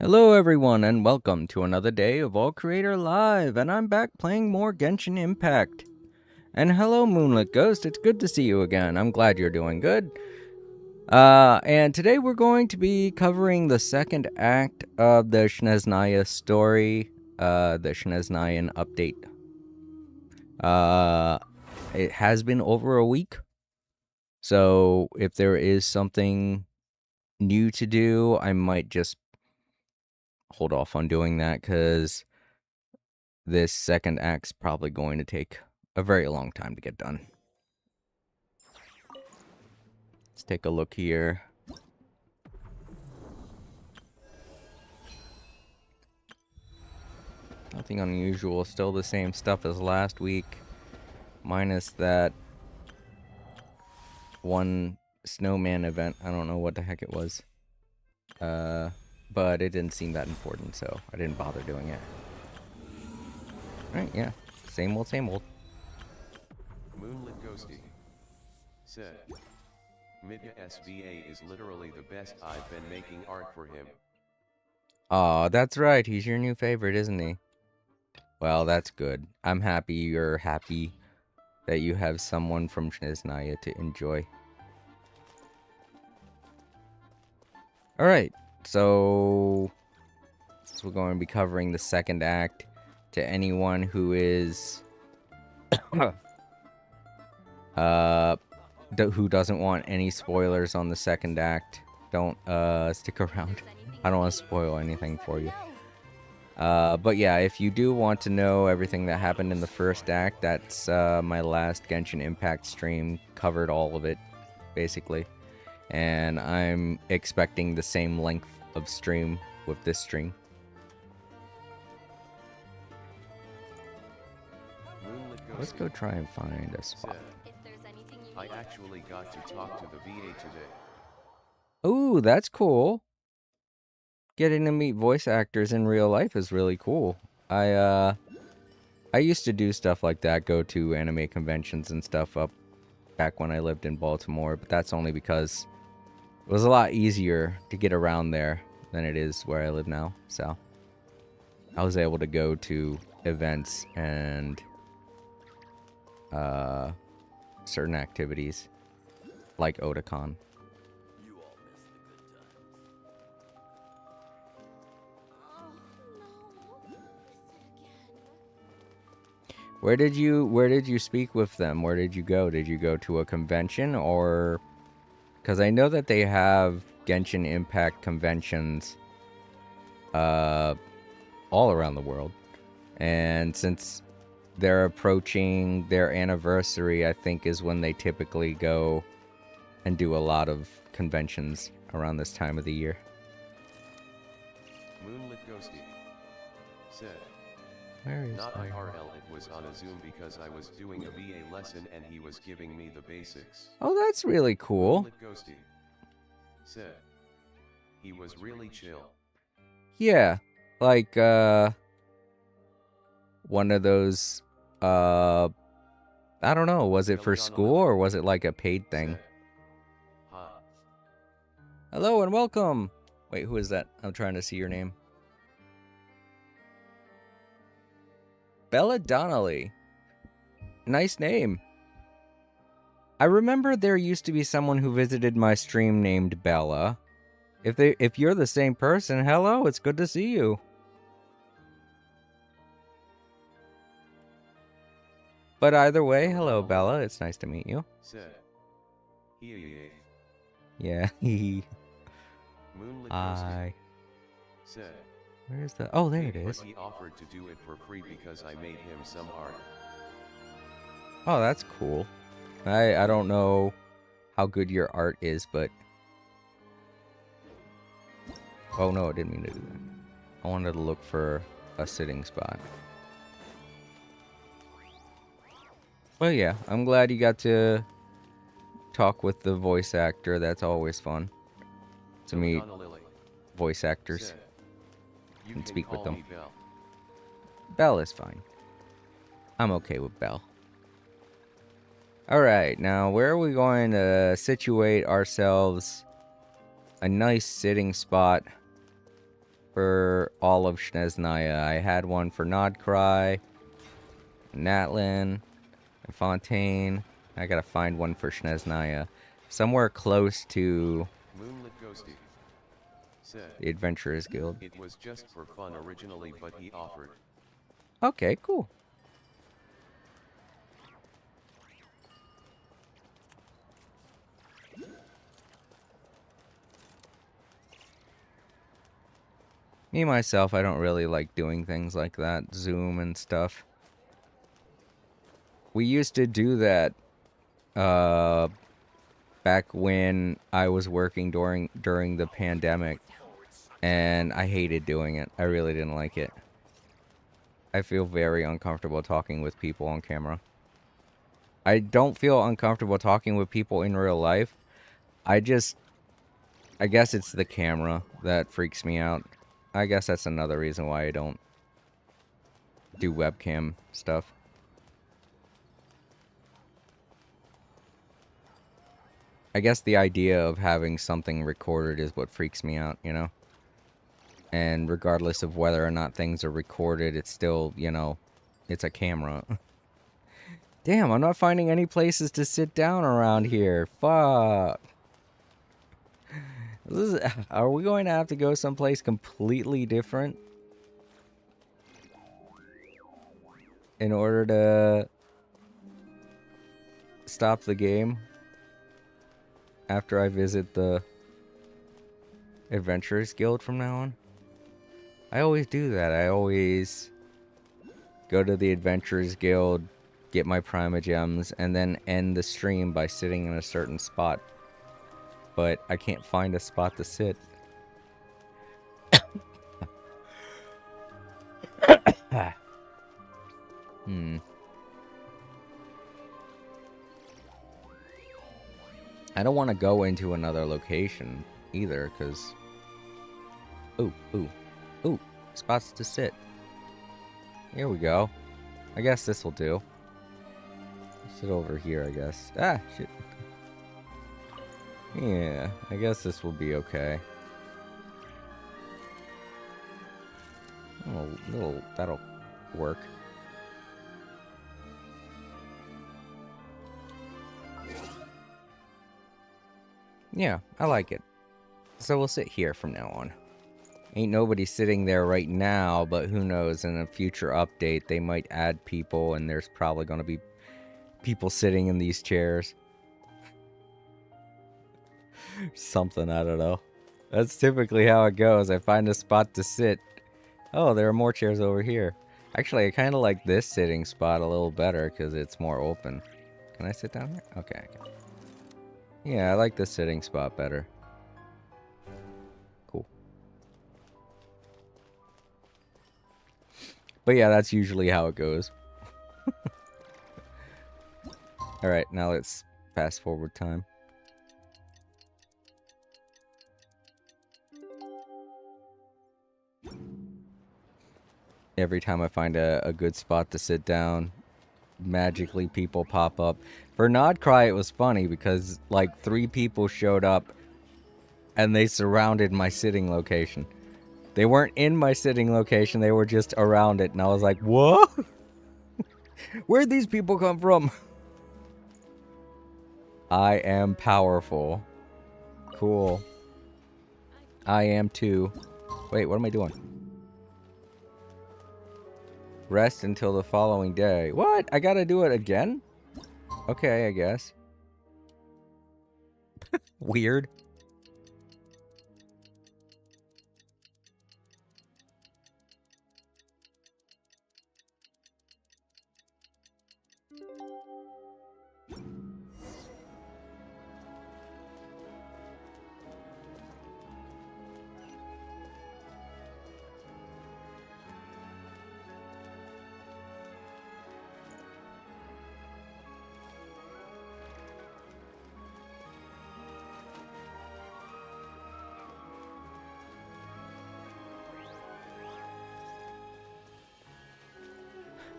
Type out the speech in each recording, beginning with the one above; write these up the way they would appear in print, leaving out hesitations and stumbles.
Hello everyone and welcome to another day of All Creator Live, and I'm back playing more Genshin Impact. And hello Moonlit Ghost, it's good to see you again. I'm glad you're doing good. And today we're going to be covering the second act of the Snezhnaya story, the Snezhnayan update. It has been over a week, so if there is something new to do, I might just hold off on doing that, because this second act's probably going to take a very long time to get done. Let's take a look here. Nothing unusual, still the same stuff as last week, minus that one snowman event. I don't know what the heck it was. But it didn't seem that important, so I didn't bother doing it. Alright, yeah. Same old, same old. Moonlit Ghosty said, Midga SVA is literally the best. I've been making art for him. Aw, that's right. He's your new favorite, isn't he? Well, that's good. I'm happy you're happy that you have someone from Snezhnaya to enjoy. Alright, so we're going to be covering the second act. To anyone who is who doesn't want any spoilers on the second act, don't stick around. I don't want to spoil anything for you. But yeah, if you do want to know everything that happened in the first act, that's my last Genshin Impact stream covered all of it, basically. And I'm expecting the same length of stream with this stream. Let's go try and find a spot. I actually got to talk to the VA today. Ooh, that's cool. Getting to meet voice actors in real life is really cool. I used to do stuff like that, go to anime conventions and stuff up back when I lived in Baltimore, but that's only because it was a lot easier to get around there than it is where I live now. So I was able to go to events and certain activities like Otakon. Where did you speak with them? Where did you go? Did you go to a convention, or because I know that they have Genshin Impact conventions all around the world. And since they're approaching their anniversary, I think is when they typically go and do a lot of conventions around this time of the year. Moonlit Ghosty said, Where is not IRL? IRL, it was on a Zoom because I was doing a VA lesson and he was giving me the basics. Oh, that's really cool. Moonlit Ghosty said, he was really chill. Yeah, like one of those I don't know, was it for school or was it like a paid thing? Hi. Hello and welcome. Wait, who is that? I'm trying to see your name. Bella Donnelly. Nice name. I remember there used to be someone who visited my stream named Bella. If you're the same person, hello, it's good to see you. But either way, hello Bella, it's nice to meet you. Yeah. Moonlit Hi. said, Where's the... Oh, there it is. But he offered to do it for free because I made him some art. Oh, that's cool. I don't know how good your art is, but... Oh no, I didn't mean to do that. I wanted to look for a sitting spot. Well, yeah, I'm glad you got to talk with the voice actor. That's always fun to meet voice actors and speak with them. Belle is fine. I'm okay with Belle. Alright, now where are we going to situate ourselves a nice sitting spot for all of Snezhnaya. I had one for Nodcry, Natlin, and Fontaine. I gotta find one for Snezhnaya. Somewhere close to Moonlit Ghosty said, the Adventurers Guild. it was just for fun originally, but he offered. Okay, cool. Me, myself, I don't really like doing things like that. Zoom and stuff. We used to do that, back when I was working during the pandemic. And I hated doing it. I really didn't like it. I feel very uncomfortable talking with people on camera. I don't feel uncomfortable talking with people in real life. I guess it's the camera that freaks me out. I guess that's another reason why I don't do webcam stuff. I guess the idea of having something recorded is what freaks me out, you know? And regardless of whether or not things are recorded, it's still, you know, it's a camera. Damn, I'm not finding any places to sit down around here. Fuck. Are we going to have to go someplace completely different in order to stop the game after I visit the Adventurers Guild from now on? I always do that. I always go to the Adventurers Guild, get my Prima Gems, and then end the stream by sitting in a certain spot. But I can't find a spot to sit. I don't want to go into another location either, because... Ooh, spots to sit. Here we go. I guess this will do. Sit over here, I guess. Ah, shit. Yeah, I guess this will be okay. That'll work. Yeah, I like it. So we'll sit here from now on. Ain't nobody sitting there right now, but who knows, in a future update they might add people and there's probably gonna be people sitting in these chairs. Something, I don't know. That's typically how it goes. I find a spot to sit. Oh, there are more chairs over here. Actually, I kind of like this sitting spot a little better because it's more open. Can I sit down here? Okay, I can. Yeah, I like the sitting spot better. Cool. But yeah, that's usually how it goes. Alright, now let's fast forward time. Every time I find a good spot to sit down, magically people pop up. For Nodcry, it was funny because like 3 people showed up and they surrounded my sitting location. They weren't in my sitting location, they were just around it, and I was like, what? Where'd these people come from? I am powerful. Cool. I am too. Wait, what am I doing? Rest until the following day. What? I gotta do it again? Okay, I guess. Weird.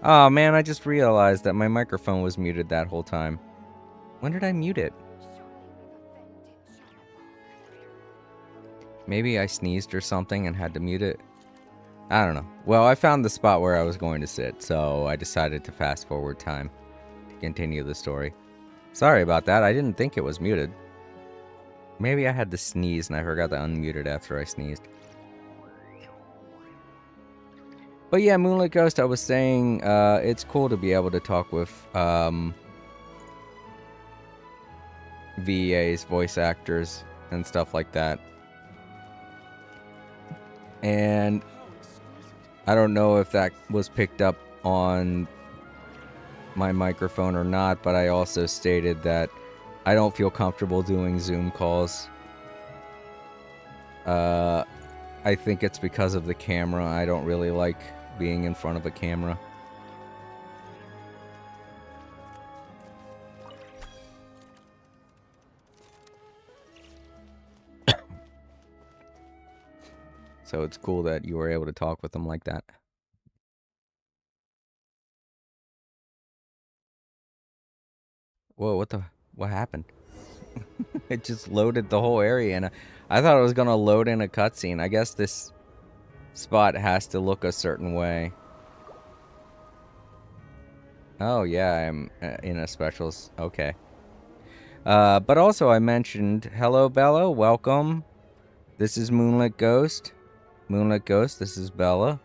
Oh man, I just realized that my microphone was muted that whole time. When did I mute it? Maybe I sneezed or something and had to mute it. I don't know. Well, I found the spot where I was going to sit, so I decided to fast forward time to continue the story. Sorry about that. I didn't think it was muted. Maybe I had to sneeze and I forgot to unmute it after I sneezed. But yeah, Moonlit Ghost, I was saying, it's cool to be able to talk with VAs, voice actors, and stuff like that. And I don't know if that was picked up on my microphone or not, but I also stated that I don't feel comfortable doing Zoom calls. I think it's because of the camera. I don't really like being in front of a camera. So it's cool that you were able to talk with them like that. Whoa, what happened? It just loaded the whole area, and I thought it was gonna load in a cutscene. I guess this spot has to look a certain way. Oh yeah, I'm in a special. Okay. But also I mentioned, hello Bella, welcome. This is Moonlit Ghost. Moonlit Ghost, this is Bella.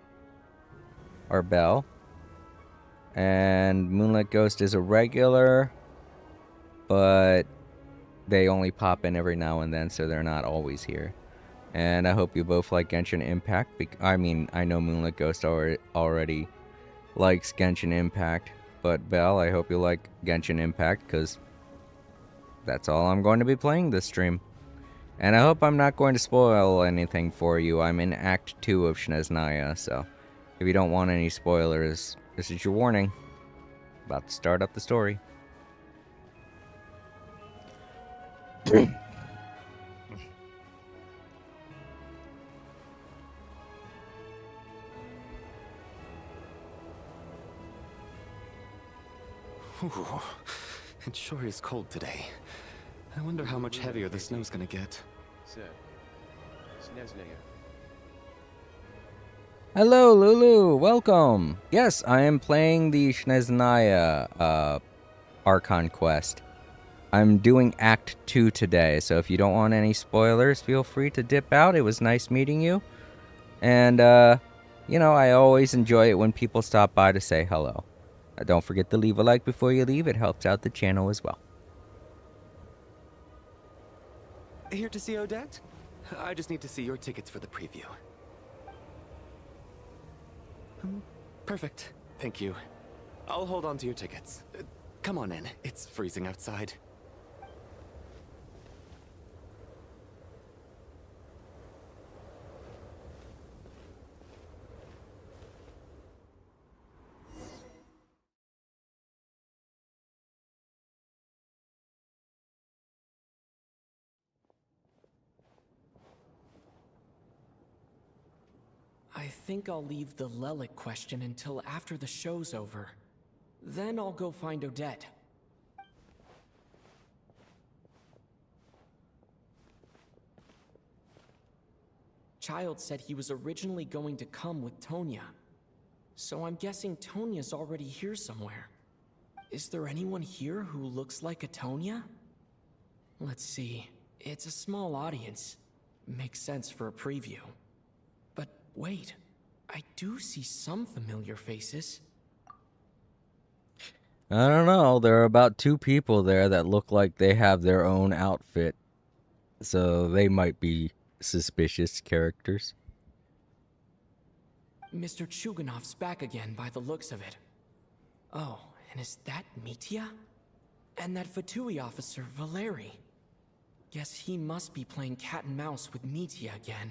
Or Belle. And Moonlit Ghost is a regular, but they only pop in every now and then, so they're not always here. And I hope you both like Genshin Impact. I mean, I know Moonlit Ghost already likes Genshin Impact, but Belle, I hope you like Genshin Impact, because that's all I'm going to be playing this stream. And I hope I'm not going to spoil anything for you. I'm in Act 2 of Snezhnaya, so if you don't want any spoilers, this is your warning. About to start up the story. Ooh, it sure is cold today. I wonder how much heavier the snow's gonna get. Hello, Lulu. Welcome. Yes, I am playing the Snezhnaya Archon quest. I'm doing Act 2 today, so if you don't want any spoilers, feel free to dip out. It was nice meeting you. And, you know, I always enjoy it when people stop by to say hello. Don't forget to leave a like before you leave. It helps out the channel as well. Here to see Odette? I just need to see your tickets for the preview. Perfect. Thank you. I'll hold on to your tickets. Come on in. It's freezing outside. I think I'll leave the Lelic question until after the show's over. Then I'll go find Odette. Child said he was originally going to come with Tonya. So I'm guessing Tonya's already here somewhere. Is there anyone here who looks like a Tonya? Let's see. It's a small audience. Makes sense for a preview. But wait, I do see some familiar faces. I don't know. There are about 2 people there that look like they have their own outfit. So they might be suspicious characters. Mr. Chuganov's back again by the looks of it. Oh, and is that Mitya? And that Fatui officer, Valeri. Guess he must be playing cat and mouse with Mitya again.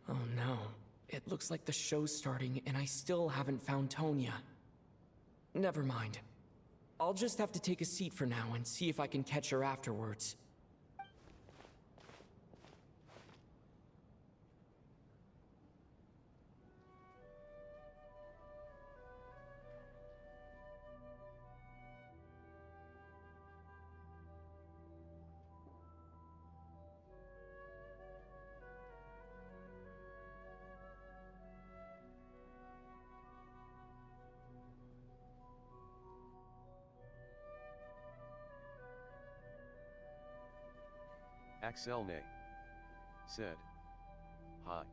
Oh no. It looks like the show's starting and I still haven't found Tonya. Never mind. I'll just have to take a seat for now and see if I can catch her afterwards. Axelne said, "Hi."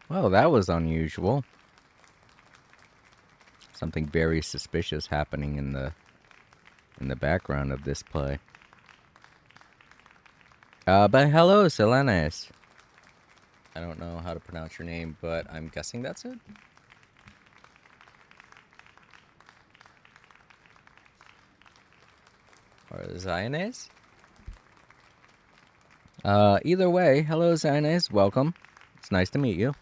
Well, that was unusual. Something very suspicious happening in the background of this play. But hello, Selenes. I don't know how to pronounce your name, but I'm guessing that's it. Or Zionese? Either way, hello, Zionese. Welcome. It's nice to meet you.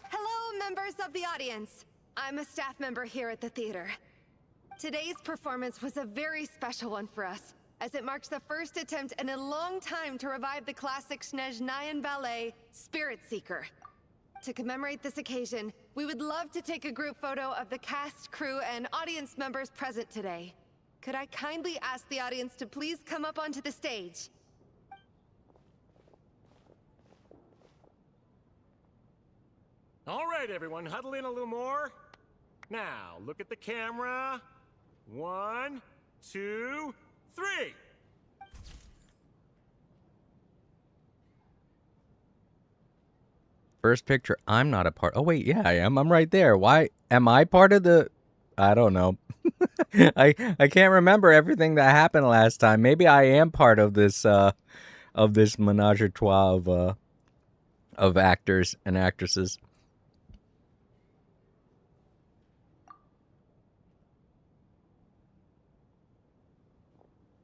Hello, members of the audience. I'm a staff member here at the theater. Today's performance was a very special one for us, as it marks the first attempt in a long time to revive the classic Snezhnayan ballet, Spirit Seeker. To commemorate this occasion, we would love to take a group photo of the cast, crew, and audience members present today. Could I kindly ask the audience to please come up onto the stage? All right, everyone, huddle in a little more. Now, look at the camera. 1, 2, 3. First picture, I'm not a part. Oh, wait, yeah, I am. I'm right there. Why am I part of the... I don't know. I can't remember everything that happened last time. Maybe I am part of this menage a trois of actors and actresses.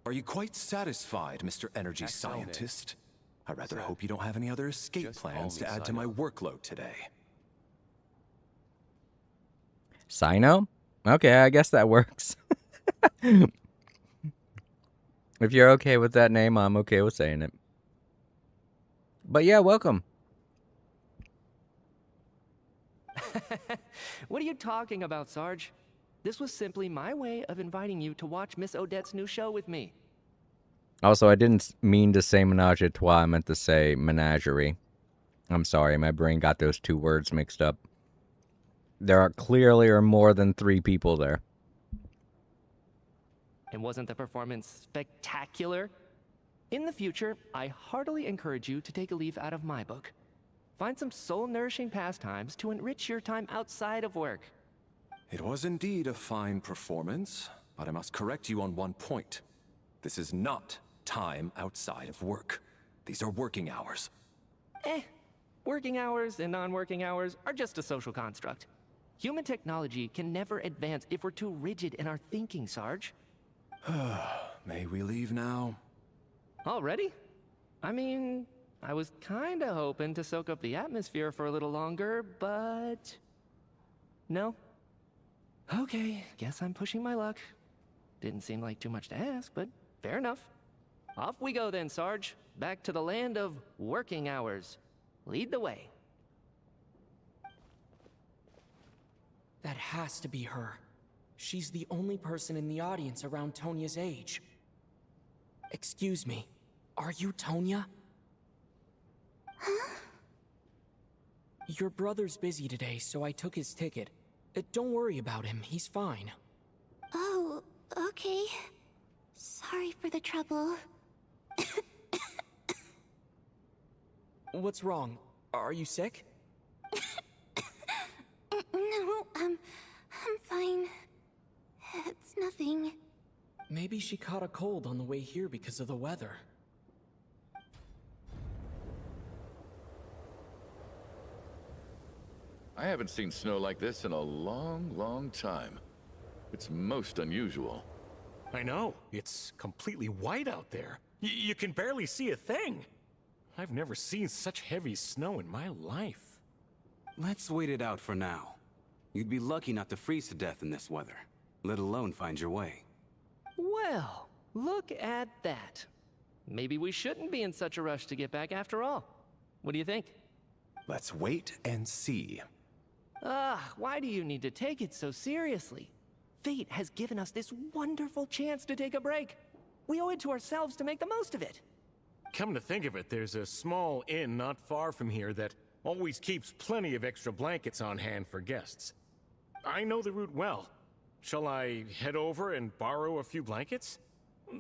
Are you quite satisfied, Mr. Energy Excellent. Scientist? I rather Sir, hope you don't have any other escape just call plans me to add to Sino. my workload today. Sino? Okay, I guess that works. If you're okay with that name, I'm okay with saying it. But yeah, welcome. What are you talking about, Sarge? This was simply my way of inviting you to watch Miss Odette's new show with me. Also, I didn't mean to say menage a trois. I meant to say menagerie. I'm sorry, my brain got those two words mixed up. There are clearly more than 3 people there. And wasn't the performance spectacular? In the future, I heartily encourage you to take a leaf out of my book. Find some soul-nourishing pastimes to enrich your time outside of work. It was indeed a fine performance, but I must correct you on one point. This is not time outside of work. These are working hours. Working hours and non-working hours are just a social construct. Human technology can never advance if we're too rigid in our thinking, Sarge. May we leave now? Already? I mean, I was kinda hoping to soak up the atmosphere for a little longer, but... No? Okay, guess I'm pushing my luck. Didn't seem like too much to ask, but fair enough. Off we go then, Sarge. Back to the land of working hours. Lead the way. That has to be her. She's the only person in the audience around Tonya's age. Excuse me, are you Tonya? Huh? Your brother's busy today, so I took his ticket. Don't worry about him, he's fine. Oh, okay. Sorry for the trouble. What's wrong? Are you sick? No, I'm fine. It's nothing. Maybe she caught a cold on the way here because of the weather. I haven't seen snow like this in a long, long time. It's most unusual. I know. It's completely white out there. You can barely see a thing. I've never seen such heavy snow in my life. Let's wait it out for now. You'd be lucky not to freeze to death in this weather, let alone find your way. Well, look at that. Maybe we shouldn't be in such a rush to get back after all. What do you think? Let's wait and see. Why do you need to take it so seriously? Fate has given us this wonderful chance to take a break. We owe it to ourselves to make the most of it. Come to think of it, there's a small inn not far from here that always keeps plenty of extra blankets on hand for guests. I know the route well. Shall I head over and borrow a few blankets?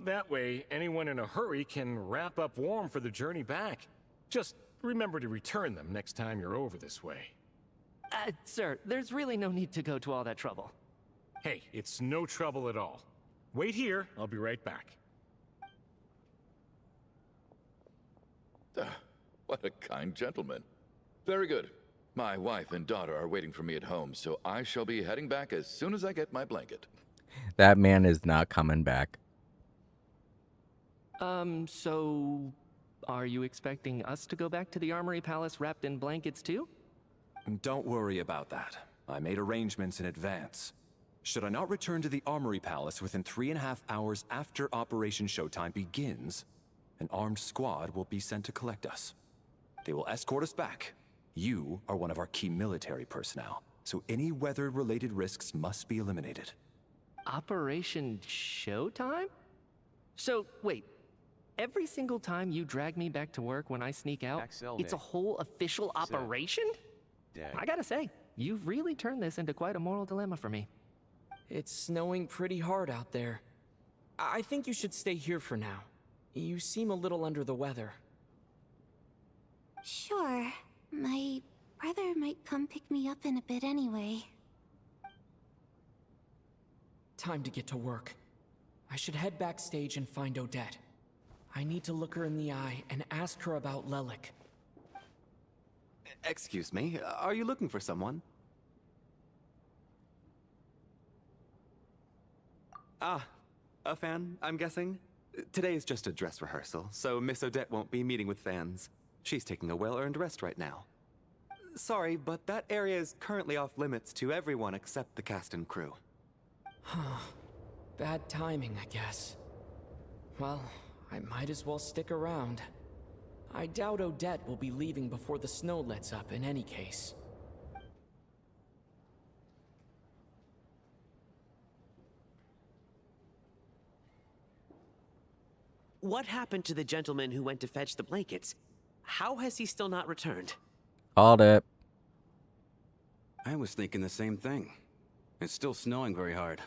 That way, anyone in a hurry can wrap up warm for the journey back. Just remember to return them next time you're over this way. Sir, there's really no need to go to all that trouble. Hey, it's no trouble at all. Wait here, I'll be right back. What a kind gentleman. Very good. My wife and daughter are waiting for me at home, so I shall be heading back as soon as I get my blanket. That man is not coming back. So are you expecting us to go back to the Armory Palace wrapped in blankets too? Don't worry about that. I made arrangements in advance. Should I not return to the Armory Palace within 3.5 hours after Operation Showtime begins, an armed squad will be sent to collect us. They will escort us back. You are one of our key military personnel, so any weather-related risks must be eliminated. Operation Showtime? So, wait. Every single time you drag me back to work when I sneak out, Axel it's a Nick. whole official operation? Dag. I gotta say, you've really turned this into quite a moral dilemma for me. It's snowing pretty hard out there. I think you should stay here for now. You seem a little under the weather. Sure. My brother might come pick me up in a bit anyway. Time to get to work. I should head backstage and find Odette. I need to look her in the eye and ask her about Lelik. Excuse me, are you looking for someone? Ah, a fan, I'm guessing? Today is just a dress rehearsal, so Miss Odette won't be meeting with fans. She's taking a well-earned rest right now. Sorry, but that area is currently off limits to everyone except the cast and crew. Bad timing, I guess. Well, I might as well stick around. I doubt Odette will be leaving before the snow lets up in any case. What happened to the gentleman who went to fetch the blankets? How has he still not returned? Called it. I was thinking the same thing. It's still snowing very hard.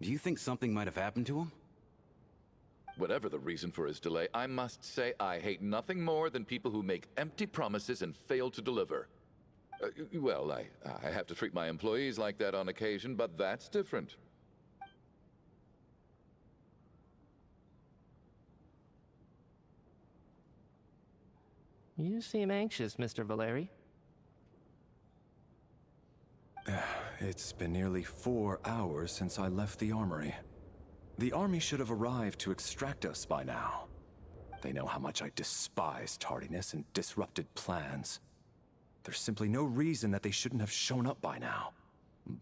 Do you think something might have happened to him? Whatever the reason for his delay, I must say I hate nothing more than people who make empty promises and fail to deliver. Well, I have to treat my employees like that on occasion, but that's different. You seem anxious, Mr. Valeri. It's been nearly 4 hours since I left the armory. The army should have arrived to extract us by now. They know how much I despise tardiness and disrupted plans. There's simply no reason that they shouldn't have shown up by now,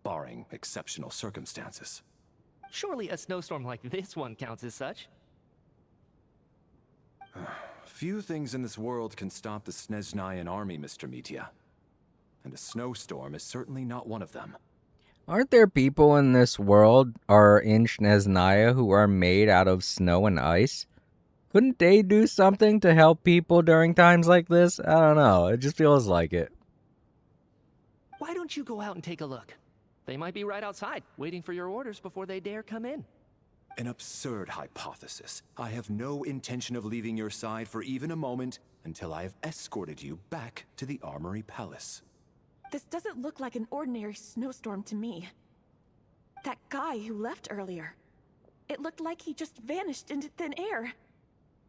barring exceptional circumstances. Surely a snowstorm like this one counts as such. Few things in this world can stop the Sneznyan army, Mr. Mitya. And a snowstorm is certainly not one of them. Aren't there people in this world or in Sneznaya who are made out of snow and ice? Couldn't they do something to help people during times like this? I don't know. It just feels like it. Why don't you go out and take a look? They might be right outside, waiting for your orders before they dare come in. An absurd hypothesis. I have no intention of leaving your side for even a moment until I have escorted you back to the Armory Palace. This doesn't look like an ordinary snowstorm to me. That guy who left earlier, it looked like he just vanished into thin air.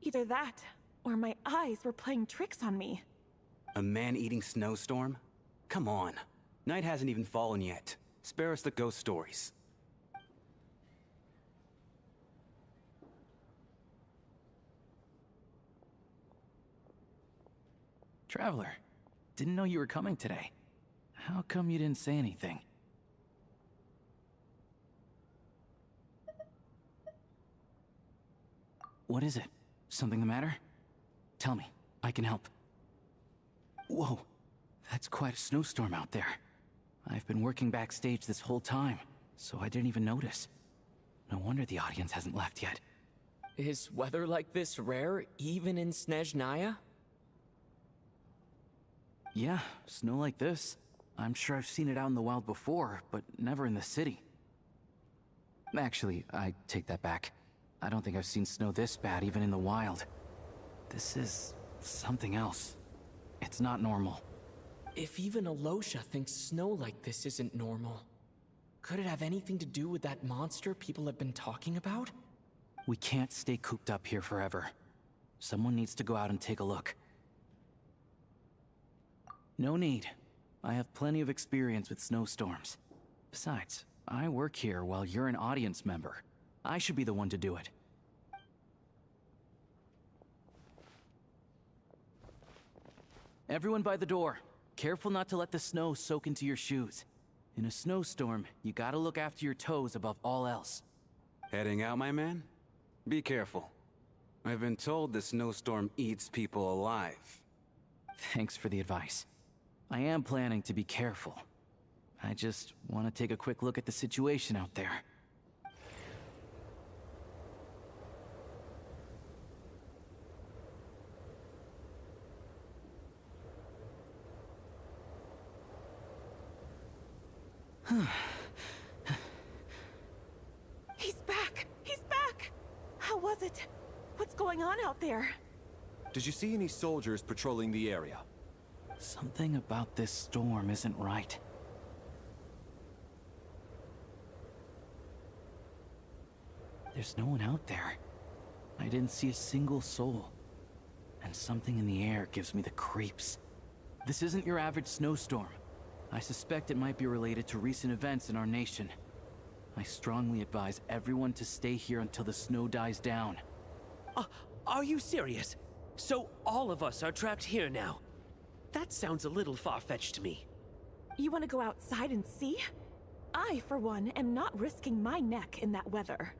Either that, or my eyes were playing tricks on me. A man-eating snowstorm? Come on. Night hasn't even fallen yet. Spare us the ghost stories. Traveler, didn't know you were coming today. How come you didn't say anything? What is it? Something the matter? Tell me, I can help. Whoa, that's quite a snowstorm out there. I've been working backstage this whole time, so I didn't even notice. No wonder the audience hasn't left yet. Is weather like this rare, even in Snezhnaya? Yeah, snow like this. I'm sure I've seen it out in the wild before, but never in the city. Actually, I take that back. I don't think I've seen snow this bad even in the wild. This is something else. It's not normal. If even Alosha thinks snow like this isn't normal, could it have anything to do with that monster people have been talking about? We can't stay cooped up here forever. Someone needs to go out and take a look. No need. I have plenty of experience with snowstorms. Besides, I work here while you're an audience member. I should be the one to do it. Everyone by the door. Careful not to let the snow soak into your shoes. In a snowstorm, you gotta look after your toes above all else. Heading out, my man? Be careful. I've been told the snowstorm eats people alive. Thanks for the advice. I am planning to be careful. I just want to take a quick look at the situation out there. He's back! He's back! How was it? What's going on out there? Did you see any soldiers patrolling the area? Something about this storm isn't right. There's no one out there. I didn't see a single soul. And something in the air gives me the creeps. This isn't your average snowstorm. I suspect it might be related to recent events in our nation. I strongly advise everyone to stay here until the snow dies down. Are you serious? So all of us are trapped here now? That sounds a little far-fetched to me. You want to go outside and see? I, for one, am not risking my neck in that weather.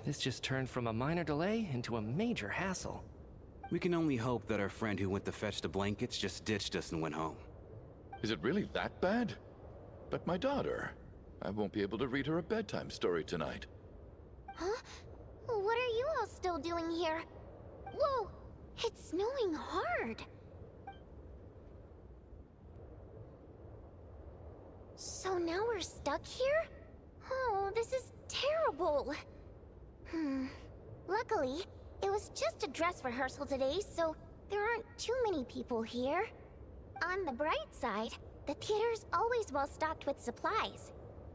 This just turned from a minor delay into a major hassle. We can only hope that our friend who went to fetch the blankets just ditched us and went home. Is it really that bad? But my daughter, I won't be able to read her a bedtime story tonight. Huh? What are you all still doing here? Whoa! It's snowing hard! So now we're stuck here? Oh, this is terrible! Luckily, it was just a dress rehearsal today, so there aren't too many people here. On the bright side, the theater's always well stocked with supplies.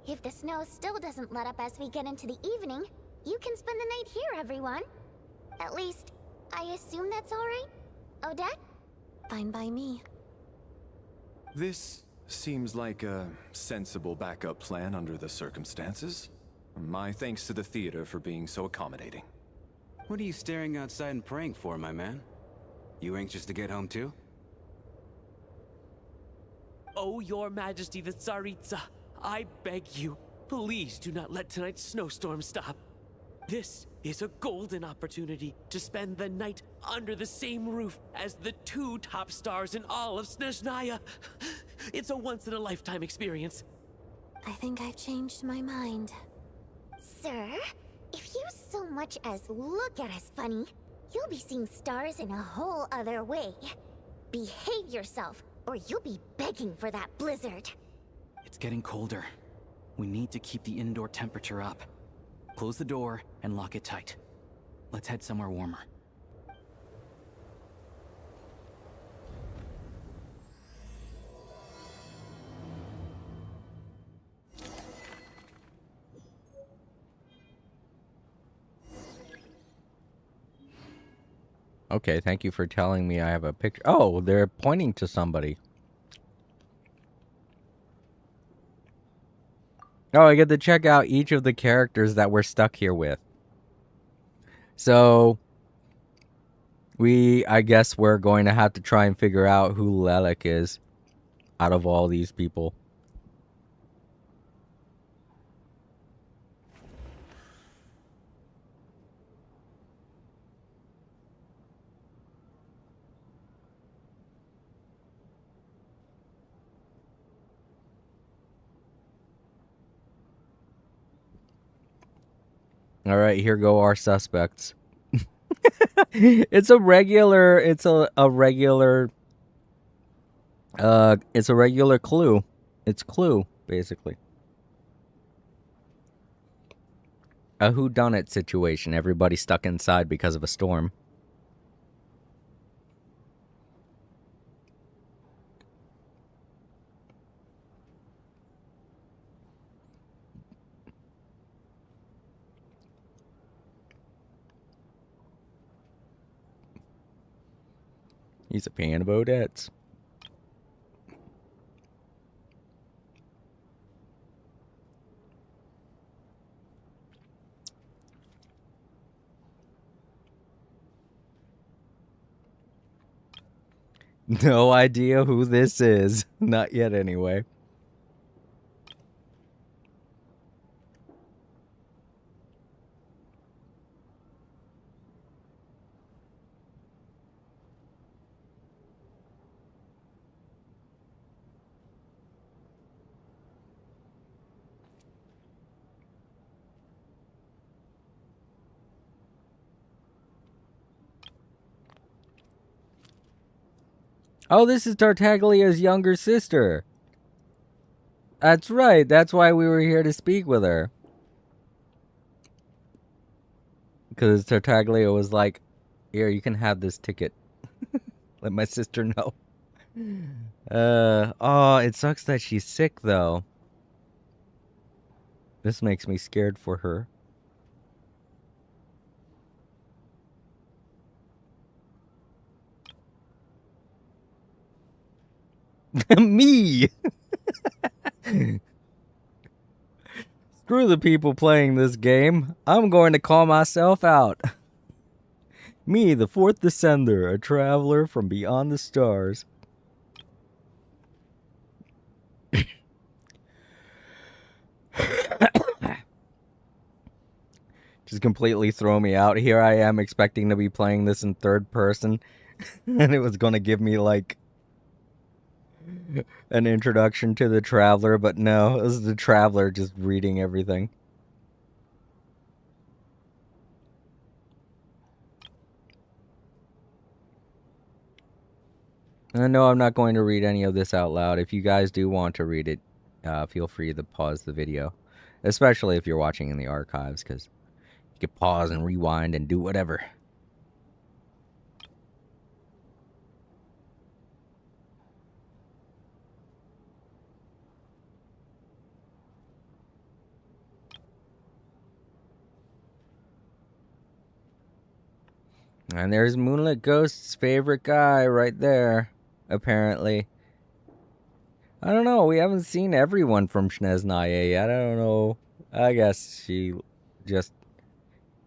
If the snow still doesn't let up as we get into the evening, you can spend the night here, everyone. At least, I assume that's alright? Odette? Fine by me. This seems like a sensible backup plan under the circumstances. My thanks to the theater for being so accommodating. What are you staring outside and praying for, my man? You anxious to get home too? Oh, Your Majesty the Tsaritsa, I beg you, please do not let tonight's snowstorm stop. This is a golden opportunity to spend the night under the same roof as the two top stars in all of Snezhnaya. It's a once-in-a-lifetime experience. I think I've changed my mind. Sir, if you so much as look at us funny, you'll be seeing stars in a whole other way. Behave yourself, or you'll be begging for that blizzard. It's getting colder. We need to keep the indoor temperature up. Close the door and lock it tight. Let's head somewhere warmer. Okay, thank you for telling me I have a picture. Oh, they're pointing to somebody. Oh, I get to check out each of the characters that we're stuck here with. So, I guess we're going to have to try and figure out who Lelek is out of all these people. All right, here go our suspects. It's a regular clue. It's Clue, basically. A whodunit situation. Everybody stuck inside because of a storm. He's a fan of Odette's. No idea who this is. Not yet, anyway. Oh, this is Tartaglia's younger sister. That's right. That's why we were here to speak with her. Because Tartaglia was like, here, you can have this ticket. Let my sister know. Oh, it sucks that she's sick, though. This makes me scared for her. Me! Screw the people playing this game. I'm going to call myself out. Me, the fourth descender, a traveler from beyond the stars. Just completely throw me out. Here I am expecting to be playing this in third person. And it was going to give me, like, an introduction to the traveler. But no, this is the traveler just reading everything. No, I'm not going to read any of this out loud. If you guys do want to read it, feel free to pause the video. Especially if you're watching in the archives, because you can pause and rewind and do whatever. And there's Moonlit Ghost's favorite guy right there, apparently. I don't know, we haven't seen everyone from Snezhnaya yet. I don't know. I guess she just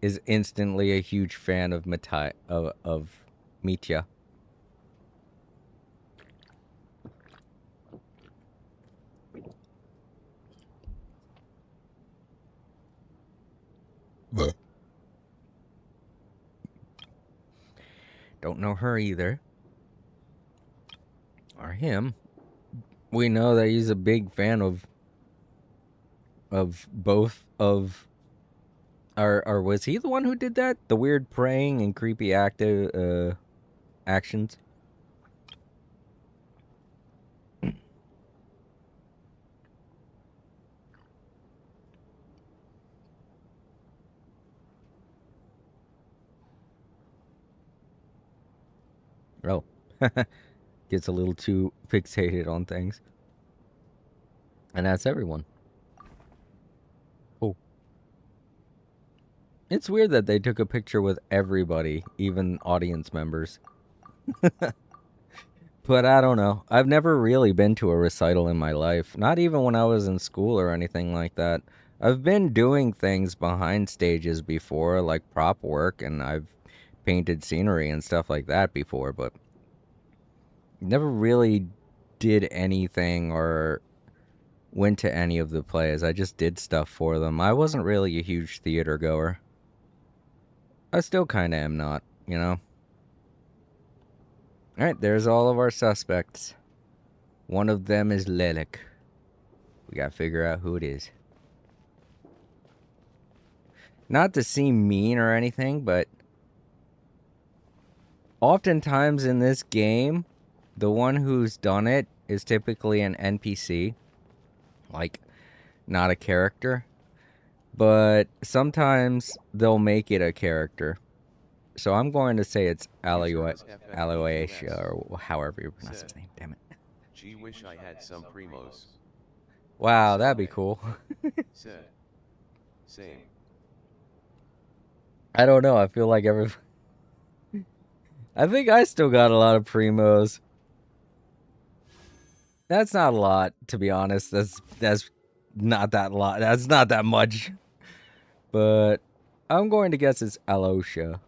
is instantly a huge fan of Mitya. Don't know her either. Or him. We know that he's a big fan of both of... Or was he the one who did that? The weird praying and creepy actions? Oh. Gets a little too fixated on things. And that's everyone. Oh. It's weird that they took a picture with everybody, even audience members. But I don't know. I've never really been to a recital in my life. Not even when I was in school or anything like that. I've been doing things behind stages before, like prop work, and I've painted scenery and stuff like that before, but never really did anything or went to any of the plays. I just did stuff for them. I wasn't really a huge theater goer. I still kind of am not, you know? Alright, there's all of our suspects. One of them is Lelik. We gotta figure out who it is. Not to seem mean or anything, but oftentimes in this game, the one who's done it is typically an NPC. Like, not a character. But sometimes they'll make it a character. So I'm going to say it's Aloysia, or however you pronounce his name. Damn it. Gee, wish I had some primos. Wow, that'd be cool. Said. Same. I don't know. I feel like I think I still got a lot of primos. That's not a lot, to be honest. That's not that lot. That's not that much. But I'm going to guess it's Aloysia,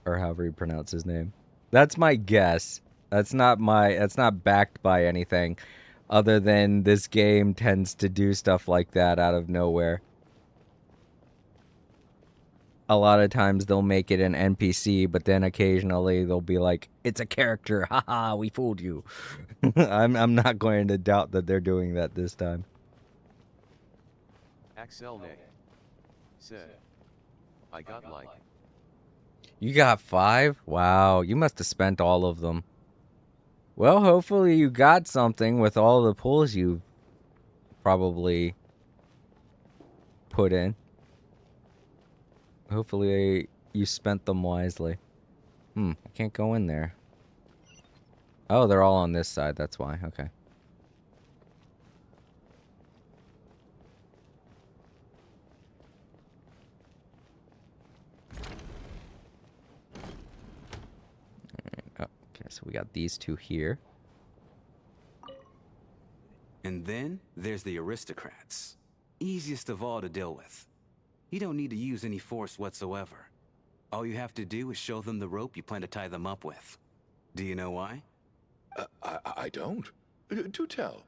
or however you pronounce his name. That's my guess. That's not backed by anything other than this game tends to do stuff like that out of nowhere. A lot of times they'll make it an NPC, but then occasionally they'll be like, it's a character. Haha, we fooled you. I'm not going to doubt that they're doing that this time. Axelne said. I got like. You got 5? Wow, you must have spent all of them. Well, hopefully you got something with all the pulls you probably put in. Hopefully you spent them wisely. I can't go in there. Oh, they're all on this side, that's why. Okay. Okay, so we got these two here. And then there's the aristocrats. Easiest of all to deal with. You don't need to use any force whatsoever. All you have to do is show them the rope you plan to tie them up with. Do you know why? I don't. Do tell.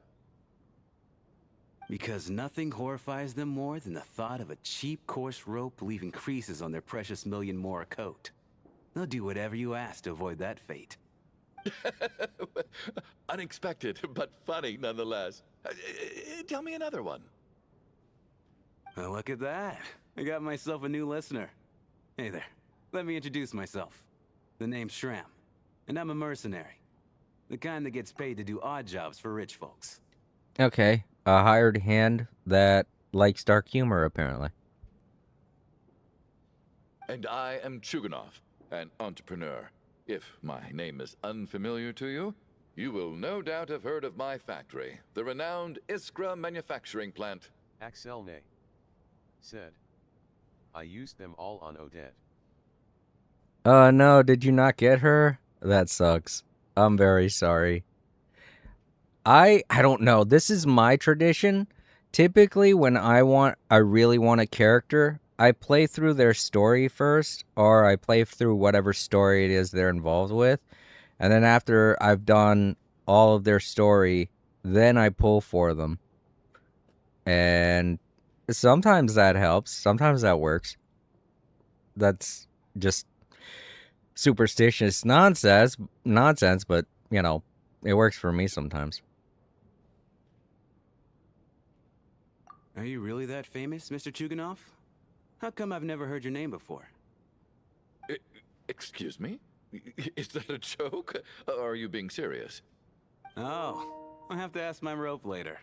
Because nothing horrifies them more than the thought of a cheap, coarse rope leaving creases on their precious million Mora coat. They'll do whatever you ask to avoid that fate. Unexpected, but funny nonetheless. Tell me another one. Well, look at that. I got myself a new listener. Hey there. Let me introduce myself. The name's Shram, and I'm a mercenary. The kind that gets paid to do odd jobs for rich folks. Okay, a hired hand that likes dark humor, apparently. And I am Chuganov, an entrepreneur. If my name is unfamiliar to you, you will no doubt have heard of my factory, the renowned Iskra manufacturing plant. Axelne said. I used them all on Odette. No, did you not get her? That sucks. I'm very sorry. I don't know. This is my tradition. Typically, when I really want a character, I play through their story first, or I play through whatever story it is they're involved with. And then after I've done all of their story, then I pull for them. And sometimes that helps. Sometimes that works. That's just superstitious nonsense, but, you know, it works for me sometimes. Are you really that famous, Mr. Chuganov? How come I've never heard your name before? Excuse me? Is that a joke? Or are you being serious? Oh, I'll have to ask my rope later.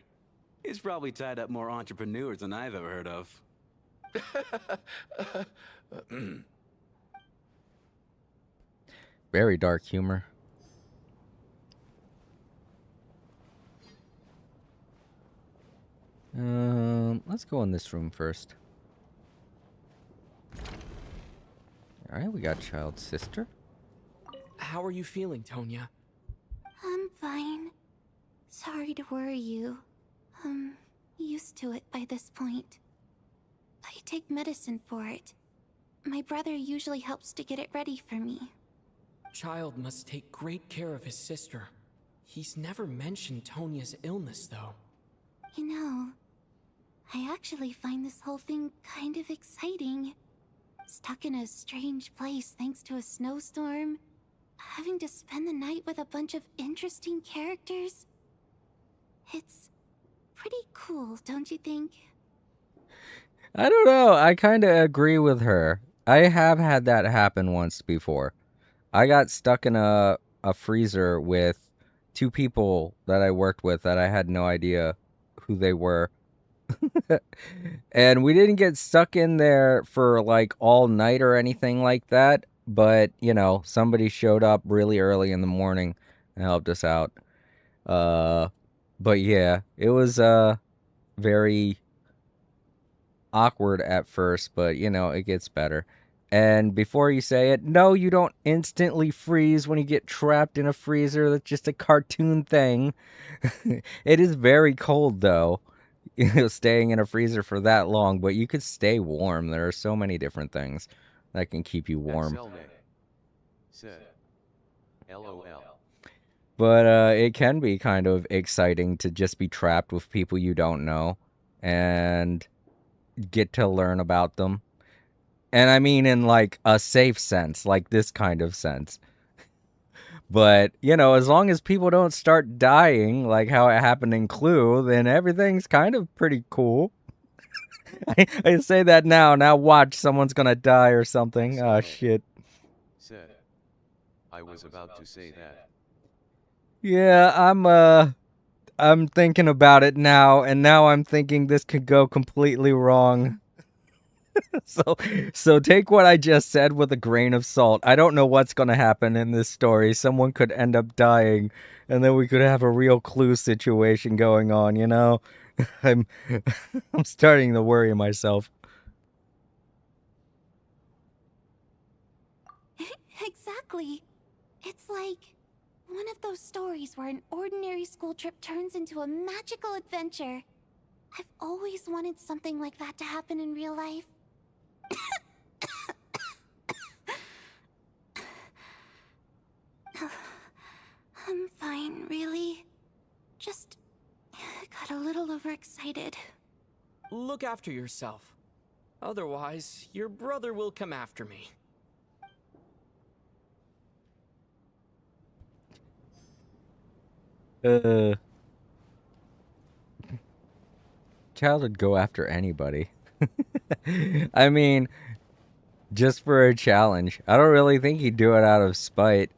He's probably tied up more entrepreneurs than I've ever heard of. Very dark humor. Let's go in this room first. Alright, we got child's sister. How are you feeling, Tonya? I'm fine. Sorry to worry you. I'm used to it by this point. I take medicine for it. My brother usually helps to get it ready for me. Child must take great care of his sister. He's never mentioned Tonia's illness, though. You know, I actually find this whole thing kind of exciting. Stuck in a strange place thanks to a snowstorm, having to spend the night with a bunch of interesting characters. It's pretty cool, don't you think? I don't know. I kind of agree with her. I have had that happen once before. I got stuck in a freezer with 2 people that I worked with that I had no idea who they were. And we didn't get stuck in there for like all night or anything like that. But, you know, somebody showed up really early in the morning and helped us out. But yeah, it was very awkward at first, but you know, it gets better. And before you say it, no, you don't instantly freeze when you get trapped in a freezer. That's just a cartoon thing. It is very cold though, you know, staying in a freezer for that long, but you could stay warm. There are so many different things that can keep you warm. Said. LOL. But it can be kind of exciting to just be trapped with people you don't know and get to learn about them. And I mean in like a safe sense, like this kind of sense. But, you know, as long as people don't start dying like how it happened in Clue, then everything's kind of pretty cool. I say that now. Now watch, someone's gonna die or something. Oh, shit. Said. I was about to say that. Yeah, I'm thinking about it now, and now I'm thinking this could go completely wrong. So take what I just said with a grain of salt. I don't know what's going to happen in this story. Someone could end up dying, and then we could have a real Clue situation going on, you know? I'm I'm starting to worry myself. Exactly. It's like one of those stories where an ordinary school trip turns into a magical adventure. I've always wanted something like that to happen in real life. I'm fine, really. Just got a little overexcited. Look after yourself. Otherwise, your brother will come after me. Child would go after anybody. I mean, just for a challenge. I don't really think he'd do it out of spite.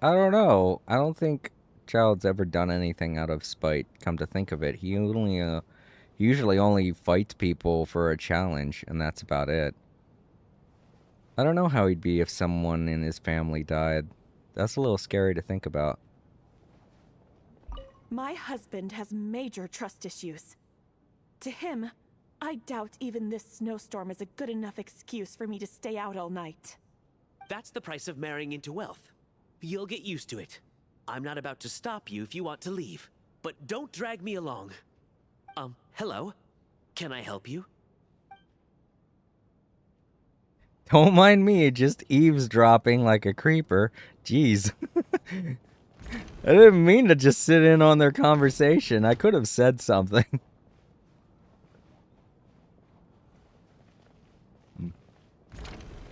I don't know. I don't think Child's ever done anything out of spite, come to think of it. He usually only fights people for a challenge, and that's about it. I don't know how he'd be if someone in his family died. That's a little scary to think about. My husband has major trust issues. To him, I doubt even this snowstorm is a good enough excuse for me to stay out all night. That's the price of marrying into wealth. You'll get used to it. I'm not about to stop you if you want to leave, but don't drag me along. Hello? Can I help you? Don't mind me, just eavesdropping like a creeper. Jeez. I didn't mean to just sit in on their conversation. I could have said something.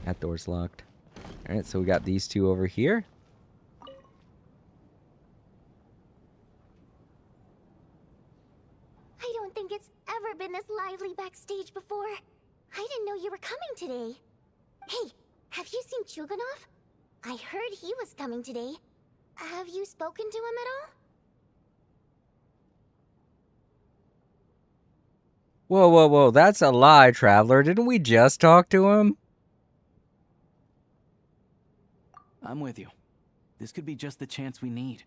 That door's locked. Alright, so we got these two over here. I don't think it's ever been this lively backstage before. I didn't know you were coming today. Hey, have you seen Chuganov? I heard he was coming today. Have you spoken to him at all? Whoa, whoa, whoa. That's a lie, Traveler. Didn't we just talk to him? I'm with you. This could be just the chance we need.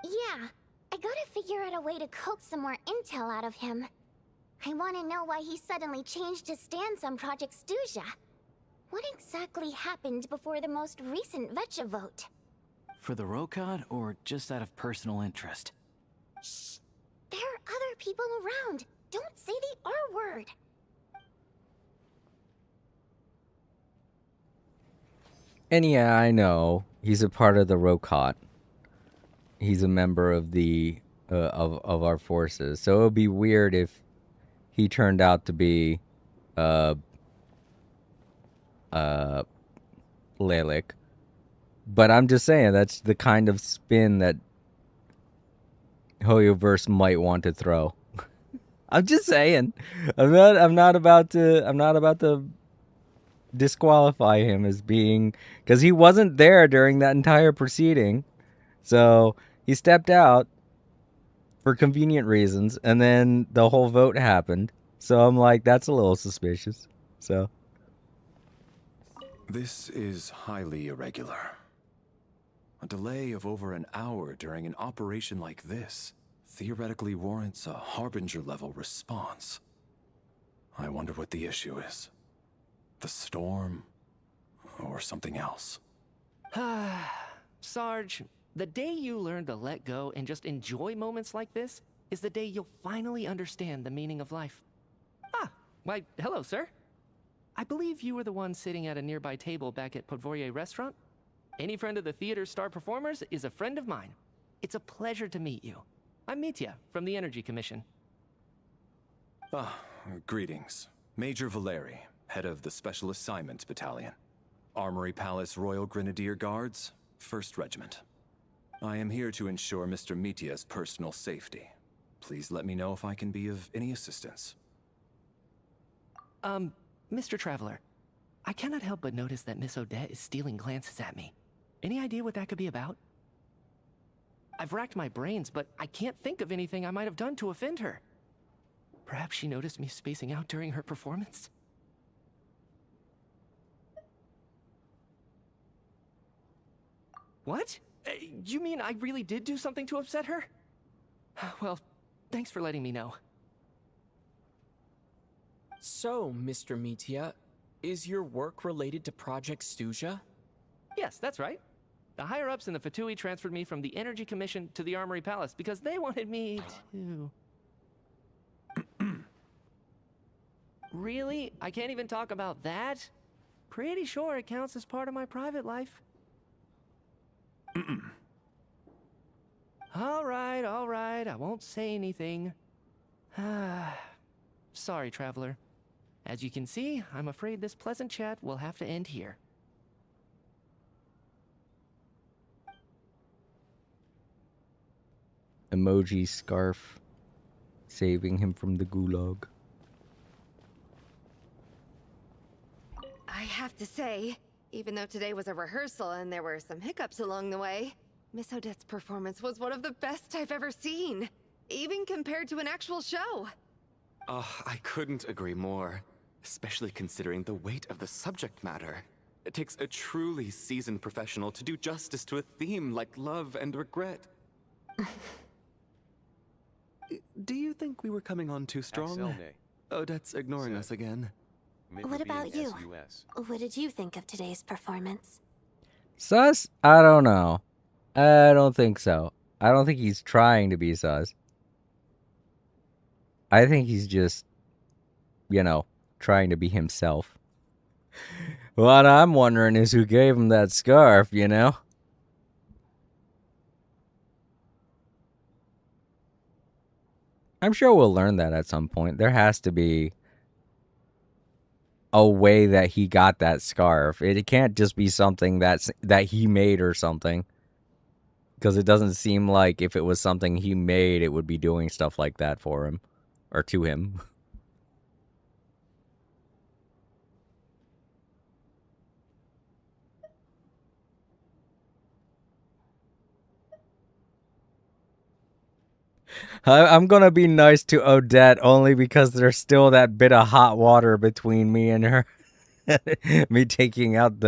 Yeah, I gotta figure out a way to coax some more intel out of him. I want to know why he suddenly changed his stance on Project Stuja. What exactly happened before the most recent Vetcha vote? For the Rokad, or just out of personal interest? Shh! There are other people around. Don't say the R word. And yeah, I know he's a part of the Rokot. He's a member of the of our forces. So it would be weird if he turned out to be Lelik. But I'm just saying that's the kind of spin that Hoyoverse might want to throw. I'm just saying. I'm not about to disqualify him as being, because he wasn't there during that entire proceeding. So he stepped out for convenient reasons, and then the whole vote happened. So I'm like, that's a little suspicious. So This is highly irregular. A delay of over an hour during an operation like this theoretically warrants a Harbinger-level response. I wonder what the issue is. The storm, or something else. Sarge, the day you learn to let go and just enjoy moments like this is the day you'll finally understand the meaning of life. Ah, why, hello, sir. I believe you were the one sitting at a nearby table back at Podvorye Restaurant. Any friend of the theater's star performers is a friend of mine. It's a pleasure to meet you. I'm Mitya from the Energy Commission. Greetings. Major Valeri, head of the Special Assignments Battalion. Armory Palace Royal Grenadier Guards, 1st Regiment. I am here to ensure Mr. Mitya's personal safety. Please let me know if I can be of any assistance. Mr. Traveler, I cannot help but notice that Miss Odette is stealing glances at me. Any idea what that could be about? I've racked my brains, but I can't think of anything I might have done to offend her. Perhaps she noticed me spacing out during her performance? What? You mean I really did do something to upset her? Well, thanks for letting me know. So, Mr. Mitya, is your work related to Project Stuja? Yes, that's right. The higher-ups in the Fatui transferred me from the Energy Commission to the Armory Palace because they wanted me to... Really? I can't even talk about that? Pretty sure it counts as part of my private life. All right, I won't say anything. Sorry, Traveler. As you can see, I'm afraid this pleasant chat will have to end here. emoji scarf saving him from the gulag. I have to say, even though today was a rehearsal and there were some hiccups along the way, Miss Odette's performance was one of the best I've ever seen, even compared to an actual show. I couldn't agree more, especially considering the weight of the subject matter. It takes a truly seasoned professional to do justice to a theme like love and regret. Do you think we were coming on too strong? Odette's ignoring us again. What about you? What did you think of today's performance? Sus? I don't know. I don't think so. I don't think he's trying to be sus. I think he's just, trying to be himself. What I'm wondering is who gave him that scarf, I'm sure we'll learn that at some point. There has to be a way that he got that scarf. It can't just be something that he made or something. Because it doesn't seem like if it was something he made, it would be doing stuff like that for him. Or to him. I'm gonna be nice to Odette only because there's still that bit of hot water between me and her. Me taking out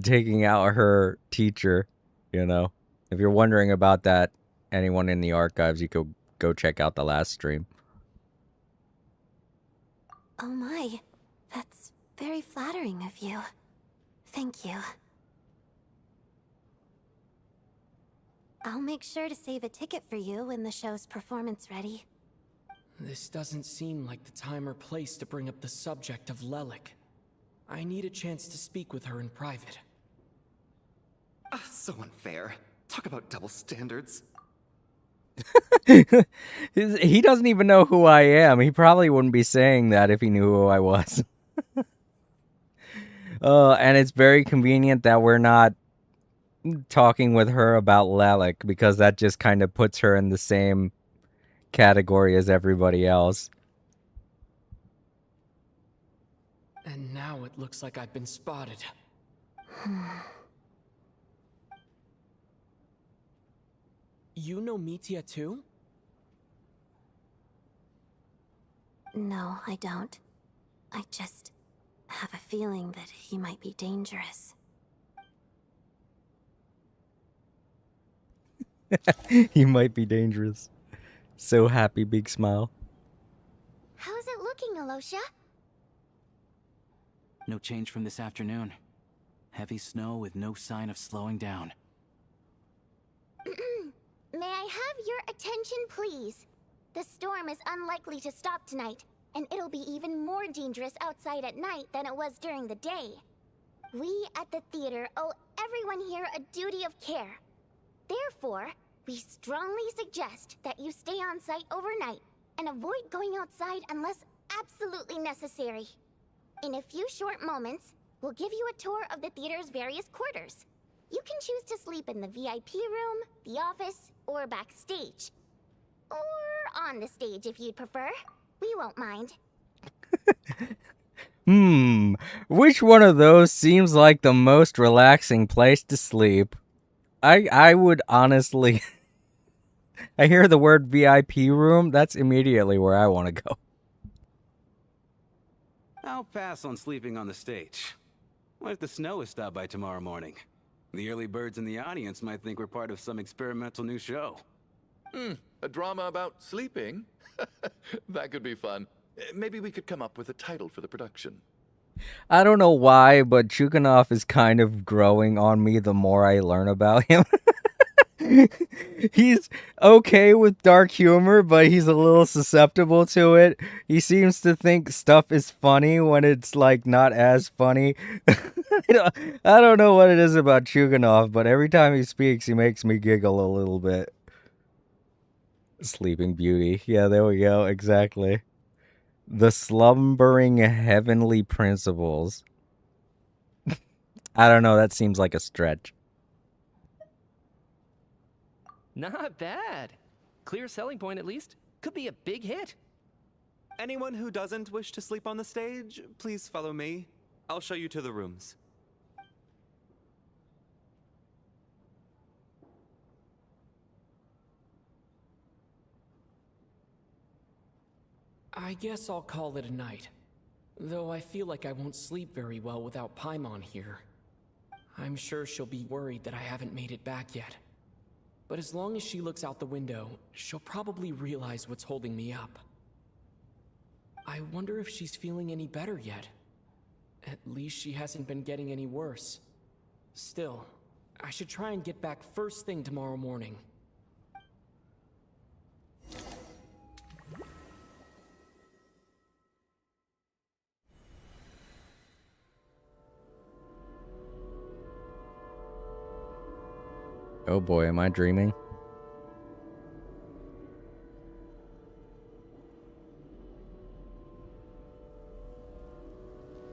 taking out her teacher, If you're wondering about that, anyone in the archives, you could go check out the last stream. Oh my, that's very flattering of you. Thank you. I'll make sure to save a ticket for you when the show's performance ready. This doesn't seem like the time or place to bring up the subject of Lelik. I need a chance to speak with her in private. So unfair. Talk about double standards. He doesn't even know who I am. He probably wouldn't be saying that if he knew who I was. And it's very convenient that we're not talking with her about Lalik, because that just kind of puts her in the same category as everybody else. And now it looks like I've been spotted. You know Mitya too? No, I don't. I just have a feeling that he might be dangerous. He might be dangerous. So happy, big smile. How's it looking, Alosha? No change from this afternoon. Heavy snow with no sign of slowing down. May I have your attention, please? The storm is unlikely to stop tonight, and it'll be even more dangerous outside at night than it was during the day. We at the theater owe everyone here a duty of care. Therefore, we strongly suggest that you stay on site overnight and avoid going outside unless absolutely necessary. In a few short moments, we'll give you a tour of the theater's various quarters. You can choose to sleep in the VIP room, the office, or backstage. Or on the stage if you'd prefer. We won't mind. Which one of those seems like the most relaxing place to sleep? I would honestly... I hear the word VIP room, that's immediately where I want to go. I'll pass on sleeping on the stage. What if the snow is stopped by tomorrow morning? The early birds in the audience might think we're part of some experimental new show. A drama about sleeping? That could be fun. Maybe we could come up with a title for the production. I don't know why, but Chuganov is kind of growing on me the more I learn about him. He's okay with dark humor, but he's a little susceptible to it. He seems to think stuff is funny when it's, like, not as funny. I don't know what it is about Chuganov, but every time he speaks, he makes me giggle a little bit. Sleeping Beauty. Yeah, there we go. Exactly. The slumbering heavenly principles. I don't know. That seems like a stretch. Not bad. Clear selling point, at least. Could be a big hit. Anyone who doesn't wish to sleep on the stage, please follow me. I'll show you to the rooms. I guess I'll call it a night. Though I feel like I won't sleep very well without Paimon here. I'm sure she'll be worried that I haven't made it back yet. But as long as she looks out the window, she'll probably realize what's holding me up. I wonder if she's feeling any better yet. At least she hasn't been getting any worse. Still, I should try and get back first thing tomorrow morning. Oh boy, am I dreaming?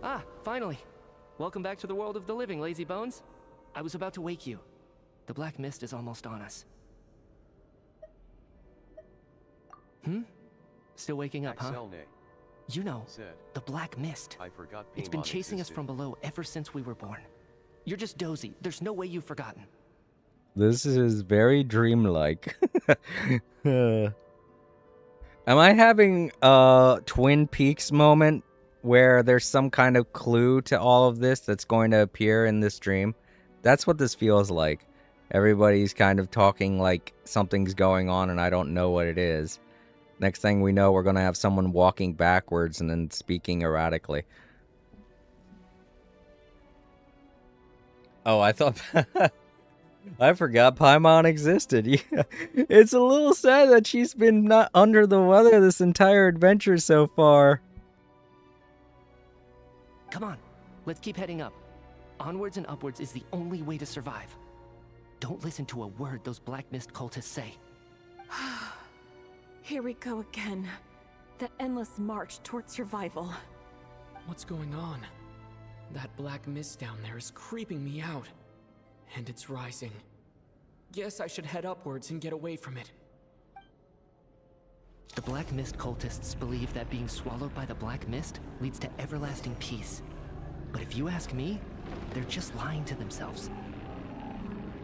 Ah, finally. Welcome back to the world of the living, lazy bones. I was about to wake you. The black mist is almost on us. Still waking up, huh? You know, the black mist. It's been chasing us from below ever since we were born. You're just dozy. There's no way you've forgotten. This is very dreamlike. Am I having a Twin Peaks moment where there's some kind of clue to all of this that's going to appear in this dream? That's what this feels like. Everybody's kind of talking like something's going on and I don't know what it is. Next thing we know, we're going to have someone walking backwards and then speaking erratically. Oh, I thought... I forgot Paimon existed. Yeah. It's a little sad that she's been not under the weather this entire adventure so far. Come on, let's keep heading up. Onwards and upwards is the only way to survive. Don't listen to a word those Black Mist cultists say. Here we go again. The endless march toward survival. What's going on? That black mist down there is creeping me out. And it's rising. Guess I should head upwards and get away from it. The Black Mist cultists believe that being swallowed by the Black Mist leads to everlasting peace. But if you ask me, they're just lying to themselves.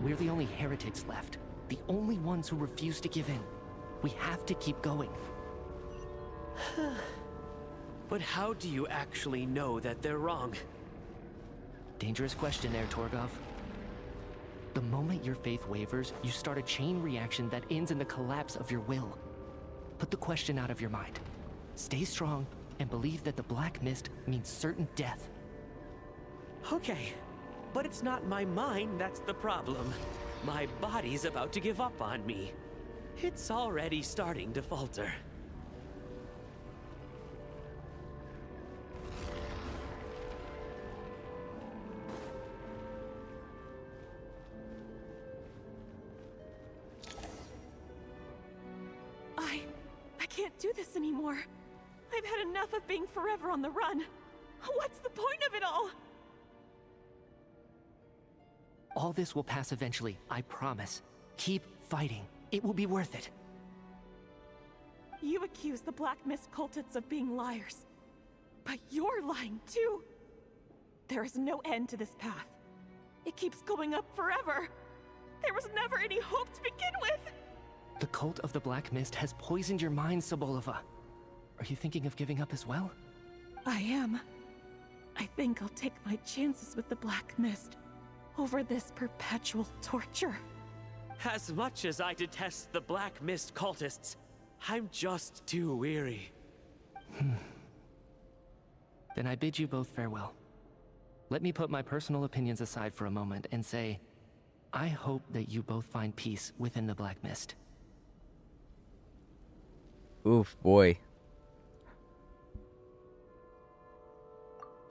We're the only heretics left. The only ones who refuse to give in. We have to keep going. But how do you actually know that they're wrong? Dangerous question there, Torgov. The moment your faith wavers, you start a chain reaction that ends in the collapse of your will. Put the question out of your mind. Stay strong and believe that the Black Mist means certain death. Okay, but it's not my mind that's the problem. My body's about to give up on me. It's already starting to falter. I can't do this anymore. I've had enough of being forever on the run. What's the point of it all? All this will pass eventually, I promise. Keep fighting. It will be worth it. You accuse the Black Mist cultists of being liars. But you're lying too. There is no end to this path. It keeps going up forever. There was never any hope to begin with. The cult of the Black Mist has poisoned your mind, Sobolova. Are you thinking of giving up as well? I am. I think I'll take my chances with the Black Mist over this perpetual torture. As much as I detest the Black Mist cultists, I'm just too weary. Then I bid you both farewell. Let me put my personal opinions aside for a moment and say, I hope that you both find peace within the Black Mist. Oof, boy.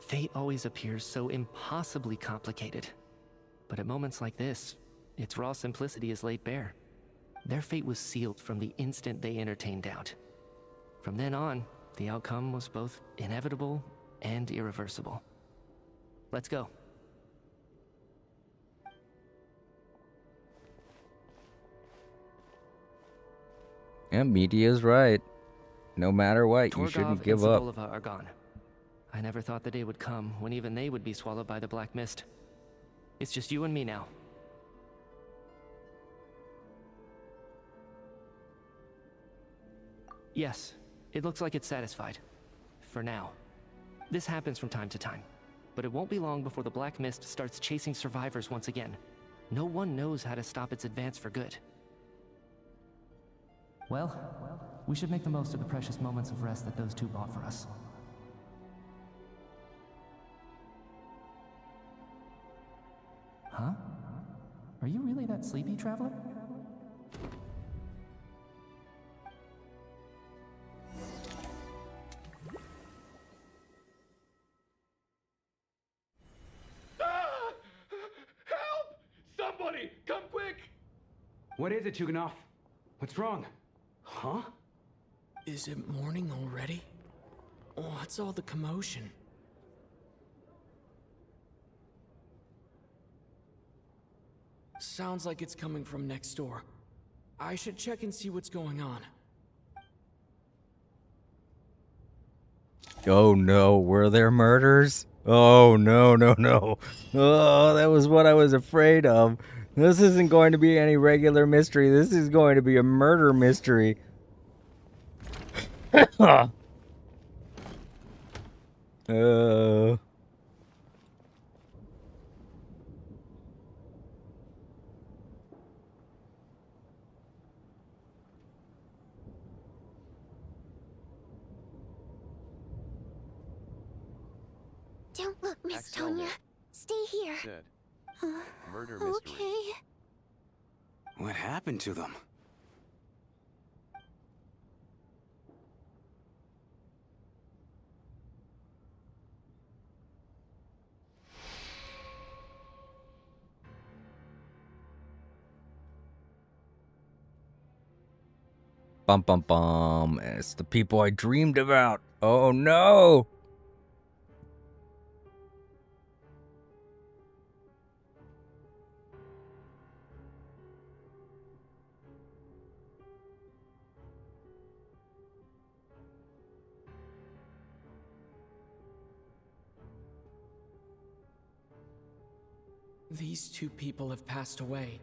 Fate always appears so impossibly complicated. But at moments like this, its raw simplicity is laid bare. Their fate was sealed from the instant they entertained doubt. From then on, the outcome was both inevitable and irreversible. Let's go. And Media's right. No matter what, you Torgov shouldn't give and up. Sobolova are gone. I never thought the day would come when even they would be swallowed by the Black Mist. It's just you and me now. Yes, it looks like it's satisfied. For now. This happens from time to time. But it won't be long before the Black Mist starts chasing survivors once again. No one knows how to stop its advance for good. Well, we should make the most of the precious moments of rest that those two bought for us. Huh? Are you really that sleepy, traveler? Help! Somebody, come quick! What is it, Chuganov? What's wrong? Huh? Is it morning already? What's all the commotion? Sounds like it's coming from next door. I should check and see what's going on. Oh no, were there murders? Oh no, no, no. Oh, that was what I was afraid of. This isn't going to be any regular mystery. This is going to be a murder mystery. Don't look, Miss Axel Tonya. Stay here. Said. Murder mystery. Okay. What happened to them? Bum bum bum. It's the people I dreamed about. Oh no! These two people have passed away.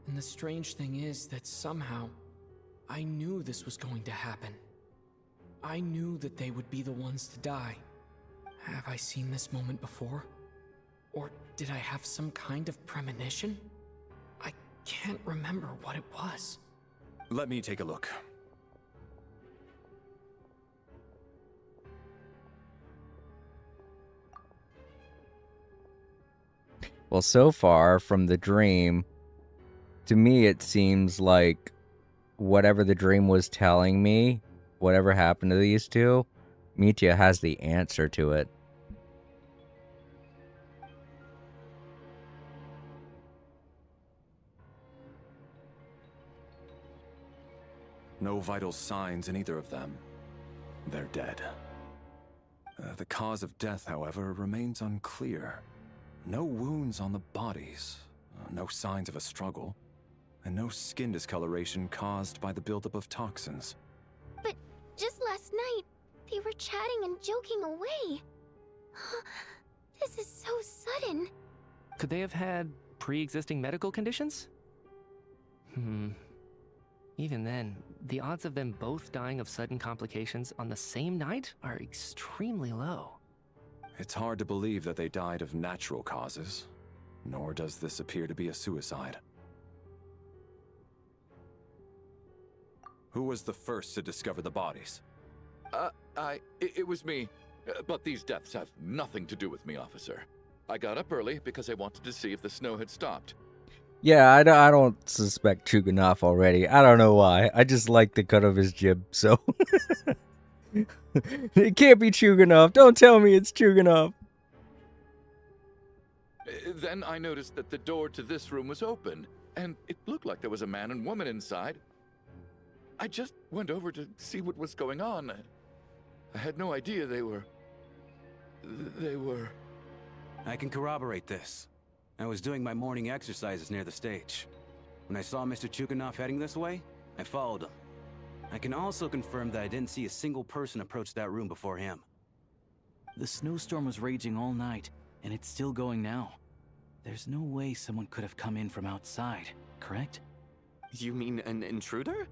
And the strange thing is that somehow, I knew this was going to happen. I knew that they would be the ones to die. Have I seen this moment before? Or did I have some kind of premonition? I can't remember what it was. Let me take a look. Well, so far from the dream, to me it seems like whatever the dream was telling me, whatever happened to these two, Mitya has the answer to it. No vital signs in either of them. They're dead. The cause of death, however, remains unclear. No wounds on the bodies, no signs of a struggle, and no skin discoloration caused by the buildup of toxins. But just last night, they were chatting and joking away. This is so sudden. Could they have had pre-existing medical conditions? Even then, the odds of them both dying of sudden complications on the same night are extremely low. It's hard to believe that they died of natural causes, nor does this appear to be a suicide. Who was the first to discover the bodies? It was me. But these deaths have nothing to do with me, officer. I got up early because I wanted to see if the snow had stopped. Yeah, I don't suspect Chuganov already. I don't know why. I just like the cut of his jib, so... It can't be Chuganov. Don't tell me it's Chuganov. Then I noticed that the door to this room was open, and it looked like there was a man and woman inside. I just went over to see what was going on. I had no idea they were... I can corroborate this. I was doing my morning exercises near the stage. When I saw Mr. Chuganov heading this way, I followed him. I can also confirm that I didn't see a single person approach that room before him. The snowstorm was raging all night, and it's still going now. There's no way someone could have come in from outside, correct? You mean an intruder?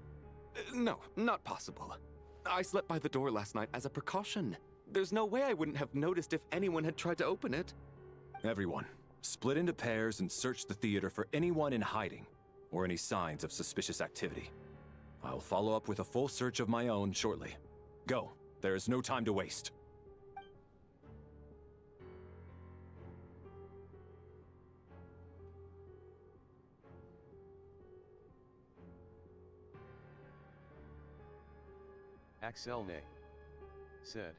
No, not possible. I slept by the door last night as a precaution. There's no way I wouldn't have noticed if anyone had tried to open it. Everyone, split into pairs and search the theater for anyone in hiding, or any signs of suspicious activity. I'll follow up with a full search of my own shortly. Go, there is no time to waste. Axelne said.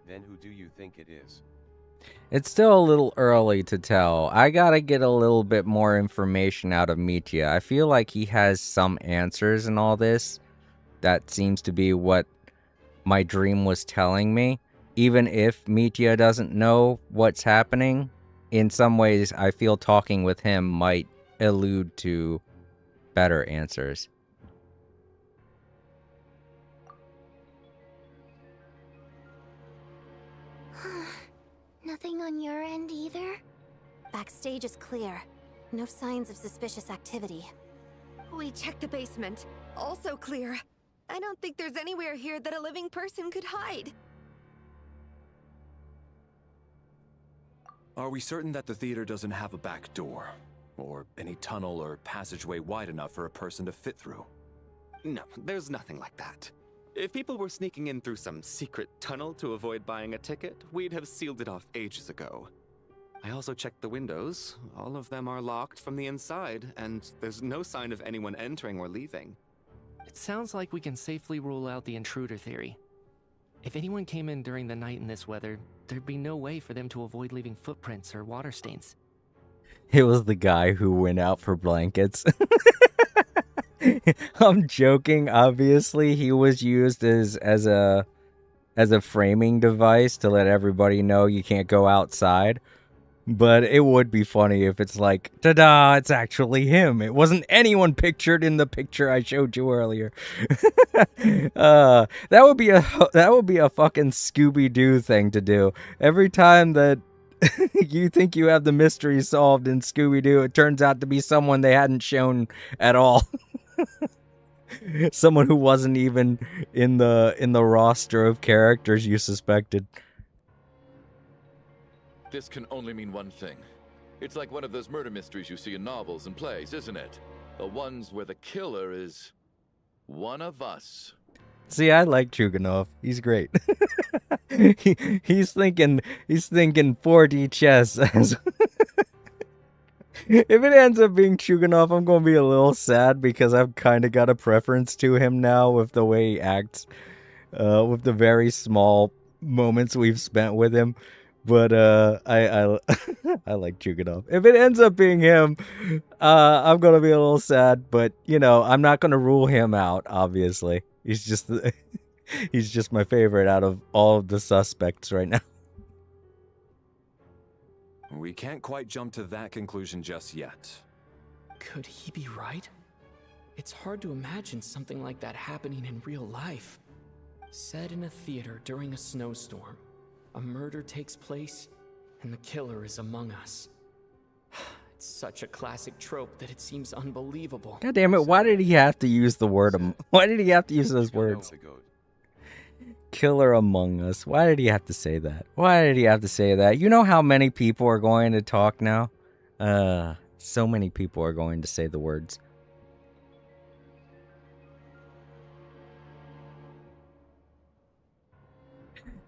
Then who do you think it is? It's still a little early to tell. I gotta get a little bit more information out of Mitya. I feel like he has some answers in all this. That seems to be what my dream was telling me. Even if Mitya doesn't know what's happening, in some ways I feel talking with him might allude to better answers. Nothing on your end either? Backstage is clear. No signs of suspicious activity. We checked the basement. Also clear. I don't think there's anywhere here that a living person could hide. Are we certain that the theater doesn't have a back door? Or any tunnel or passageway wide enough for a person to fit through? No, there's nothing like that. If people were sneaking in through some secret tunnel to avoid buying a ticket, we'd have sealed it off ages ago. I also checked the windows. All of them are locked from the inside, and there's no sign of anyone entering or leaving. It sounds like we can safely rule out the intruder theory. If anyone came in during the night in this weather, there'd be no way for them to avoid leaving footprints or water stains. It was the guy who went out for blankets. I'm joking. Obviously, he was used as a framing device to let everybody know you can't go outside. But it would be funny if it's like, ta-da, it's actually him. It wasn't anyone pictured in the picture I showed you earlier. That would be a fucking Scooby-Doo thing to do. Every time that you think you have the mystery solved in Scooby-Doo, it turns out to be someone they hadn't shown at all. Someone who wasn't even in the roster of characters you suspected. This can only mean one thing. It's like one of those murder mysteries you see in novels and plays, isn't it? The ones where the killer is one of us. See, I like Chuganov. He's great. he's thinking 4D chess. If it ends up being Chuganov, I'm going to be a little sad because I've kind of got a preference to him now with the way he acts, with the very small moments we've spent with him. But I I like Chuganov. If it ends up being him, I'm gonna be a little sad. But you know, I'm not gonna rule him out. Obviously, he's just he's just my favorite out of all of the suspects right now. We can't quite jump to that conclusion just yet. Could he be right? It's hard to imagine something like that happening in real life. Set in a theater during a snowstorm. A murder takes place, and the killer is among us. It's such a classic trope that it seems unbelievable. God damn it! Why did he have to use the word? Why did he have to use those words? Killer among us. Why did he have to say that? Why did he have to say that? You know how many people are going to talk now? So many people are going to say the words.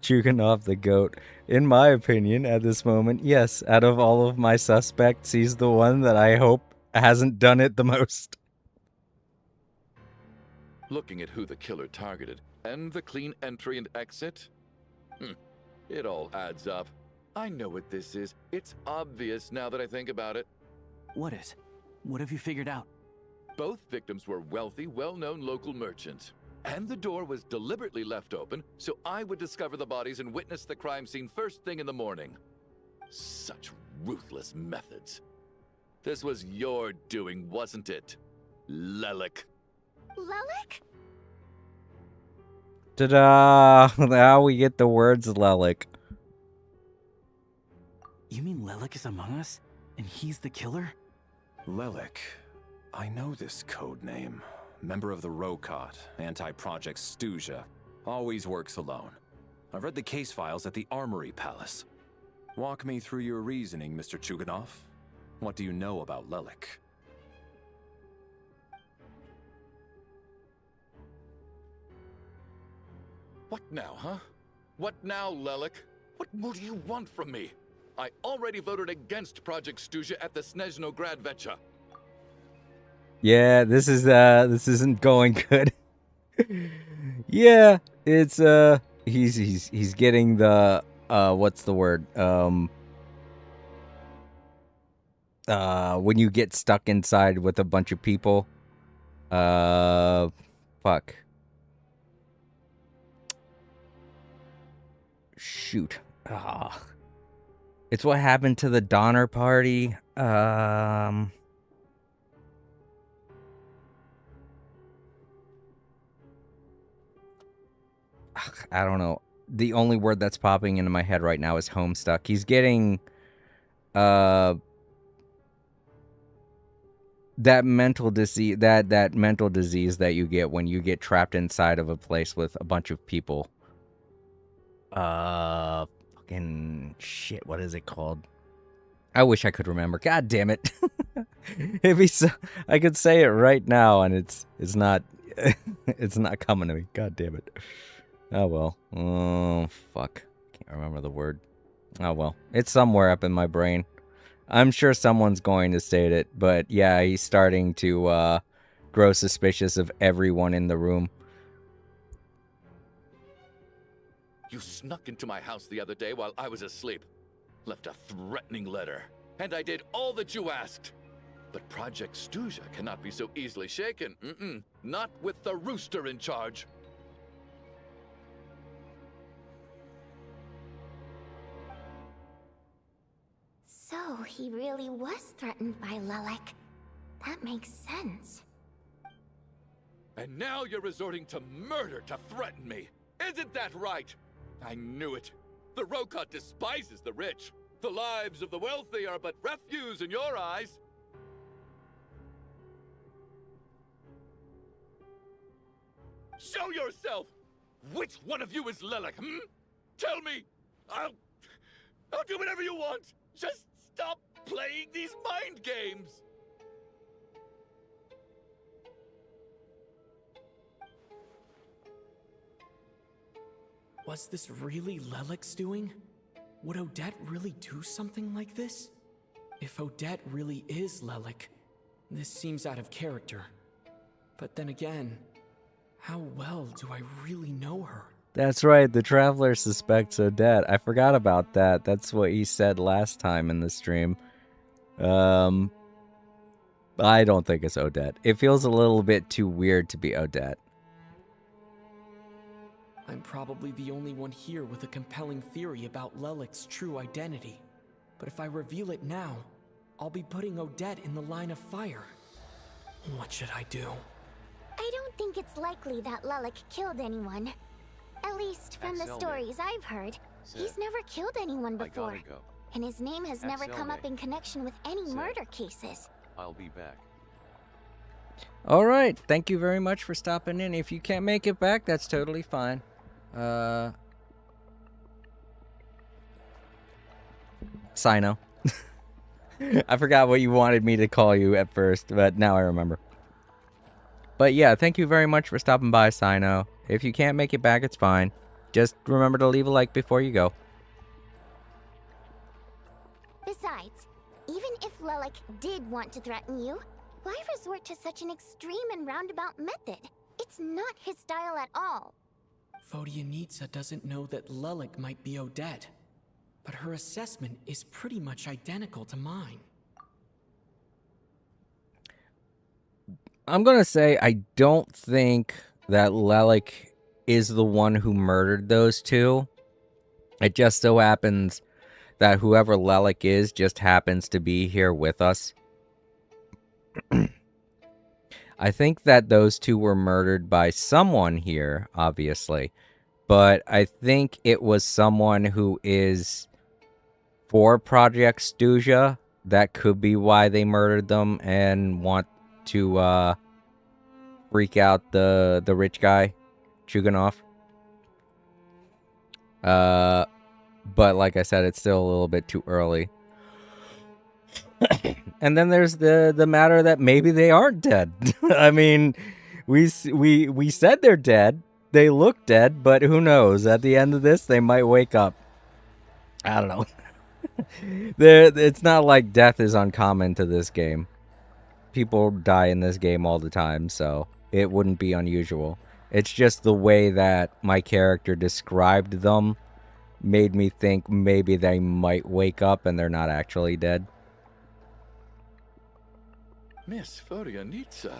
Chuganov the goat. In my opinion, at this moment, yes, out of all of my suspects, he's the one that I hope hasn't done it the most. Looking at who the killer targeted and the clean entry and exit, it all adds up. I know what this is. It's obvious now that I think about it. What is? What have you figured out? Both victims were wealthy, well-known local merchants. And the door was deliberately left open so I would discover the bodies and witness the crime scene first thing in the morning. Such ruthless methods. This was your doing, wasn't it, Lelik? Lelik? Ta-da! Now we get the words Lelik. You mean Lelik is among us? And he's the killer? Lelik. I know this code name. Member of the Rokot, anti-Project Stuja. Always works alone. I've read the case files at the Armory Palace. Walk me through your reasoning, Mr. Chuganov. What do you know about Lelik? What now, huh? What now, Lelik? What more do you want from me? I already voted against Project Stuja at the Snezhno Gradvecha. Yeah, this isn't going good. Yeah, it's he's getting the what's the word? When you get stuck inside with a bunch of people. Fuck. Shoot. It's what happened to the Donner Party. I don't know. The only word that's popping into my head right now is Homestuck. He's getting that mental disease that mental disease that you get when you get trapped inside of a place with a bunch of people. Fucking shit, what is it called? I wish I could remember. God damn it. I could say it right now and it's not it's not coming to me. God damn it. Oh well. Oh fuck. Can't remember the word. Oh well. It's somewhere up in my brain. I'm sure someone's going to state it, but yeah, he's starting to grow suspicious of everyone in the room. You snuck into my house the other day while I was asleep. Left a threatening letter. And I did all that you asked. But Project Stuja cannot be so easily shaken. Not with the rooster in charge. So, he really was threatened by Lelek. That makes sense. And now you're resorting to murder to threaten me. Isn't that right? I knew it. The Rokot despises the rich. The lives of the wealthy are but refuse in your eyes. Show yourself! Which one of you is Lelek, Tell me! I'll do whatever you want! Just stop playing these mind games! Was this really Lelek's doing? Would Odette really do something like this? If Odette really is Lelek, this seems out of character. But then again, how well do I really know her? That's right, the Traveler suspects Odette. I forgot about that. That's what he said last time in the stream. I don't think it's Odette. It feels a little bit too weird to be Odette. I'm probably the only one here with a compelling theory about Lelek's true identity. But if I reveal it now, I'll be putting Odette in the line of fire. What should I do? I don't think it's likely that Lelek killed anyone. At least from the stories I've heard, he's never killed anyone before. And his name has never come up in connection with any murder cases. I'll be back. All right, thank you very much for stopping in. If you can't make it back, that's totally fine. Sino. I forgot what you wanted me to call you at first, but now I remember. But yeah, thank you very much for stopping by, Sino. If you can't make it back, it's fine. Just remember to leave a like before you go. Besides, even if Lelek did want to threaten you, why resort to such an extreme and roundabout method? It's not his style at all. Vodyanitsa doesn't know that Lelek might be Odette, but her assessment is pretty much identical to mine. I'm gonna say I don't think that Lelek is the one who murdered those two. It just so happens that whoever Lelek is just happens to be here with us. I think that those two were murdered by someone here, obviously. But I think it was someone who is for Project Stuja. That could be why they murdered them and want to freak out the rich guy, Chuganov. But like I said, it's still a little bit too early. And then there's the matter that maybe they aren't dead. I mean, we said they're dead. They look dead, but who knows? At the end of this, they might wake up. I don't know. It's not like death is uncommon to this game. People die in this game all the time, so it wouldn't be unusual. It's just the way that my character described them made me think maybe they might wake up and they're not actually dead. Miss Vodyanitsa,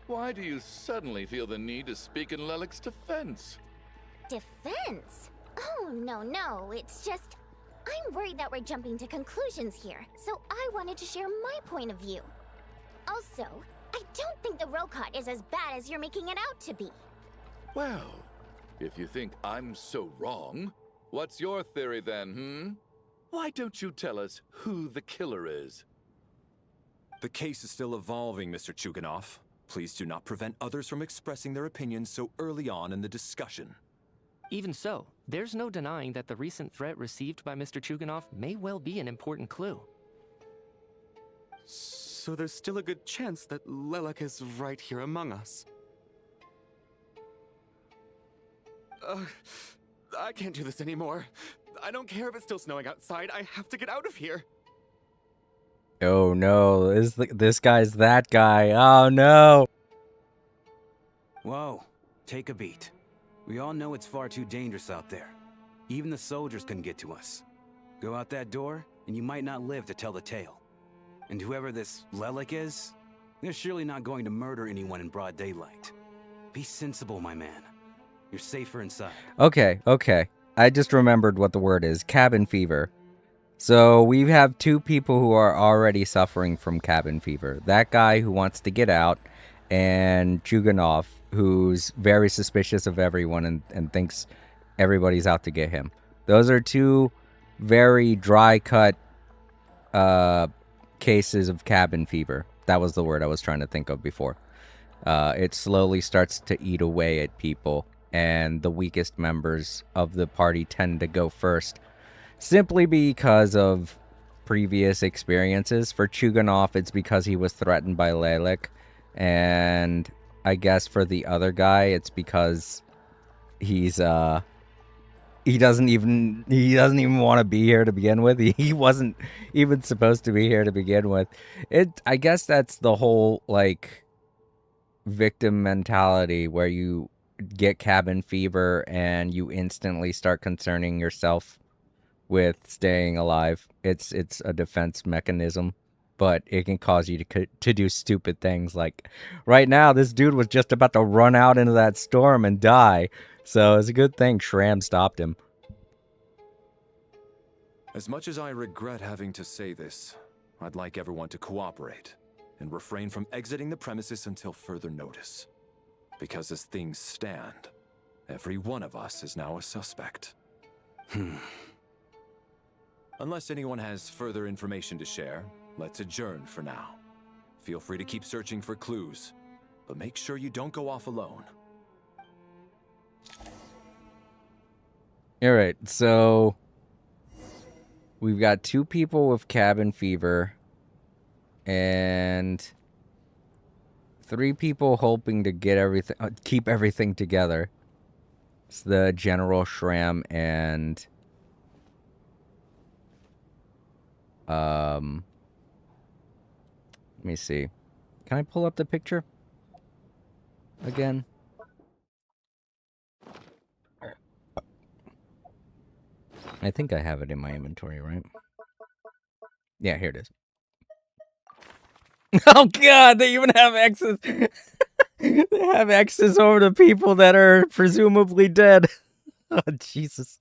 why do you suddenly feel the need to speak in Lelek's defense? Defense? Oh, no, it's just... I'm worried that we're jumping to conclusions here, so I wanted to share my point of view. Also, I don't think the Rokot is as bad as you're making it out to be. Well, if you think I'm so wrong, what's your theory then, Why don't you tell us who the killer is? The case is still evolving, Mr. Chuganov. Please do not prevent others from expressing their opinions so early on in the discussion. Even so, there's no denying that the recent threat received by Mr. Chuganov may well be an important clue. So there's still a good chance that Lelek is right here among us. I can't do this anymore. I don't care if it's still snowing outside. I have to get out of here. Oh no, this guy's that guy. Oh no. Whoa, take a beat. We all know it's far too dangerous out there. Even the soldiers couldn't get to us. Go out that door, and you might not live to tell the tale. And whoever this Lelik is, they're surely not going to murder anyone in broad daylight. Be sensible, my man. You're safer inside. Okay. I just remembered what the word is. Cabin fever. So we have two people who are already suffering from cabin fever. That guy who wants to get out, and Chuganov, who's very suspicious of everyone and thinks everybody's out to get him. Those are two very dry-cut cases of cabin fever. That was the word I was trying to think of before. It slowly starts to eat away at people, and the weakest members of the party tend to go first, simply because of previous experiences. For Chuganov, it's because he was threatened by Lelik, and I guess for the other guy, it's because he doesn't even want to be here to begin with. He wasn't even supposed to be here to begin with. I guess that's the whole like victim mentality, where you get cabin fever and you instantly start concerning yourself with staying alive. It's a defense mechanism, but it can cause you to do stupid things. Like right now, this dude was just about to run out into that storm and die. So it's a good thing Shram stopped him. As much as I regret having to say this, I'd like everyone to cooperate and refrain from exiting the premises until further notice. Because as things stand, every one of us is now a suspect. Unless anyone has further information to share, let's adjourn for now. Feel free to keep searching for clues, but make sure you don't go off alone. All right, so we've got two people with cabin fever and three people hoping to get everything, keep everything together. It's the General Shram and let me see. Can I pull up the picture again? I think I have it in my inventory, right? Yeah, here it is. Oh god, they even have X's. They have X's over the people that are presumably dead. Oh, Jesus.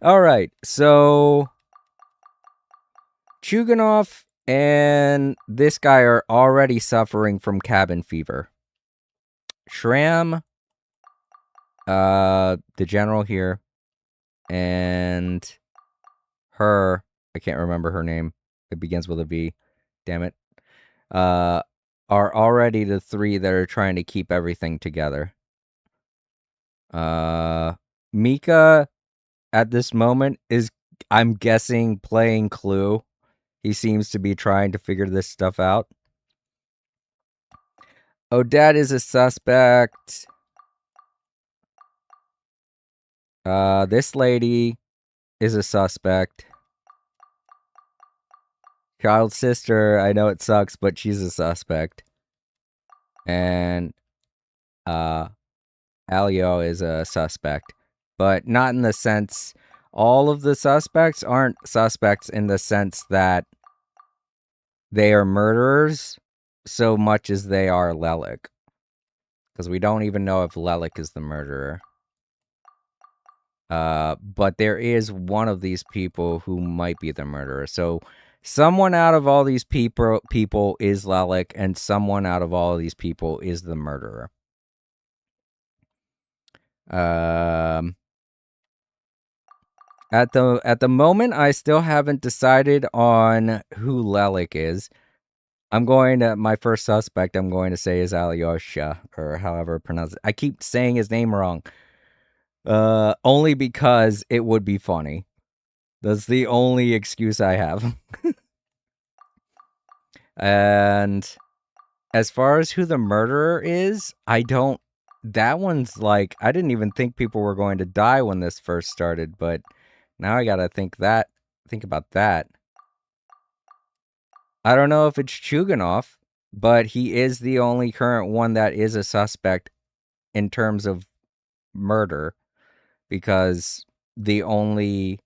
Alright, so Chuganov and this guy are already suffering from cabin fever. Shram, the general here, and her, I can't remember her name. It begins with a V. Damn it. Are already the three that are trying to keep everything together. Mika, at this moment, is, I'm guessing, playing Clue. He seems to be trying to figure this stuff out. Odette is a suspect. This lady is a suspect. Child's sister, I know it sucks, but she's a suspect. And, Alio is a suspect. But not in the sense... All of the suspects aren't suspects in the sense that they are murderers so much as they are Lelik. Because we don't even know if Lelik is the murderer. But there is one of these people who might be the murderer. So someone out of all these people is Lelik, and someone out of all of these people is the murderer. At the moment, I still haven't decided on who Lelik is. My first suspect, I'm going to say is Alyosha, or however pronounce it. I keep saying his name wrong. Only because it would be funny. That's the only excuse I have. And as far as who the murderer is, that one's like, I didn't even think people were going to die when this first started, but now I gotta think about that. I don't know if it's Chuganov, but he is the only current one that is a suspect in terms of murder, because the only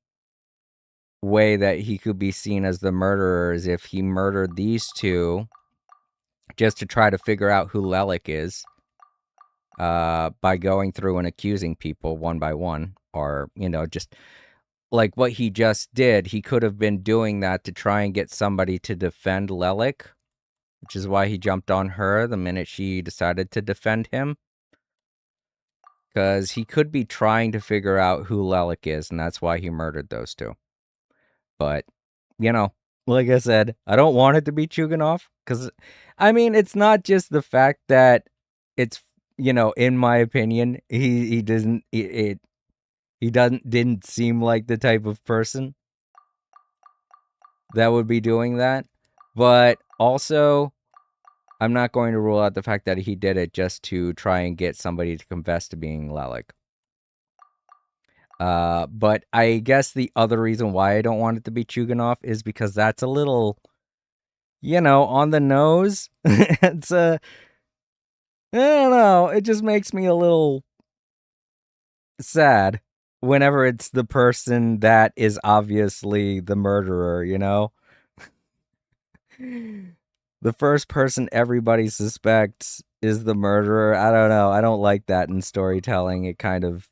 way that he could be seen as the murderer is if he murdered these two just to try to figure out who Lelik is, by going through and accusing people one by one, or, you know, just like what he just did. He could have been doing that to try and get somebody to defend Lelik, which is why he jumped on her the minute she decided to defend him. Because he could be trying to figure out who Lelik is, and that's why he murdered those two. But, you know, like I said, I don't want it to be Chuganov, because, I mean, it's not just the fact that it's, you know, in my opinion, he didn't didn't seem like the type of person that would be doing that, but also I'm not going to rule out the fact that he did it just to try and get somebody to confess to being Lelik. But I guess the other reason why I don't want it to be Chuganov is because that's a little, you know, on the nose. It's I don't know, it just makes me a little sad whenever it's the person that is obviously the murderer, you know? The first person everybody suspects is the murderer. I don't know. I don't like that in storytelling. It kind of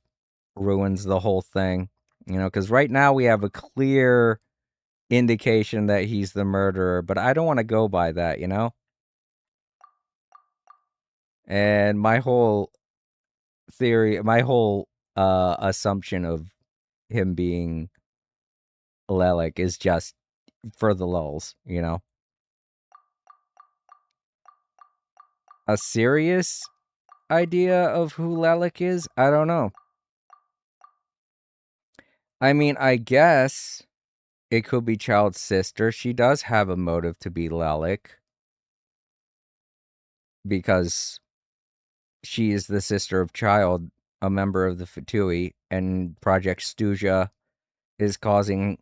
ruins the whole thing, you know, because right now we have a clear indication that he's the murderer, but I don't want to go by that, you know? And my whole theory, my whole assumption of him being Lelik is just for the lulz, you know? A serious idea of who Lelik is? I don't know. I mean, I guess it could be Child's sister. She does have a motive to be Lelik because she is the sister of Child, a member of the Fatui, and Project Stuja is causing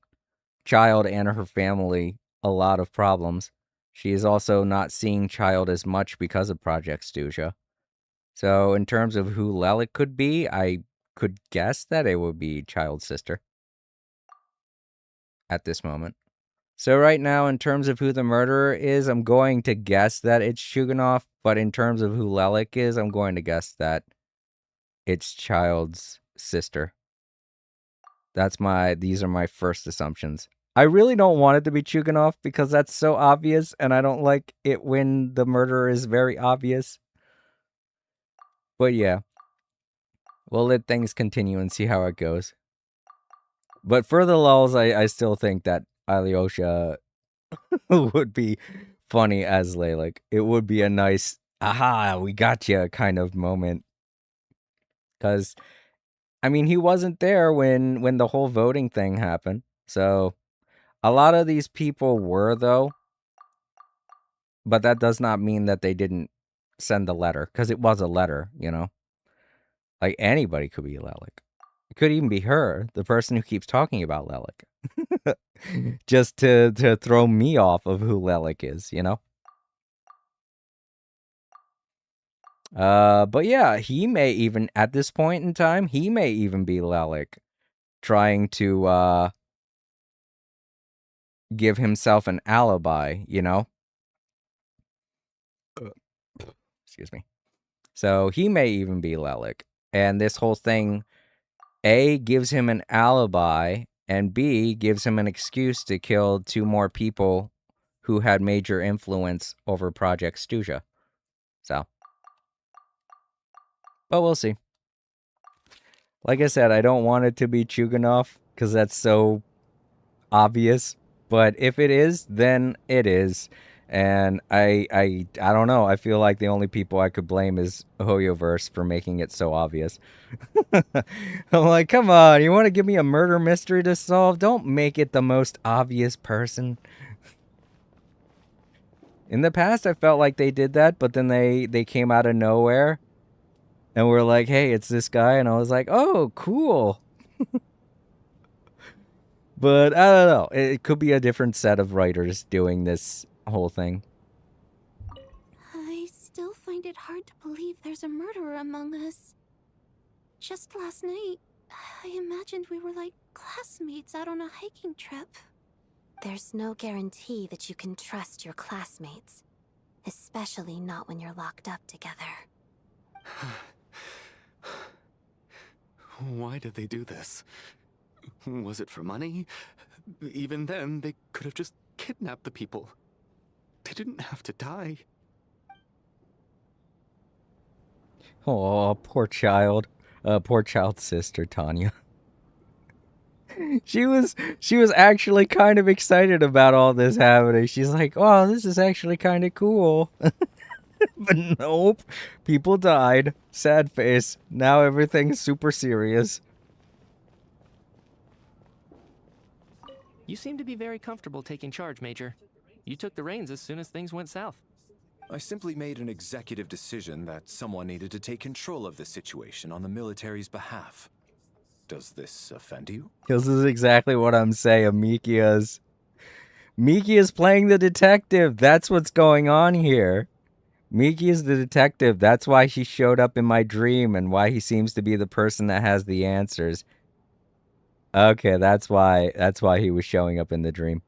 Child and her family a lot of problems. She is also not seeing Child as much because of Project Stuja. So in terms of who Lelik could be, I could guess that it would be Child's sister at this moment. So right now, in terms of who the murderer is, I'm going to guess that it's Shuganov, but in terms of who Lelik is, I'm going to guess that it's Child's sister. These are my first assumptions. I really don't want it to be Chuganov because that's so obvious, and I don't like it when the murderer is very obvious. But yeah, we'll let things continue and see how it goes. But for the lulz, I still think that Alyosha would be funny as Lelik. It would be a nice, aha, we got you kind of moment. Because, I mean, he wasn't there when the whole voting thing happened. So, a lot of these people were, though. But that does not mean that they didn't send the letter. Because it was a letter, you know? Like, anybody could be Lelik. It could even be her, the person who keeps talking about Lelik. Just to throw me off of who Lelik is, you know? But yeah, he may even, at this point in time, he may even be Lelik, trying to, give himself an alibi, you know? Excuse me. So he may even be Lelik. And this whole thing, A, gives him an alibi, and B, gives him an excuse to kill 2 more people who had major influence over Project Stuja. So. But we'll see. Like I said, I don't want it to be Chuganov, because that's so obvious. But if it is, then it is. And I don't know. I feel like the only people I could blame is Hoyoverse for making it so obvious. I'm like, come on, you want to give me a murder mystery to solve? Don't make it the most obvious person. In the past, I felt like they did that, but then they came out of nowhere. And were like, hey, it's this guy. And I was like, oh, cool. But I don't know. It could be a different set of writers doing this whole thing. I still find it hard to believe there's a murderer among us. Just last night, I imagined we were like classmates out on a hiking trip. There's no guarantee that you can trust your classmates. Especially not when you're locked up together. Why did they do this? Was it for money? Even then, they could have just kidnapped the people. They didn't have to die. Oh, poor child. Poor child's sister, Tanya. She was actually kind of excited about all this happening. She's like, "Oh, this is actually kind of cool." But nope. People died. Sad face. Now everything's super serious. You seem to be very comfortable taking charge, Major. You took the reins as soon as things went south. I simply made an executive decision that someone needed to take control of the situation on the military's behalf. Does this offend you? This is exactly what I'm saying. Mikia's playing the detective. That's what's going on here. Miki is the detective. That's why she showed up in my dream and why he seems to be the person that has the answers. Okay, that's why he was showing up in the dream.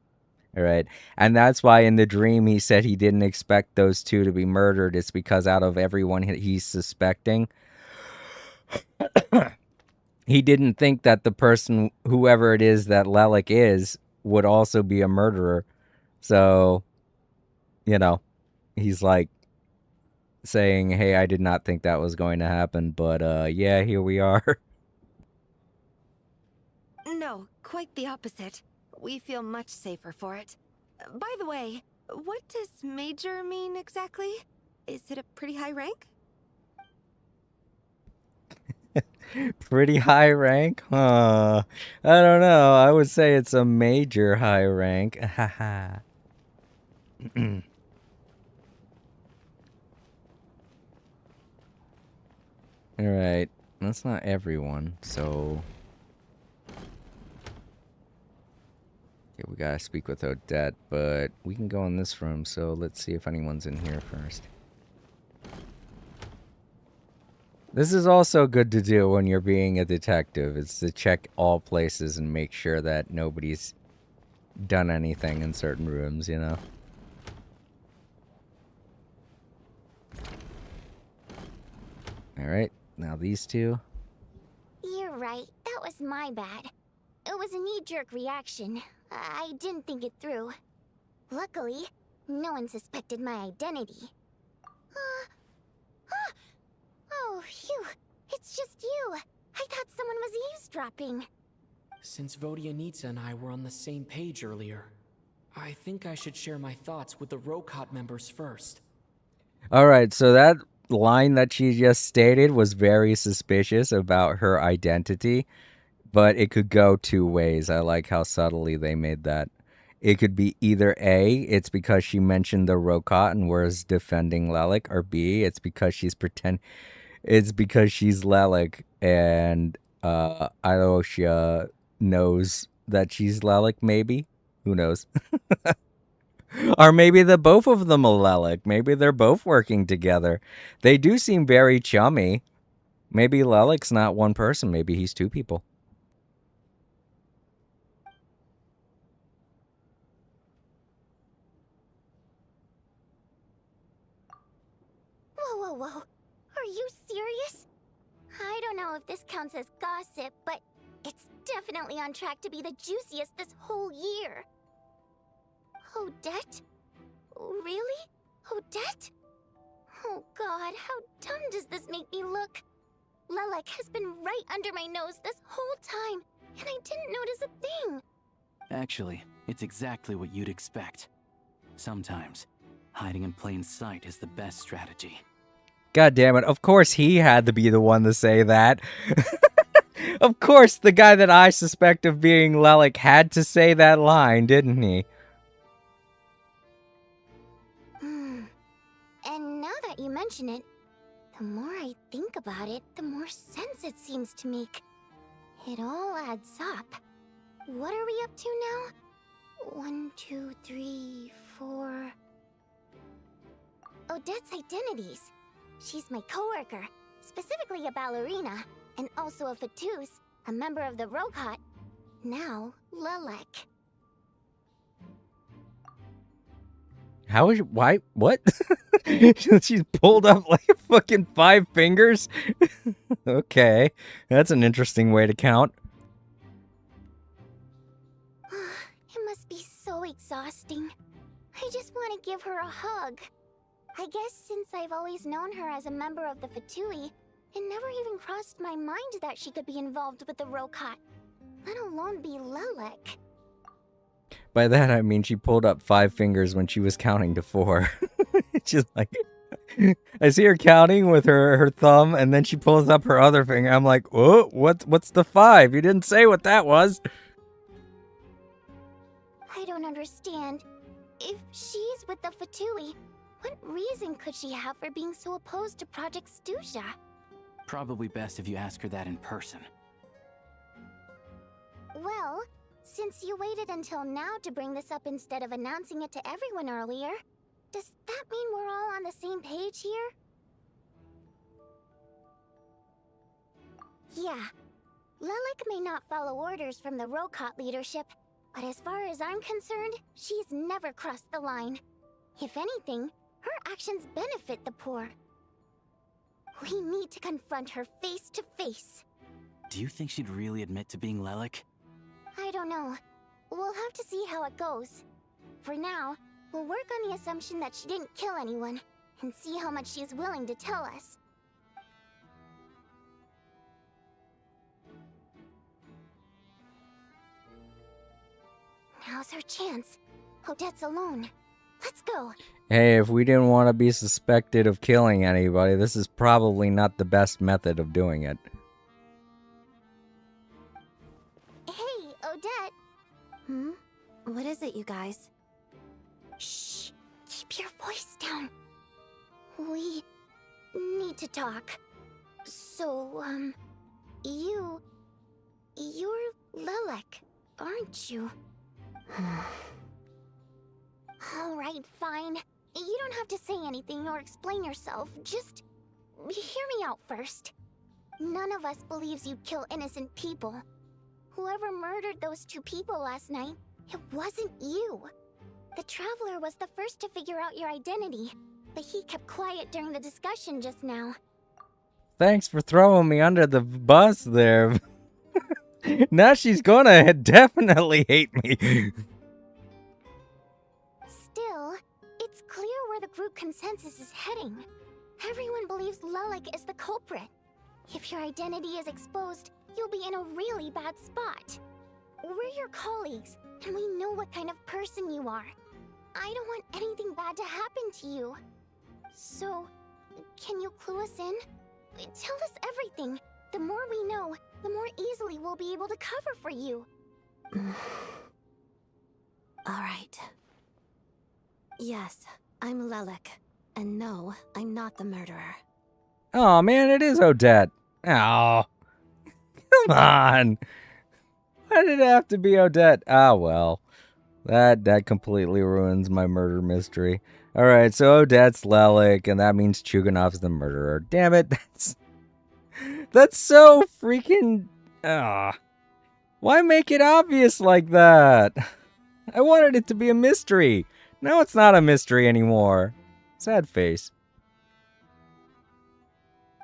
All right. And that's why in the dream he said he didn't expect those two to be murdered. It's because out of everyone he's suspecting, he didn't think that the person, whoever it is that Lelik is, would also be a murderer. So, he's like saying, hey, I did not think that was going to happen, but yeah, here we are. No, quite the opposite. We feel much safer for it. By the way, what does Major mean exactly? Is it a pretty high rank? Pretty high rank? I don't know. I would say it's a major high rank. Haha. Alright. That's not everyone, so... Okay, we gotta speak with Odette, but we can go in this room, so let's see if anyone's in here first. This is also good to do when you're being a detective. It's to check all places and make sure that nobody's done anything in certain rooms, you know? Alright, now these two. You're right. That was my bad. It was a knee-jerk reaction. I didn't think it through. Luckily, no one suspected my identity. Oh, phew. It's just you. I thought someone was eavesdropping. Since Vodianitsa and I were on the same page earlier, I think I should share my thoughts with the Rokot members first. Alright, so that line that she just stated was very suspicious about her identity, but it could go two ways. I like how subtly they made that. It could be either A, it's because she mentioned the Rokot and was defending Lelik, or B, it's because she's Lelik and Aoshia knows that she's Lelik, maybe? Who knows? Or maybe the both of them are Lelik. Maybe they're both working together. They do seem very chummy. Maybe Lelik's not one person. Maybe he's two people. Whoa. Are you serious? I don't know if this counts as gossip, but it's definitely on track to be the juiciest this whole year. Odette? Really? Odette? Oh god, how dumb does this make me look? Lelik has been right under my nose this whole time, and I didn't notice a thing. Actually, it's exactly what you'd expect. Sometimes, hiding in plain sight is the best strategy. God damn it. Of course he had to be the one to say that. Of course the guy that I suspect of being Lelik had to say that line, didn't he? And now that you mention it, the more I think about it, the more sense it seems to make. It all adds up. What are we up to now? 1, 2, 3, 4... Odette's identities. She's my coworker, specifically a ballerina, and also a fatous, a member of the Rokot, now Lelek. How is why what? She's pulled up like fucking 5 fingers? Okay. That's an interesting way to count. It must be so exhausting. I just want to give her a hug. I guess since I've always known her as a member of the Fatui, it never even crossed my mind that she could be involved with the Rokot, let alone be Lelek. By that I mean she pulled up 5 fingers when she was counting to 4. She's like, I see her counting with her thumb, and then she pulls up her other finger. I'm like, oh, what's the 5? You didn't say what that was. I don't understand. If she's with the Fatui, what reason could she have for being so opposed to Project Stusha? Probably best if you ask her that in person. Well, since you waited until now to bring this up instead of announcing it to everyone earlier, does that mean we're all on the same page here? Yeah. Lelek may not follow orders from the Rokot leadership, but as far as I'm concerned, she's never crossed the line. If anything, her actions benefit the poor. We need to confront her face to face. Do you think she'd really admit to being Lelek? I don't know. We'll have to see how it goes. For now, we'll work on the assumption that she didn't kill anyone, and see how much she's willing to tell us. Now's her chance. Odette's alone. Let's go. Hey, if we didn't want to be suspected of killing anybody, this is probably not the best method of doing it. Hey, Odette. Hmm? What is it, you guys? Shh. Keep your voice down. We need to talk. So, you're Lelek, aren't you? Alright, fine. You don't have to say anything or explain yourself. Just hear me out first. None of us believes you'd kill innocent people. Whoever murdered those 2 people last night, it wasn't you. The Traveler was the first to figure out your identity, but he kept quiet during the discussion just now. Thanks for throwing me under the bus there. Now she's gonna definitely hate me. Still, it's clear where the group consensus is heading. Everyone believes Lelek is the culprit. If your identity is exposed, you'll be in a really bad spot. We're your colleagues, and we know what kind of person you are. I don't want anything bad to happen to you. So, can you clue us in? Tell us everything. The more we know, the more easily we'll be able to cover for you. Alright. Yes, I'm Lelek. And no, I'm not the murderer. Oh man, it is Odette. Oh. Come on. Why did it have to be Odette? Ah, well. That completely ruins my murder mystery. Alright, so Odette's Lelek, and that means Chuganov's the murderer. Damn it, that's so freaking... Why make it obvious like that? I wanted it to be a mystery. Now it's not a mystery anymore. Sad face.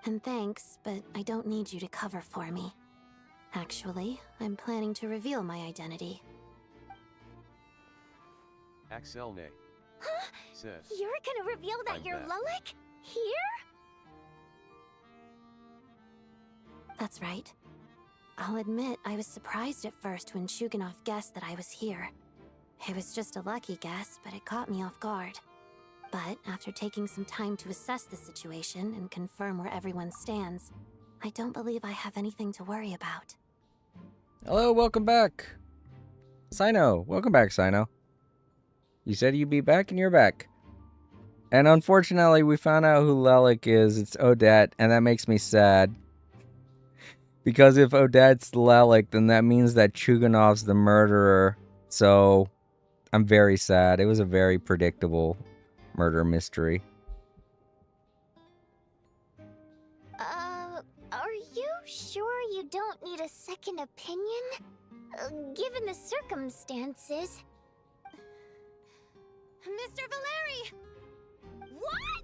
And thanks, but I don't need you to cover for me. Actually, I'm planning to reveal my identity. Axelne. Said. You're gonna reveal that you're Lelek? Here? That's right. I'll admit I was surprised at first when Chuganov guessed that I was here. It was just a lucky guess, but it caught me off guard. But after taking some time to assess the situation and confirm where everyone stands, I don't believe I have anything to worry about. Hello, welcome back. Sino, welcome back, Sino. You said you'd be back, and you're back. And unfortunately, we found out who Lelek is. It's Odette, and that makes me sad. Because if Odette's Lelek, then that means that Chuganov's the murderer. So, I'm very sad. It was a very predictable murder mystery. Are you sure you don't need a second opinion? Given the circumstances. Mr. Valeri! What?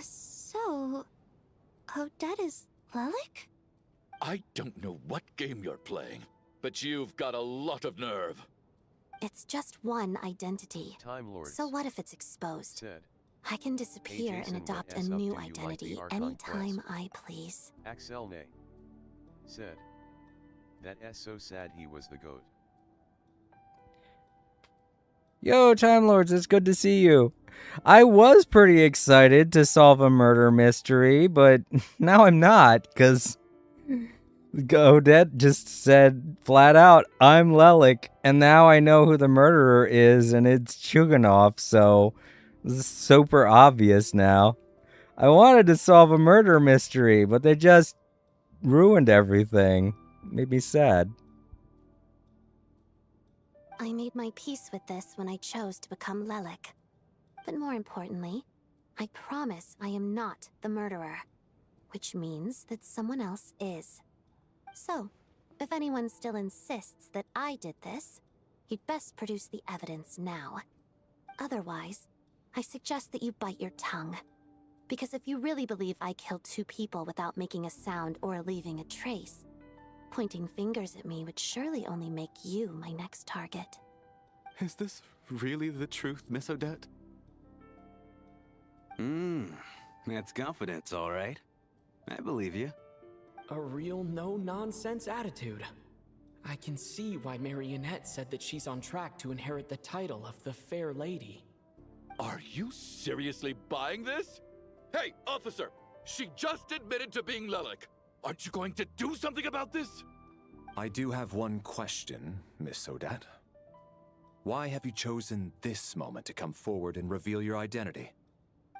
So... Odette is Lelik? I don't know what game you're playing, but you've got a lot of nerve. It's just one identity. Time Lords. So what if it's exposed? Said. I can disappear and Jason, adopt a what new do you like identity the Archon anytime quest? I please. Axelne. Said. That's so sad he was the goat. Yo, Time Lords, it's good to see you. I was pretty excited to solve a murder mystery, but now I'm not, because Odette just said flat out, I'm Lelik, and now I know who the murderer is, and it's Chuganov, so it's super obvious now. I wanted to solve a murder mystery, but they just ruined everything. Made me sad. I made my peace with this when I chose to become Lelik. But more importantly, I promise I am not the murderer, which means that someone else is. So, if anyone still insists that I did this, you'd best produce the evidence now. Otherwise, I suggest that you bite your tongue. Because if you really believe I killed 2 people without making a sound or leaving a trace, pointing fingers at me would surely only make you my next target. Is this really the truth, Miss Odette? That's confidence, all right. I believe you. A real no-nonsense attitude. I can see why Marionette said that she's on track to inherit the title of the Fair Lady. Are you seriously buying this? Hey, officer! She just admitted to being Lelik. Aren't you going to do something about this? I do have one question, Miss Odette. Why have you chosen this moment to come forward and reveal your identity?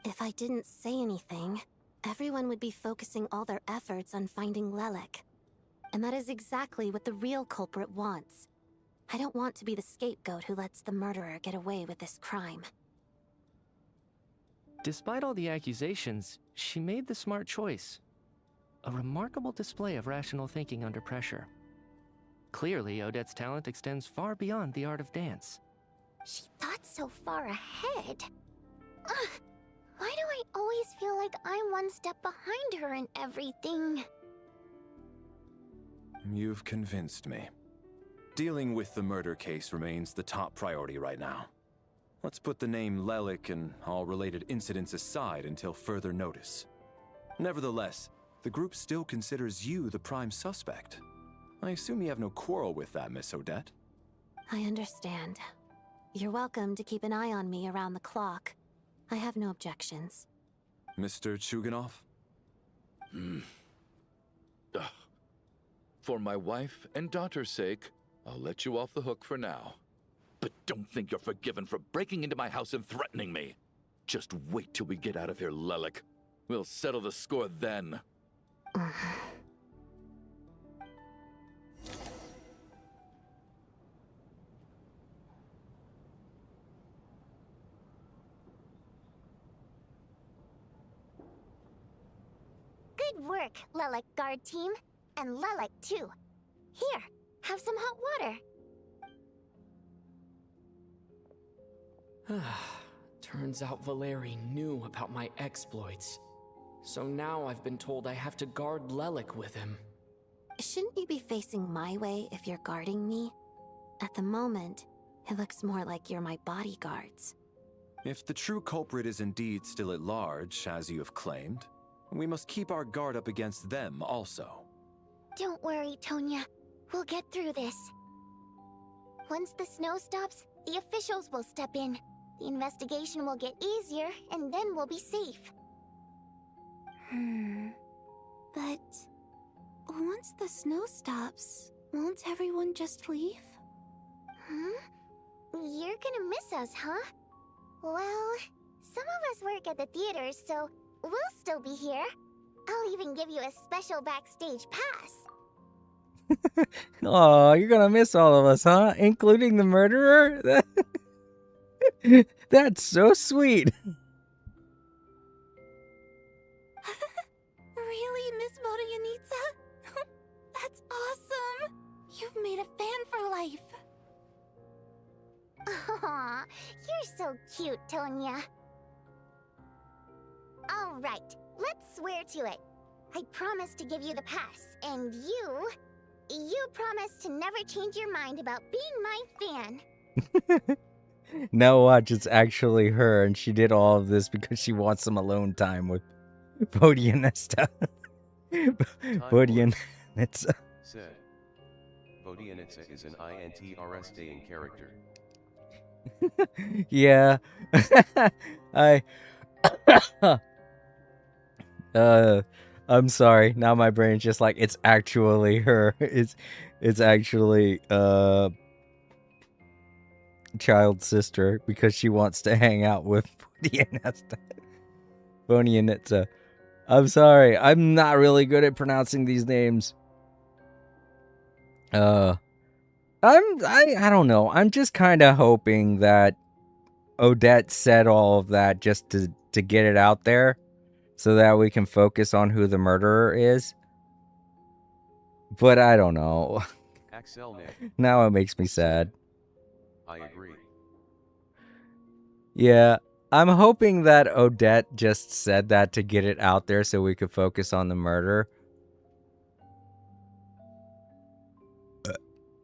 If I didn't say anything, everyone would be focusing all their efforts on finding Lelik. And that is exactly what the real culprit wants. I don't want to be the scapegoat who lets the murderer get away with this crime. Despite all the accusations, she made the smart choice. A remarkable display of rational thinking under pressure. Clearly, Odette's talent extends far beyond the art of dance. She thought so far ahead. Ugh, why do I always feel like I'm one step behind her in everything? You've convinced me. Dealing with the murder case remains the top priority right now. Let's put the name Lelik and all related incidents aside until further notice. Nevertheless, the group still considers you the prime suspect. I assume you have no quarrel with that, Miss Odette? I understand. You're welcome to keep an eye on me around the clock. I have no objections. Mr. Chuganov? For my wife and daughter's sake, I'll let you off the hook for now. But don't think you're forgiven for breaking into my house and threatening me. Just wait till we get out of here, Lelik. We'll settle the score then. Good work, Lelik guard team. And Lelik too. Here, have some hot water. Turns out Valeri knew about my exploits. So now I've been told I have to guard Lelik with him. Shouldn't you be facing my way if you're guarding me? At the moment, it looks more like you're my bodyguards. If the true culprit is indeed still at large, as you have claimed, we must keep our guard up against them also. Don't worry, Tonya. We'll get through this. Once the snow stops, the officials will step in. The investigation will get easier, and then we'll be safe. But once the snow stops, won't everyone just leave? You're gonna miss us, huh? Well, some of us work at the theater, so we'll still be here. I'll even give you a special backstage pass. Oh, you're gonna miss all of us, huh? Including the murderer? That's so sweet. Really, Miss Vodyanitsa? That's awesome! You've made a fan for life. Aw, you're so cute, Tonya. All right, let's swear to it. I promise to give you the pass, and you promise to never change your mind about being my fan. Now watch, it's actually her, and she did all of this because she wants some alone time with Vodyanitsa. Vodyanitsa. Said. Vodyanitsa is an INTRSting character. Yeah. I'm sorry. Now my brain's just like, it's actually her. It's actually child's sister because she wants to hang out with Vodyanitsa. I'm sorry. I'm not really good at pronouncing these names. I don't know. I'm just kind of hoping that Odette said all of that just to get it out there so that we can focus on who the murderer is. But I don't know. Axel Nick. Now it makes me sad. I agree. Yeah, I'm hoping that Odette just said that to get it out there so we could focus on the murder.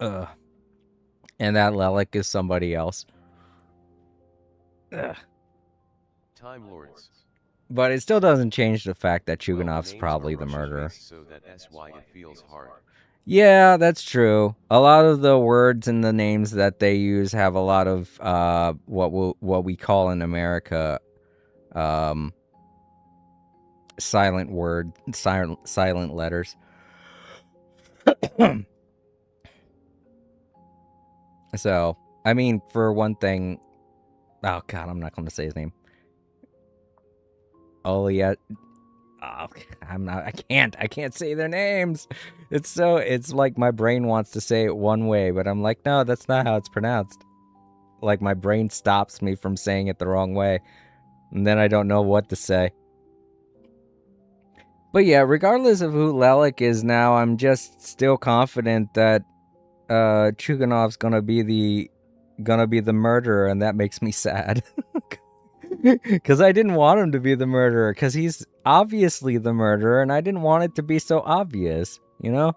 And that Lelik is somebody else. Ugh. Time Lords. But it still doesn't change the fact that Chuganov's probably the murderer. So that why it feels hard. Yeah, that's true. A lot of the words and the names that they use have a lot of what we call in America silent letters. So, I mean, for one thing, oh god, I'm not going to say his name. Oh yeah, oh, I can't say their names. It's like my brain wants to say it one way, but I'm like, no, that's not how it's pronounced. Like my brain stops me from saying it the wrong way, and then I don't know what to say. But yeah, regardless of who Lelik is now, I'm just still confident that Chuganov's gonna be the murderer, and that makes me sad. Because I didn't want him to be the murderer, because he's obviously the murderer, and I didn't want it to be so obvious, you know?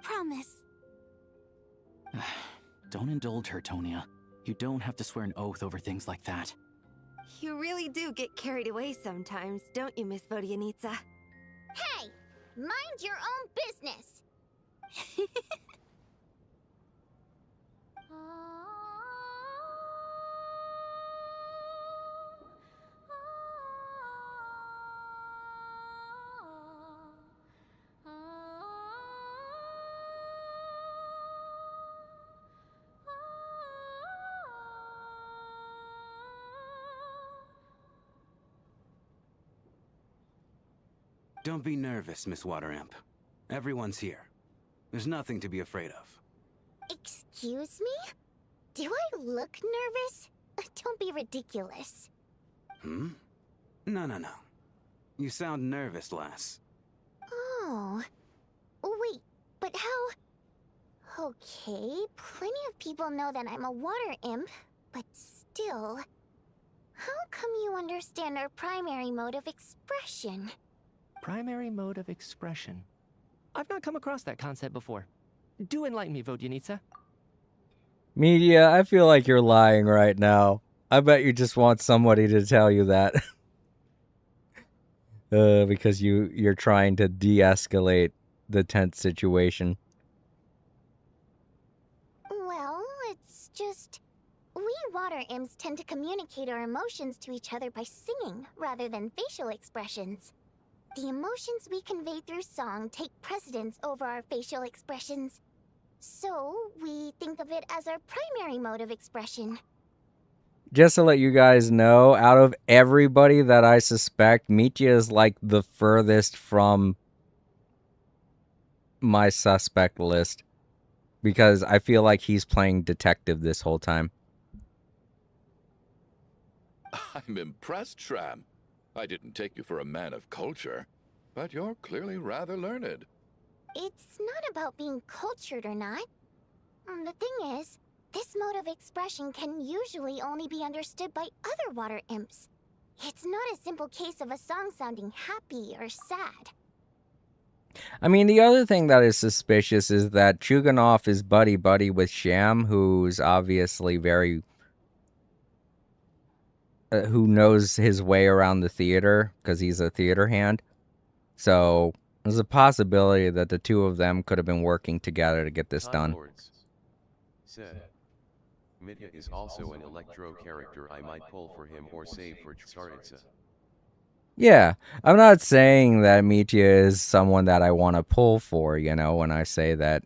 Promise. Don't indulge her, Tonya. You don't have to swear an oath over things like that. You really do get carried away sometimes, don't you, Miss Vodyanitsa? Hey! Mind your own business! Don't be nervous, Miss Wateramp. Everyone's here. There's nothing to be afraid of. Excuse me? Do I look nervous? Don't be ridiculous. Hmm? No. You sound nervous, lass. Oh. Wait, but how... Okay, plenty of people know that I'm a water imp, but still... How come you understand our primary mode of expression? Primary mode of expression. I've not come across that concept before. Do enlighten me, Vodyanitsa. Media, I feel like you're lying right now. I bet you just want somebody to tell you that. Because you're trying to de-escalate the tense situation. Well, it's just... We water imps tend to communicate our emotions to each other by singing, rather than facial expressions. The emotions we convey through song take precedence over our facial expressions. So, we think of it as our primary mode of expression. just to let you guys know, out of everybody that I suspect, Mitya is like the furthest from my suspect list because I feel like he's playing detective this whole time. I'm impressed, Shram. I didn't take you for a man of culture, but you're clearly rather learned. It's not about being cultured or not. The thing is, this mode of expression can usually only be understood by other water imps. It's not a simple case of a song sounding happy or sad. I mean, the other thing that is suspicious is that Chuganov is buddy-buddy with Sham, who's obviously very... who knows his way around the theater, because he's a theater hand. So, there's a possibility that the two of them could have been working together to get this done. Lords said, Mitya is also an electro character I might pull for him or save for Tsaritsa. Yeah, I'm not saying that Mitya is someone that I want to pull for, you know, when I say that,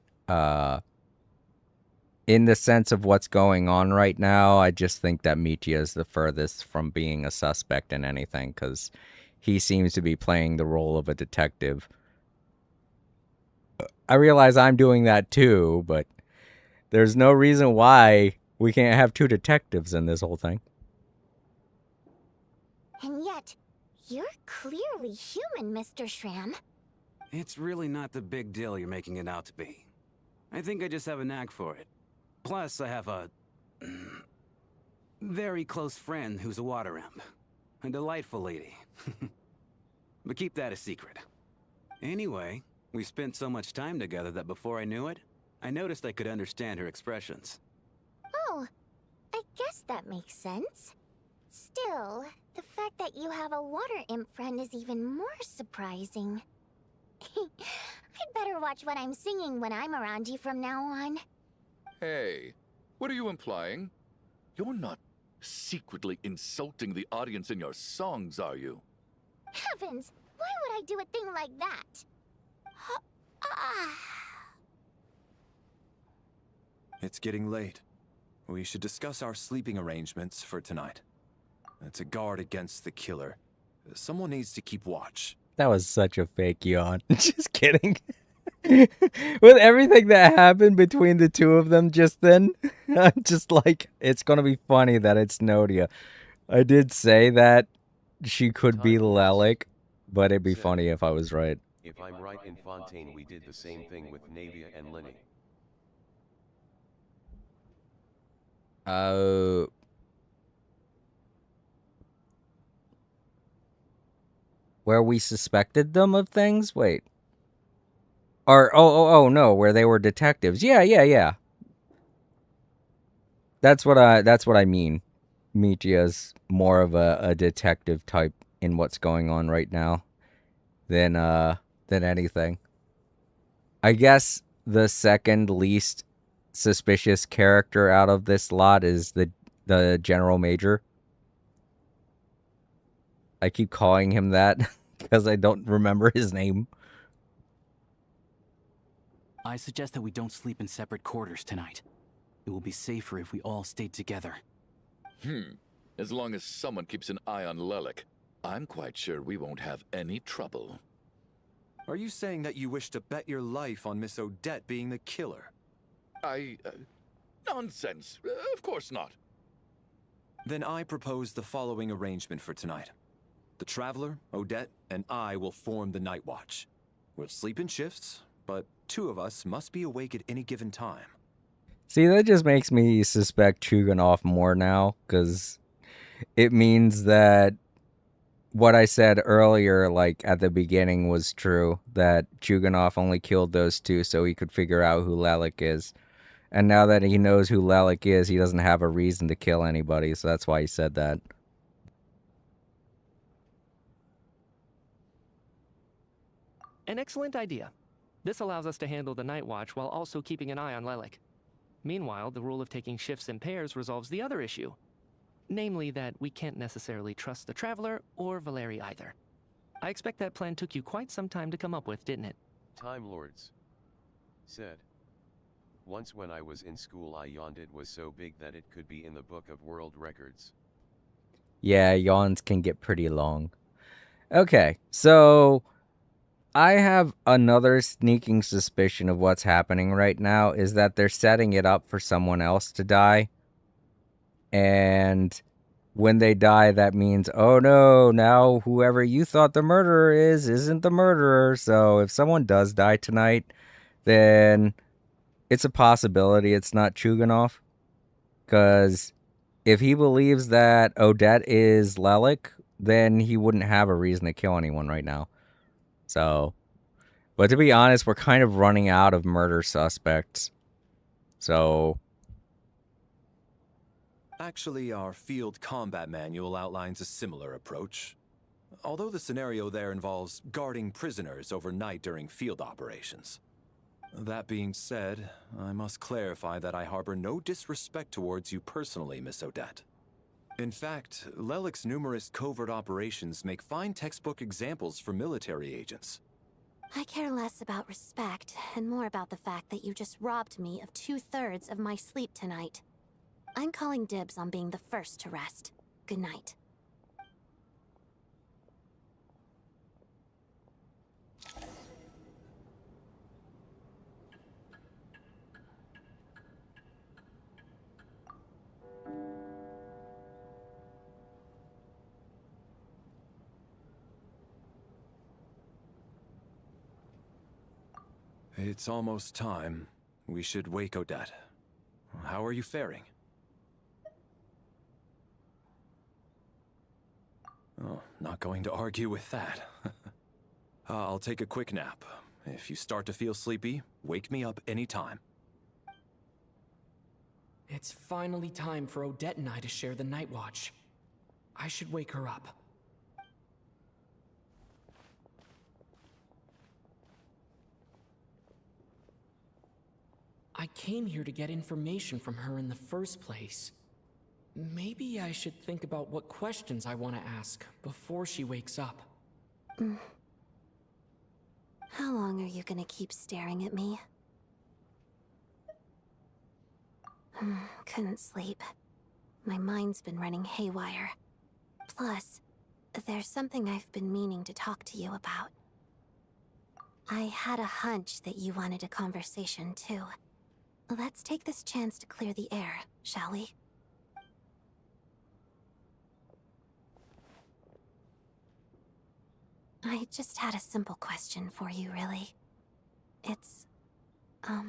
in the sense of what's going on right now, I just think that Mitya is the furthest from being a suspect in anything, because he seems to be playing the role of a detective. I realize I'm doing that too, but there's no reason why we can't have two detectives in this whole thing. And yet, you're clearly human, Mr. Shram. It's really not the big deal you're making it out to be. I think I just have a knack for it. Plus, I have a... very close friend who's a water imp. A delightful lady. But keep that a secret. Anyway, we spent so much time together that before I knew it, I noticed I could understand her expressions. Oh, I guess that makes sense. Still, the fact that you have a water imp friend is even more surprising. I'd better watch what I'm singing when I'm around you from now on. Hey, what are you implying? You're not secretly insulting the audience in your songs, are you? Heavens, why would I do a thing like that? It's getting late. We should discuss our sleeping arrangements for tonight. To guard against the killer, someone needs to keep watch. That was such a fake yawn. Just kidding. With everything that happened between the two of them just then, I'm just like, it's gonna be funny that it's Nodia. I did say that she could be Lelik, but it'd be funny if I was right. If I'm right in Fontaine we did the same thing with Navia and Lenny. Where we suspected them of things? Wait. Or, oh, no, where they were detectives. Yeah. That's what I mean. Mitya's more of a detective type in what's going on right now than anything. I guess the second least suspicious character out of this lot is the General Major. I keep calling him that because I don't remember his name. I suggest that we don't sleep in separate quarters tonight. It will be safer if we all stayed together. As long as someone keeps an eye on Lelik, I'm quite sure we won't have any trouble. Are you saying that you wish to bet your life on Miss Odette being the killer? Nonsense. Of course not. Then I propose the following arrangement for tonight. The Traveler, Odette, and I will form the Night Watch. We'll sleep in shifts, but two of us must be awake at any given time. See, that just makes me suspect Chuganov more now, because it means that what I said earlier, like, at the beginning was true, that Chuganov only killed those two so he could figure out who Lelik is. And now that he knows who Lelik is, he doesn't have a reason to kill anybody, so that's why he said that. An excellent idea. This allows us to handle the Night Watch while also keeping an eye on Lelik. Meanwhile, the rule of taking shifts in pairs resolves the other issue. Namely that we can't necessarily trust the Traveler or Valeri either. I expect that plan took you quite some time to come up with, didn't it? Time Lords said, Once when I was in school I yawned, it was so big that it could be in the book of world records. Yeah, yawns can get pretty long. Okay, so I have another sneaking suspicion of what's happening right now is that they're setting it up for someone else to die. And when they die, that means, oh no, now whoever you thought the murderer isn't the murderer. So if someone does die tonight, then it's a possibility it's not Chuganov. Because if he believes that Odette is Lelik, then he wouldn't have a reason to kill anyone right now. So, but to be honest, we're kind of running out of murder suspects. So, Actually, our field combat manual outlines a similar approach. Although the scenario there involves guarding prisoners overnight during field operations. That being said, I must clarify that I harbor no disrespect towards you personally, Miss Odette. In fact, Lelik's numerous covert operations make fine textbook examples for military agents. I care less about respect and more about the fact that you just robbed me of 2/3 of my sleep tonight. I'm calling dibs on being the first to rest. Good night. It's almost time. We should wake Odette. How are you faring? Oh, not going to argue with that. I'll take a quick nap. If you start to feel sleepy, wake me up anytime. It's finally time for Odette and I to share the night watch. I should wake her up. I came here to get information from her in the first place. Maybe I should think about what questions I want to ask before she wakes up. How long are you gonna keep staring at me? Couldn't sleep. My mind's been running haywire. Plus, there's something I've been meaning to talk to you about. I had a hunch that you wanted a conversation too. Let's take this chance to clear the air, shall we? I just had a simple question for you, really. It's, all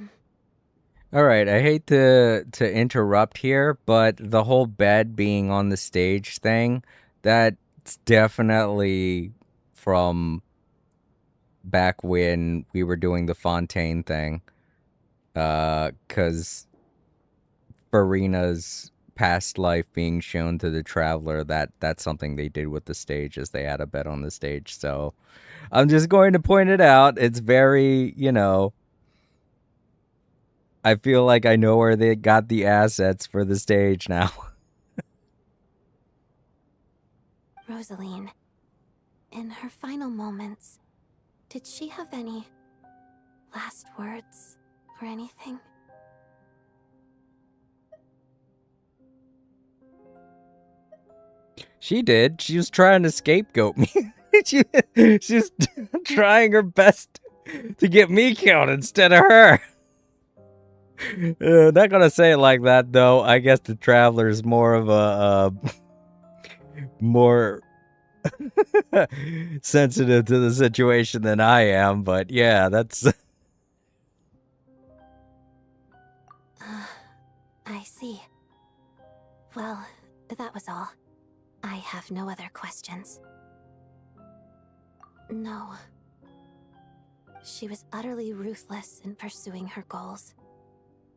right, I hate to interrupt here, but the whole bed being on the stage thing, that's definitely from back when we were doing the Fontaine thing. 'Cause Farina's past life being shown to the traveler, that's something they did with the stage, is they had a bed on the stage. So I'm just going to point it out. It's very, I feel like I know where they got the assets for the stage now. Rosaline, in her final moments, did she have any last words or anything? She did. She was trying to scapegoat me. She's trying her best to get me killed instead of her. Not gonna say it like that, though. I guess the Traveler's more of a more sensitive to the situation than I am. But yeah, that's. I see. Well, that was all. I have no other questions. No. She was utterly ruthless in pursuing her goals.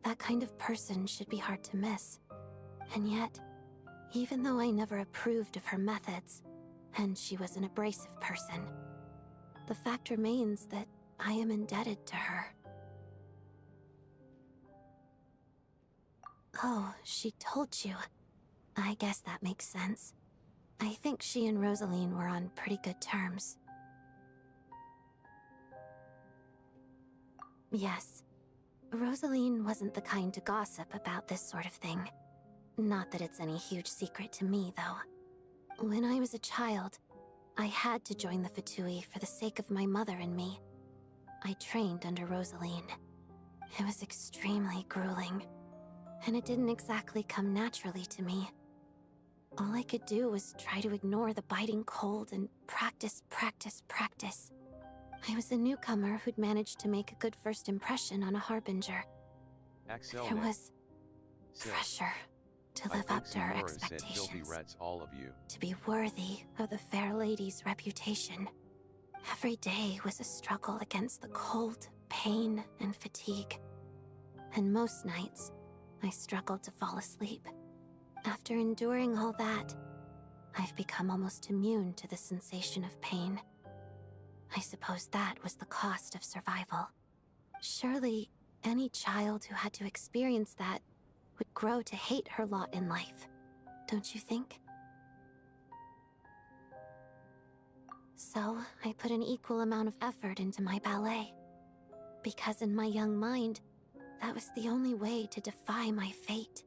That kind of person should be hard to miss. And yet, even though I never approved of her methods, and she was an abrasive person, the fact remains that I am indebted to her. Oh, she told you. I guess that makes sense. I think she and Rosaline were on pretty good terms. Yes. Rosaline wasn't the kind to gossip about this sort of thing. Not that it's any huge secret to me, though. When I was a child, I had to join the Fatui for the sake of my mother and me. I trained under Rosaline. It was extremely grueling, and it didn't exactly come naturally to me. All I could do was try to ignore the biting cold and practice, practice, practice. I was a newcomer who'd managed to make a good first impression on a harbinger. Axel There Nick was said, pressure to I live think up to her Senora said filthy expectations, rats all of you. to be worthy of the fair lady's reputation. Every day was a struggle against the cold, pain, and fatigue. And most nights, I struggled to fall asleep. After enduring all that, I've become almost immune to the sensation of pain. I suppose that was the cost of survival. Surely, any child who had to experience that would grow to hate her lot in life, don't you think? So, I put an equal amount of effort into my ballet. Because in my young mind, that was the only way to defy my fate.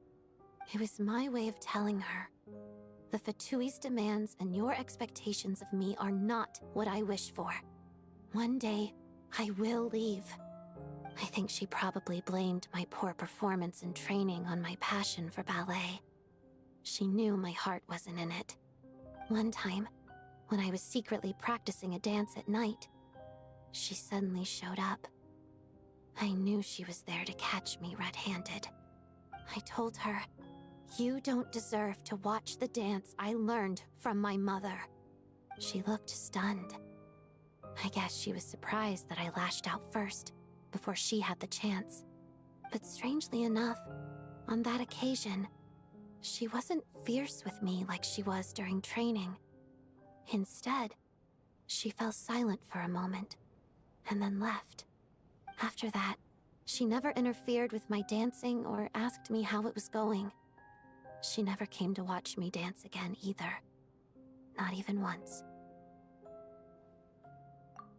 It was my way of telling her, the Fatui's demands and your expectations of me are not what I wish for. One day, I will leave. I think she probably blamed my poor performance in training on my passion for ballet. She knew my heart wasn't in it. One time, when I was secretly practicing a dance at night, she suddenly showed up. I knew she was there to catch me red-handed. I told her, "You don't deserve to watch the dance I learned from my mother." She looked stunned. I guess she was surprised that I lashed out first, before she had the chance. But strangely enough, on that occasion, she wasn't fierce with me like she was during training. Instead, she fell silent for a moment, and then left. After that, she never interfered with my dancing or asked me how it was going. She never came to watch me dance again either. Not even once.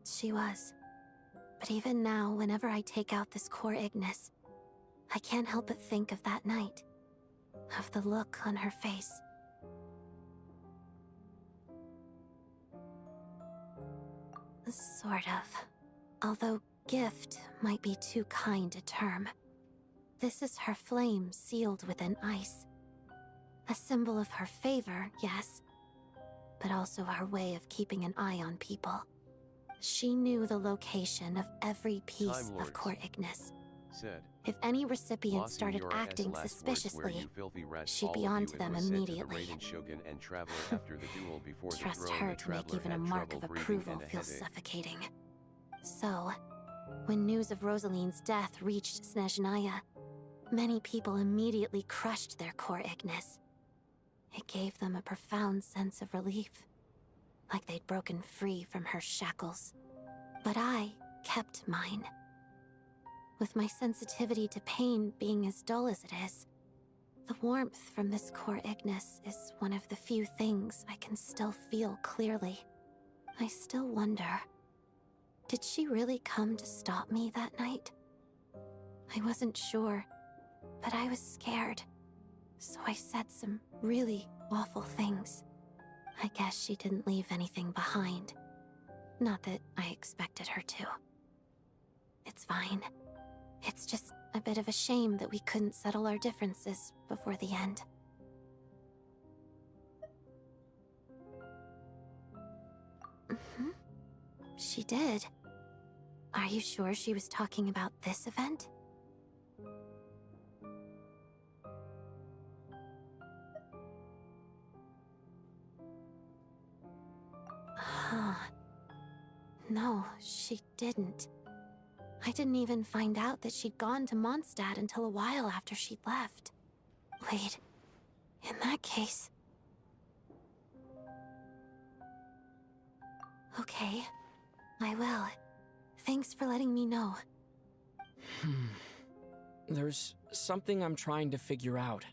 She was. But even now, whenever I take out this core Ignis, I can't help but think of that night. Of the look on her face. Sort of. Although gift might be too kind a term. This is her flame sealed within ice. A symbol of her favor, yes, but also her way of keeping an eye on people. She knew the location of every piece Time of Lords core Ignis. said, If any recipient Lost started Senora acting last words suspiciously, were you filthy rats, she'd all be of on you, to and them was sent immediately. To the Raiden Shogun and Traveler after the duel before Trust the throne. her The to make Traveler even a had mark of trouble breathing approval and a feel headache. suffocating. So, when news of Rosaline's death reached Snezhnaya, many people immediately crushed their core Ignis. It gave them a profound sense of relief, like they'd broken free from her shackles. But I kept mine. With my sensitivity to pain being as dull as it is, the warmth from this core Ignis is one of the few things I can still feel clearly. I still wonder, did she really come to stop me that night? I wasn't sure, but I was scared, so I said some really awful things. I guess she didn't leave anything behind. Not that I expected her to. It's fine. It's just a bit of a shame that we couldn't settle our differences before the end. She did. Are you sure she was talking about this event? Huh. No, she didn't. I didn't even find out that she'd gone to Mondstadt until a while after she'd left. Wait, in that case... Okay, I will. Thanks for letting me know. There's something I'm trying to figure out.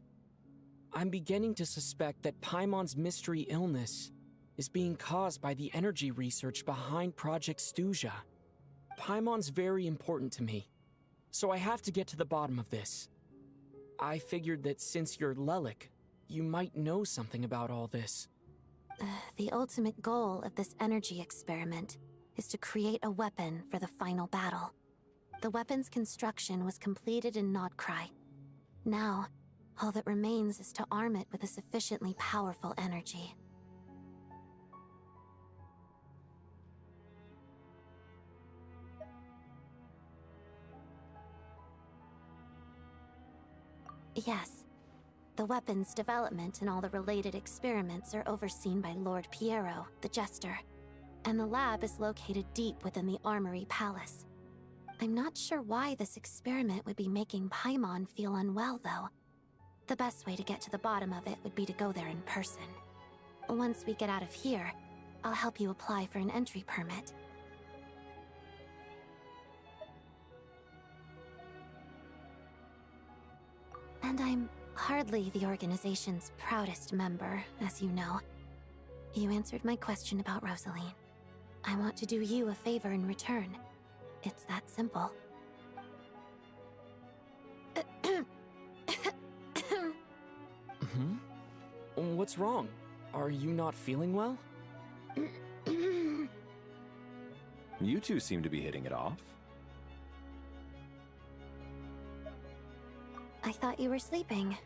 I'm beginning to suspect that Paimon's mystery illness is being caused by the energy research behind Project Stuja. Paimon's very important to me, so I have to get to the bottom of this. I figured that since you're Lelik, you might know something about all this. The ultimate goal of this energy experiment is to create a weapon for the final battle. The weapon's construction was completed in Nodcry. Now, all that remains is to arm it with a sufficiently powerful energy. Yes. The weapon's development and all the related experiments are overseen by Lord Piero, the Jester, and the lab is located deep within the Armory Palace. I'm not sure why this experiment would be making Paimon feel unwell, though. The best way to get to the bottom of it would be to go there in person. Once we get out of here, I'll help you apply for an entry permit. And I'm hardly the organization's proudest member, as you know. You answered my question about Rosaline. I want to do you a favor in return. It's that simple. What's wrong? Are you not feeling well? You two seem to be hitting it off. I thought you were sleeping.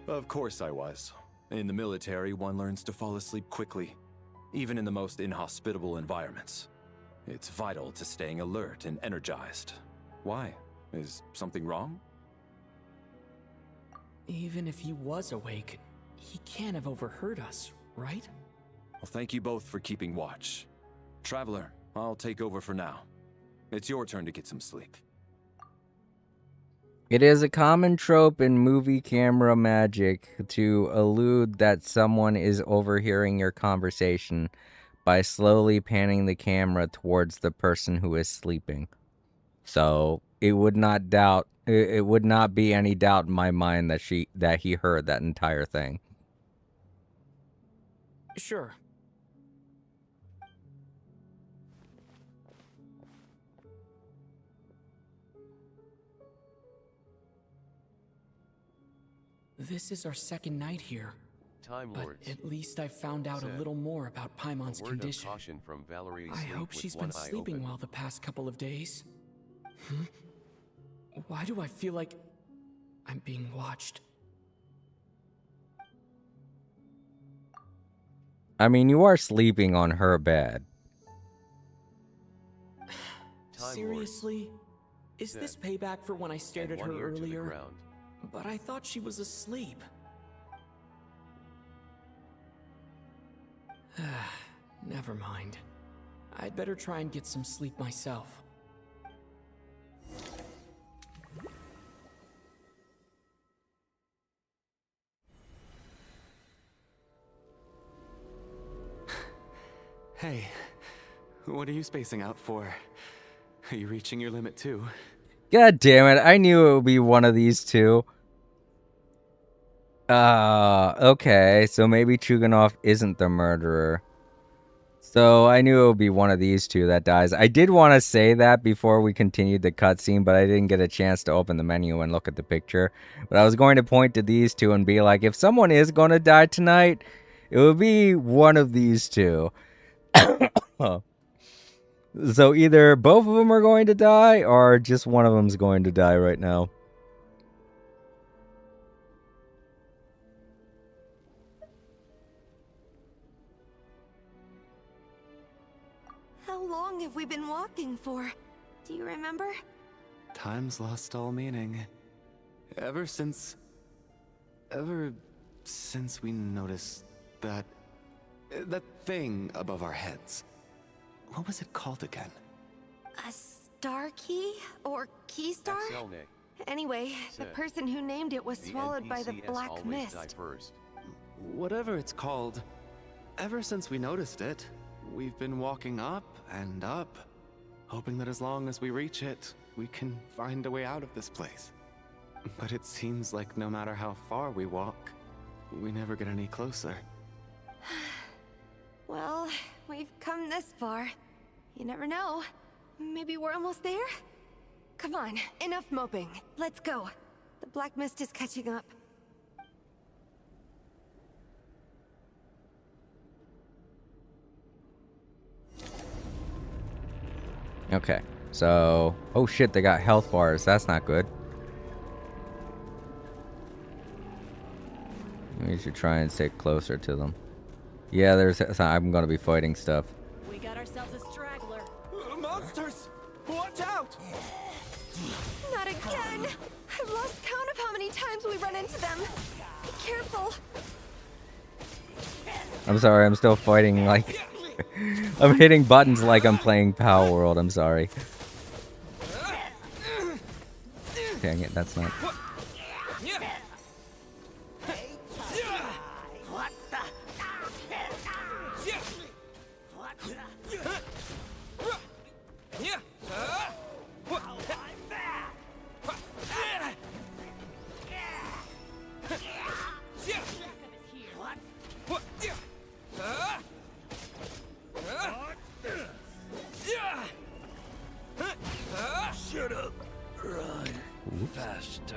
Of course I was. In the military, one learns to fall asleep quickly, even in the most inhospitable environments. It's vital to staying alert and energized. Why? Is something wrong? Even if he was awake, he can't have overheard us, right? Well, thank you both for keeping watch. Traveler, I'll take over for now. It's your turn to get some sleep. It is a common trope in movie camera magic to allude that someone is overhearing your conversation by slowly panning the camera towards the person who is sleeping. So it would not be any doubt in my mind that he heard that entire thing. Sure. This is our second night here. Time But Lords. at least I found out a little more about Paimon's A word of condition. caution from Valerie. I Sleep hope with she's one been eye sleeping open. well the past couple of days. Why do I feel like I'm being watched? I mean, you are sleeping on her bed. Seriously? Is this payback for when I stared at And her 1 ear to the earlier? ground. But I thought she was asleep. Never mind. I'd better try and get some sleep myself. Hey, what are you spacing out for? Are you reaching your limit too? God damn it, I knew it would be one of these two. Okay, so maybe Chuganov isn't the murderer. So I knew it would be one of these two that dies. I did want to say that before we continued the cutscene, but I didn't get a chance to open the menu and look at the picture. But I was going to point to these two and be like, if someone is going to die tonight, it would be one of these two. So either both of them are going to die, or just one of them's going to die right now. How long have we been walking for? Do you remember? Time's lost all meaning. Ever since we noticed that thing above our heads. What was it called again? A star key? Or key star? Selne. Anyway, the Said. person who named it was The swallowed by the NPCs black always mist. die first. Whatever it's called, ever since we noticed it, we've been walking up and up, hoping that as long as we reach it, we can find a way out of this place. But it seems like no matter how far we walk, we never get any closer. Well, we've come this far. You never know. Maybe we're almost there? Come on, enough moping. Let's go. The black mist is catching up. Okay, so... Oh shit, they got health bars. That's not good. We should try and stay closer to them. Yeah, I'm gonna be fighting stuff. We got ourselves a straggler. Monsters! Watch out! Not again! I've lost count of how many times we run into them. Be careful. I'm sorry, I'm still fighting like... I'm hitting buttons like I'm playing Power World, I'm sorry. Dang it, that's not... Shut up. Run faster.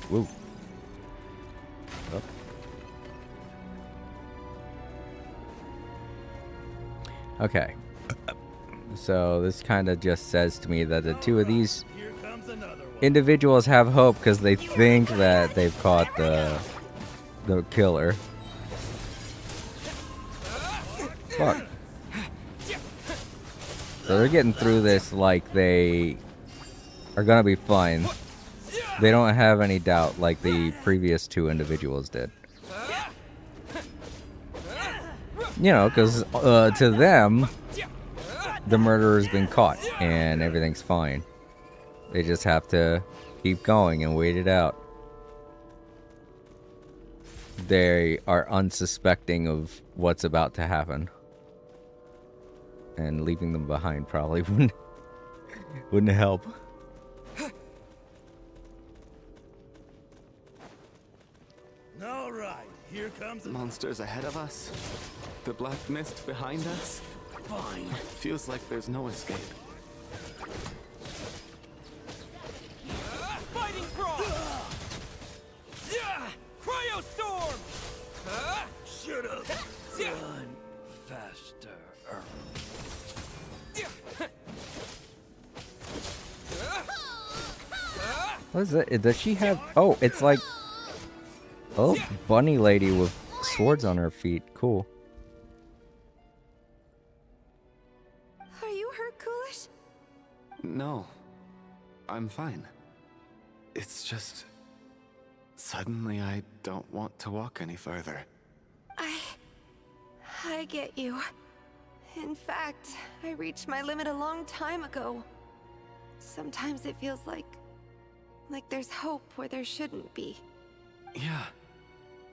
Woo. Oh. Okay. So this kind of just says to me that the two of these individuals have hope because they think that they've caught the killer. Fuck. So they're getting through this like they are gonna be fine. They don't have any doubt like the previous two individuals did. You know, because to them, the murderer's been caught and everything's fine. They just have to keep going and wait it out. They are unsuspecting of what's about to happen. And leaving them behind probably wouldn't help. All right, here comes the Monsters ahead of us. The black mist behind us. Fine. Feels like there's no escape. Fighting frog! Cryo storm! Shut up. Run faster. What is it? Does she have... Oh, it's like... Oh, bunny lady with swords on her feet. Cool. Are you hurt, Coolish? No. I'm fine. It's just... Suddenly I don't want to walk any further. I get you. In fact, I reached my limit a long time ago. Sometimes it feels like there's hope where there shouldn't be. Yeah.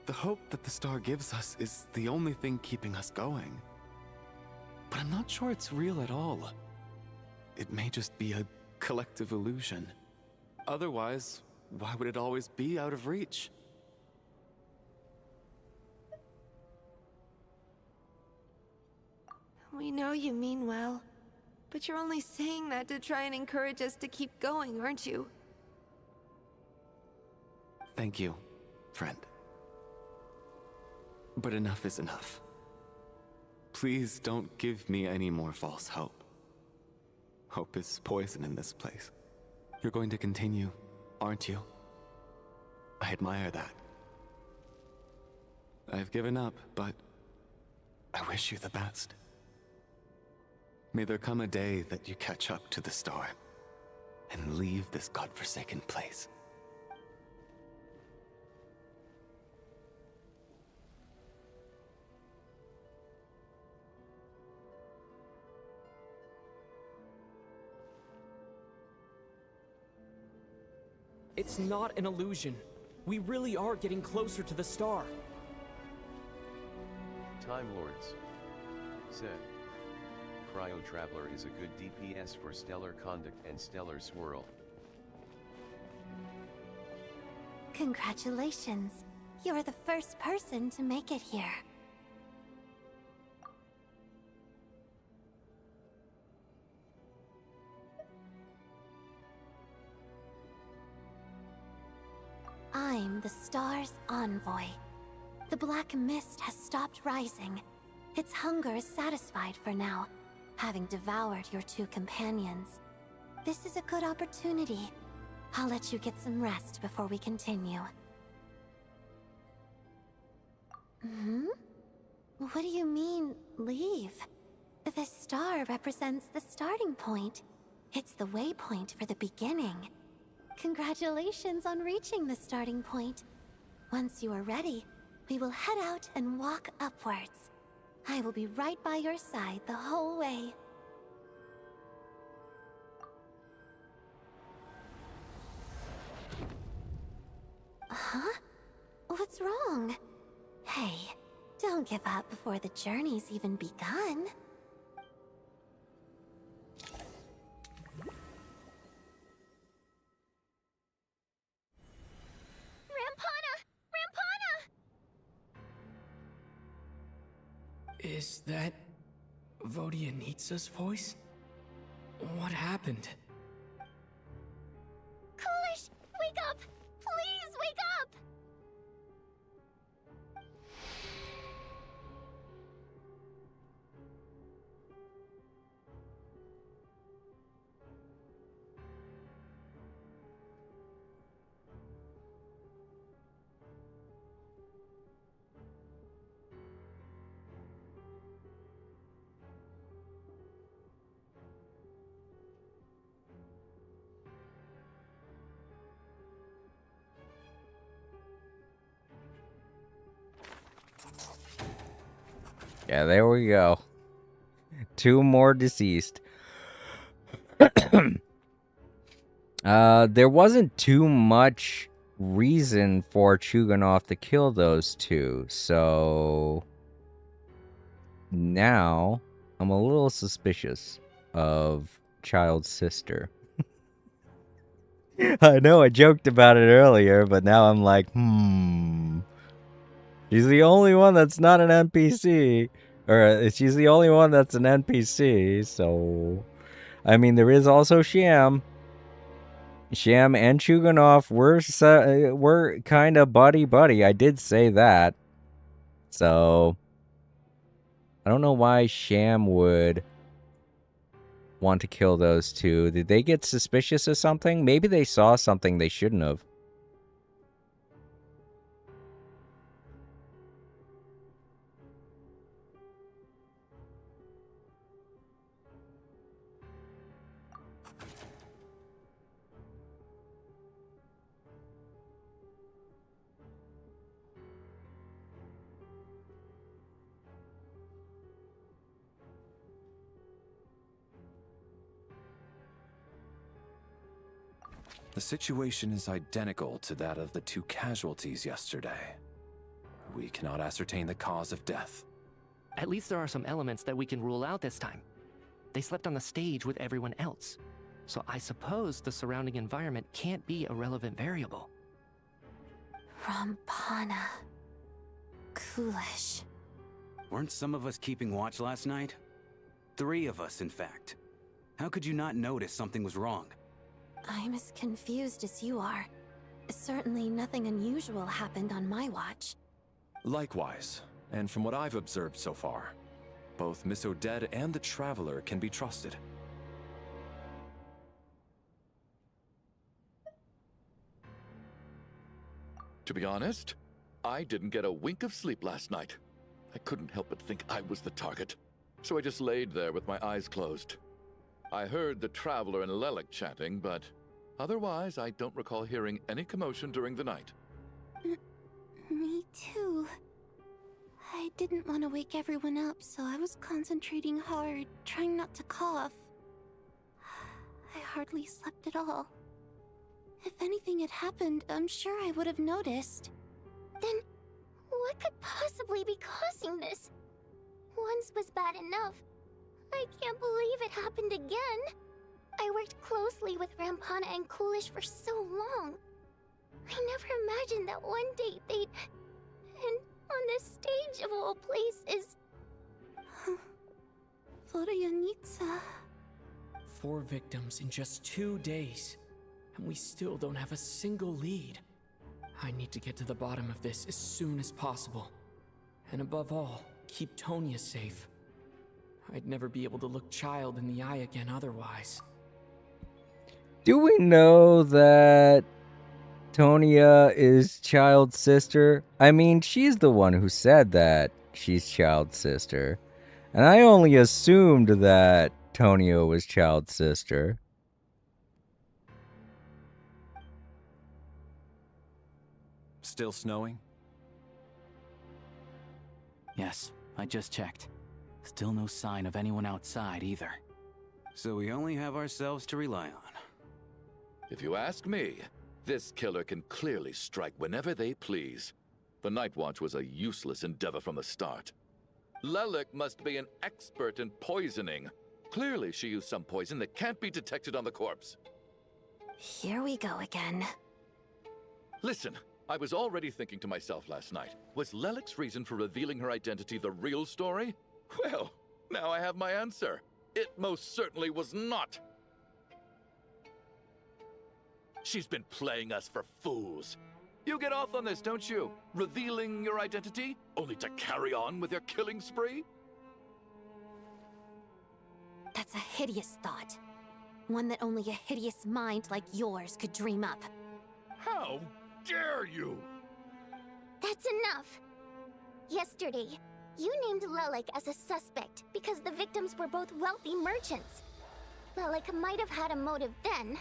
The hope that the star gives us is the only thing keeping us going. But I'm not sure it's real at all. It may just be a collective illusion. Otherwise, why would it always be out of reach? We know you mean well, but you're only saying that to try and encourage us to keep going, aren't you? Thank you, friend. But enough is enough. Please don't give me any more false hope. Hope is poison in this place. You're going to continue, aren't you? I admire that. I've given up, but I wish you the best. May there come a day that you catch up to the star and leave this godforsaken place. It's not an illusion. We really are getting closer to the star. Time Lords said. Cryo Traveler is a good DPS for stellar conduct and stellar swirl. Congratulations. You're the first person to make it here. am the star's envoy. The black mist has stopped rising. Its hunger is satisfied for now, having devoured your two companions. This is a good opportunity. I'll let you get some rest before we continue. What do you mean, leave? The star represents the starting point. It's the waypoint for the beginning. Congratulations on reaching the starting point. Once you are ready, we will head out and walk upwards. I will be right by your side the whole way. Huh? What's wrong? Hey, don't give up before the journey's even begun. Is that Vodyanitsa's voice? What happened? Coolish, wake up! Please wake up! Yeah, there we go. 2 more deceased. There wasn't too much reason for Chuganov to kill those 2, so now I'm a little suspicious of Child's sister. I know I joked about it earlier, but now I'm like, she's the only one that's not an NPC. Or she's the only one that's an NPC, so... I mean, there is also Sham. Sham and Chuganov were kind of buddy-buddy. I did say that. So... I don't know why Sham would want to kill those 2. Did they get suspicious of something? Maybe they saw something they shouldn't have. The situation is identical to that of the 2 casualties yesterday. We cannot ascertain the cause of death. At least there are some elements that we can rule out this time. They slept on the stage with everyone else, so I suppose the surrounding environment can't be a relevant variable. Rampana. Coolish. Weren't some of us keeping watch last night? 3 of us, in fact. How could you not notice something was wrong? I'm as confused as you are. Certainly nothing unusual happened on my watch. Likewise, and from what I've observed so far, both Miss Odette and the Traveler can be trusted. To be honest, I didn't get a wink of sleep last night. I couldn't help but think I was the target, so I just laid there with my eyes closed. I heard the Traveler and Lelik chatting, but otherwise I don't recall hearing any commotion during the night. Me too. I didn't want to wake everyone up, so I was concentrating hard, trying not to cough. I hardly slept at all. If anything had happened, I'm sure I would have noticed. Then, what could possibly be causing this? Once was bad enough. I can't believe it happened again. I worked closely with Rampana and Coolish for so long. I never imagined that one day they'd... And on the stage of all places... Vodyanitsa. 4 victims in just 2 days. And we still don't have a single lead. I need to get to the bottom of this as soon as possible. And above all, keep Tonya safe. I'd never be able to look Child in the eye again otherwise. Do we know that Tonya is Child's sister? I mean, she's the one who said that she's Child's sister. And I only assumed that Tonya was Child's sister. Still snowing? Yes, I just checked. Still no sign of anyone outside either. So we only have ourselves to rely on. If you ask me, this killer can clearly strike whenever they please. The Night Watch was a useless endeavor from the start. Lelik must be an expert in poisoning. Clearly she used some poison that can't be detected on the corpse. Here we go again. Listen, I was already thinking to myself last night, was Lelik's reason for revealing her identity the real story? Well, now I have my answer. It most certainly was not. She's been playing us for fools. You get off on this, don't you? Revealing your identity, only to carry on with your killing spree? That's a hideous thought. One that only a hideous mind like yours could dream up. How dare you? That's enough. Yesterday, you named Lelik as a suspect because the victims were both wealthy merchants. Lelik might have had a motive then,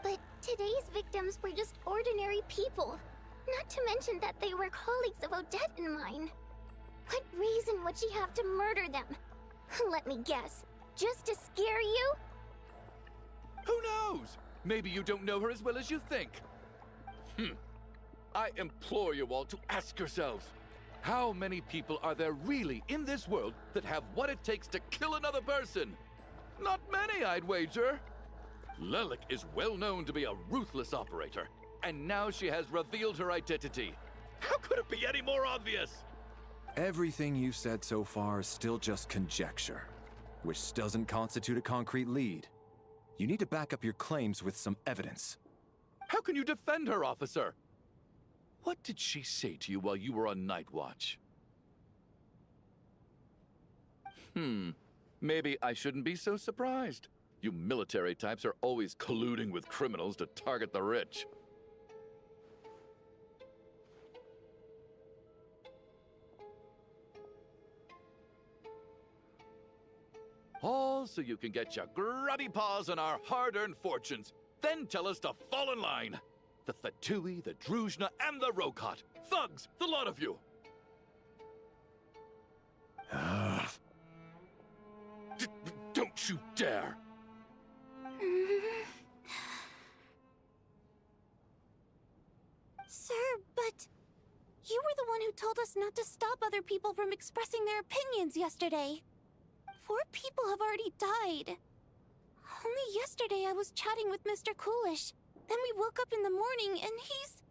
but today's victims were just ordinary people. Not to mention that they were colleagues of Odette and mine. What reason would she have to murder them? Let me guess. Just to scare you? Who knows? Maybe you don't know her as well as you think. I implore you all to ask yourselves, how many people are there really in this world that have what it takes to kill another person? Not many, I'd wager. Lelik is well known to be a ruthless operator, and now she has revealed her identity. How could it be any more obvious? Everything you've said so far is still just conjecture, which doesn't constitute a concrete lead. You need to back up your claims with some evidence. How can you defend her, officer? What did she say to you while you were on Night Watch? Maybe I shouldn't be so surprised. You military types are always colluding with criminals to target the rich. All so you can get your grubby paws on our hard-earned fortunes, then tell us to fall in line. The Fatui, the Druzhna, and the Rokot. Thugs, the lot of you! Don't you dare! Sir, but you were the one who told us not to stop other people from expressing their opinions yesterday. 4 people have already died. Only yesterday I was chatting with Mr. Coolish. Then we woke up in the morning and he's...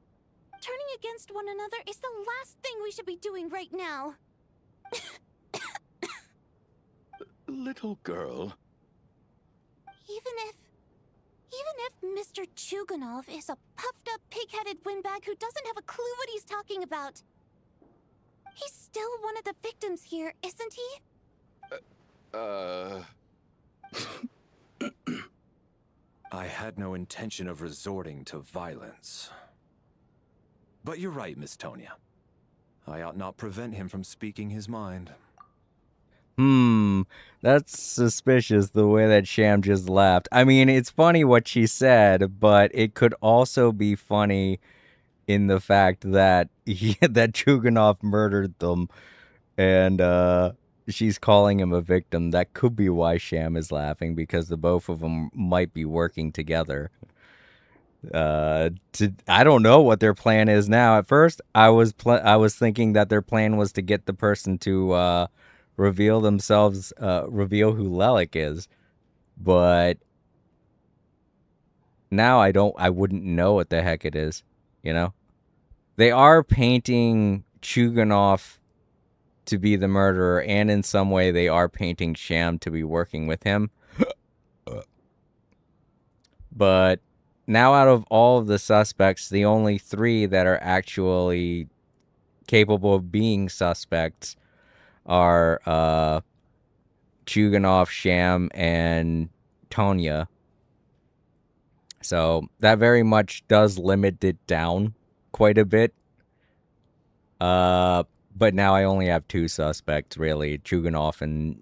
Turning against one another is the last thing we should be doing right now. Little girl. Even if Mr. Chuganov is a puffed-up, pig-headed windbag who doesn't have a clue what he's talking about, he's still one of the victims here, isn't he? I had no intention of resorting to violence. But you're right, Miss Tonya. I ought not prevent him from speaking his mind. That's suspicious, the way that Sham just laughed. I mean, it's funny what she said, but it could also be funny in the fact that that Chuganov murdered them, and she's calling him a victim. That could be why Sham is laughing, because the both of them might be working together. I don't know what their plan is now. At first, I was thinking that their plan was to get the person to reveal themselves, reveal who Lelik is, but now I wouldn't know what the heck it is, you know? They are painting Chuganov to be the murderer, and in some way they are painting Sham to be working with him. But now out of all of the suspects, the only 3 that are actually capable of being suspects are Chuganov, Sham, and Tonya. So that very much does limit it down quite a bit. But now I only have 2 suspects, really, Chuganov and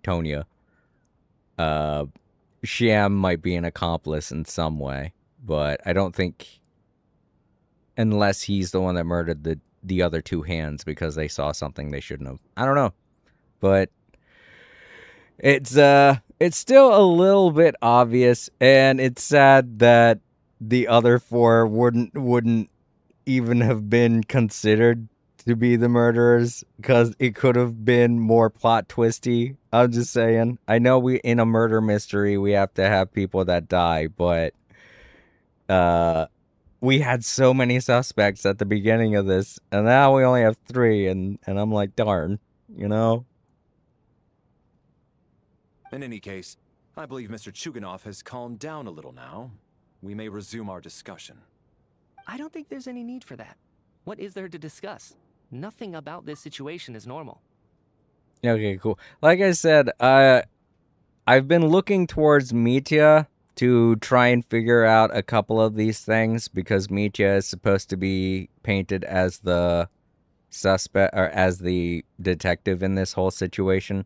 Tonya. Sham might be an accomplice in some way, but I don't think, unless he's the one that murdered the other 2 hands because they saw something they shouldn't have. I don't know, but it's still a little bit obvious, and it's sad that the other 4 wouldn't even have been considered to be the murderers, because it could have been more plot twisty. I'm just saying. I know we in a murder mystery we have to have people that die, but we had so many suspects at the beginning of this, and now we only have 3, and I'm like, darn, you know? In any case, I believe Mr. Chuganov has calmed down a little now. We may resume our discussion. I don't think there's any need for that. What is there to discuss? Nothing about this situation is normal. Okay, cool. Like I said, I've been looking towards Mitya to try and figure out a couple of these things, because Mitya is supposed to be painted as the suspect, or as the detective in this whole situation.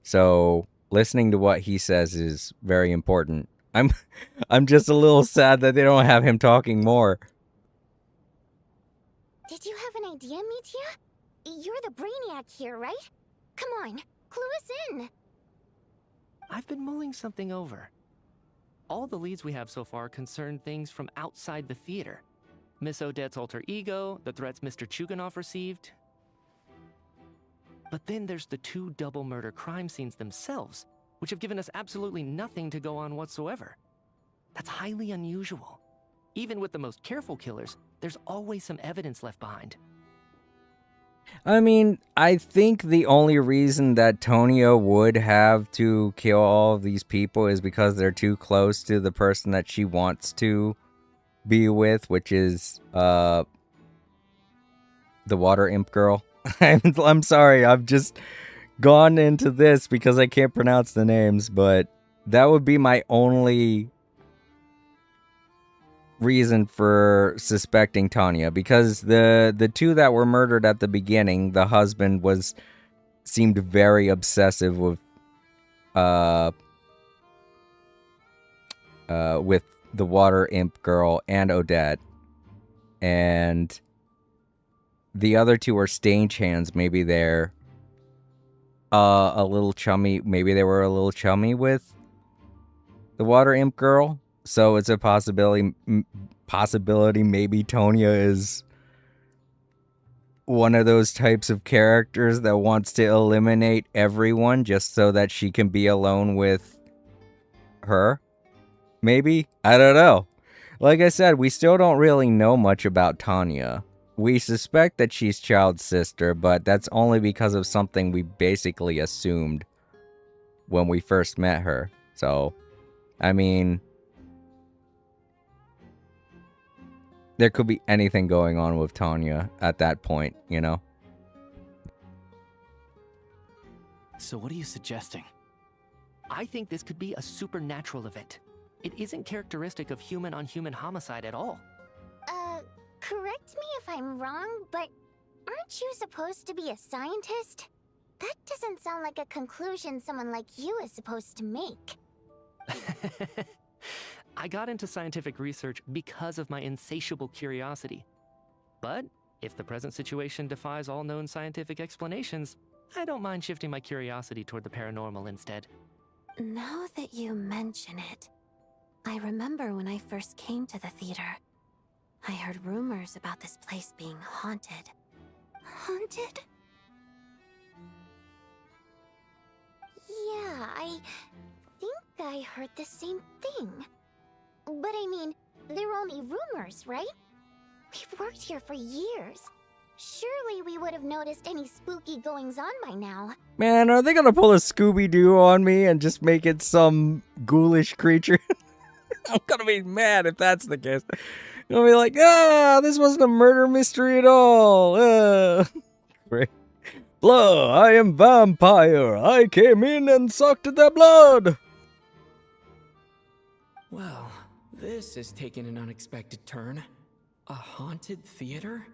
So listening to what he says is very important. I'm just a little sad that they don't have him talking more. Did you have an idea, Mitya? You're the brainiac here, right? Come on, clue us in. I've been mulling something over. All the leads we have so far concern things from outside the theater. Miss Odette's alter ego, the threats Mr. Chuganov received. But then there's the 2 double murder crime scenes themselves, which have given us absolutely nothing to go on whatsoever. That's highly unusual. Even with the most careful killers, there's always some evidence left behind. I mean, I think the only reason that Tonya would have to kill all of these people is because they're too close to the person that she wants to be with, which is the water imp girl. I'm sorry, I've just gone into this because I can't pronounce the names, but that would be my only reason for suspecting Tonya, because the 2 that were murdered at the beginning, the husband seemed very obsessive with the water imp girl and Odette, and the other 2 are stagehands. Maybe they're a little chummy. Maybe they were a little chummy with the water imp girl. So it's a possibility maybe Tonya is one of those types of characters that wants to eliminate everyone just so that she can be alone with her. Maybe? I don't know. Like I said, we still don't really know much about Tonya. We suspect that she's Child's sister, but that's only because of something we basically assumed when we first met her. So, I mean, there could be anything going on with Tonya at that point, you know? So what are you suggesting? I think this could be a supernatural event. It isn't characteristic of human-on-human homicide at all. Correct me if I'm wrong, but aren't you supposed to be a scientist? That doesn't sound like a conclusion someone like you is supposed to make. I got into scientific research because of my insatiable curiosity. But if the present situation defies all known scientific explanations, I don't mind shifting my curiosity toward the paranormal instead. Now that you mention it, I remember when I first came to the theater, I heard rumors about this place being haunted. Haunted? Yeah, I think I heard the same thing. But I mean, they're only rumors, right? We've worked here for years. Surely we would have noticed any spooky goings-on by now. Man, are they gonna pull a Scooby-Doo on me and just make it some ghoulish creature? I'm gonna be mad if that's the case. I'm gonna be like, this wasn't a murder mystery at all. Great. Blood, I am vampire. I came in and sucked their blood. Well, this has taken an unexpected turn. A haunted theater?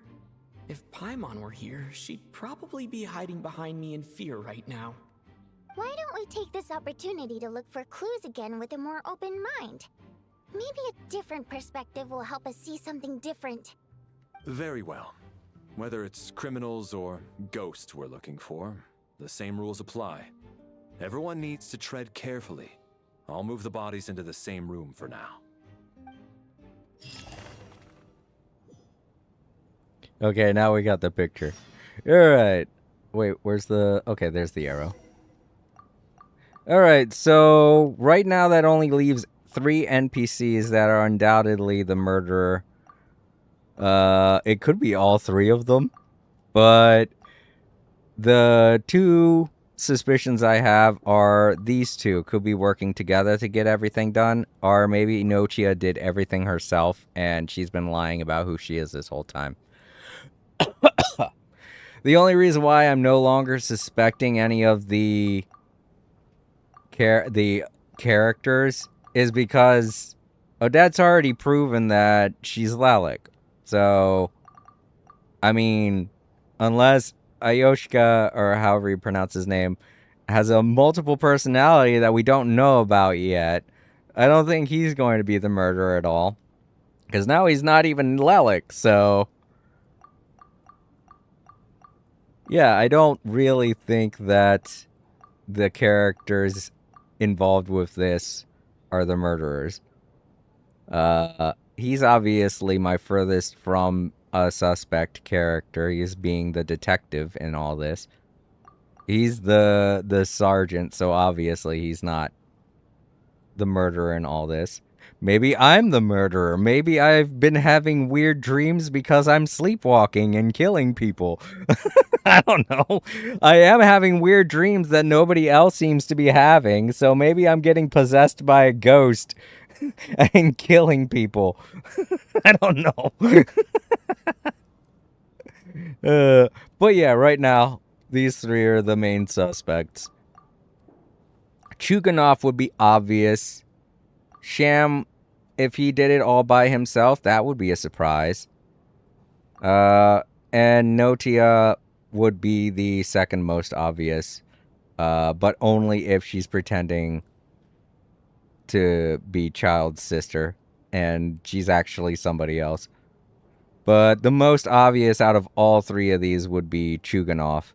If Paimon were here, she'd probably be hiding behind me in fear right now. Why don't we take this opportunity to look for clues again with a more open mind? Maybe a different perspective will help us see something different. Very well. Whether it's criminals or ghosts we're looking for, the same rules apply. Everyone needs to tread carefully. I'll move the bodies into the same room for now. Okay, now we got the picture. Alright. Wait, where's the... Okay, there's the arrow. Alright, so right now that only leaves 3 NPCs that are undoubtedly the murderer. It could be all 3 of them, but the 2 suspicions I have are these 2 could be working together to get everything done, or maybe Nochia did everything herself and she's been lying about who she is this whole time. The only reason why I'm no longer suspecting any of the characters is because Odette's already proven that she's Lalic. So, I mean, unless Ayoshka, or however you pronounce his name, has a multiple personality that we don't know about yet, I don't think he's going to be the murderer at all. Because now he's not even Lalic, so... Yeah, I don't really think that the characters involved with this are the murderers. He's obviously my furthest from a suspect character. He's being the detective in all this. He's the sergeant, so obviously he's not the murderer in all this. Maybe I'm the murderer. Maybe I've been having weird dreams because I'm sleepwalking and killing people. I don't know. I am having weird dreams that nobody else seems to be having, so maybe I'm getting possessed by a ghost and killing people. I don't know. But yeah, right now, these 3 are the main suspects. Chuganov would be obvious. Sham, if he did it all by himself, that would be a surprise. And Notia would be the second most obvious, but only if she's pretending to be Child's sister, and she's actually somebody else. But the most obvious out of all 3 of these would be Chuganov.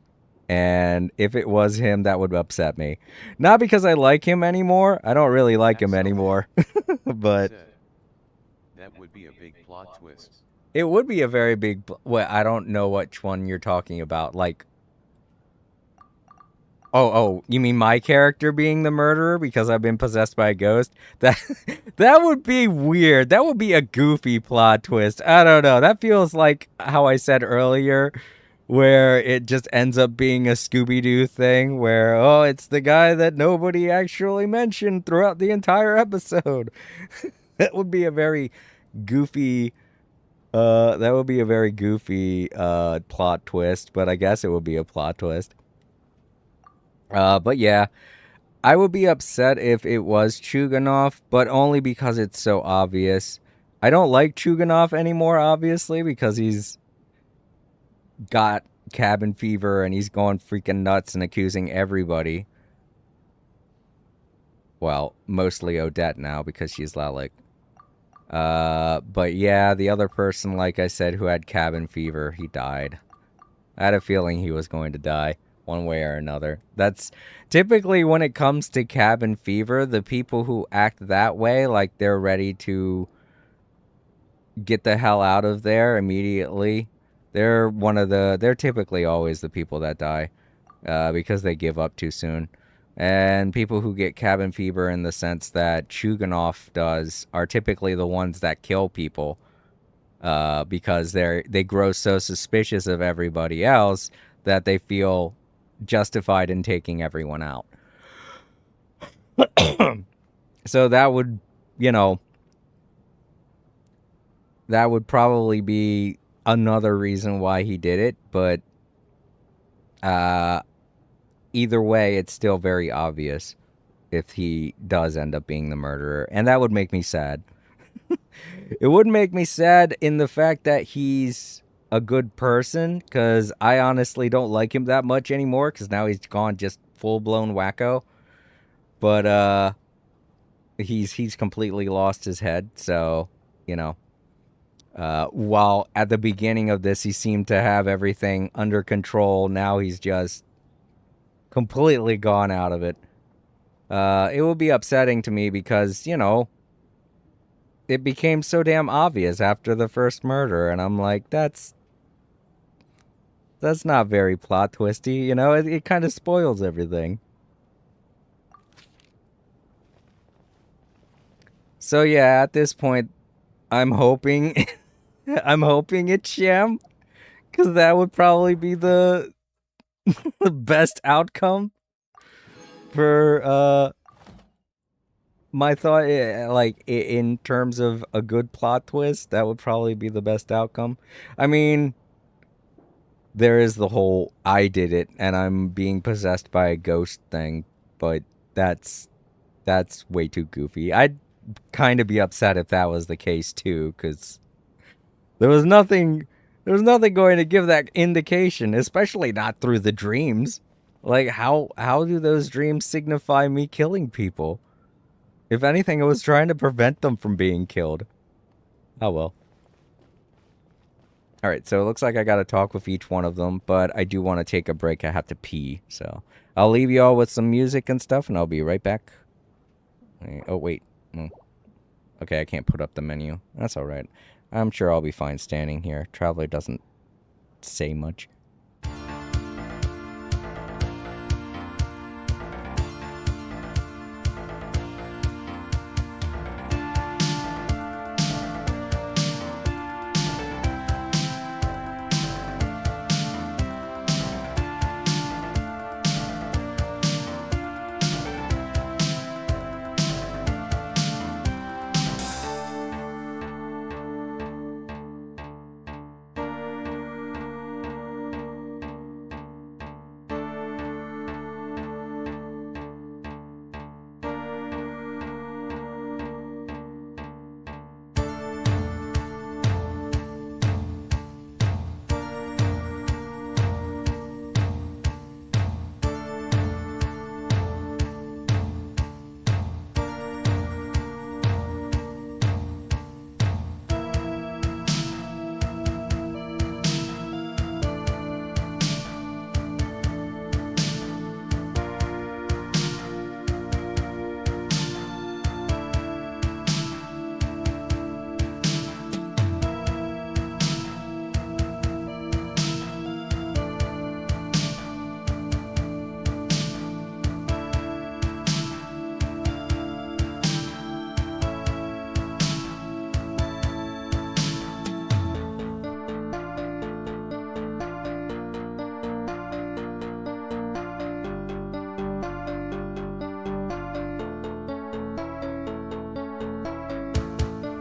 And if it was him, that would upset me. Not because I like him anymore. I don't really like him anymore. But that would be a big plot twist. It would be a very big... Well, I don't know which one you're talking about. Like... Oh, you mean my character being the murderer because I've been possessed by a ghost? That would be weird. That would be a goofy plot twist. I don't know. That feels like how I said earlier, where it just ends up being a Scooby-Doo thing where, oh, it's the guy that nobody actually mentioned throughout the entire episode. That would be a very goofy... plot twist, but I guess it would be a plot twist. But yeah, I would be upset if it was Chuganov, but only because it's so obvious. I don't like Chuganov anymore, obviously, because he's got cabin fever and he's going freaking nuts and accusing everybody. Well, mostly Odette now because she's Lalic. But yeah, the other person, like I said, who had cabin fever, he died. I had a feeling he was going to die one way or another. That's typically when it comes to cabin fever, the people who act that way, like they're ready to get the hell out of there immediately, they're typically always the people that die, because they give up too soon. And people who get cabin fever in the sense that Chuganov does are typically the ones that kill people, because they grow so suspicious of everybody else that they feel justified in taking everyone out. So that would, that would probably be another reason why he did it, but either way, it's still very obvious if he does end up being the murderer, and that would make me sad. It would make me sad in the fact that he's a good person, because I honestly don't like him that much anymore, because now he's gone just full-blown wacko. But he's completely lost his head, so, you know. While at the beginning of this he seemed to have everything under control, now he's just completely gone out of it. It would be upsetting to me because, you know, it became so damn obvious after the first murder, and I'm like, that's not very plot twisty, you know? It kind of spoils everything. So yeah, at this point, I'm hoping I'm hoping it's Sham, because that would probably be the the best outcome for my thought. Like, in terms of a good plot twist, that would probably be the best outcome. I mean, there is the whole I did it and I'm being possessed by a ghost thing, but that's way too goofy. I'd kind of be upset if that was the case too, because there was nothing going to give that indication, especially not through the dreams. Like, how do those dreams signify me killing people? If anything, I was trying to prevent them from being killed. Oh well. Alright, so it looks like I gotta talk with each one of them, but I do want to take a break. I have to pee, so I'll leave you all with some music and stuff, and I'll be right back. Oh, wait. Okay, I can't put up the menu. That's alright. I'm sure I'll be fine standing here. Traveler doesn't say much.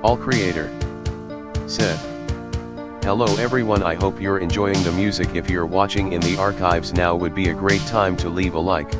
All Creator said, "Hello everyone, I hope you're enjoying the music. If you're watching in the archives, now would be a great time to leave a like."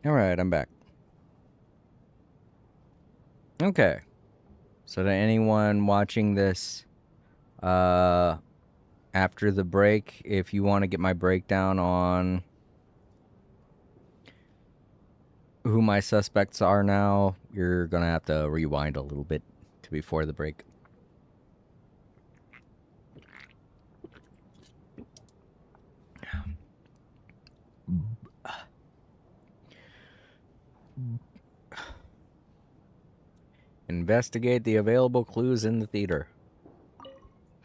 Alright, I'm back. Okay. So to anyone watching this after the break, if you want to get my breakdown on who my suspects are now, you're going to have to rewind a little bit to before the break. Investigate the available clues in the theater.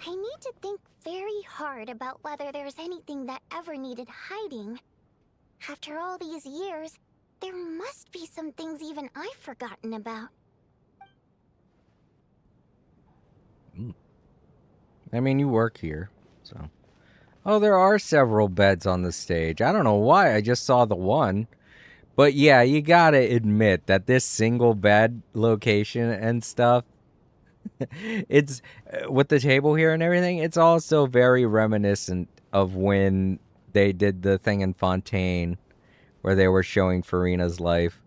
I need to think very hard about whether there's anything that ever needed hiding. After all these years, there must be some things even I've forgotten about. I mean, you work here, so... Oh, there are several beds on the stage. I don't know why, I just saw the one. But yeah, you gotta admit that this single bed location and stuff, it's, with the table here and everything, it's also very reminiscent of when they did the thing in Fontaine, where they were showing Farina's life.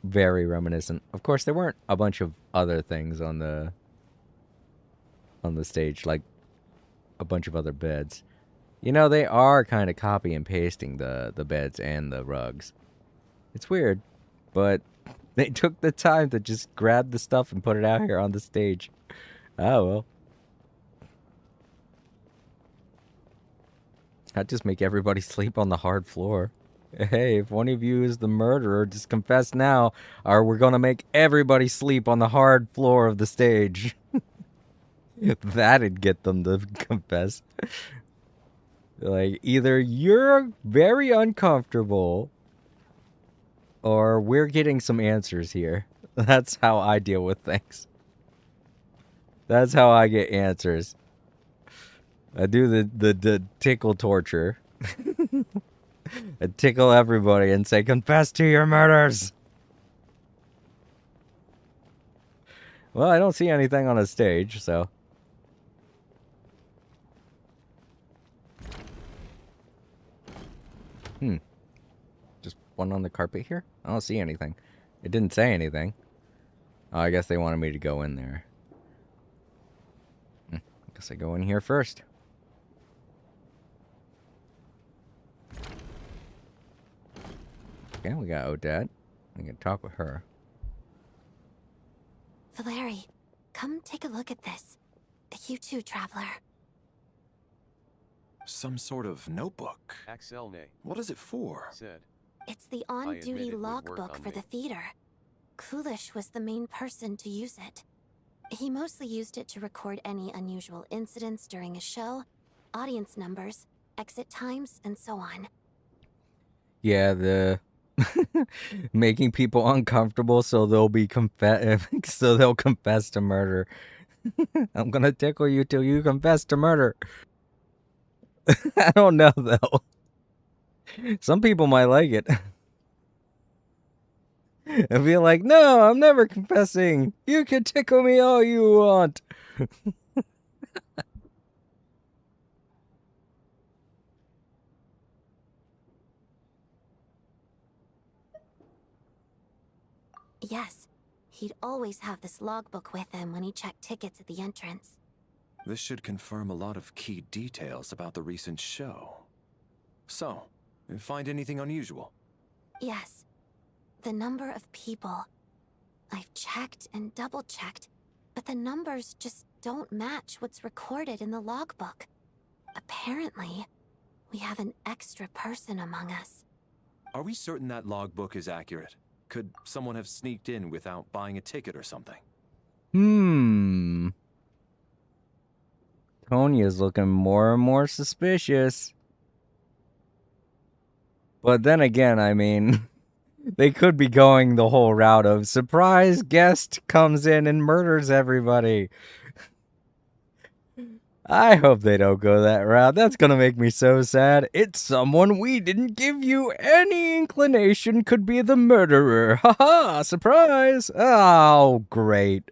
Very reminiscent. Of course, there weren't a bunch of other things on the stage, like a bunch of other beds. You know, they are kind of copy and pasting the beds and the rugs. It's weird, but they took the time to just grab the stuff and put it out here on the stage. Oh, well. I'd just make everybody sleep on the hard floor. Hey, if one of you is the murderer, just confess now, or we're gonna make everybody sleep on the hard floor of the stage. That'd get them to confess. Like, either you're very uncomfortable, or we're getting some answers here. That's how I deal with things. That's how I get answers. I do the tickle torture. I tickle everybody and say, confess to your murders! Well, I don't see anything on the stage, so... Just one on the carpet here? I don't see anything. It didn't say anything. Oh, I guess they wanted me to go in there. Guess I go in here first. Okay, we got Odette. We can talk with her. Valeri, come take a look at this. You too, traveler. Some sort of notebook. Axelne. What is it for? Said. It's the I on-duty admit it would work logbook on for me. the theater. Kulish was the main person to use it. He mostly used it to record any unusual incidents during a show, audience numbers, exit times, and so on. Yeah, the... making people uncomfortable so they'll be so they'll confess to murder. I'm gonna tickle you till you confess to murder. I don't know, though. Some people might like it. And be like, no, I'm never confessing. You can tickle me all you want. Yes, he'd always have this logbook with him when he checked tickets at the entrance. This should confirm a lot of key details about the recent show. So, you find anything unusual? Yes, the number of people. I've checked and double-checked, but the numbers just don't match what's recorded in the logbook. Apparently, we have an extra person among us. Are we certain that logbook is accurate? Could someone have sneaked in without buying a ticket or something? Tonya's looking more and more suspicious. But then again, I mean, they could be going the whole route of surprise guest comes in and murders everybody. I hope they don't go that route. That's gonna make me so sad. It's someone we didn't give you any inclination could be the murderer. Haha, surprise! Oh, great.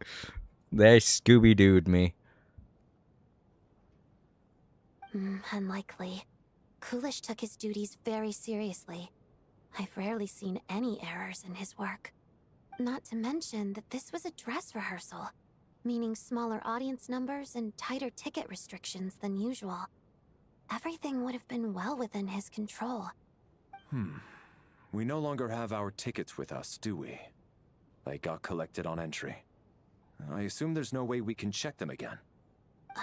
They Scooby-Dooed me. Unlikely. Kulish took his duties very seriously. I've rarely seen any errors in his work. Not to mention that this was a dress rehearsal, meaning smaller audience numbers and tighter ticket restrictions than usual. Everything would have been well within his control. We no longer have our tickets with us, do we? They got collected on entry. I assume there's no way we can check them again.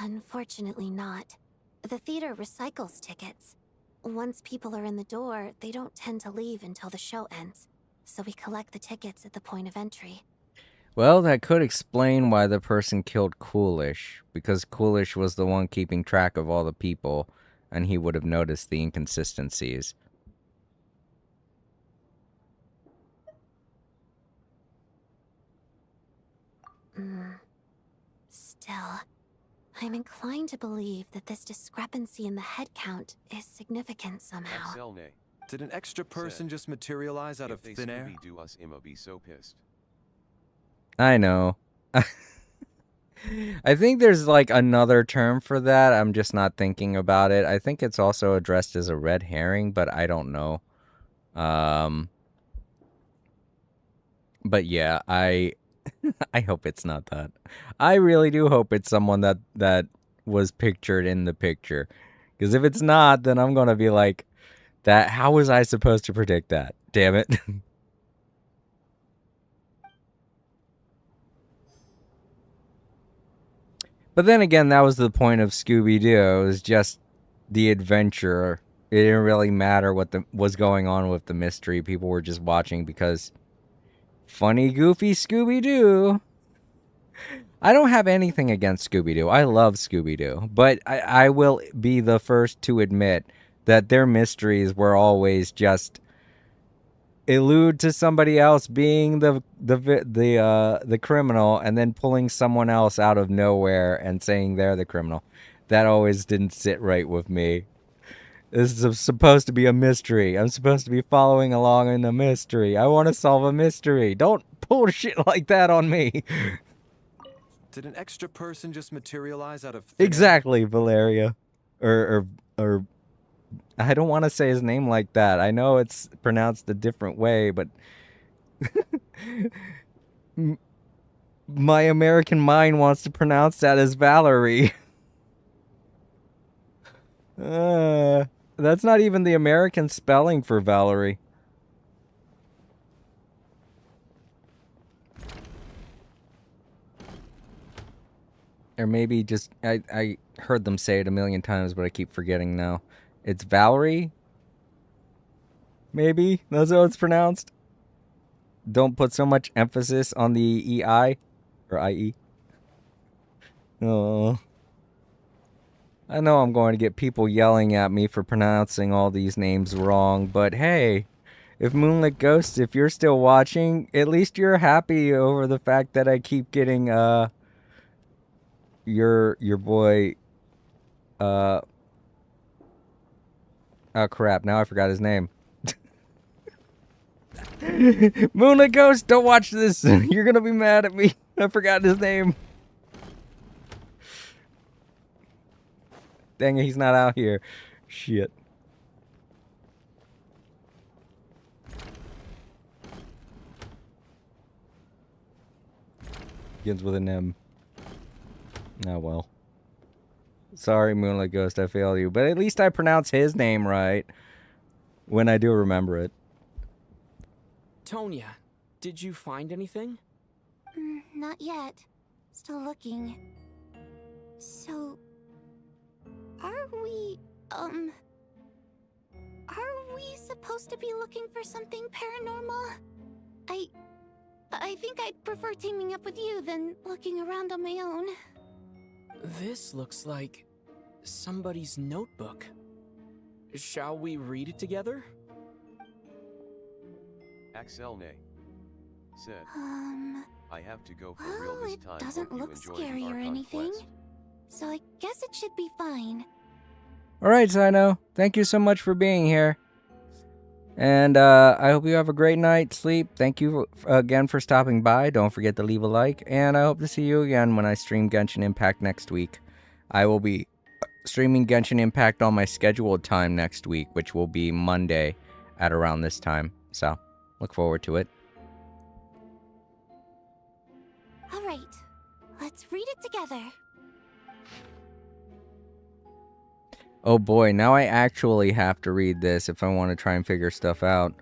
Unfortunately not. The theater recycles tickets. Once people are in the door, they don't tend to leave until the show ends. So we collect the tickets at the point of entry. Well, that could explain why the person killed Coolish, because Coolish was the one keeping track of all the people, and he would have noticed the inconsistencies. Still, I'm inclined to believe that this discrepancy in the head count is significant somehow. Did an extra person just materialize out of thin air? Do us Imma be so pissed. I know. I think there's like another term for that. I'm just not thinking about it. I think it's also addressed as a red herring, but I don't know. But yeah, I hope it's not that. I really do hope it's someone that was pictured in the picture. Because if it's not, then I'm going to be like, that. How was I supposed to predict that? Damn it. But then again, that was the point of Scooby-Doo. It was just the adventure. It didn't really matter what was going on with the mystery. People were just watching because funny, goofy Scooby-Doo. I don't have anything against Scooby-Doo. I love Scooby-Doo. But I will be the first to admit that their mysteries were always just allude to somebody else being the criminal and then pulling someone else out of nowhere and saying they're the criminal. That always didn't sit right with me. This is supposed to be a mystery. I'm supposed to be following along in a mystery. I want to solve a mystery. Don't pull shit like that on me. Did an extra person just materialize out of thin air? Exactly, Valeria. Or I don't want to say his name like that. I know it's pronounced a different way, but my American mind wants to pronounce that as Valerie. That's not even the American spelling for Valerie. Or maybe just, I heard them say it a million times, but I keep forgetting now. It's Valerie? Maybe? That's how it's pronounced? Don't put so much emphasis on the EI or IE. Oh. I know I'm going to get people yelling at me for pronouncing all these names wrong, but hey, if Moonlit Ghost, if you're still watching, at least you're happy over the fact that I keep getting your boy oh crap, now I forgot his name. Moonlit Ghost, don't watch this. You're gonna be mad at me. I forgot his name. Dang it, he's not out here. Shit. Begins with an M. Oh well. Sorry, Moonlight Ghost, I failed you. But at least I pronounce his name right. When I do remember it. Tonya, did you find anything? Not yet. Still looking. So... Are we supposed to be looking for something paranormal? I think I'd prefer teaming up with you than looking around on my own. This looks like somebody's notebook. Shall we read it together? Axelne said, I have to go for well, real this it time. doesn't Hope look you enjoy scary the or Archon anything. quest. So I guess it should be fine. Alright, Sino. Thank you so much for being here. And I hope you have a great night, sleep. Thank you again for stopping by. Don't forget to leave a like. And I hope to see you again when I stream Genshin Impact next week. I will be streaming Genshin Impact on my scheduled time next week, which will be Monday at around this time. So, look forward to it. All right, let's read it together. Oh boy, now I actually have to read this if I want to try and figure stuff out.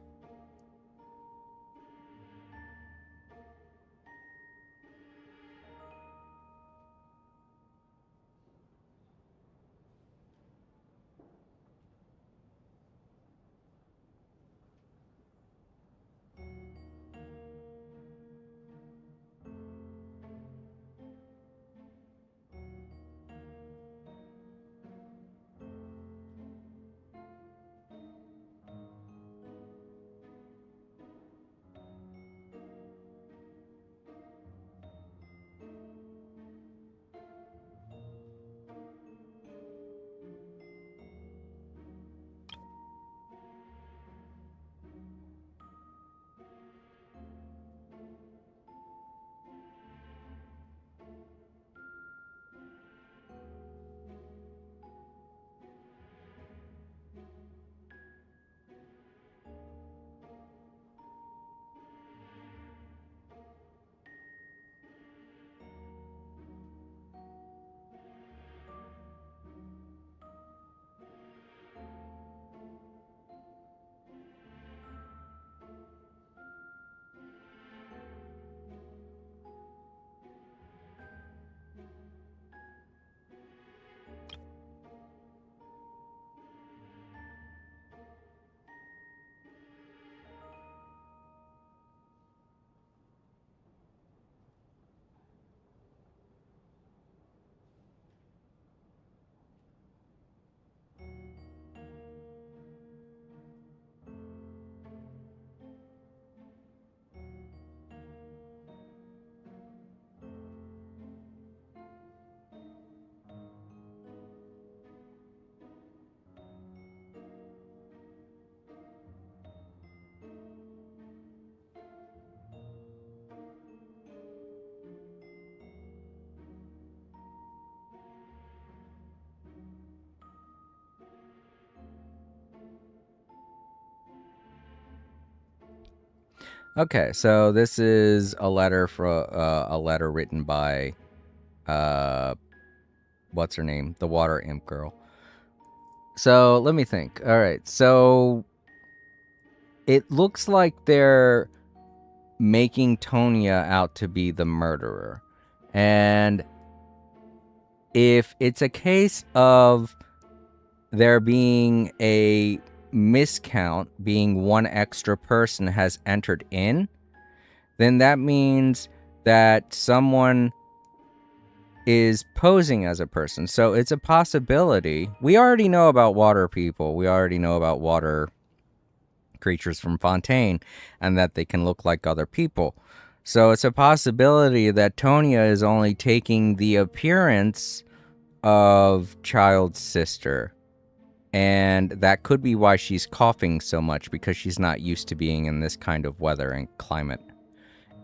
Okay, so this is a letter written by what's her name? The Water Imp girl. So, let me think. All right. So, it looks like they're making Tonya out to be the murderer. And if it's a case of there being a miscount, being one extra person has entered in, then that means that someone is posing as a person. So it's a possibility. We already know about water people. We already know about water creatures from Fontaine and that they can look like other people. So it's a possibility that Tonya is only taking the appearance of Child's sister. And that could be why she's coughing so much, because she's not used to being in this kind of weather and climate.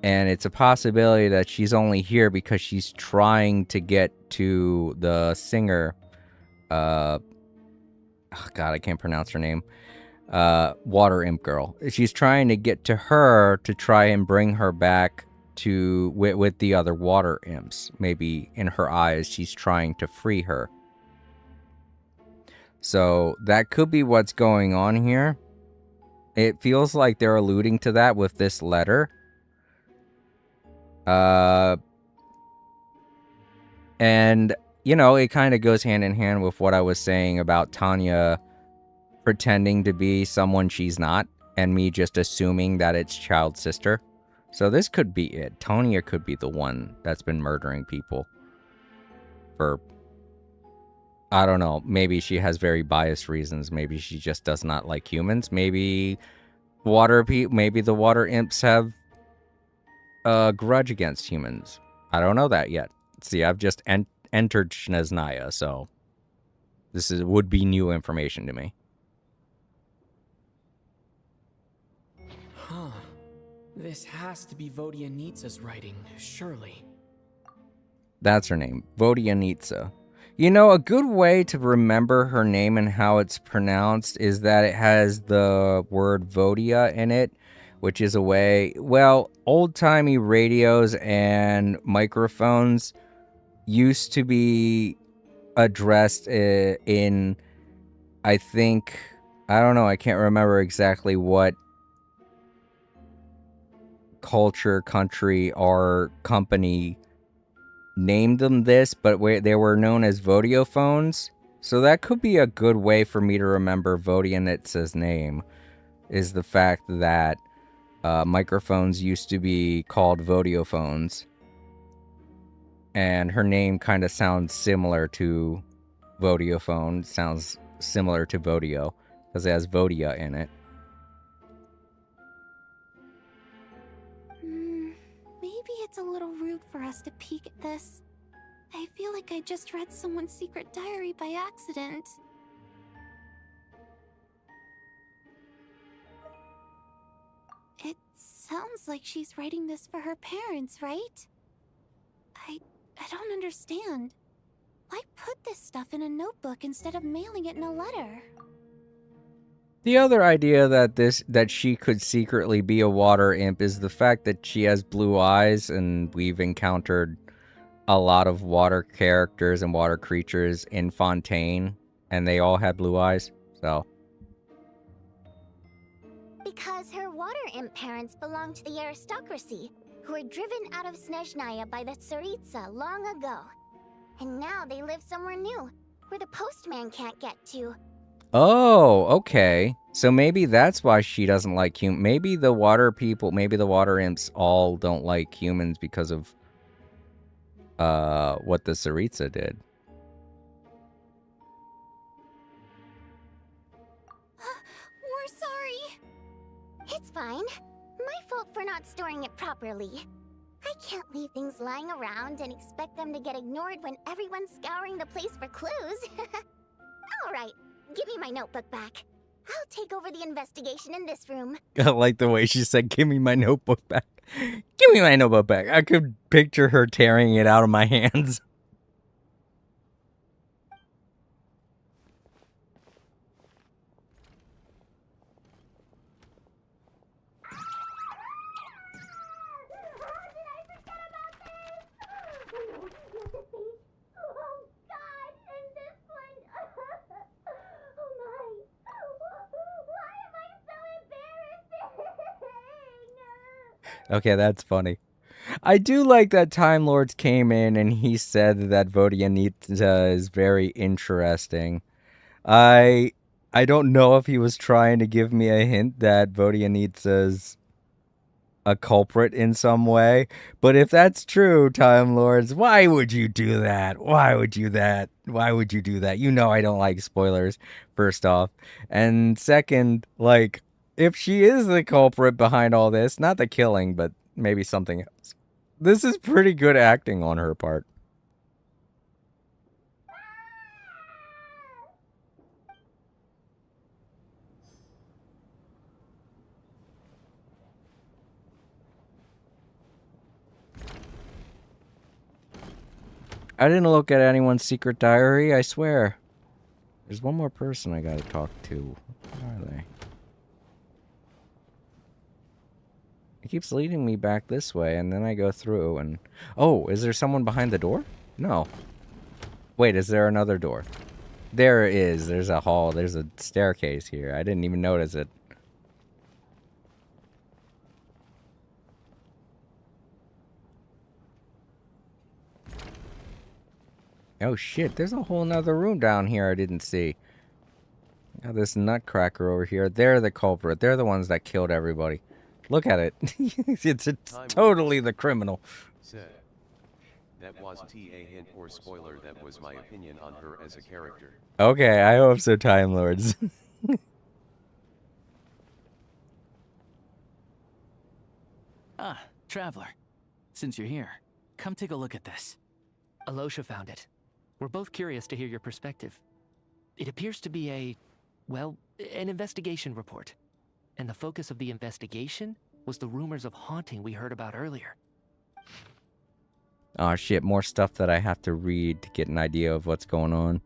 And it's a possibility that she's only here because she's trying to get to the singer. Oh God, I can't pronounce her name. Water Imp girl. She's trying to get to her to try and bring her back to with the other water imps. Maybe in her eyes, she's trying to free her. So that could be what's going on here. It feels like they're alluding to that with this letter. And, you know, it kind of goes hand in hand with what I was saying about Tanya pretending to be someone she's not, and me just assuming that it's Child's sister. So this could be it. Tonya could be the one that's been murdering people for, I don't know, maybe she has very biased reasons. Maybe she just does not like humans. Maybe the water imps have a grudge against humans. I don't know that yet. See, I've just entered Shneznaya, so this would be new information to me. Huh. This has to be Vodyanitsa's writing, surely. That's her name, Vodyanitsa. You know, a good way to remember her name and how it's pronounced is that it has the word Vodia in it, which is a way, well, old-timey radios and microphones used to be addressed in, I think, I don't know, I can't remember exactly what culture, country, or company named them this, but they were known as Vodophones. So that could be a good way for me to remember Vodyanitsa's name, is the fact that microphones used to be called Vodophones. And her name kind of sounds similar to Vodiophone, sounds similar to Vodio, because it has Vodia in it. Maybe it's a little rude for us to peek at this. I feel like I just read someone's secret diary by accident. It sounds like she's writing this for her parents, right? I don't understand. Why put this stuff in a notebook instead of mailing it in a letter? The other idea that she could secretly be a water imp is the fact that she has blue eyes, and we've encountered a lot of water characters and water creatures in Fontaine, and they all had blue eyes, so. Because her water imp parents belonged to the aristocracy, who were driven out of Snezhnaya by the Tsaritsa long ago. And now they live somewhere new, where the postman can't get to. Oh, okay. So maybe that's why she doesn't like humans. Maybe the water people, maybe the water imps all don't like humans because of what the Tsaritsa did. We're sorry. It's fine. My fault for not storing it properly. I can't leave things lying around and expect them to get ignored when everyone's scouring the place for clues. Alright, give me my notebook back. I'll take over the investigation in this room. I like the way she said, "Give me my notebook back. Give me my notebook back." I could picture her tearing it out of my hands. Okay, that's funny. I do like that Time Lords came in and he said that Vodyanitsa is very interesting. I don't know if he was trying to give me a hint that Vodyanitsa's a culprit in some way, but if that's true, Time Lords, why would you do that? Why would you do that? You know I don't like spoilers, first off. And second, like, if she is the culprit behind all this, not the killing, but maybe something else, this is pretty good acting on her part. I didn't look at anyone's secret diary, I swear. There's one more person I gotta talk to. Where are they? It keeps leading me back this way, and then I go through, and... Oh, is there someone behind the door? No. Wait, is there another door? There is. There's a hall. There's a staircase here. I didn't even notice it. Oh shit, there's a whole nother room down here I didn't see. Got this nutcracker over here. They're the culprit. They're the ones that killed everybody. Look at it. It's totally the criminal. Said. That wasn't a hint or spoiler, that was my opinion on her as a character. Okay, I hope so, Time Lords. Ah, Traveler. Since you're here, come take a look at this. Alosha found it. We're both curious to hear your perspective. It appears to be well, an investigation report. And the focus of the investigation was the rumors of haunting we heard about earlier. Oh shit, more stuff that I have to read to get an idea of what's going on.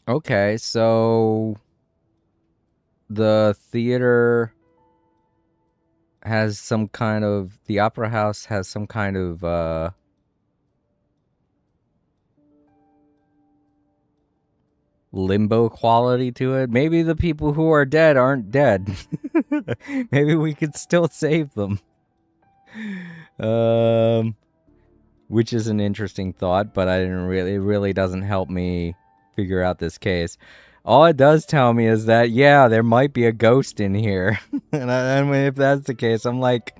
Okay, so the theater has some kind of, the opera house has some kind of limbo quality to it. Maybe the people who are dead aren't dead. Maybe we could still save them. Which is an interesting thought, but it really doesn't help me figure out this case. All it does tell me is that, yeah, there might be a ghost in here. And I mean, if that's the case, I'm like,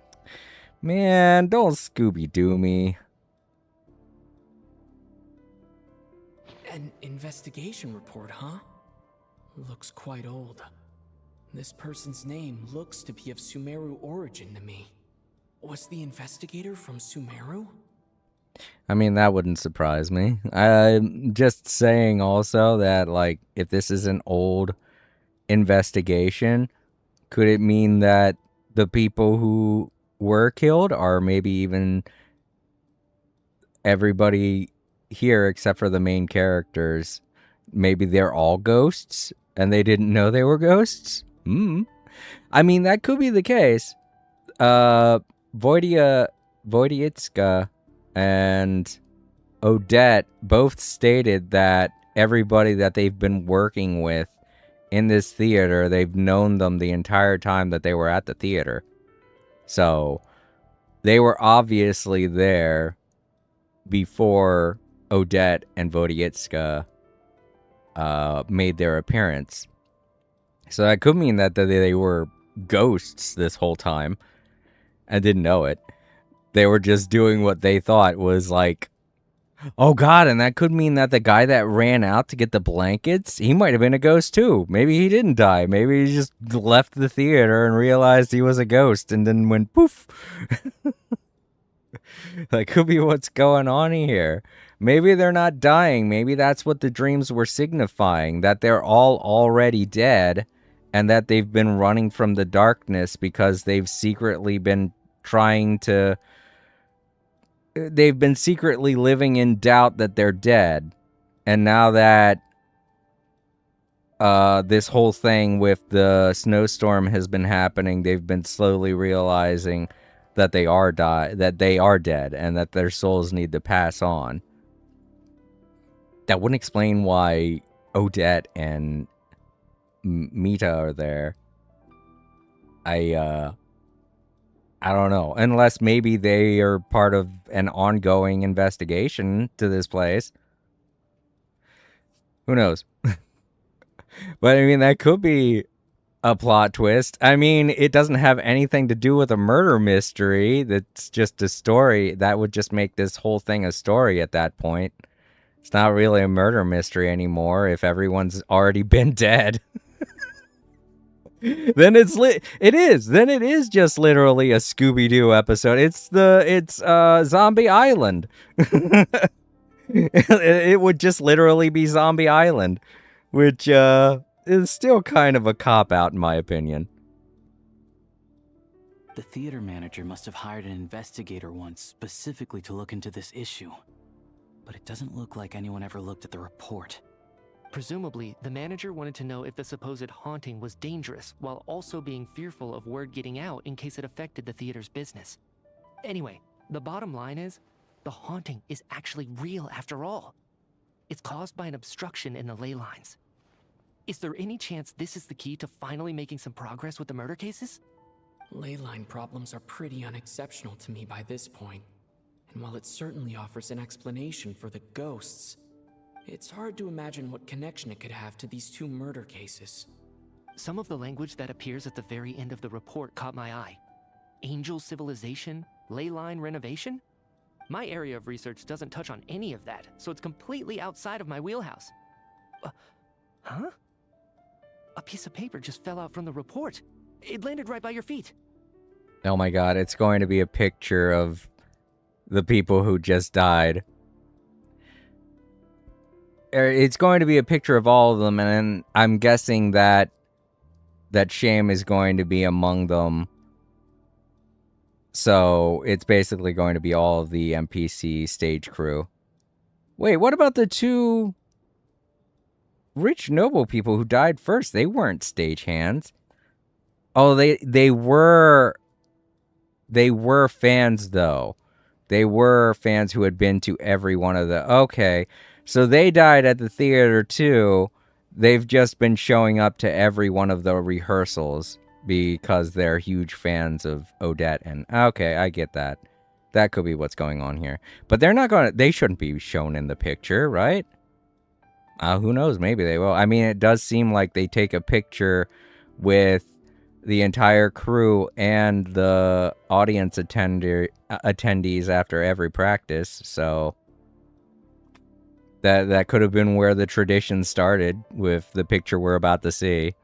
man, don't Scooby-Doo me. An investigation report, huh? Looks quite old. This person's name looks to be of Sumeru origin to me. Was the investigator from Sumeru? I mean, that wouldn't surprise me. I'm just saying also that, like, if this is an old investigation, could it mean that the people who were killed are maybe even everybody here except for the main characters? Maybe they're all ghosts and they didn't know they were ghosts? I mean, that could be the case. Voidietska and Odette both stated that everybody that they've been working with in this theater, they've known them the entire time that they were at the theater. So they were obviously there before Odette and Voidietska made their appearance. So that could mean that they were ghosts this whole time and didn't know it. They were just doing what they thought was like, oh god, and that could mean that the guy that ran out to get the blankets, he might have been a ghost too. Maybe he didn't die. Maybe he just left the theater and realized he was a ghost and then went poof. That could be what's going on here. Maybe they're not dying. Maybe that's what the dreams were signifying, that they're all already dead and that they've been running from the darkness because they've secretly been trying to... They've been secretly living in doubt that they're dead. And now that this whole thing with the snowstorm has been happening, they've been slowly realizing that they are dead and that their souls need to pass on. That wouldn't explain why Odette and Mita are there. I don't know. Unless maybe they are part of an ongoing investigation to this place. Who knows? But I mean, that could be a plot twist. I mean, it doesn't have anything to do with a murder mystery. That's just a story. That would just make this whole thing a story at that point. It's not really a murder mystery anymore if everyone's already been dead. Then it is just literally a Scooby-Doo episode. It's Zombie Island. It would just literally be Zombie Island, which is still kind of a cop-out in my opinion. The theater manager must have hired an investigator once specifically to look into this issue. But it doesn't look like anyone ever looked at the report. Presumably, the manager wanted to know if the supposed haunting was dangerous, while also being fearful of word getting out in case it affected the theater's business. Anyway, the bottom line is, the haunting is actually real after all. It's caused by an obstruction in the ley lines. Is there any chance this is the key to finally making some progress with the murder cases? Ley line problems are pretty unexceptional to me by this point. And while it certainly offers an explanation for the ghosts, it's hard to imagine what connection it could have to these two murder cases. Some of the language that appears at the very end of the report caught my eye. Angel civilization, ley line renovation? My area of research doesn't touch on any of that, so it's completely outside of my wheelhouse. Huh? A piece of paper just fell out from the report. It landed right by your feet. Oh my god, it's going to be a picture of the people who just died. It's going to be a picture of all of them, and I'm guessing that Sham is going to be among them. So it's basically going to be all of the NPC stage crew. Wait, what about the two rich noble people who died first? They weren't stagehands. Oh, they were fans though. They were fans who had been to every one of the... Okay, so they died at the theater too. They've just been showing up to every one of the rehearsals because they're huge fans of Odette. And okay, I get that. That could be what's going on here. But they're not going to... They shouldn't be shown in the picture, right? Who knows? Maybe they will. I mean, it does seem like they take a picture with the entire crew and the audience attendees after every practice, so that could have been where the tradition started with the picture we're about to see.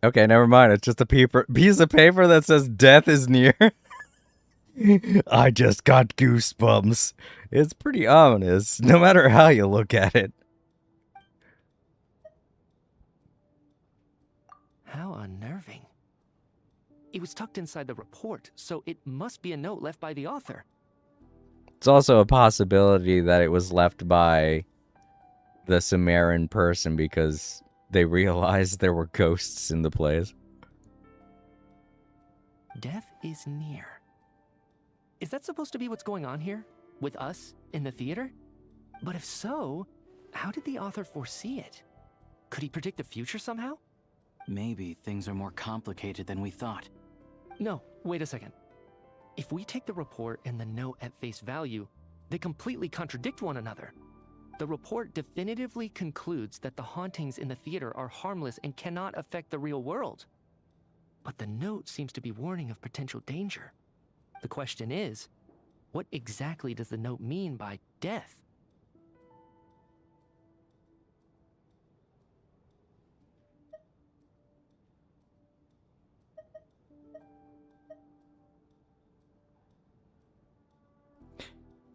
Okay, never mind. It's just a piece of paper that says death is near. I just got goosebumps. It's pretty ominous, no matter how you look at it. How unnerving. It was tucked inside the report, so it must be a note left by the author. It's also a possibility that it was left by the Sumerian person because they realized there were ghosts in the place. Death is near. Is that supposed to be what's going on here? With us in the theater? But if so, how did the author foresee it? Could he predict the future somehow? Maybe things are more complicated than we thought. No, wait a second. If we take the report and the note at face value, they completely contradict one another. The report definitively concludes that the hauntings in the theater are harmless and cannot affect the real world. But the note seems to be warning of potential danger. The question is, what exactly does the note mean by death?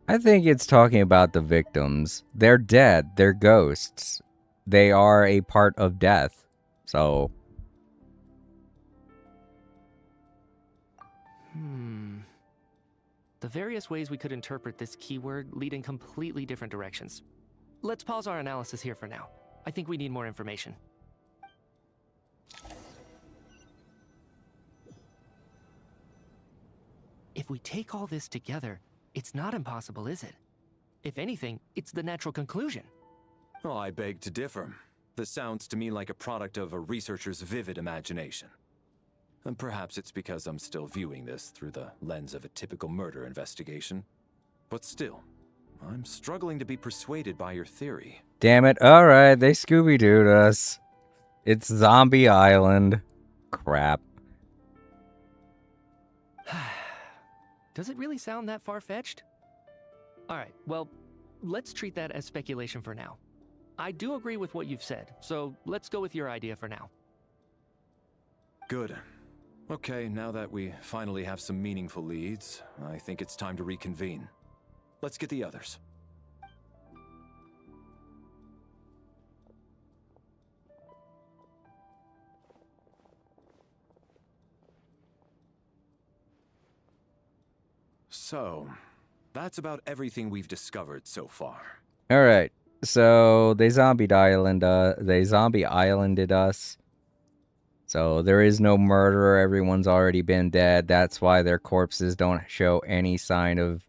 I think it's talking about the victims. They're dead. They're ghosts. They are a part of death. So... The various ways we could interpret this keyword lead in completely different directions. Let's pause our analysis here for now. I think we need more information. If we take all this together, it's not impossible, is it? If anything, it's the natural conclusion. Oh, I beg to differ. This sounds to me like a product of a researcher's vivid imagination. And perhaps it's because I'm still viewing this through the lens of a typical murder investigation. But still, I'm struggling to be persuaded by your theory. Damn it. Alright, they Scooby-Dooed us. It's Zombie Island. Crap. Does it really sound that far-fetched? Alright, well, let's treat that as speculation for now. I do agree with what you've said, so let's go with your idea for now. Good. Okay, now that we finally have some meaningful leads, I think it's time to reconvene. Let's get the others. So, that's about everything we've discovered so far. Alright, so they zombie islanded us. So there is no murderer, everyone's already been dead. That's why their corpses don't show any sign of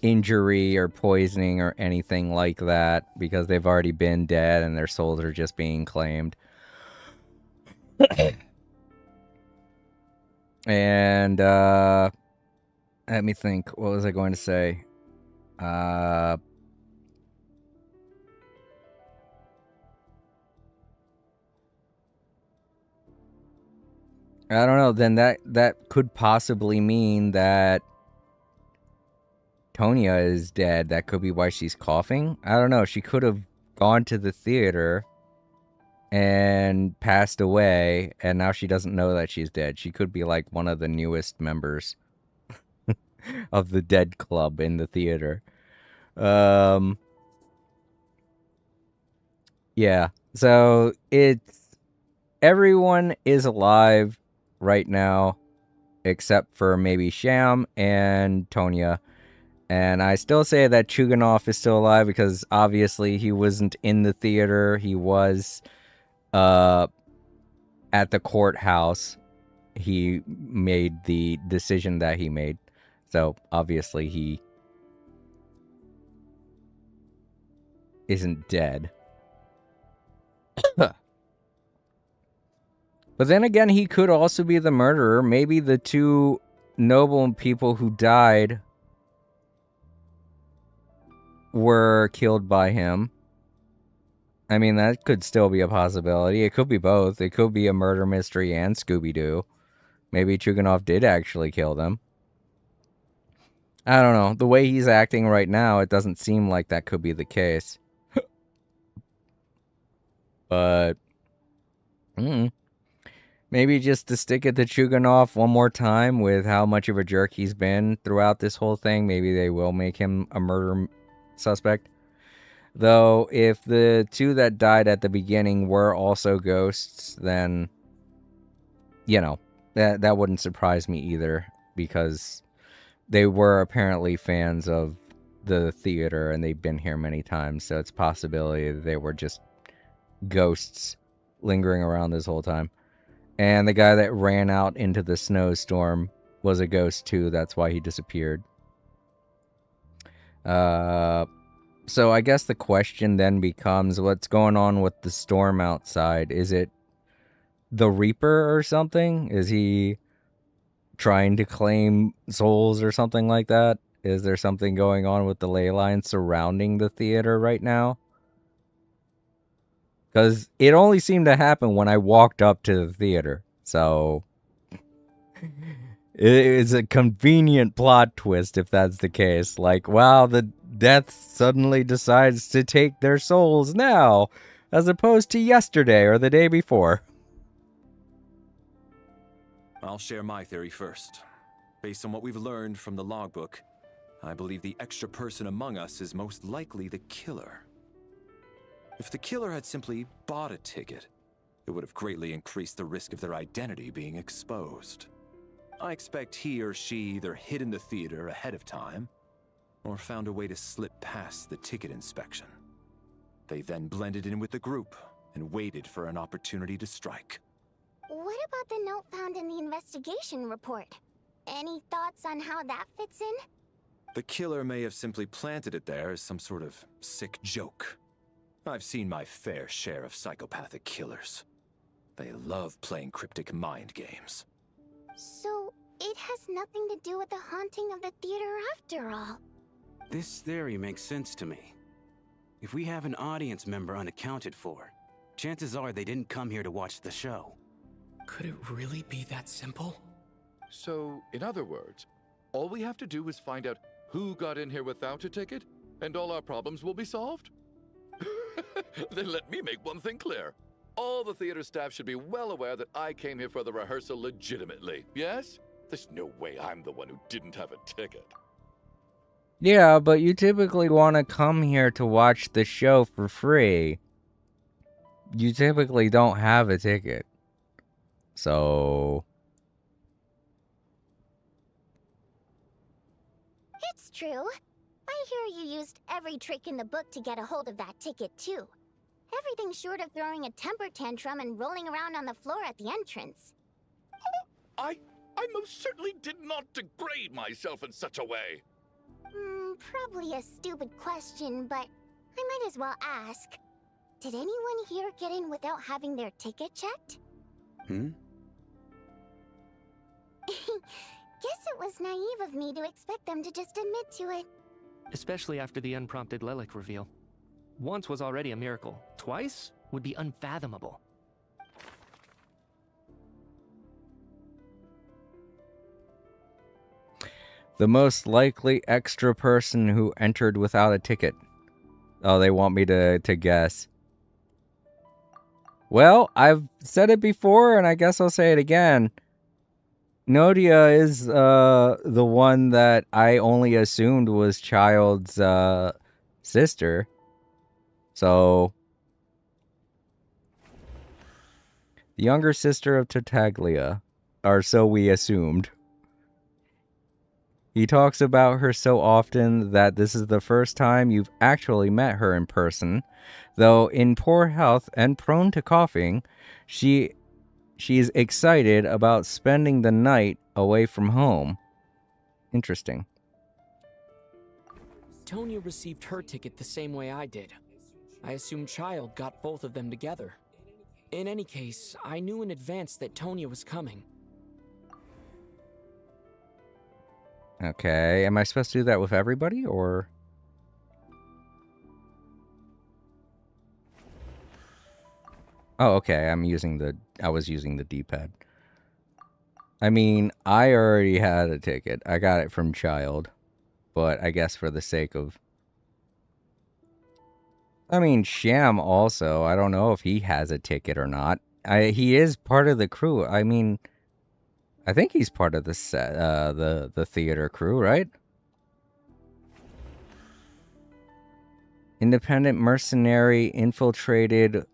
injury or poisoning or anything like that, because they've already been dead and their souls are just being claimed. And, let me think. What was I going to say? I don't know. Then that could possibly mean that Tonya is dead. That could be why she's coughing. I don't know. She could have gone to the theater and passed away, and now she doesn't know that she's dead. She could be like one of the newest members of the dead club in the theater. Yeah. So everyone is alive right now, except for maybe Sham and Tonya. And I still say that Chuganov is still alive because obviously he wasn't in the theater. He was at the courthouse. He made the decision that he made. So obviously he isn't dead. But then again, he could also be the murderer. Maybe the two noble people who died were killed by him. I mean, that could still be a possibility. It could be both. It could be a murder mystery and Scooby-Doo. Maybe Chuganov did actually kill them. I don't know. The way he's acting right now, it doesn't seem like that could be the case. But... maybe just to stick it to Chuganov one more time with how much of a jerk he's been throughout this whole thing, maybe they will make him a murder suspect. Though, if the two that died at the beginning were also ghosts, then, you know, that wouldn't surprise me either, because they were apparently fans of the theater and they've been here many times, so it's a possibility that they were just ghosts lingering around this whole time. And the guy that ran out into the snowstorm was a ghost too. That's why he disappeared. So I guess the question then becomes, what's going on with the storm outside? Is it the Reaper or something? Is he trying to claim souls or something like that? Is there something going on with the ley line surrounding the theater right now? Because it only seemed to happen when I walked up to the theater. So it's a convenient plot twist if that's the case. Like, wow, the death suddenly decides to take their souls now, as opposed to yesterday or the day before. I'll share my theory first. Based on what we've learned from the logbook, I believe the extra person among us is most likely the killer. If the killer had simply bought a ticket, it would have greatly increased the risk of their identity being exposed. I expect he or she either hid in the theater ahead of time, or found a way to slip past the ticket inspection. They then blended in with the group and waited for an opportunity to strike. What about the note found in the investigation report? Any thoughts on how that fits in? The killer may have simply planted it there as some sort of sick joke. I've seen my fair share of psychopathic killers. They love playing cryptic mind games. So, it has nothing to do with the haunting of the theater after all. This theory makes sense to me. If we have an audience member unaccounted for, chances are they didn't come here to watch the show. Could it really be that simple? So, in other words, all we have to do is find out who got in here without a ticket, and all our problems will be solved? Then let me make one thing clear. All the theater staff should be well aware that I came here for the rehearsal legitimately, yes? There's no way I'm the one who didn't have a ticket. Yeah, but you typically want to come here to watch the show for free. You typically don't have a ticket. So... It's true. I hear you used every trick in the book to get a hold of that ticket, too. Everything short of throwing a temper tantrum and rolling around on the floor at the entrance. I most certainly did not degrade myself in such a way. Probably a stupid question, but I might as well ask. Did anyone here get in without having their ticket checked? Hmm? Guess it was naive of me to expect them to just admit to it. Especially after the unprompted Lelic reveal. Once was already a miracle. Twice would be unfathomable. The most likely extra person who entered without a ticket. Oh, they want me to guess. Well, I've said it before, and I guess I'll say it again. Nodia is the one that I only assumed was Child's sister. So, the younger sister of Tartaglia, or so we assumed. He talks about her so often that this is the first time you've actually met her in person. Though in poor health and prone to coughing, she's excited about spending the night away from home. Interesting. Tonya received her ticket the same way I did. I assume Child got both of them together. In any case, I knew in advance that Tonya was coming. Okay, am I supposed to do that with everybody, or...? Oh, okay, I was using the D-pad. I mean, I already had a ticket. I got it from Child. But I guess for the sake of... I mean, Sham also. I don't know if he has a ticket or not. He is part of the crew. I mean... I think he's part of the theater crew, right? Independent mercenary infiltrated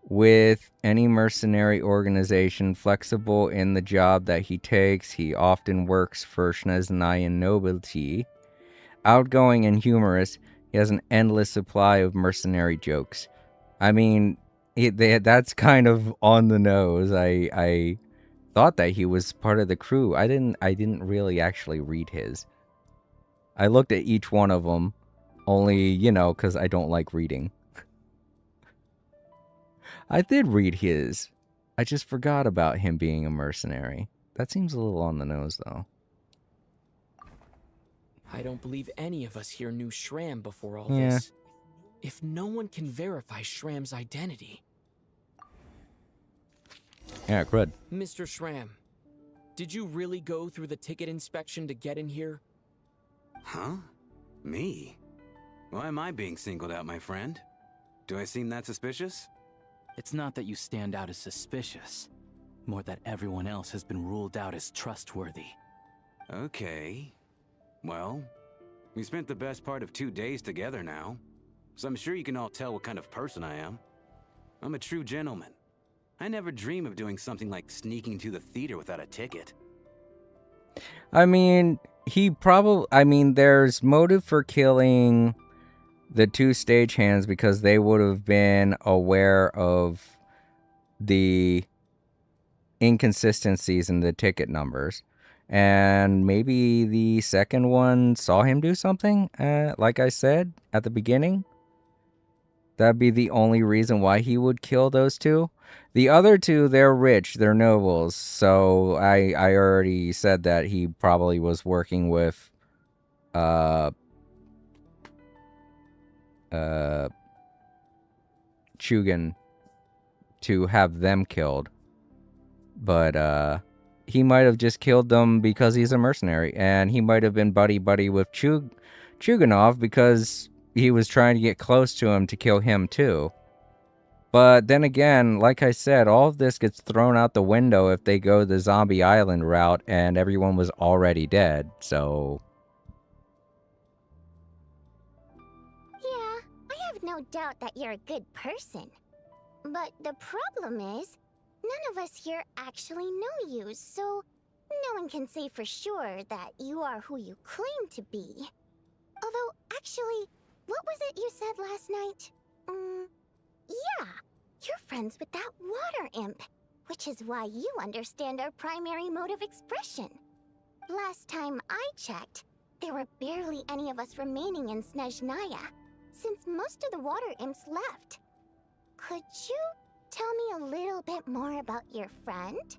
with any mercenary organization, flexible in the job that he takes. He often works for Schneznayan nobility. Outgoing and humorous, he has an endless supply of mercenary jokes. I mean, that's kind of on the nose. I thought that he was part of the crew. I didn't really actually read his. I looked at each one of them, only, because I don't like reading. I did read his. I just forgot about him being a mercenary. That seems a little on the nose, though. I don't believe any of us here knew Shram before all Yeah. this. If no one can verify Shram's identity... Yeah, crud. Mr. Shram, did you really go through the ticket inspection to get in here? Huh? Me? Why am I being singled out, my friend? Do I seem that suspicious? It's not that you stand out as suspicious, more that everyone else has been ruled out as trustworthy. Okay. Well, We spent the best part of 2 days together now, so I'm sure you can all tell what kind of person I am. I'm a true gentleman. I never dream of doing something like sneaking to the theater without a ticket. I mean, there's motive for killing the 2 stagehands because they would have been aware of the inconsistencies in the ticket numbers. And maybe the second one saw him do something, like I said at the beginning. That'd be the only reason why he would kill those 2. The other 2, they're rich, they're nobles, so I already said that he probably was working with Chugan to have them killed. But he might have just killed them because he's a mercenary, and he might have been buddy-buddy with Chuganov because he was trying to get close to him to kill him too. But then again, like I said, all of this gets thrown out the window if they go the Zombie Island route and everyone was already dead, so... Yeah, I have no doubt that you're a good person. But the problem is, none of us here actually know you, so no one can say for sure that you are who you claim to be. Although, actually, what was it you said last night? Yeah, you're friends with that water imp, which is why you understand our primary mode of expression. Last time I checked, there were barely any of us remaining in Snezhnaya, since most of the water imps left. Could you tell me a little bit more about your friend?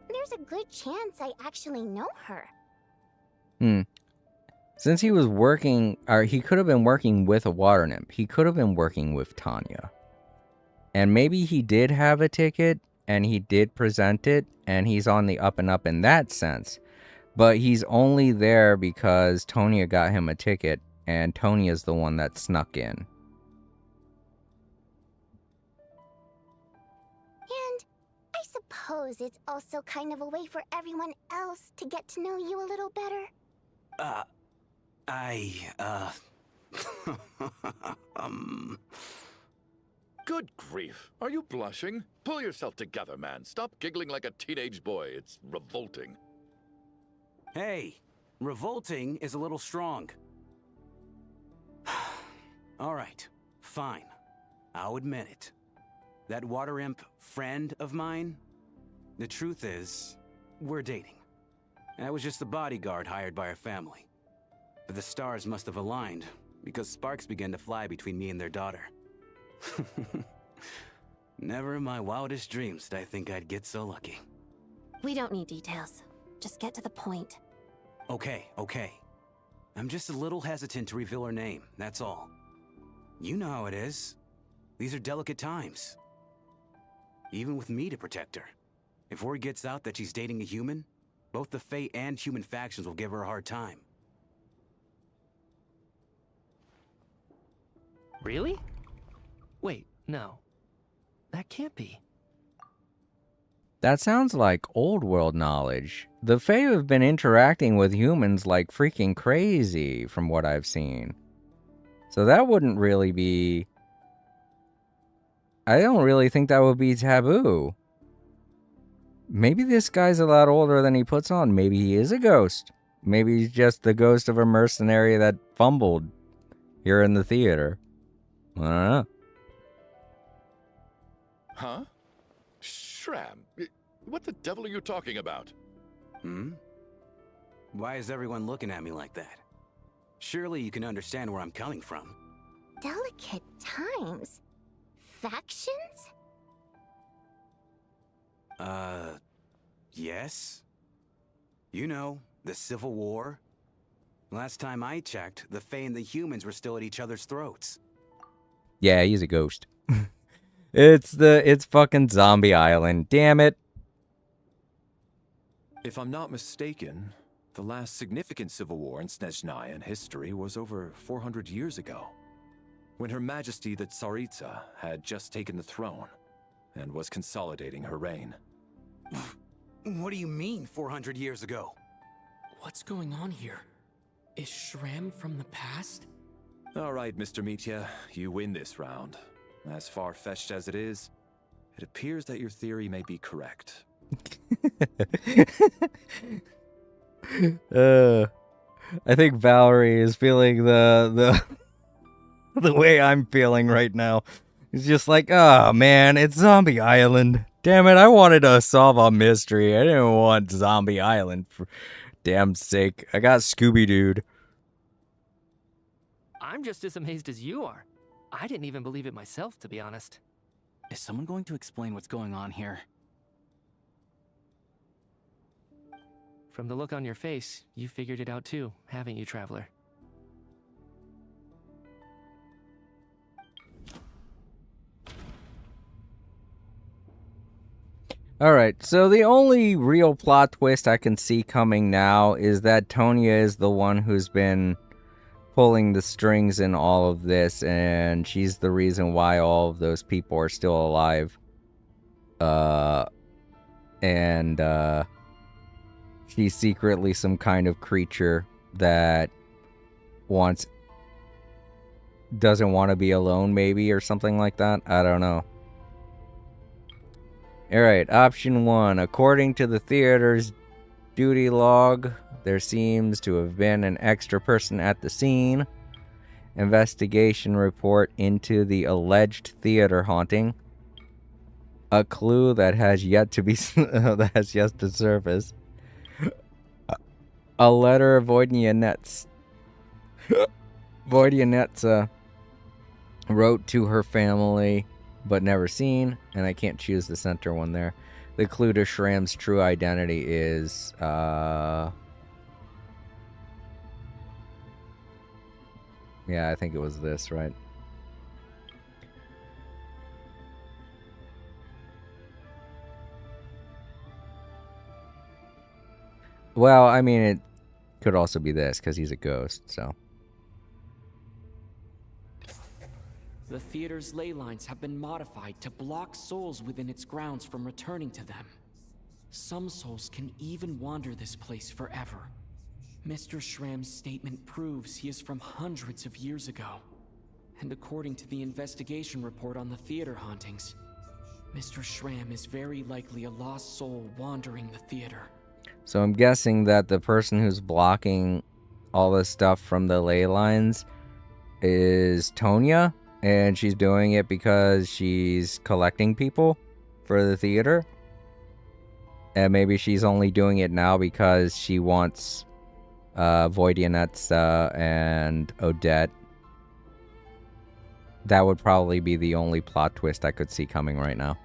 There's a good chance I actually know her. Since he was working, or he could have been working with a water nymph. He could have been working with Tanya. And maybe he did have a ticket, and he did present it, and he's on the up and up in that sense. But he's only there because Tonya got him a ticket, and Tonya's the one that snuck in. And I suppose it's also kind of a way for everyone else to get to know you a little better. Good grief. Are you blushing? Pull yourself together, man. Stop giggling like a teenage boy. It's revolting. Hey, revolting is a little strong. All right, fine. I'll admit it. That water imp friend of mine, the truth is, we're dating. I was just the bodyguard hired by our family. But the stars must have aligned, because sparks began to fly between me and their daughter. Never in my wildest dreams did I think I'd get so lucky. We don't need details. Just get to the point. Okay. I'm just a little hesitant to reveal her name, that's all. You know how it is. These are delicate times. Even with me to protect her. If word gets out that she's dating a human, both the Fae and human factions will give her a hard time. Really? Wait, no. That can't be. That sounds like old world knowledge. The Fae have been interacting with humans like freaking crazy, from what I've seen. So that wouldn't really be... I don't really think that would be taboo. Maybe this guy's a lot older than he puts on. Maybe he is a ghost. Maybe he's just the ghost of a mercenary that fumbled here in the theater. I don't know. Huh? Shram, what the devil are you talking about? Why is everyone looking at me like that? Surely you can understand where I'm coming from. Delicate times? Factions? Yes. You know, the Civil War. Last time I checked, the Fae and the humans were still at each other's throats. Yeah, he's a ghost. It's fucking Zombie Island. Damn it. If I'm not mistaken, the last significant civil war in Snezhnayan history was over 400 years ago, when Her Majesty the Tsaritsa had just taken the throne and was consolidating her reign. What do you mean, 400 years ago? What's going on here? Is Shram from the past? All right, Mr. Mitya, you win this round. As far-fetched as it is, it appears that your theory may be correct. I think Valerie is feeling the the way I'm feeling right now. It's just like, oh man, it's Zombie Island. Damn it, I wanted to solve a mystery. I didn't want Zombie Island for damn sake. I got Scooby-Dooed. I'm just as amazed as you are. I didn't even believe it myself, to be honest. Is someone going to explain what's going on here? From the look on your face, you figured it out too, haven't you, Traveler? Alright, so the only real plot twist I can see coming now is that Tonya is the one who's been pulling the strings in all of this, and she's the reason why all of those people are still alive. She's secretly some kind of creature that doesn't want to be alone, maybe, or something like that. I don't know. Alright, option 1. According to the theater's duty log, there seems to have been an extra person at the scene. Investigation report into the alleged theater haunting. A clue that has yet to be that has yet to surface. A letter Voidyanetsa wrote to her family but never seen, and I can't choose the center one there. The clue to Shram's true identity is yeah, I think it was this, right? Well, I mean, it could also be this, because he's a ghost, so. The theater's ley lines have been modified to block souls within its grounds from returning to them. Some souls can even wander this place forever. Mr. Shram's statement proves he is from hundreds of years ago. And according to the investigation report on the theater hauntings, Mr. Shram is very likely a lost soul wandering the theater. So I'm guessing that the person who's blocking all this stuff from the ley lines is Tonya, and she's doing it because she's collecting people for the theater. And maybe she's only doing it now because she wants Voidyanetsa and Odette. That would probably be the only plot twist I could see coming right now.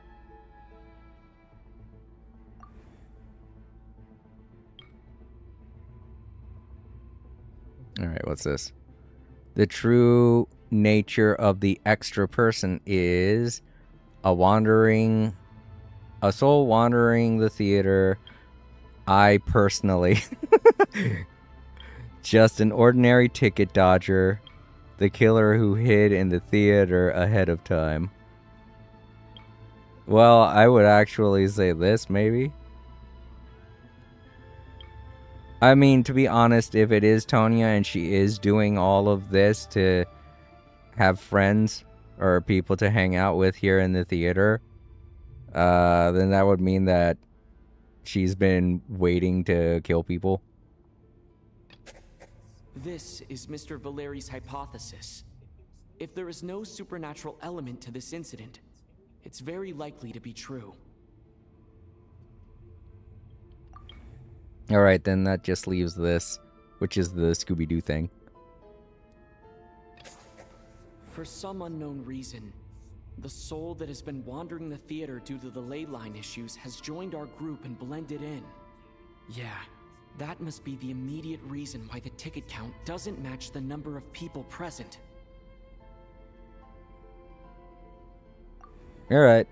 Alright, what's this? The true nature of the extra person is a soul wandering the theater. I personally, just an ordinary ticket dodger, the killer who hid in the theater ahead of time. Well, I would actually say this, maybe. I mean, to be honest, if it is Tonya and she is doing all of this to have friends or people to hang out with here in the theater, then that would mean that she's been waiting to kill people. This is Mr. Valeri's hypothesis. If there is no supernatural element to this incident, it's very likely to be true. Alright, then that just leaves this, which is the Scooby-Doo thing. For some unknown reason, the soul that has been wandering the theater due to the ley line issues has joined our group and blended in. Yeah, that must be the immediate reason why the ticket count doesn't match the number of people present. Alright.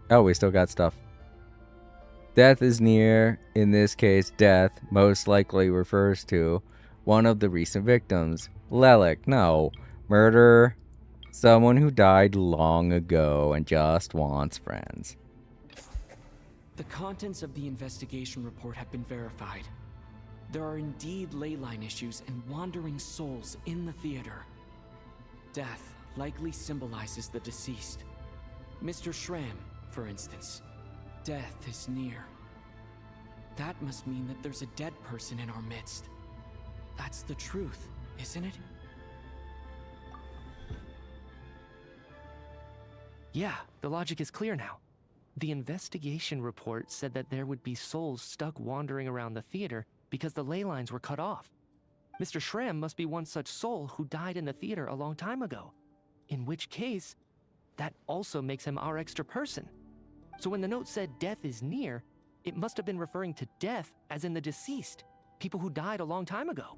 Oh, we still got stuff. Death is near. In this case, death most likely refers to one of the recent victims. Lelik, no. Murder. Someone who died long ago and just wants friends. The contents of the investigation report have been verified. There are indeed ley line issues and wandering souls in the theater. Death likely symbolizes the deceased. Mr. Schramm, for instance. Death is near. That must mean that there's a dead person in our midst. That's the truth, isn't it? Yeah, the logic is clear now. The investigation report said that there would be souls stuck wandering around the theater because the ley lines were cut off. Mr. Schramm must be one such soul who died in the theater a long time ago. In which case, that also makes him our extra person. So when the note said death is near, it must have been referring to death as in the deceased, people who died a long time ago.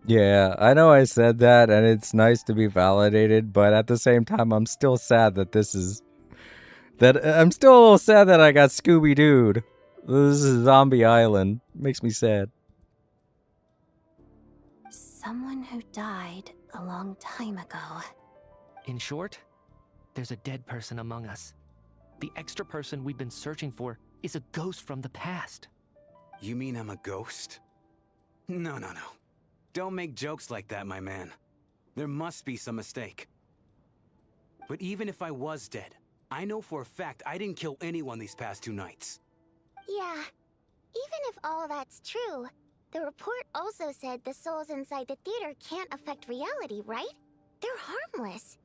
Yeah, I know I said that, and it's nice to be validated, but at the same time, I'm still sad that I'm still a little sad that I got Scooby-Dooed. This is Zombie Island. Makes me sad. Someone who died a long time ago. In short, there's a dead person among us. The extra person we've been searching for is a ghost from the past. You mean I'm a ghost? No. Don't make jokes like that, my man. There must be some mistake. But even if I was dead, I know for a fact I didn't kill anyone these past 2 nights. Yeah, even if all that's true, the report also said the souls inside the theater can't affect reality, right? They're harmless.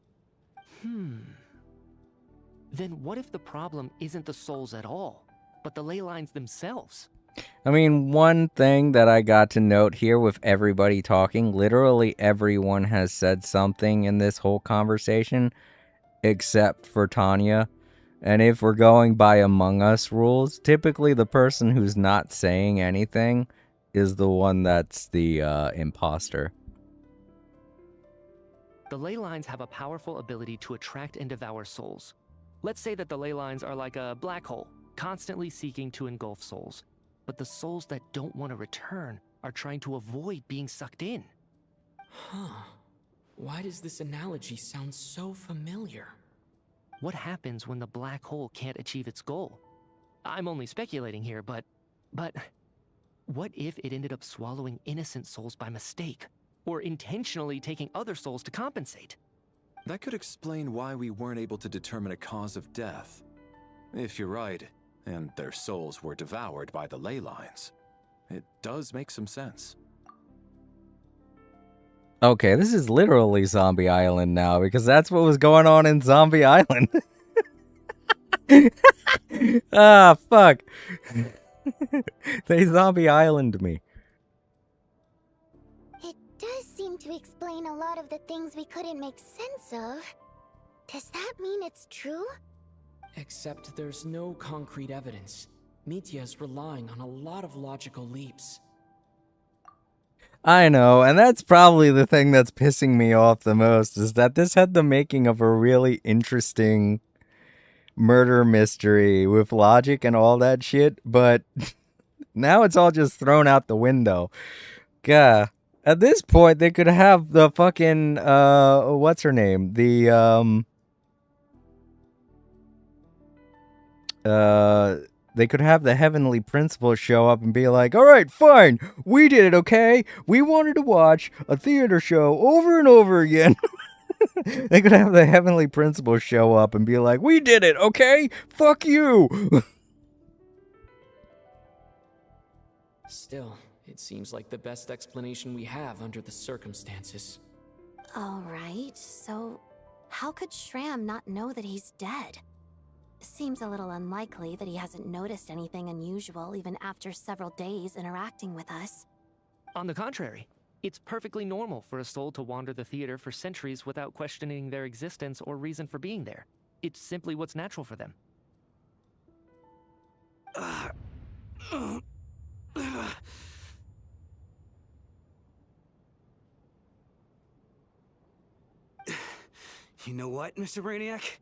Then what if the problem isn't the souls at all, but the ley lines themselves? I mean, one thing that I got to note here with everybody talking, literally everyone has said something in this whole conversation, except for Tanya. And if we're going by Among Us rules, typically the person who's not saying anything is the one that's the imposter. The ley lines have a powerful ability to attract and devour souls. Let's say that the ley lines are like a black hole, constantly seeking to engulf souls. But the souls that don't want to return are trying to avoid being sucked in. Huh. Why does this analogy sound so familiar? What happens when the black hole can't achieve its goal? I'm only speculating here, but what if it ended up swallowing innocent souls by mistake? Or intentionally taking other souls to compensate? That could explain why we weren't able to determine a cause of death. If you're right, and their souls were devoured by the ley lines, it does make some sense. Okay, this is literally Zombie Island now, because that's what was going on in Zombie Island. Ah, fuck. They Zombie Island me. It does seem to explain a lot of the things we couldn't make sense of. Does that mean it's true? Except there's no concrete evidence. Mitya's relying on a lot of logical leaps. I know, and that's probably the thing that's pissing me off the most, is that this had the making of a really interesting murder mystery with logic and all that shit, but now it's all just thrown out the window. Gah. At this point, they could have the fucking, what's her name? They could have the Heavenly Principal show up and be like, all right, fine, we did it, okay? We wanted to watch a theater show over and over again. They could have the Heavenly Principal show up and be like, we did it, okay? Fuck you! Still, it seems like the best explanation we have under the circumstances. Alright, so how could Schramm not know that he's dead? Seems a little unlikely that he hasn't noticed anything unusual even after several days interacting with us. On the contrary, it's perfectly normal for a soul to wander the theater for centuries without questioning their existence or reason for being there. It's simply what's natural for them. You know what, Mr. Brainiac?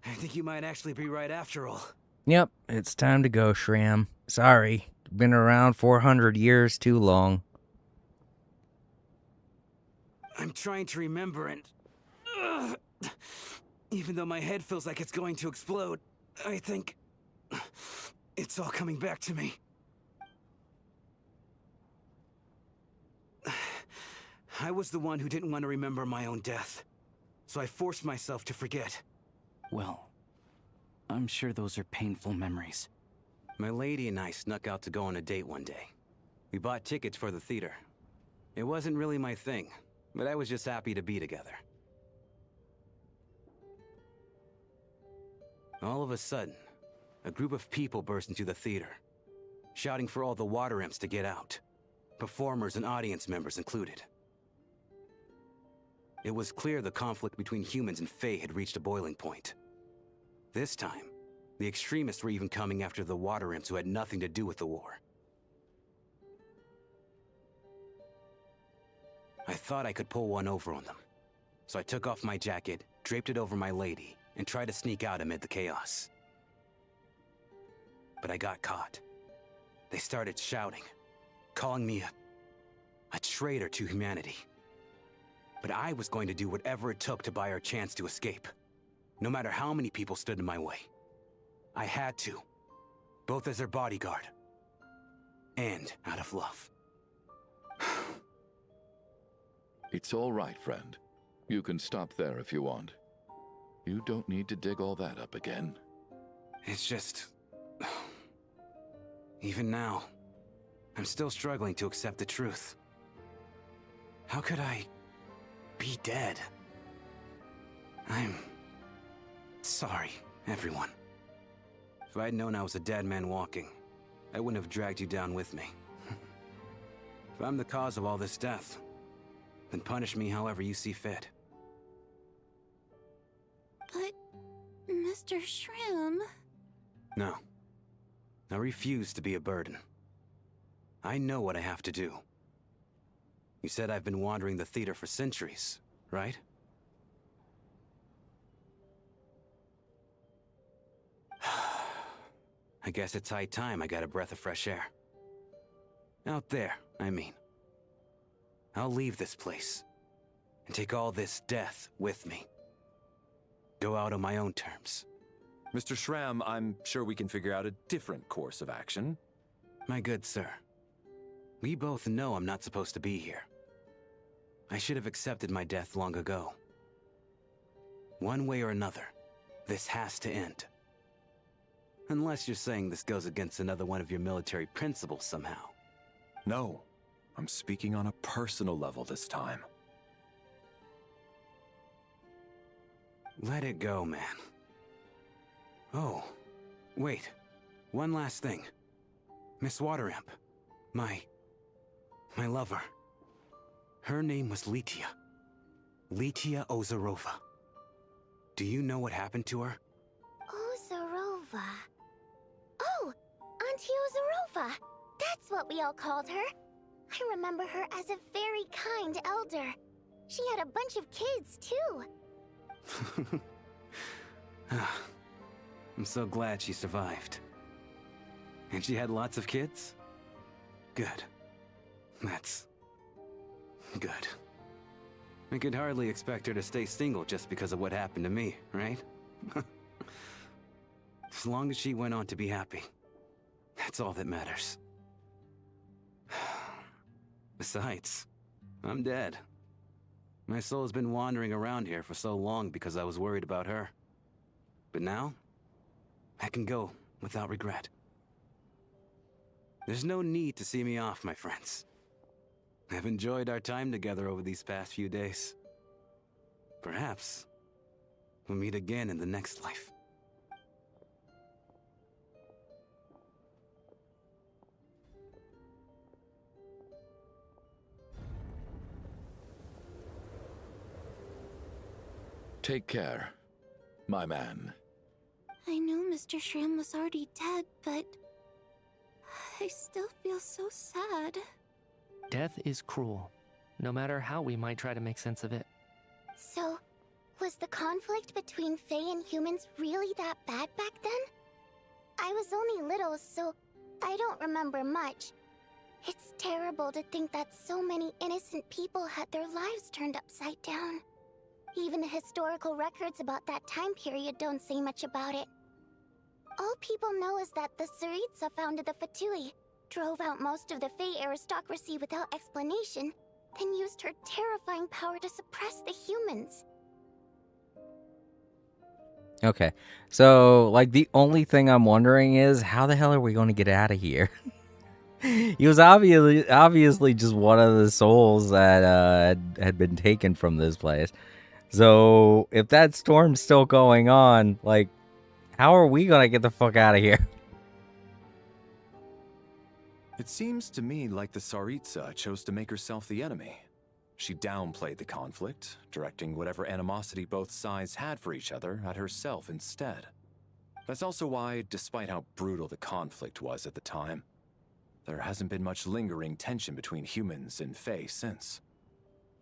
I think you might actually be right after all. Yep, it's time to go, Schramm. Sorry, been around 400 years too long. I'm trying to remember and... even though my head feels like it's going to explode, I think... it's all coming back to me. I was the one who didn't want to remember my own death, so I forced myself to forget. Well, I'm sure those are painful memories. My lady and I snuck out to go on a date one day. We bought tickets for the theater. It wasn't really my thing, but I was just happy to be together. All of a sudden, a group of people burst into the theater, shouting for all the water imps to get out, performers and audience members included. It was clear the conflict between humans and Fae had reached a boiling point. This time, the extremists were even coming after the water imps who had nothing to do with the war. I thought I could pull one over on them, so I took off my jacket, draped it over my lady, and tried to sneak out amid the chaos. But I got caught. They started shouting, calling me a traitor to humanity. But I was going to do whatever it took to buy our chance to escape, no matter how many people stood in my way. I had to, both as their bodyguard and out of love. It's all right, friend. You can stop there if you want. You don't need to dig all that up again. It's just... Even now, I'm still struggling to accept the truth. How could I be dead? I'm sorry, everyone. If I'd known I was a dead man walking, I wouldn't have dragged you down with me. If I'm the cause of all this death, then punish me however you see fit. But, Mr. Shram... No. I refuse to be a burden. I know what I have to do. You said I've been wandering the theater for centuries, right? I guess it's high time I got a breath of fresh air. Out there, I mean. I'll leave this place, and take all this death with me. Go out on my own terms. Mr. Shram, I'm sure we can figure out a different course of action. My good sir, we both know I'm not supposed to be here. I should have accepted my death long ago. One way or another, this has to end. Unless you're saying this goes against another one of your military principles somehow. No, I'm speaking on a personal level this time. Let it go, man. Oh, wait. One last thing. Miss Waterimp. My lover. Her name was Litia. Litia Ozarova. Do you know what happened to her? Ozarova. Oh, Auntie Ozarova. That's what we all called her. I remember her as a very kind elder. She had a bunch of kids, too. I'm so glad she survived. And she had lots of kids? Good. That's... good. I could hardly expect her to stay single just because of what happened to me, right? As long as she went on to be happy, that's all that matters. Besides, I'm dead. My soul has been wandering around here for so long because I was worried about her. But now, I can go without regret. There's no need to see me off, my friends. I've enjoyed our time together over these past few days. Perhaps we'll meet again in the next life. Take care, my man. I know Mr. Shram was already dead, but... I still feel so sad. Death is cruel, no matter how we might try to make sense of it. So, was the conflict between Fae and humans really that bad back then? I was only little, so I don't remember much. It's terrible to think that so many innocent people had their lives turned upside down. Even the historical records about that time period don't say much about it. All people know is that the Tsaritsa founded the Fatui, drove out most of the Fae aristocracy without explanation, then used her terrifying power to suppress the humans. Okay, so, like, the only thing I'm wondering is, how the hell are we going to get out of here? He was obviously just one of the souls that had been taken from this place. So, if that storm's still going on, like, how are we going to get the fuck out of here? It seems to me like the Tsaritsa chose to make herself the enemy. She downplayed the conflict, directing whatever animosity both sides had for each other at herself instead. That's also why, despite how brutal the conflict was at the time, there hasn't been much lingering tension between humans and Fae since.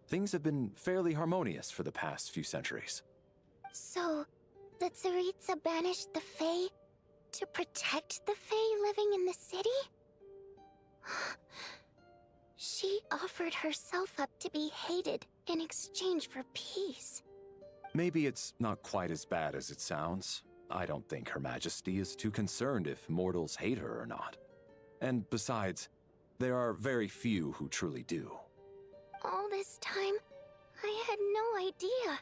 Things have been fairly harmonious for the past few centuries. So, the Tsaritsa banished the Fae to protect the Fae living in the city? She offered herself up to be hated in exchange for peace. Maybe it's not quite as bad as it sounds. I don't think Her Majesty is too concerned if mortals hate her or not. And besides, there are very few who truly do. All this time, I had no idea.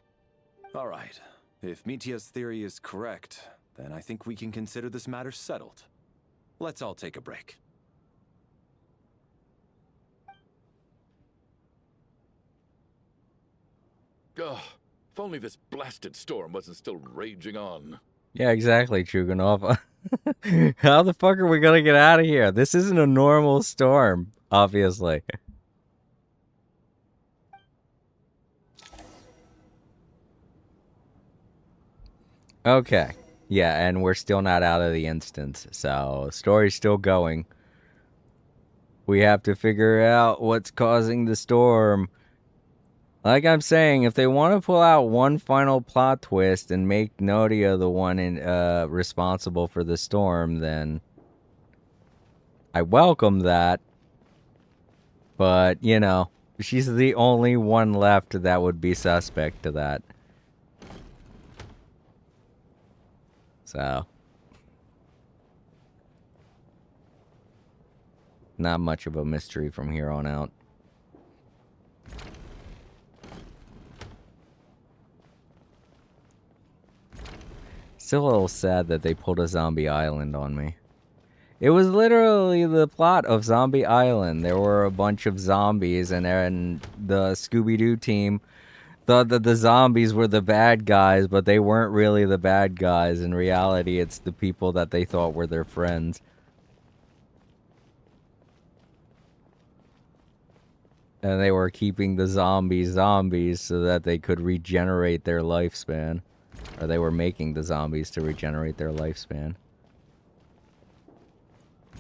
Alright, if Mitia's theory is correct, then I think we can consider this matter settled. Let's all take a break. Ugh, if only this blasted storm wasn't still raging on. Yeah, exactly, Chuganov. How the fuck are we gonna get out of here? This isn't a normal storm, obviously. Okay. Yeah, and we're still not out of the instance, so story's still going. We have to figure out what's causing the storm. Like I'm saying, if they want to pull out one final plot twist and make Nodia the one responsible for the storm, then I welcome that. But, you know, she's the only one left that would be suspect to that. So, not much of a mystery from here on out. Still a little sad that they pulled a Zombie Island on me. It was literally the plot of Zombie Island. There were a bunch of zombies, and the Scooby-Doo team thought that the zombies were the bad guys, but they weren't really the bad guys. In reality, it's the people that they thought were their friends. And they were keeping the zombies so that they could regenerate their lifespan. Or they were making the zombies to regenerate their lifespan.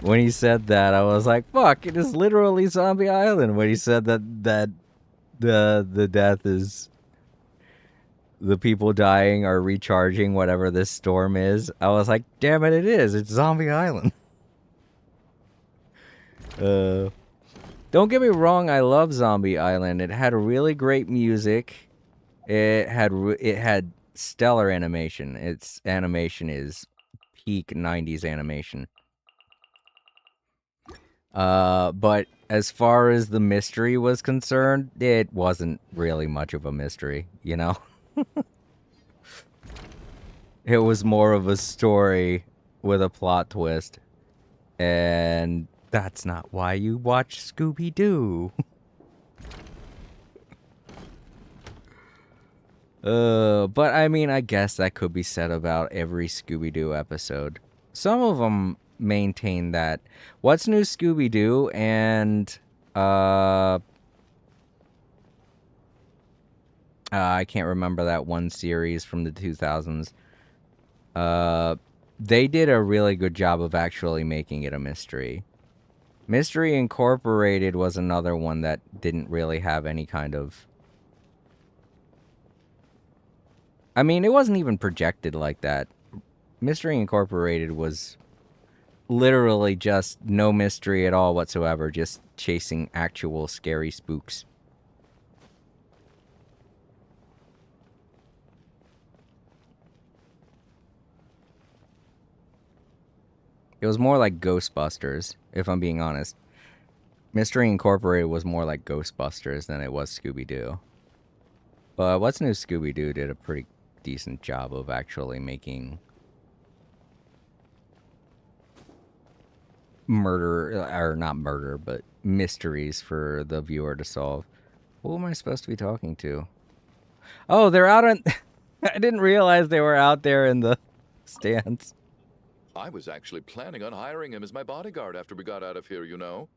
When he said that, I was like, fuck, it is literally Zombie Island. When he said that the death is the people dying are recharging whatever this storm is, I was like, damn it, it is. It's Zombie Island. Don't get me wrong, I love Zombie Island. It had really great music. It had stellar animation. Its animation is peak 90s animation. But as far as the mystery was concerned, it wasn't really much of a mystery, you know? It was more of a story with a plot twist. And that's not why you watch Scooby-Doo. But I mean, I guess that could be said about every Scooby-Doo episode. Some of them maintain that What's New Scooby-Doo and I can't remember that one series from the 2000s. They did a really good job of actually making it a mystery. Mystery Incorporated was another one that didn't really have any kind of... I mean, it wasn't even projected like that. Mystery Incorporated was literally just no mystery at all whatsoever, just chasing actual scary spooks. It was more like Ghostbusters, if I'm being honest. Mystery Incorporated was more like Ghostbusters than it was Scooby-Doo. But What's New Scooby-Doo did a pretty decent job of actually making murder, or not murder, but mysteries for the viewer to solve. Who am I supposed to be talking to? Oh, they're out on... I didn't realize they were out there in the stands. I was actually planning on hiring him as my bodyguard after we got out of here, you know.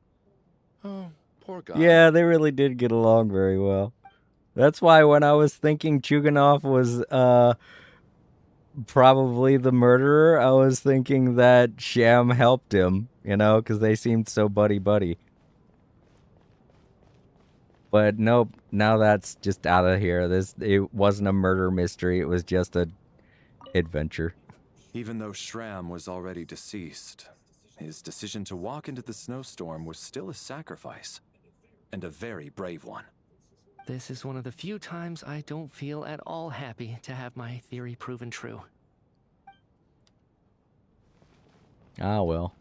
Oh, poor guy. Yeah, they really did get along very well. That's why when I was thinking Chuganov was probably the murderer, I was thinking that Sham helped him, you know, because they seemed so buddy-buddy. But nope, now that's just out of here. It wasn't a murder mystery, it was just a adventure. Even though Shram was already deceased, his decision to walk into the snowstorm was still a sacrifice, and a very brave one. This is one of the few times I don't feel at all happy to have my theory proven true. Ah, well.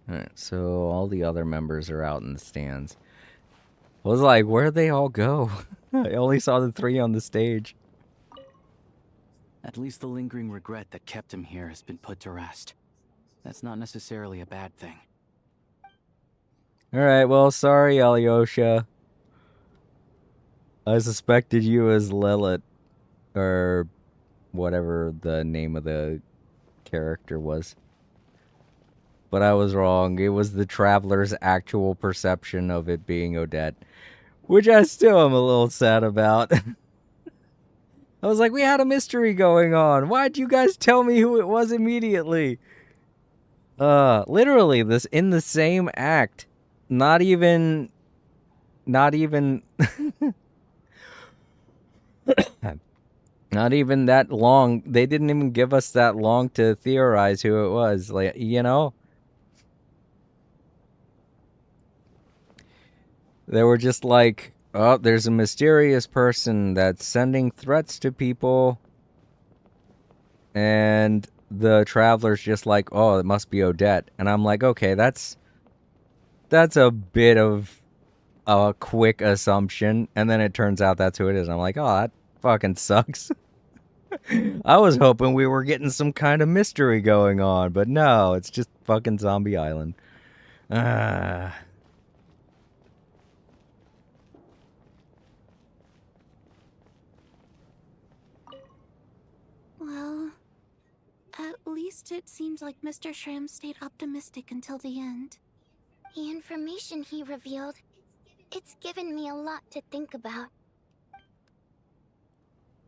Alright, so all the other members are out in the stands. I was like, where'd they all go? I only saw the 3 on the stage. At least the lingering regret that kept him here has been put to rest. That's not necessarily a bad thing. Alright, well, sorry, Alyosha. I suspected you as Lilith, or whatever the name of the character was. But I was wrong. It was the Traveler's actual perception of it being Odette. Which I still am a little sad about. I was like, we had a mystery going on. Why'd you guys tell me who it was immediately? Literally, this in the same act. Not even... Not even that long. They didn't even give us that long to theorize who it was. Like, you know? They were just like, oh, there's a mysterious person that's sending threats to people. And the Traveler's just like, oh, it must be Odette. And I'm like, okay, that's a bit of a quick assumption. And then it turns out that's who it is. I'm like, oh, that fucking sucks. I was hoping we were getting some kind of mystery going on. But no, it's just fucking Zombie Island. Well, at least it seems like Mr. Shram stayed optimistic until the end. The information he revealed, it's given me a lot to think about.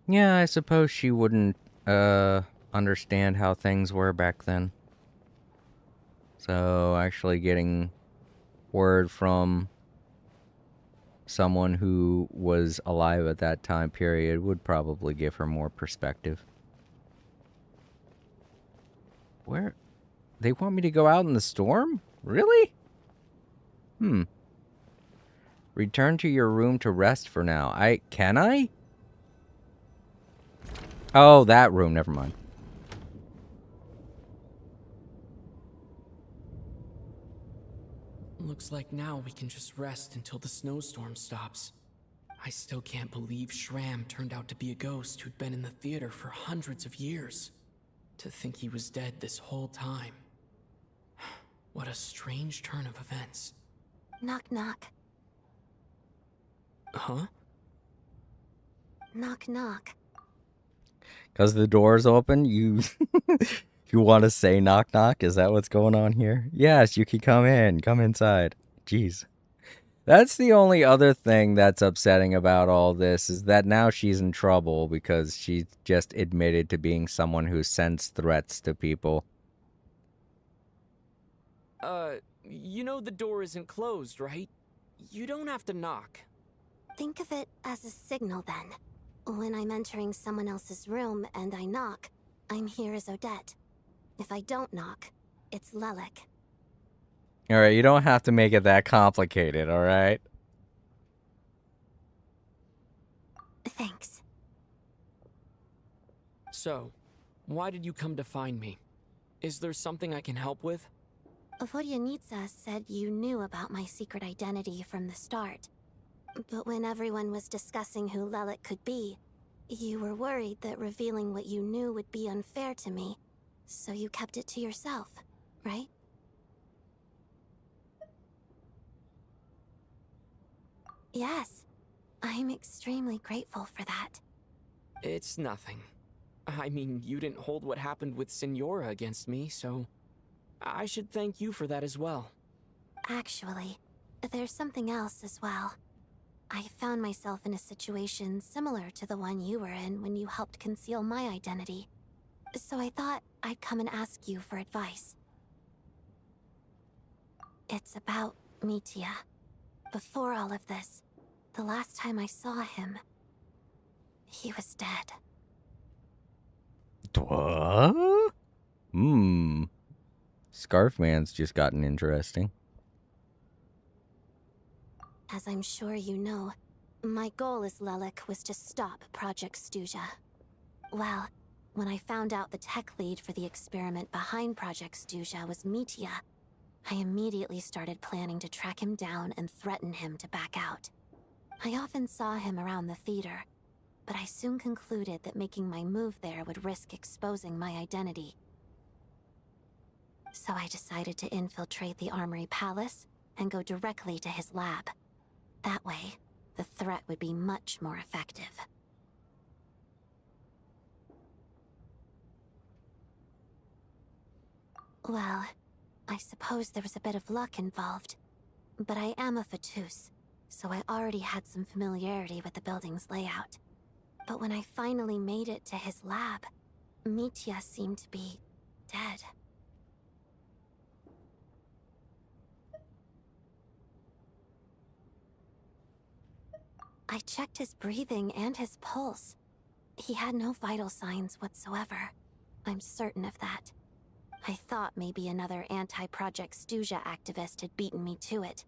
Yeah, I suppose she wouldn't, understand how things were back then. So, actually getting word from someone who was alive at that time period would probably give her more perspective. Where? They want me to go out in the storm? Really? Return to your room to rest for now. Can I? Oh, that room. Never mind. Looks like now we can just rest until the snowstorm stops. I still can't believe Shram turned out to be a ghost who'd been in the theater for hundreds of years. To think he was dead this whole time. What a strange turn of events. Knock knock. Huh? Knock knock. Because the door's open, you want to say knock knock? Is that what's going on here? Yes, you can come in. Come inside. Jeez. That's the only other thing that's upsetting about all this, is that now she's in trouble because she just admitted to being someone who sends threats to people. You know the door isn't closed, right? You don't have to knock. Think of it as a signal then. When I'm entering someone else's room and I knock, I'm here as Odette. If I don't knock, it's Lelik. Alright, you don't have to make it that complicated, alright? Thanks. So, why did you come to find me? Is there something I can help with? Vodyanitsa said you knew about my secret identity from the start. But when everyone was discussing who Lelik could be, you were worried that revealing what you knew would be unfair to me, so you kept it to yourself, right? Yes, I'm extremely grateful for that. It's nothing. I mean, you didn't hold what happened with Signora against me, so I should thank you for that as well. Actually, there's something else as well. I found myself in a situation similar to the one you were in when you helped conceal my identity. So I thought I'd come and ask you for advice. It's about Mitya. Before all of this, the last time I saw him, he was dead. What? Scarfman's just gotten interesting. As I'm sure you know, my goal as Lelik was to stop Project Stuja. Well, when I found out the tech lead for the experiment behind Project Stuja was Mitya, I immediately started planning to track him down and threaten him to back out. I often saw him around the theater, but I soon concluded that making my move there would risk exposing my identity. So I decided to infiltrate the Armory Palace and go directly to his lab. That way, the threat would be much more effective. Well, I suppose there was a bit of luck involved. But I am a Fatus, so I already had some familiarity with the building's layout. But when I finally made it to his lab, Mitya seemed to be dead. I checked his breathing and his pulse. He had no vital signs whatsoever. I'm certain of that. I thought maybe another anti-Project Stuja activist had beaten me to it,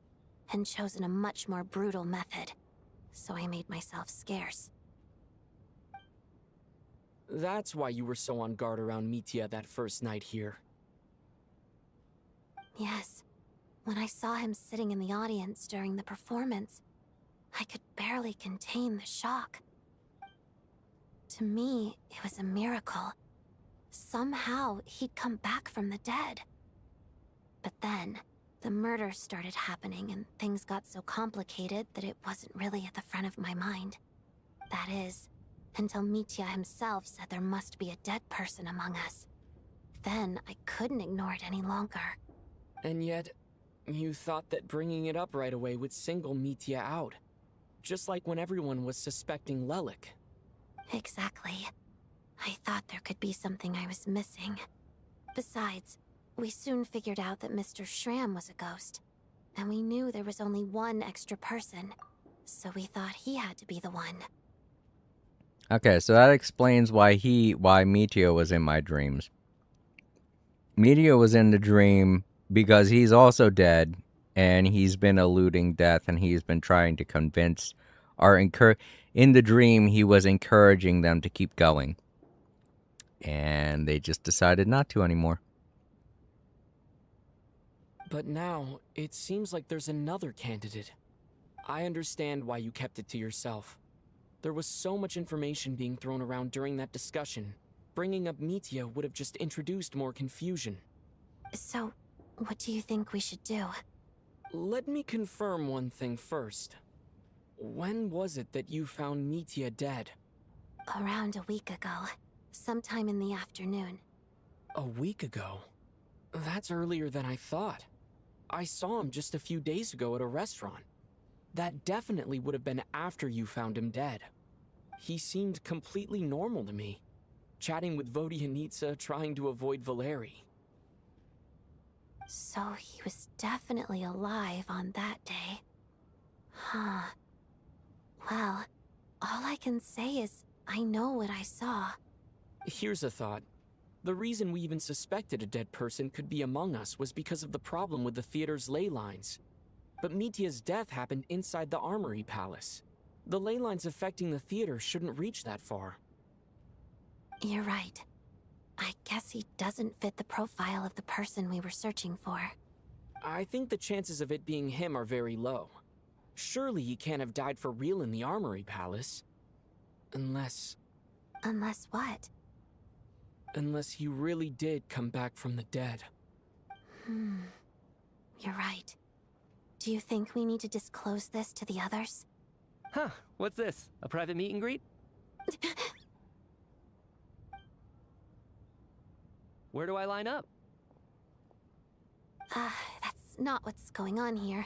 and chosen a much more brutal method. So I made myself scarce. That's why you were so on guard around Mitya that first night here. Yes. When I saw him sitting in the audience during the performance, I could barely contain the shock. To me, it was a miracle. Somehow, he'd come back from the dead. But then, the murders started happening and things got so complicated that it wasn't really at the front of my mind. That is, until Mitya himself said there must be a dead person among us. Then, I couldn't ignore it any longer. And yet, you thought that bringing it up right away would single Mitya out. Just like when everyone was suspecting Lelik. Exactly. I thought there could be something I was missing. Besides, we soon figured out that Mr. Schramm was a ghost. And we knew there was only one extra person. So we thought he had to be the one. Okay, so that explains why Mitya was in my dreams. Mitya was in the dream because he's also dead, and he's been eluding death, and he's been trying to convince in the dream, he was encouraging them to keep going. And they just decided not to anymore. But now, it seems like there's another candidate. I understand why you kept it to yourself. There was so much information being thrown around during that discussion. Bringing up Mitya would have just introduced more confusion. So, what do you think we should do? Let me confirm one thing first. When was it that you found Mitya dead? Around a week ago. Sometime in the afternoon. A week ago? That's earlier than I thought. I saw him just a few days ago at a restaurant. That definitely would have been after you found him dead. He seemed completely normal to me. Chatting with Vodyanitsa, trying to avoid Valeri. So he was definitely alive on that day. Huh. Well, all I can say is I know what I saw. Here's a thought. The reason we even suspected a dead person could be among us was because of the problem with the theater's ley lines. But Mitya's death happened inside the Armory Palace. The ley lines affecting the theater shouldn't reach that far. You're right. I guess he doesn't fit the profile of the person we were searching for. I think the chances of it being him are very low. Surely he can't have died for real in the Armory Palace. Unless... Unless what? Unless he really did come back from the dead. You're right. Do you think we need to disclose this to the others? Huh, what's this? A private meet and greet? Where do I line up? That's not what's going on here.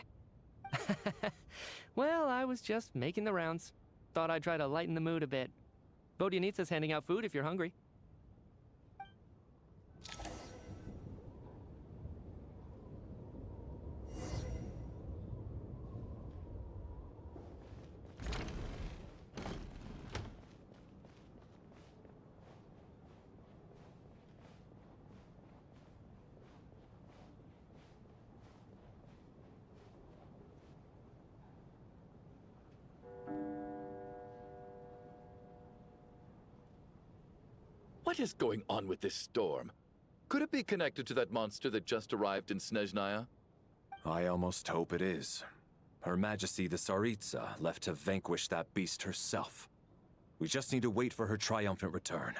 Well, I was just making the rounds. Thought I'd try to lighten the mood a bit. Vodyanitsa's handing out food if you're hungry. What is going on with this storm? Could it be connected to that monster that just arrived in Snezhnaya? I almost hope it is. Her Majesty the Tsaritsa left to vanquish that beast herself. We just need to wait for her triumphant return.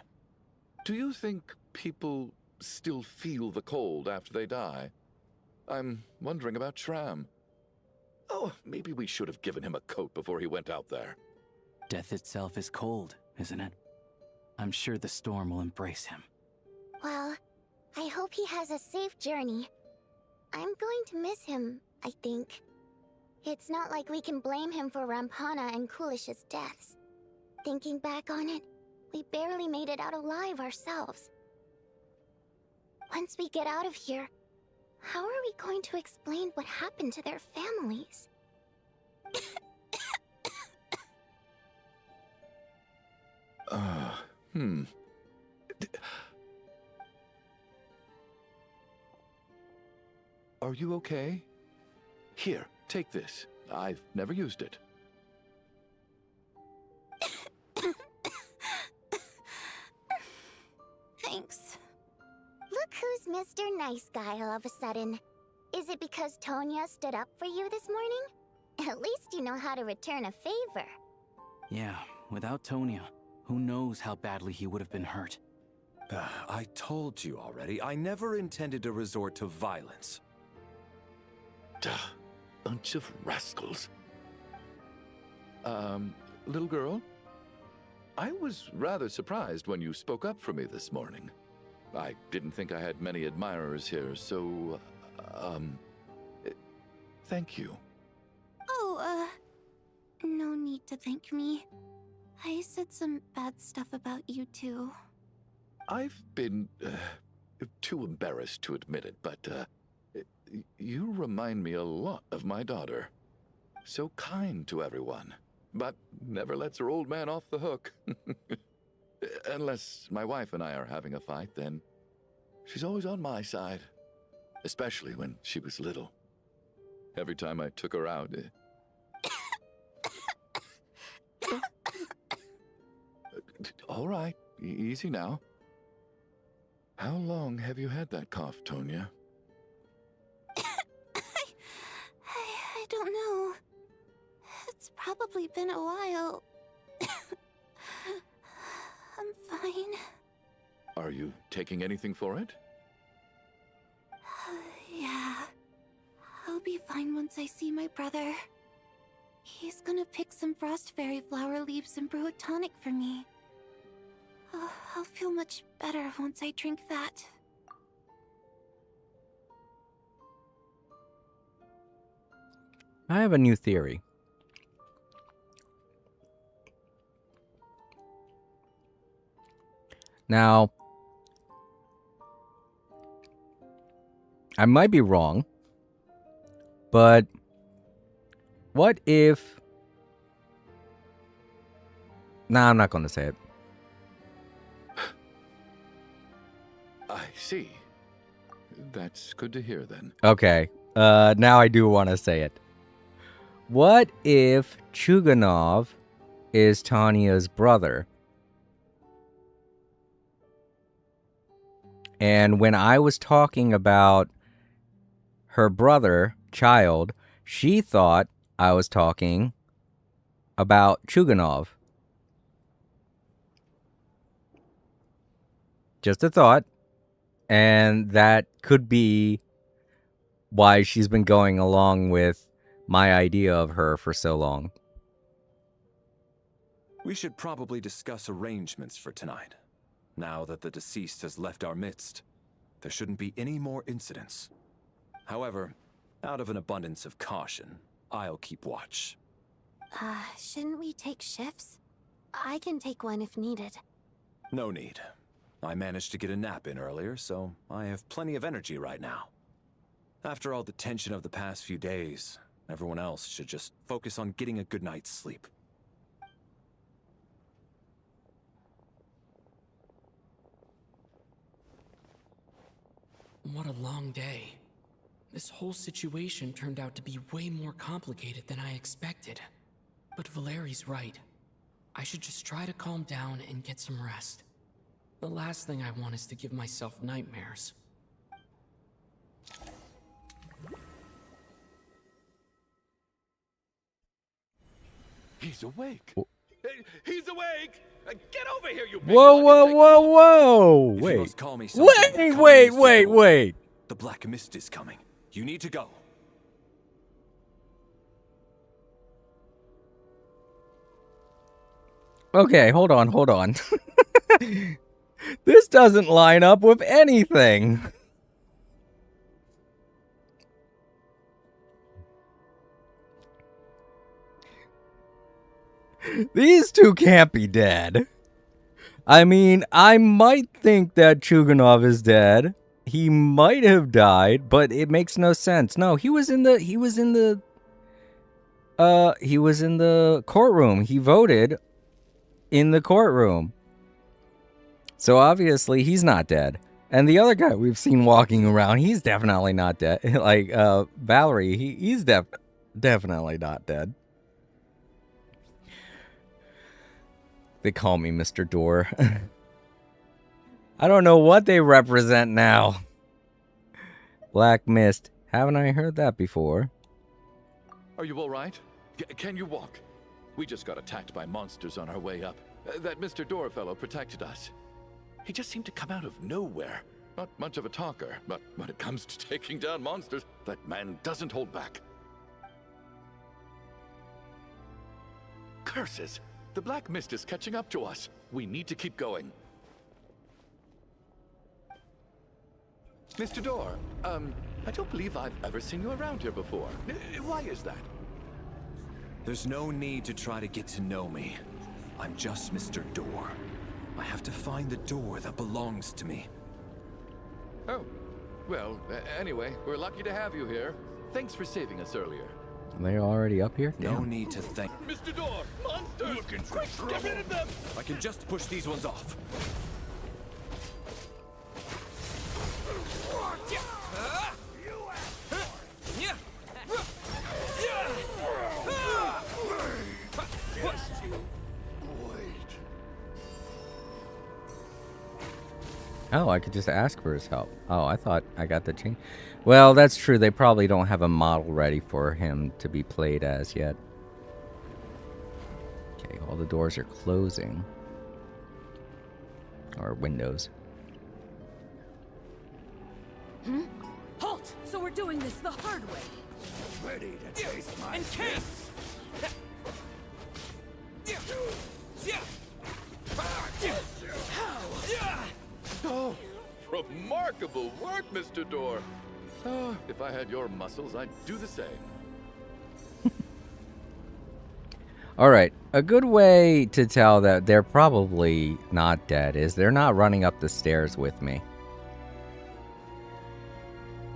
Do you think people still feel the cold after they die? I'm wondering about Shram. Oh, maybe we should have given him a coat before he went out there. Death itself is cold, isn't it? I'm sure the storm will embrace him. Well, I hope he has a safe journey. I'm going to miss him, I think. It's not like we can blame him for Rampana and Kulish's deaths. Thinking back on it, we barely made it out alive ourselves. Once we get out of here, how are we going to explain what happened to their families? Are you okay? Here, take this. I've never used it. Thanks. Look who's Mr. Nice Guy all of a sudden. Is it because Tonya stood up for you this morning? At least you know how to return a favor. Yeah, without Tonya, who knows how badly he would have been hurt. I told you already, I never intended to resort to violence. Duh, bunch of rascals. Little girl? I was rather surprised when you spoke up for me this morning. I didn't think I had many admirers here, so, thank you. Oh, no need to thank me. I said some bad stuff about you too. I've been, too embarrassed to admit it, but, you remind me a lot of my daughter. So kind to everyone, but never lets her old man off the hook. Unless my wife and I are having a fight, then she's always on my side. Especially when she was little. Every time I took her out... All right, easy now. How long have you had that cough, Tonya? I don't know. It's probably been a while. I'm fine. Are you taking anything for it? Yeah. I'll be fine once I see my brother. He's gonna pick some frost fairy flower leaves and brew a tonic for me. I'll feel much better once I drink that. I have a new theory. Now, I might be wrong, but what if... Nah, I'm not going to say it. I see. That's good to hear then. Okay, now I do want to say it. What if Chuganov is Tanya's brother? And when I was talking about her brother, Child, she thought I was talking about Chuganov. Just a thought. And that could be why she's been going along with my idea of her for so long. We should probably discuss arrangements for tonight. Now that the deceased has left our midst, there shouldn't be any more incidents. However, out of an abundance of caution, I'll keep watch. Shouldn't we take shifts? I can take one if needed. No need. I managed to get a nap in earlier, so I have plenty of energy right now. After all the tension of the past few days, everyone else should just focus on getting a good night's sleep. What a long day. This whole situation turned out to be way more complicated than I expected. But Valeri's right. I should just try to calm down and get some rest. The last thing I want is to give myself nightmares. He's awake. He's awake. Get over here, you. Whoa, whoa, whoa, whoa! If you Wait. must call me something, Wait, call me wait, Mr. wait, Door. wait. The Black Mist is coming. You need to go. Okay, hold on, hold on. This doesn't line up with anything. These two can't be dead. I mean, I might think that Chuganov is dead. He might have died, but it makes no sense. No, he was in the courtroom. He voted in the courtroom. So obviously he's not dead. And the other guy we've seen walking around, he's definitely not dead. Like Valerie, he's definitely not dead. They call me Mr. Door. I don't know what they represent now. Black Mist. Haven't I heard that before? Are you all right? Can you walk? We just got attacked by monsters on our way up. That Mr. Door fellow protected us. He just seemed to come out of nowhere. Not much of a talker, but when it comes to taking down monsters, that man doesn't hold back. Curses! The Black Mist is catching up to us. We need to keep going. Mr. Door, I don't believe I've ever seen you around here before. Why is that? There's no need to try to get to know me. I'm just Mr. Door. I have to find the door that belongs to me. Oh, well, anyway, we're lucky to have you here. Thanks for saving us earlier. Are they already up here? No Damn. need to thank. Mr. Door, monsters! Looking for Quick, trouble. get rid of them! I can just push these ones off. Oh, I could just ask for his help. Oh, I thought I got the change. Well, that's true. They probably don't have a model ready for him to be played as yet. Okay, all the doors are closing. Or windows. Halt! So we're doing this the hard way. Ready to chase my Encase! Oh, remarkable work, Mr. Door. Oh, if I had your muscles, I'd do the same. Alright, a good way to tell that they're probably not dead is they're not running up the stairs with me.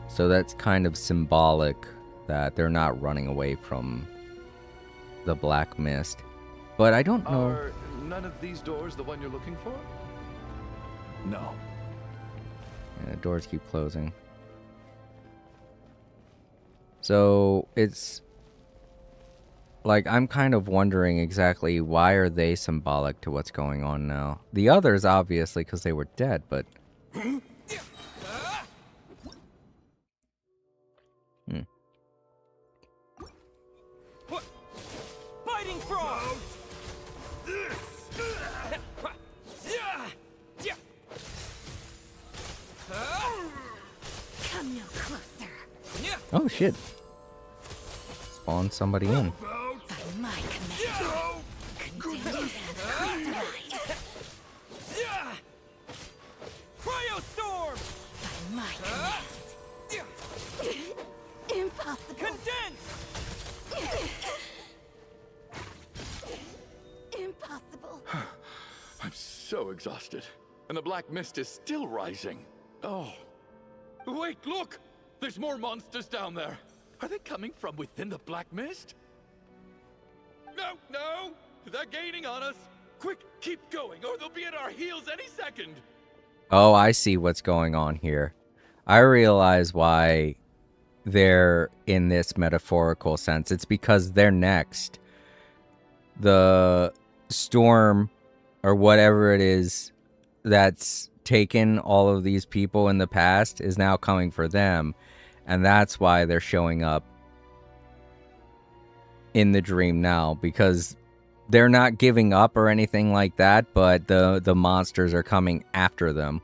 So that's kind of symbolic that they're not running away from the Black Mist. But I don't know... Are none of these doors the one you're looking for? No. Yeah, doors keep closing. So it's... like, I'm kind of wondering exactly why are they symbolic to what's going on now. The others, obviously, because they were dead, but... Oh shit. Spawn somebody in. Cryostorm! Impossible. Condense! Impossible. I'm so exhausted. And the black mist is still rising. Oh. Wait, look! There's more monsters down there. Are they coming from within the black mist? No, no! They're gaining on us. Quick, keep going, or they'll be at our heels any second. Oh, I see what's going on here. I realize why they're in this metaphorical sense. It's because they're next. The storm, or whatever it is that's taken all of these people in the past, is now coming for them. And that's why they're showing up in the dream now, because they're not giving up or anything like that, but the monsters are coming after them.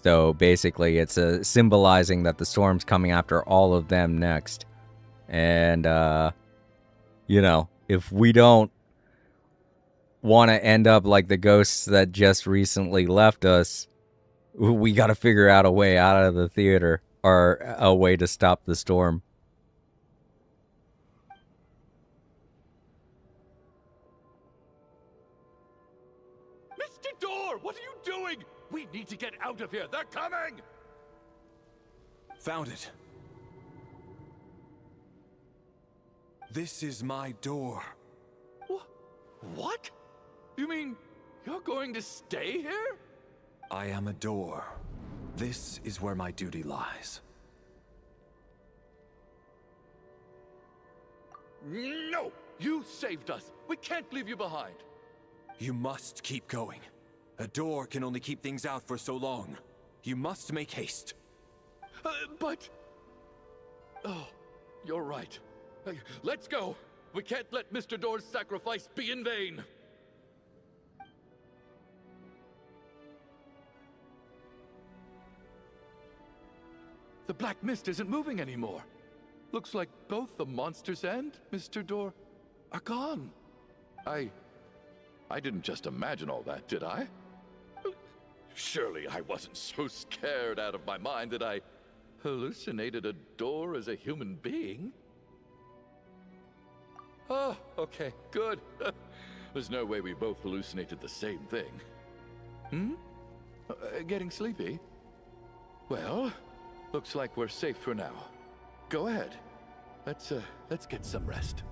So basically it's symbolizing that the storm's coming after all of them next. And, you know, if we don't want to end up like the ghosts that just recently left us, we got to figure out a way out of the theater, or a way to stop the storm. Mr. Door, what are you doing? We need to get out of here. They're coming! Found it. This is my door. What? You mean you're going to stay here? I am a door. This is where my duty lies. No! You saved us. We can't leave you behind. You must keep going. A door can only keep things out for so long. You must make haste. But... Oh, you're right. Let's go. We can't let Mr. Door's sacrifice be in vain. The black mist isn't moving anymore. Looks like both the monsters and Mr. Door are gone. I didn't just imagine all that, did I? Surely I wasn't so scared out of my mind that I hallucinated a door as a human being. Oh, okay, good. There's no way we both hallucinated the same thing. Getting sleepy? Well, looks like we're safe for now. Go ahead. Let's get some rest.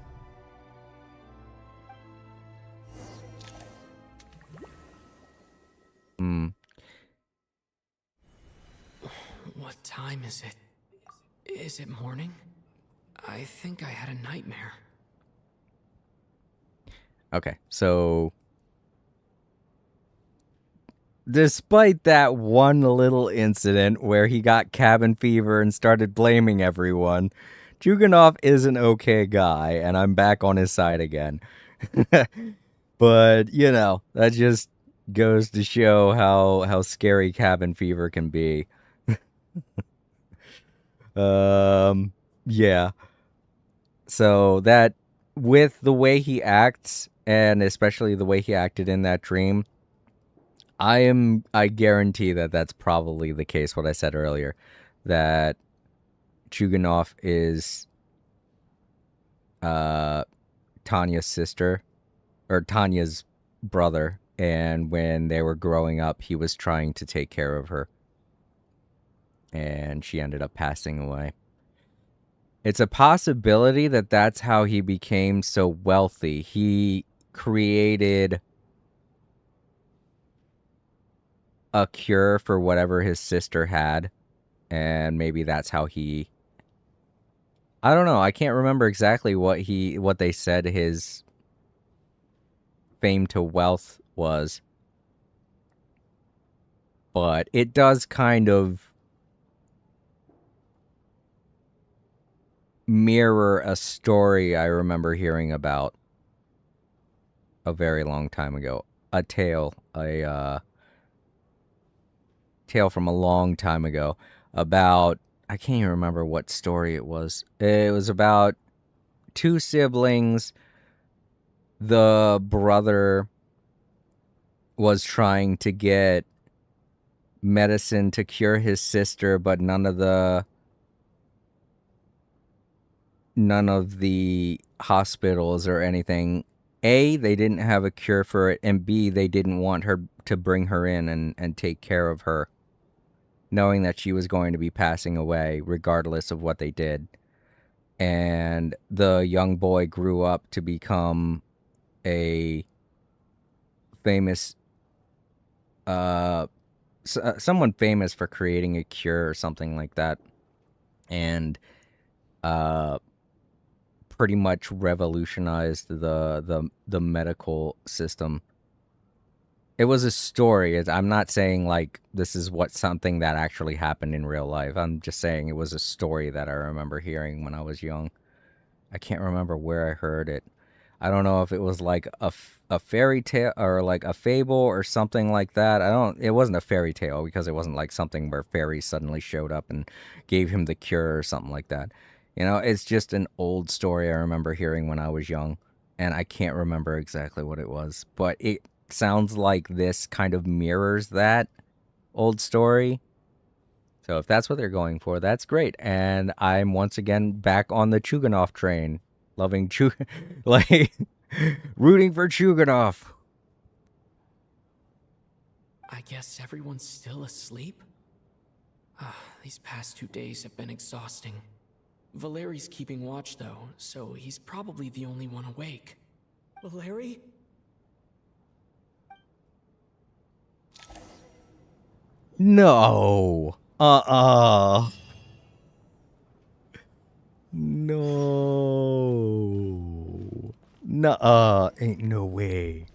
What time is it? Is it morning? I think I had a nightmare. Okay, so despite that one little incident where he got cabin fever and started blaming everyone, Juganov is an okay guy, and I'm back on his side again. But, you know, that just goes to show how scary cabin fever can be. Yeah. So that, with the way he acts, and especially the way he acted in that dream, I guarantee that that's probably the case, what I said earlier, that Chuganov is Tanya's sister, or Tanya's brother, and when they were growing up, he was trying to take care of her, and she ended up passing away. It's a possibility that that's how he became so wealthy. He created a cure for whatever his sister had, and maybe that's how he... I don't know. I can't remember exactly what they said his fame to wealth was, but it does kind of mirror a story I remember hearing about a very long time ago. A tale from a long time ago about I can't even remember what story it was. It was about two siblings. The brother was trying to get medicine to cure his sister, but none of the hospitals or anything, A, they didn't have a cure for it, and B, they didn't want her to bring her in and take care of her, knowing that she was going to be passing away regardless of what they did. And the young boy grew up to become a famous someone famous for creating a cure or something like that, and pretty much revolutionized the medical system. It was a story. I'm not saying like this is something that actually happened in real life. I'm just saying it was a story that I remember hearing when I was young. I can't remember where I heard it. I don't know if it was like a fairy tale or like a fable or something like that. It wasn't a fairy tale because it wasn't like something where fairies suddenly showed up and gave him the cure or something like that. It's just an old story I remember hearing when I was young, and I can't remember exactly what it was, but it sounds like this kind of mirrors that old story. So if that's what they're going for, that's great. And I'm once again back on the Chuganov train. Loving like, rooting for Chuganov. I guess everyone's still asleep? These past 2 days have been exhausting. Valeri's keeping watch, though, so he's probably the only one awake. Valeri? No. No. Nuh-uh. Ain't no way.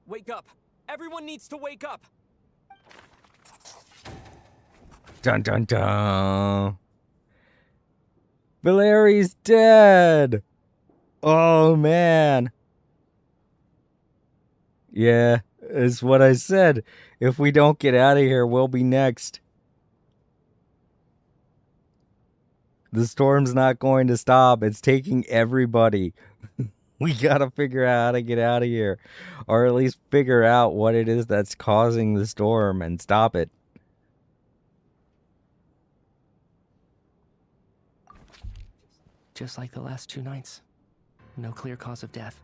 Wake up! Everyone needs to wake up! Dun dun dun. Valeri's dead. Oh, man. Yeah, it's what I said. If we don't get out of here, we'll be next. The storm's not going to stop. It's taking everybody. We gotta figure out how to get out of here. Or at least figure out what it is that's causing the storm and stop it. Just like the last 2 nights. No clear cause of death.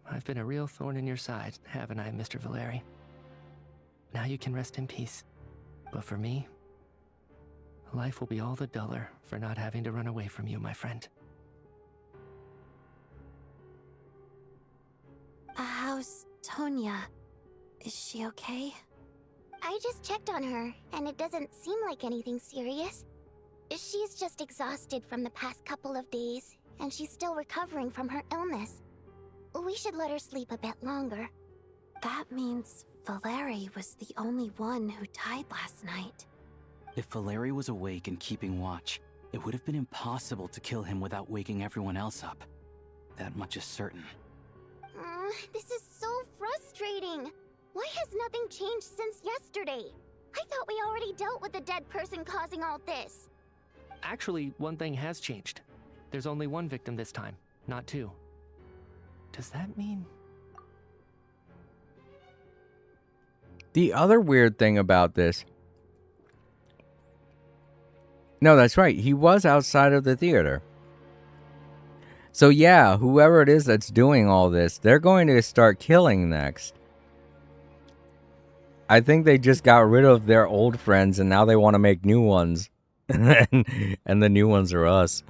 I've been a real thorn in your side, haven't I, Mr. Valeri? Now you can rest in peace. But for me, life will be all the duller for not having to run away from you, my friend. How's Tonya? Is she okay? I just checked on her, and it doesn't seem like anything serious. She's just exhausted from the past couple of days, and she's still recovering from her illness. We should let her sleep a bit longer. That means Valeri was the only one who died last night. If Valeri was awake and keeping watch, it would have been impossible to kill him without waking everyone else up. That much is certain. This is so frustrating. Why has nothing changed since yesterday? I thought we already dealt with the dead person causing all this. Actually, one thing has changed. There's only one victim this time, not 2. Does that mean... The other weird thing about this... No, that's right. He was outside of the theater. So yeah, whoever it is that's doing all this, they're going to start killing next. I think they just got rid of their old friends and now they want to make new ones. And the new ones are us.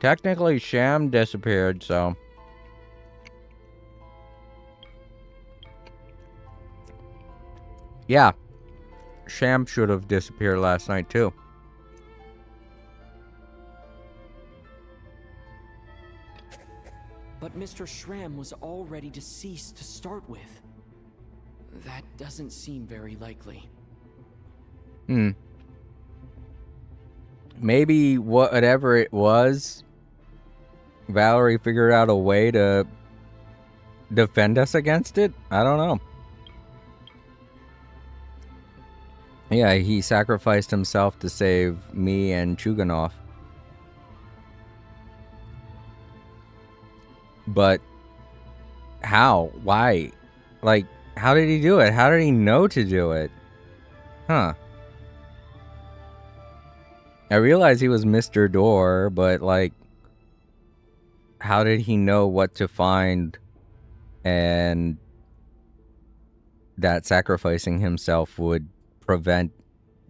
Technically, Sham disappeared, so... Yeah. Sham should have disappeared last night, too. But Mr. Schramm was already deceased to start with. That doesn't seem very likely. Maybe whatever it was, Valerie figured out a way to defend us against it? I don't know. Yeah, he sacrificed himself to save me and Chuganov. But how? Why? Like, how did he do it? How did he know to do it? Huh. I realized he was Mr. Door, but like, how did he know what to find and that sacrificing himself would prevent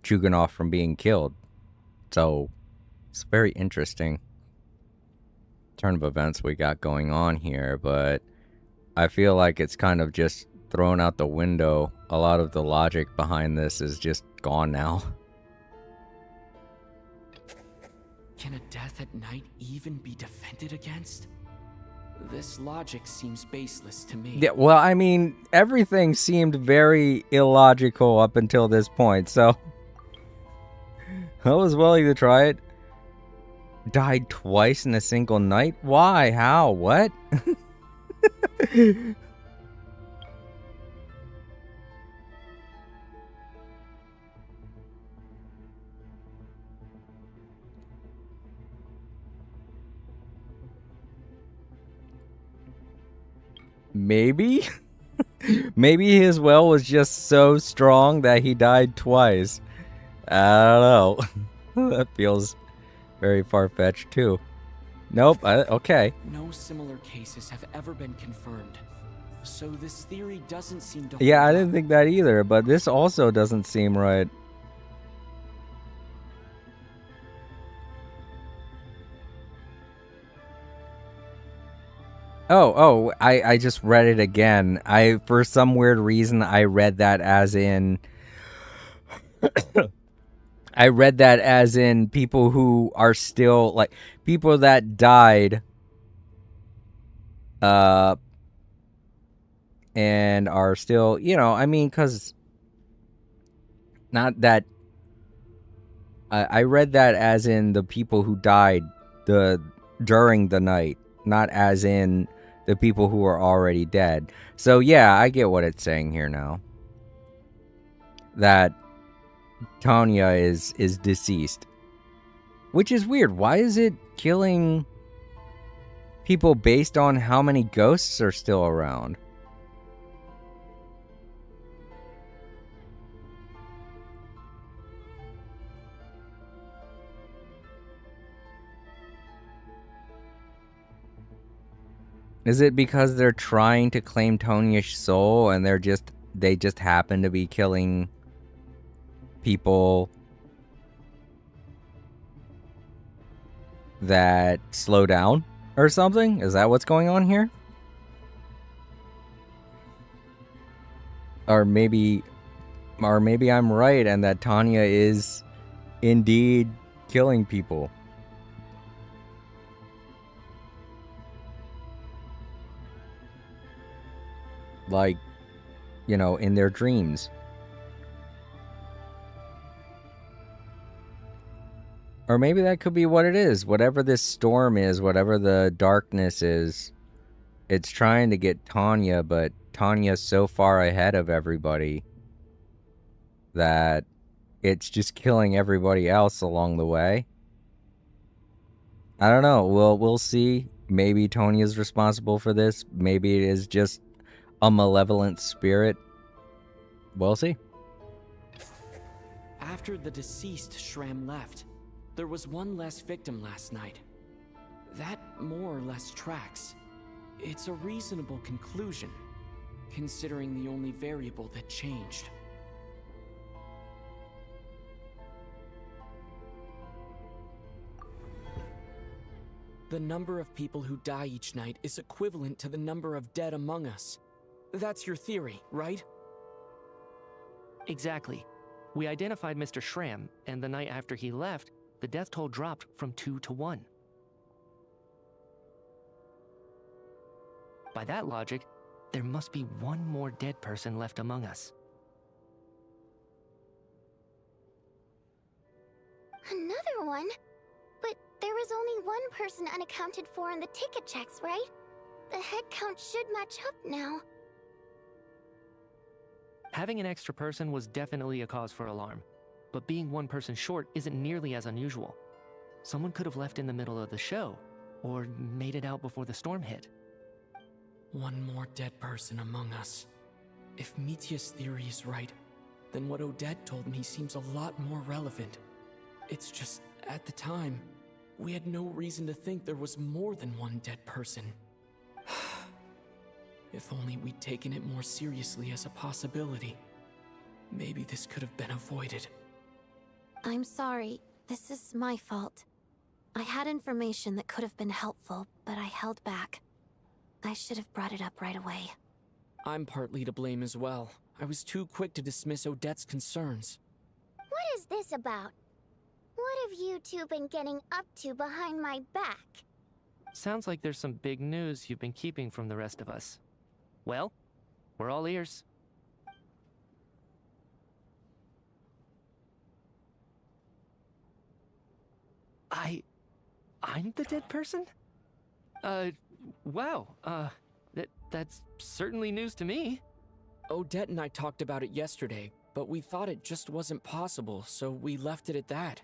Chuganov from being killed? So, it's very interesting turn of events we got going on here, but I feel like it's kind of just thrown out the window. A lot of the logic behind this is just gone now. Can a death at night even be defended against? This logic seems baseless to me. Yeah, well, I mean, everything seemed very illogical up until this point, so I was willing to try it. Died twice in a single night? Why? How? What? Maybe? Maybe his will was just so strong that he died twice. I don't know. That feels very far-fetched, too. Nope, okay. No similar cases have ever been confirmed, so this theory doesn't seem to Yeah, hold I up. didn't think that either, but this also doesn't seem right. I just read it again. For some weird reason, I read that as in... I read that as in people who are still, like, people that died, and are still, you know, I mean, because, not that, I read that as in the people who died during the night, not as in the people who are already dead. So yeah, I get what it's saying here now. That Tanya is deceased. Which is weird. Why is it killing people based on how many ghosts are still around? Is it because they're trying to claim Tanya's soul and they just happen to be killing people that slow down or something? Is that what's going on here? Or maybe I'm right and that Tanya is indeed killing people. Like, you know, in their dreams. Or maybe that could be what it is. Whatever this storm is, whatever the darkness is, it's trying to get Tanya, but Tanya's so far ahead of everybody that it's just killing everybody else along the way. I don't know. We'll see. Maybe Tanya's responsible for this. Maybe it is just a malevolent spirit. We'll see. After the deceased Schramm left, there was one less victim last night. That more or less tracks. It's a reasonable conclusion, considering the only variable that changed. The number of people who die each night is equivalent to the number of dead among us. That's your theory, right? Exactly. We identified Mr. Schramm, and the night after he left, the death toll dropped from 2 to 1. By that logic, there must be one more dead person left among us. Another one? But there was only one person unaccounted for in the ticket checks, right? The head count should match up now. Having an extra person was definitely a cause for alarm, but being one person short isn't nearly as unusual. Someone could have left in the middle of the show, or made it out before the storm hit. One more dead person among us. If Mitya's theory is right, then what Odette told me seems a lot more relevant. It's just, at the time, we had no reason to think there was more than one dead person. If only we'd taken it more seriously as a possibility. Maybe this could have been avoided. I'm sorry. This is my fault. I had information that could have been helpful, but I held back. I should have brought it up right away. I'm partly to blame as well. I was too quick to dismiss Odette's concerns. What is this about? What have you two been getting up to behind my back? Sounds like there's some big news you've been keeping from the rest of us. Well, we're all ears. I'm the dead person? Wow, that's certainly news to me. Odette and I talked about it yesterday, but we thought it just wasn't possible, so we left it at that.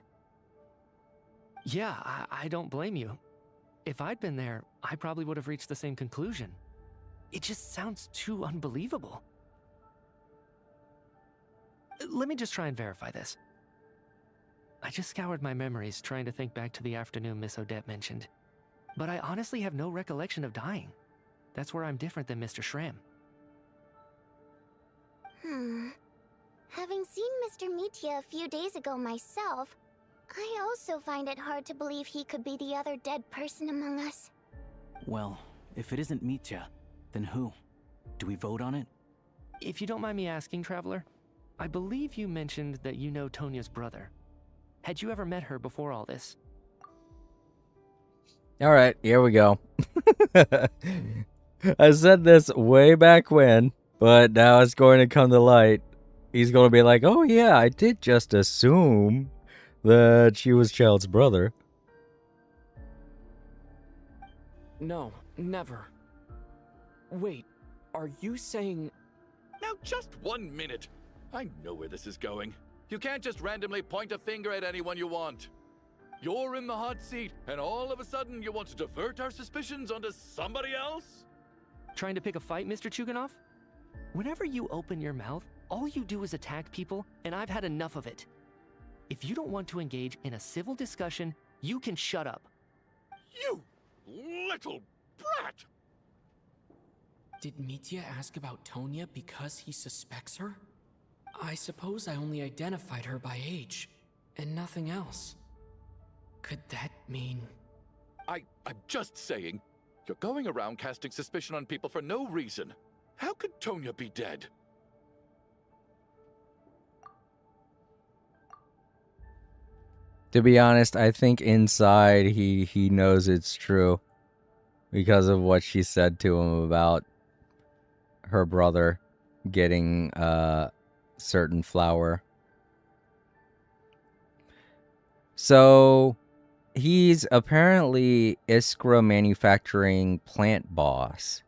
Yeah, I don't blame you. If I'd been there, I probably would have reached the same conclusion. It just sounds too unbelievable. Let me just try and verify this. I just scoured my memories trying to think back to the afternoon Miss Odette mentioned. But I honestly have no recollection of dying. That's where I'm different than Mr. Schramm. Having seen Mr. Mitya a few days ago myself, I also find it hard to believe he could be the other dead person among us. Well, if it isn't Mitya, then who? Do we vote on it? If you don't mind me asking, Traveler, I believe you mentioned that you know Tonya's brother. Had you ever met her before all this? All right, here we go. I said this way back when, but now it's going to come to light. He's going to be like, oh yeah, I did just assume that she was Child's brother. No, never. Wait, are you saying... Now just 1 minute. I know where this is going. You can't just randomly point a finger at anyone you want. You're in the hot seat, and all of a sudden you want to divert our suspicions onto somebody else? Trying to pick a fight, Mr. Chuganov? Whenever you open your mouth, all you do is attack people, and I've had enough of it. If you don't want to engage in a civil discussion, you can shut up. You little brat! Did Mitya ask about Tonya because he suspects her? I suppose I only identified her by age, and nothing else. Could that mean... I'm just saying, you're going around casting suspicion on people for no reason. How could Tonya be dead? To be honest, I think inside he knows it's true because of what she said to him about her brother getting a certain flower. So he's apparently Iskra manufacturing plant boss.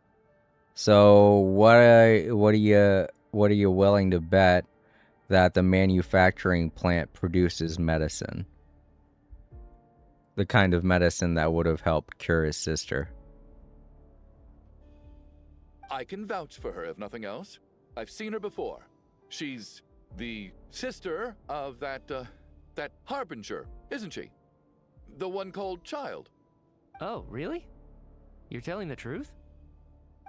So what are you willing to bet that the manufacturing plant produces medicine? The kind of medicine that would have helped cure his sister. I can vouch for her, if nothing else. I've seen her before. She's the sister of that Harbinger, isn't she? The one called Child. Oh, really? You're telling the truth?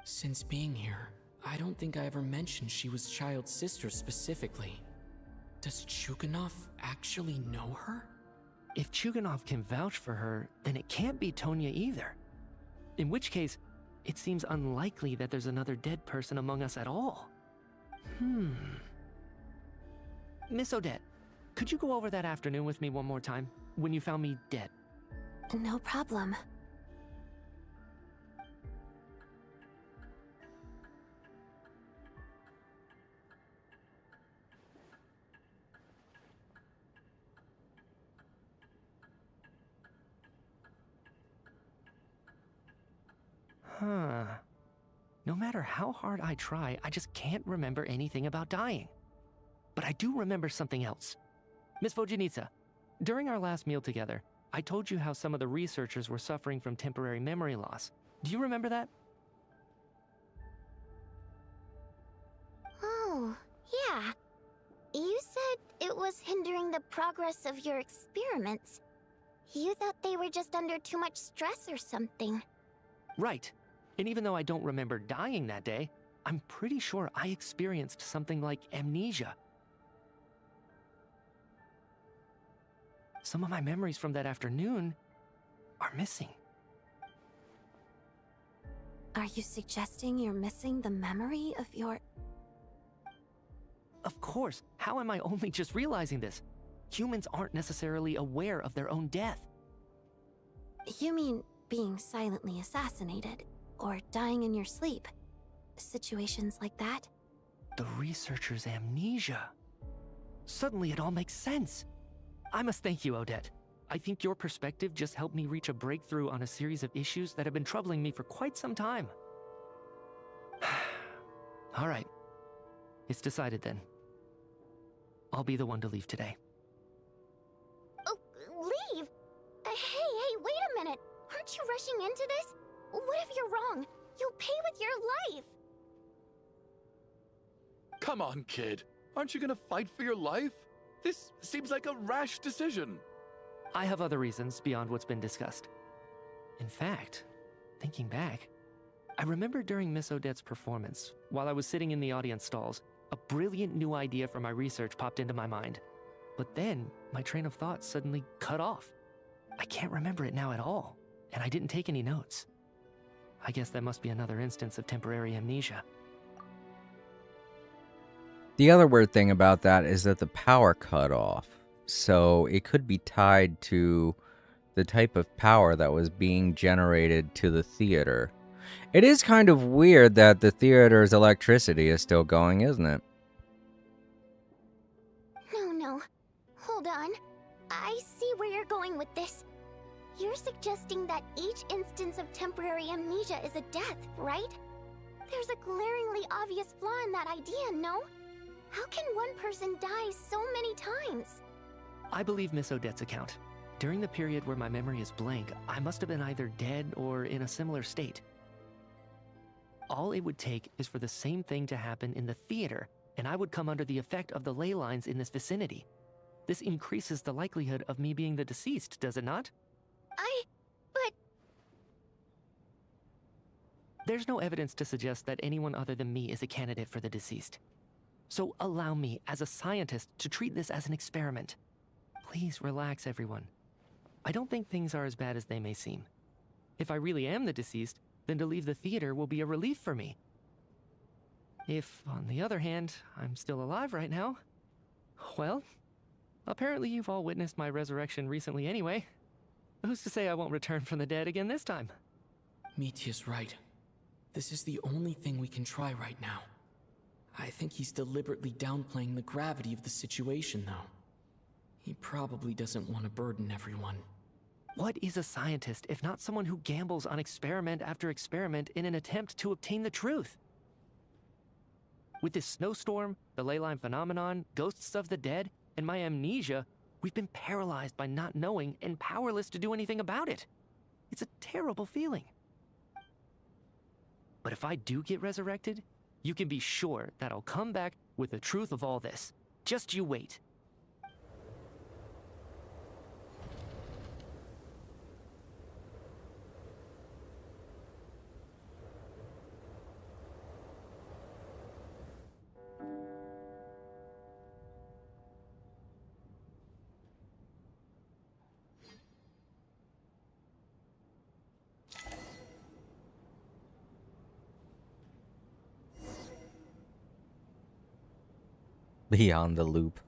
Since being here, I don't think I ever mentioned she was Child's sister specifically. Does Chuganov actually know her? if Chuganov can vouch for her, then it can't be Tonya either. In which case, it seems unlikely that there's another dead person among us at all. Miss Odette, could you go over that afternoon with me one more time, when you found me dead? No problem. Huh. No matter how hard I try, I just can't remember anything about dying. But I do remember something else. Miss Vojanitsa, during our last meal together, I told you how some of the researchers were suffering from temporary memory loss. Do you remember that? Oh, yeah. You said it was hindering the progress of your experiments. You thought they were just under too much stress or something. Right. And even though I don't remember dying that day, I'm pretty sure I experienced something like amnesia. Some of my memories from that afternoon are missing. Are you suggesting you're missing the memory of your... Of course. How am I only just realizing this? Humans aren't necessarily aware of their own death. You mean being silently assassinated, or dying in your sleep? Situations like that? The researcher's amnesia. Suddenly it all makes sense. I must thank you, Odette. I think your perspective just helped me reach a breakthrough on a series of issues that have been troubling me for quite some time. All right. It's decided then. I'll be the one to leave today. Oh, leave? Hey, wait a minute. Aren't you rushing into this? What if you're wrong? You'll pay with your life. Come on, kid. Aren't you gonna fight for your life? This seems like a rash decision. I have other reasons beyond what's been discussed. In fact, thinking back, I remember during Miss Odette's performance, while I was sitting in the audience stalls, a brilliant new idea for my research popped into my mind. But then, my train of thought suddenly cut off. I can't remember it now at all, and I didn't take any notes. I guess that must be another instance of temporary amnesia. The other weird thing about that is that the power cut off. So it could be tied to the type of power that was being generated to the theater. It is kind of weird that the theater's electricity is still going, isn't it? No. Hold on. I see where you're going with this. You're suggesting that each instance of temporary amnesia is a death, right? There's a glaringly obvious flaw in that idea, no? How can one person die so many times? I believe Miss Odette's account. During the period where my memory is blank, I must have been either dead or in a similar state. All it would take is for the same thing to happen in the theater, and I would come under the effect of the ley lines in this vicinity. This increases the likelihood of me being the deceased, does it not? But... There's no evidence to suggest that anyone other than me is a candidate for the deceased. So allow me, as a scientist, to treat this as an experiment. Please relax, everyone. I don't think things are as bad as they may seem. If I really am the deceased, then to leave the theater will be a relief for me. If, on the other hand, I'm still alive right now, well, apparently you've all witnessed my resurrection recently anyway. Who's to say I won't return from the dead again this time? Mitya's right. This is the only thing we can try right now. I think he's deliberately downplaying the gravity of the situation, though. He probably doesn't want to burden everyone. What is a scientist if not someone who gambles on experiment after experiment in an attempt to obtain the truth? With this snowstorm, the ley line phenomenon, ghosts of the dead, and my amnesia, we've been paralyzed by not knowing and powerless to do anything about it. It's a terrible feeling. But if I do get resurrected, you can be sure that I'll come back with the truth of all this. Just you wait. Beyond the loop.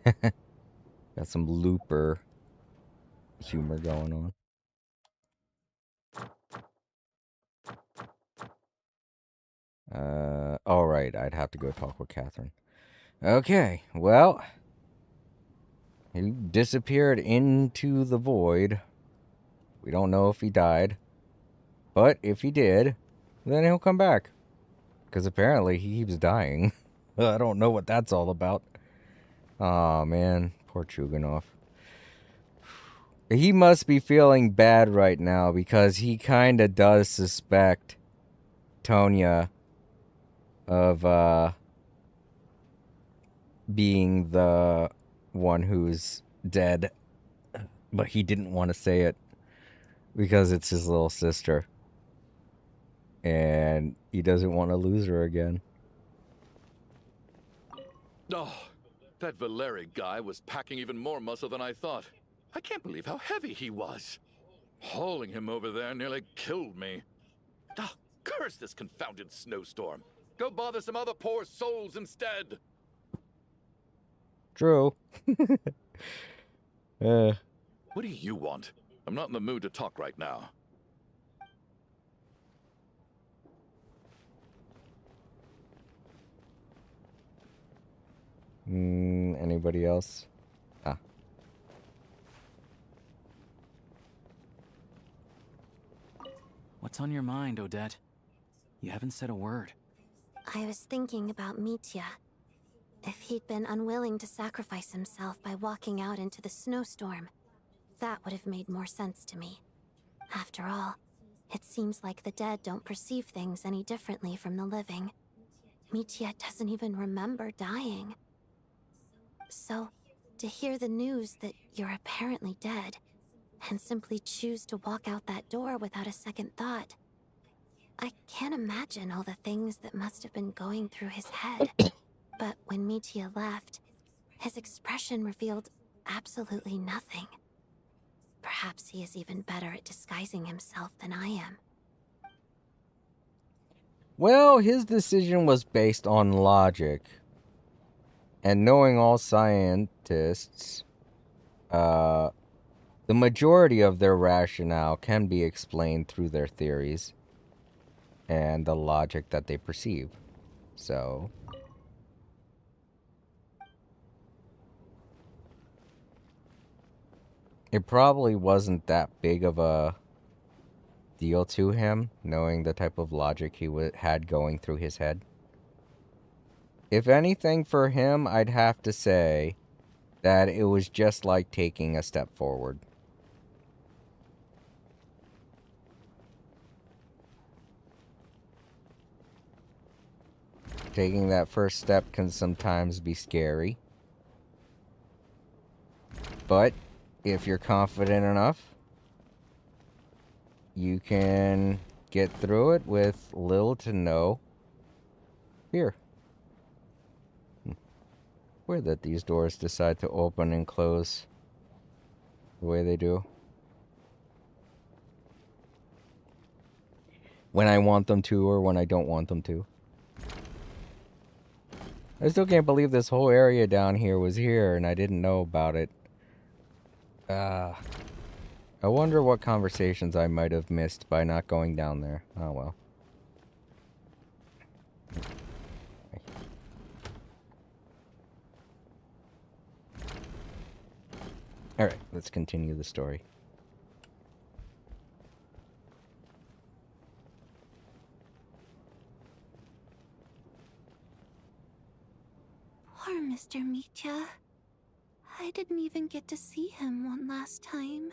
Got some looper humor going on. Alright, I'd have to go talk with Catherine. Okay, well, he disappeared into the void. We don't know if he died, but if he did, then he'll come back. Because apparently he keeps dying. I don't know what that's all about. Aw, man, poor Chuganov. He must be feeling bad right now because he kind of does suspect Tonya of being the one who's dead, but he didn't want to say it because it's his little sister and he doesn't want to lose her again. Oh, that Valeri guy was packing even more muscle than I thought. I can't believe how heavy he was. Hauling him over there nearly killed me. Oh, curse this confounded snowstorm. Go bother some other poor souls instead. True. What do you want? I'm not in the mood to talk right now. Anybody else? Ah. What's on your mind, Odette? You haven't said a word. I was thinking about Mitya. If he'd been unwilling to sacrifice himself by walking out into the snowstorm, that would have made more sense to me. After all, it seems like the dead don't perceive things any differently from the living. Mitya doesn't even remember dying. So, to hear the news that you're apparently dead, and simply choose to walk out that door without a second thought, I can't imagine all the things that must have been going through his head. But when Mitya left, his expression revealed absolutely nothing. Perhaps he is even better at disguising himself than I am. Well, his decision was based on logic. And knowing all scientists, the majority of their rationale can be explained through their theories and the logic that they perceive. So, it probably wasn't that big of a deal to him, knowing the type of logic he had going through his head. If anything, for him, I'd have to say that it was just like taking a step forward. Taking that first step can sometimes be scary. But if you're confident enough, you can get through it with little to no fear. Weird that these doors decide to open and close the way they do. When I want them to or when I don't want them to. I still can't believe this whole area down here was here and I didn't know about it. I wonder what conversations I might have missed by not going down there. Oh well. Alright, let's continue the story. Poor Mr. Mitya. I didn't even get to see him one last time.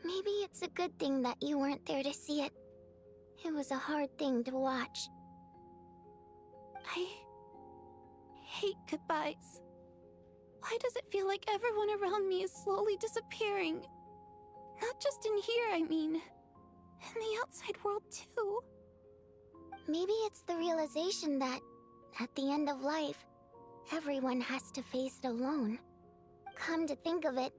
Maybe it's a good thing that you weren't there to see it. It was a hard thing to watch. I hate goodbyes. Why does it feel like everyone around me is slowly disappearing? Not just in here, I mean. In the outside world, too. Maybe it's the realization that, at the end of life, everyone has to face it alone. Come to think of it,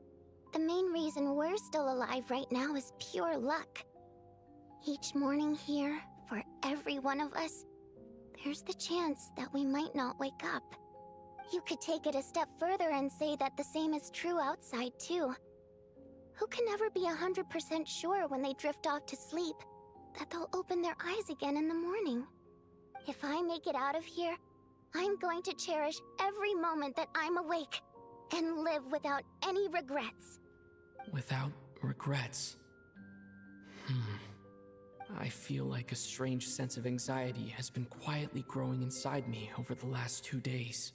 the main reason we're still alive right now is pure luck. Each morning here, for every one of us, there's the chance that we might not wake up. You could take it a step further and say that the same is true outside, too. Who can never be 100% sure when they drift off to sleep that they'll open their eyes again in the morning? If I make it out of here, I'm going to cherish every moment that I'm awake and live without any regrets. Without regrets. I feel like a strange sense of anxiety has been quietly growing inside me over the last 2 days.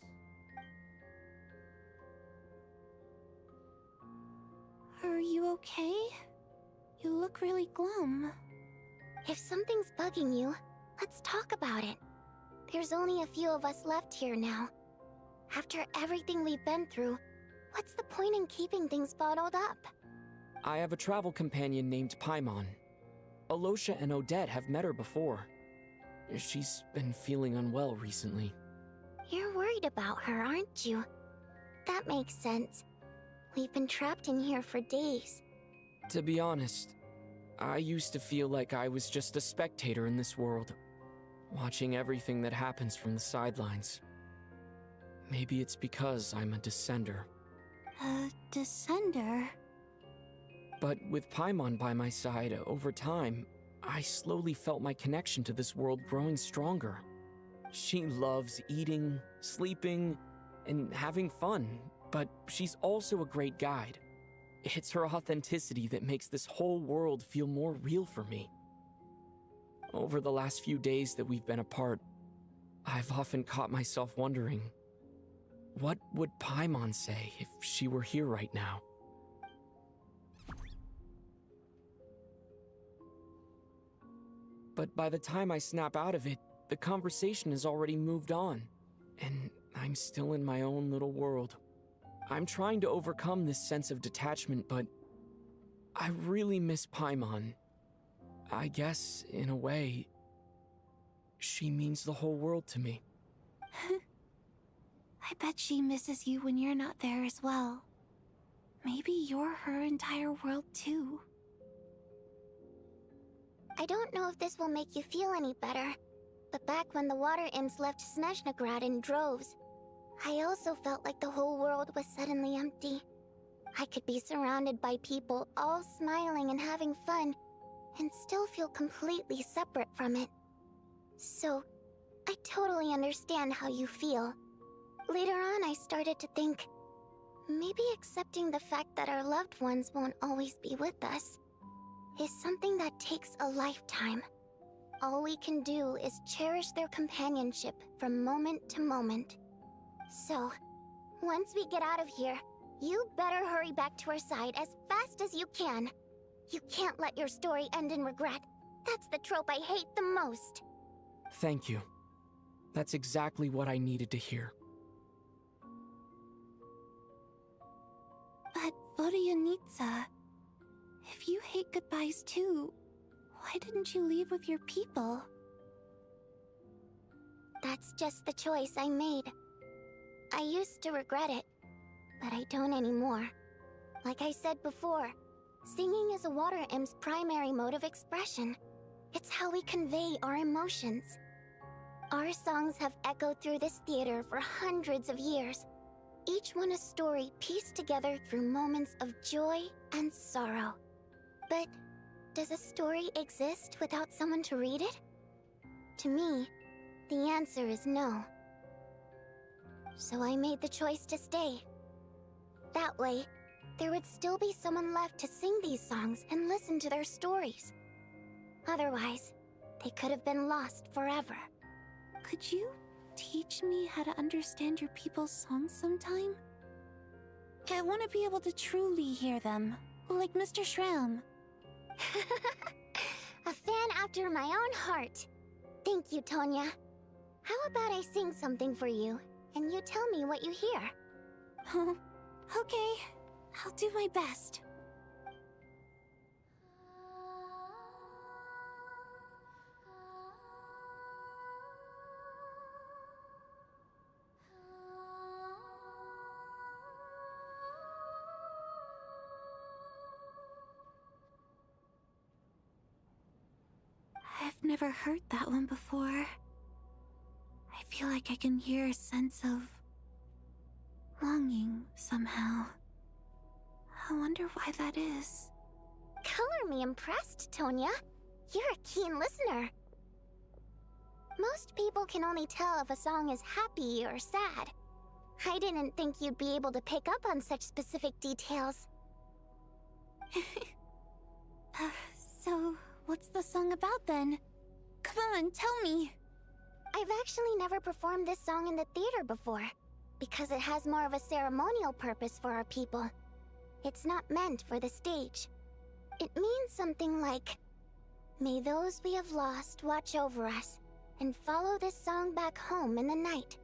Are you okay? You look really glum. If something's bugging you, let's talk about it. There's only a few of us left here now. After everything we've been through, what's the point in keeping things bottled up? I have a travel companion named Paimon. Alosha and Odette have met her before. She's been feeling unwell recently. You're worried about her, aren't you? That makes sense. We've been trapped in here for days. To be honest, I used to feel like I was just a spectator in this world, watching everything that happens from the sidelines. Maybe it's because I'm a descender. A descender? But with Paimon by my side, over time, I slowly felt my connection to this world growing stronger. She loves eating, sleeping, and having fun, but she's also a great guide. It's her authenticity that makes this whole world feel more real for me. Over the last few days that we've been apart, I've often caught myself wondering, what would Paimon say if she were here right now? But by the time I snap out of it, the conversation has already moved on, and I'm still in my own little world. I'm trying to overcome this sense of detachment, but I really miss Paimon. I guess, in a way, she means the whole world to me. I bet she misses you when you're not there as well. Maybe you're her entire world too. I don't know if this will make you feel any better, but back when the water imps left Snezhnegrad in droves, I also felt like the whole world was suddenly empty. I could be surrounded by people all smiling and having fun, and still feel completely separate from it. So, I totally understand how you feel. Later on, I started to think, maybe accepting the fact that our loved ones won't always be with us is something that takes a lifetime. All we can do is cherish their companionship from moment to moment. So, once we get out of here, you better hurry back to our side as fast as you can. You can't let your story end in regret. That's the trope I hate the most. Thank you. That's exactly what I needed to hear. But Vodyanitsa, if you hate goodbyes too, why didn't you leave with your people? That's just the choice I made. I used to regret it, but I don't anymore. Like I said before, singing is a water imp's primary mode of expression. It's how we convey our emotions. Our songs have echoed through this theater for hundreds of years, each one a story pieced together through moments of joy and sorrow. But does a story exist without someone to read it? To me, the answer is no. So I made the choice to stay. That way, there would still be someone left to sing these songs and listen to their stories. Otherwise, they could have been lost forever. Could you teach me how to understand your people's songs sometime? I want to be able to truly hear them, like Mr. Shram. A fan after my own heart. Thank you, Tonya. How about I sing something for you, and you tell me what you hear? Okay, I'll do my best. I've never heard that one before. I feel like I can hear a sense of longing somehow. I wonder why that is. Color me impressed, Tonya. You're a keen listener. Most people can only tell if a song is happy or sad. I didn't think you'd be able to pick up on such specific details. So, what's the song about then? Come on, tell me! I've actually never performed this song in the theater before, because it has more of a ceremonial purpose for our people. It's not meant for the stage. It means something like, "May those we have lost watch over us, and follow this song back home in the night,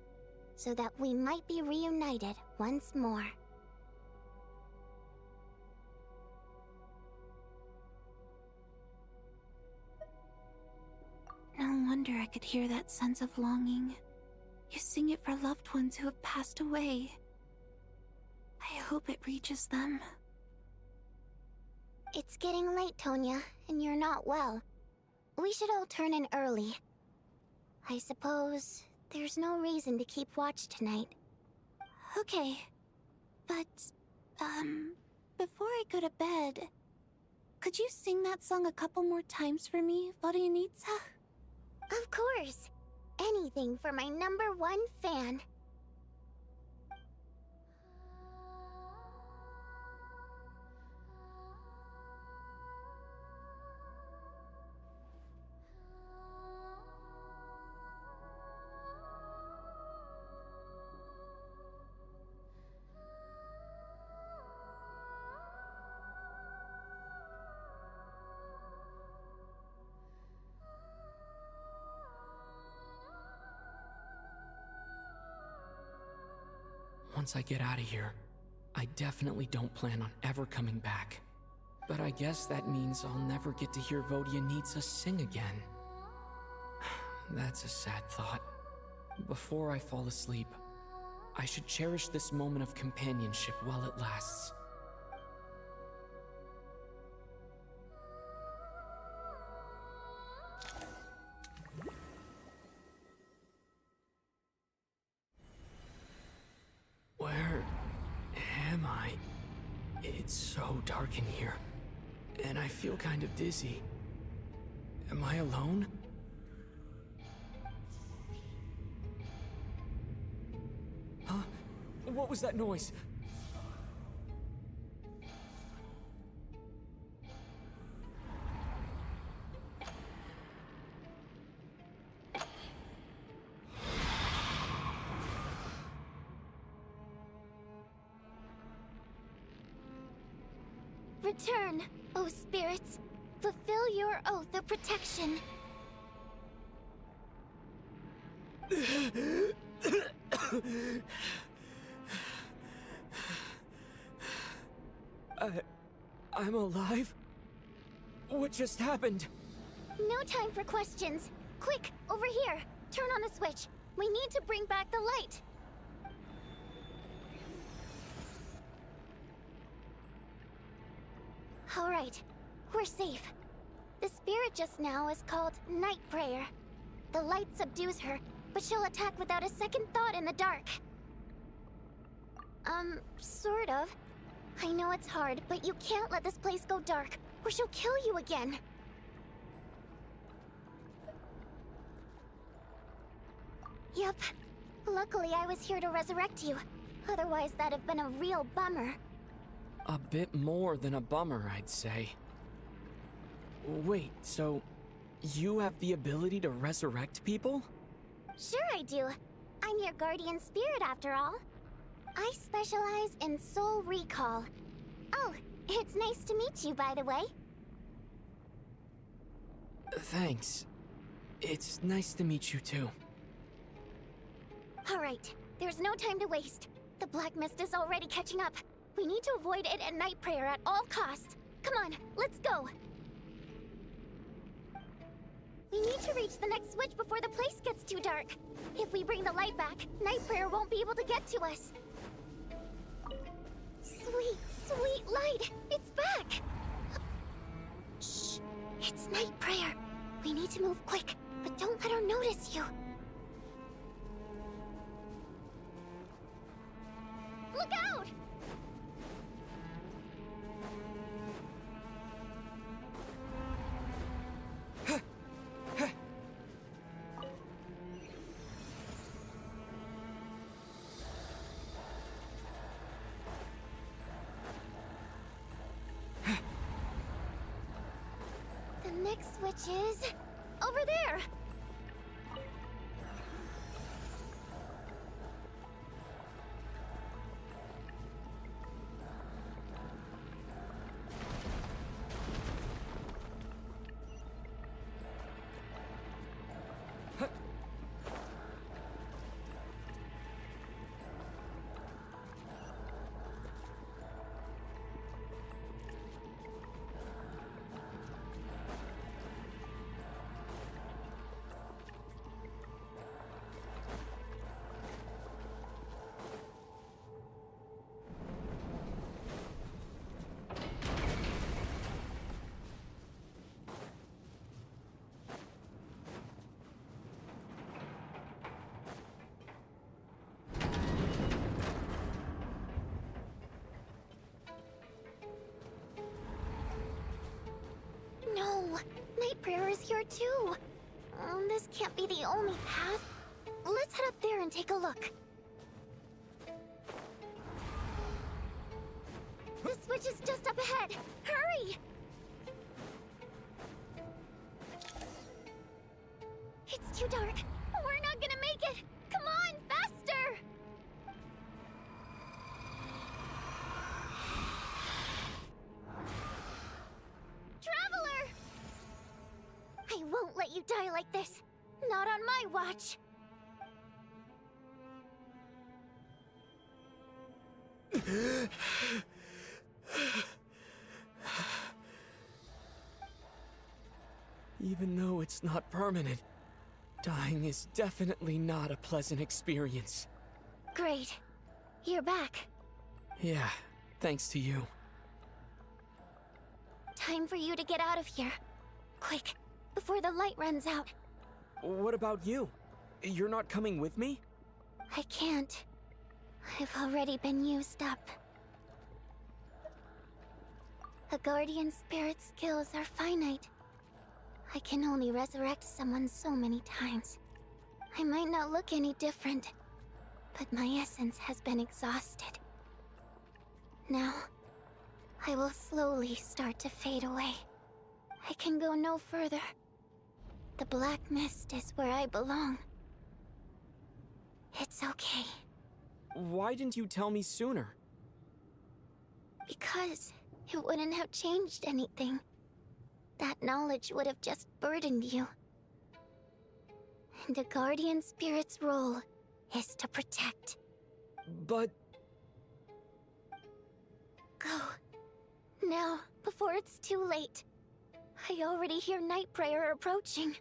so that we might be reunited once more." No wonder I could hear that sense of longing. You sing it for loved ones who have passed away. I hope it reaches them. It's getting late, Tonya, and you're not well. We should all turn in early. I suppose there's no reason to keep watch tonight. Okay. But, before I go to bed, could you sing that song a couple more times for me, Vodianitsa? Of course. Anything for my #1 fan. Once I get out of here, I definitely don't plan on ever coming back. But I guess that means I'll never get to hear Vodianitsa sing again. That's a sad thought. Before I fall asleep, I should cherish this moment of companionship while it lasts. Where am I? It's so dark in here, and I feel kind of dizzy. Am I alone? Huh? What was that noise? Return, O spirits. Fulfill your oath of protection. I'm alive? What just happened? No time for questions. Quick, over here. Turn on the switch. We need to bring back the light. All right, we're safe. The spirit just now is called Night Prayer. The light subdues her, but she'll attack without a second thought in the dark. Sort of. I know it's hard, but you can't let this place go dark, or she'll kill you again. Yep. Luckily, I was here to resurrect you. Otherwise, that'd have been a real bummer. A bit more than a bummer, I'd say. Wait, so you have the ability to resurrect people? Sure I do. I'm your guardian spirit after all. I specialize in soul recall. Oh, it's nice to meet you, by the way. Thanks. It's nice to meet you too. All right, there's no time to waste. The black mist is already catching up. We need to avoid it at Night Prayer at all costs. Come on, let's go. We need to reach the next switch before the place gets too dark. If we bring the light back, Night Prayer won't be able to get to us. Sweet, sweet light! It's back! Shh! It's Night Prayer. We need to move quick, but don't let her notice you. Look out! The next switch is over there. No, Nightbringer is here too. This can't be the only path. Let's head up there and take a look. The switch is just up ahead. Hurry! It's too dark. We're not gonna make it. Come on, faster! Traveler! I won't let you die like this. Not on my watch. Even though it's not permanent, dying is definitely not a pleasant experience. Great. You're back. Yeah, thanks to you. Time for you to get out of here. Quick, before the light runs out. What about you? You're not coming with me? I can't. I've already been used up. A guardian spirit's skills are finite. I can only resurrect someone so many times. I might not look any different, but my essence has been exhausted. Now, I will slowly start to fade away. I can go no further. The black mist is where I belong. It's okay. Why didn't you tell me sooner? Because it wouldn't have changed anything. That knowledge would have just burdened you. And a guardian spirit's role is to protect. But... Go. Now, before it's too late. I already hear Nightbringer approaching.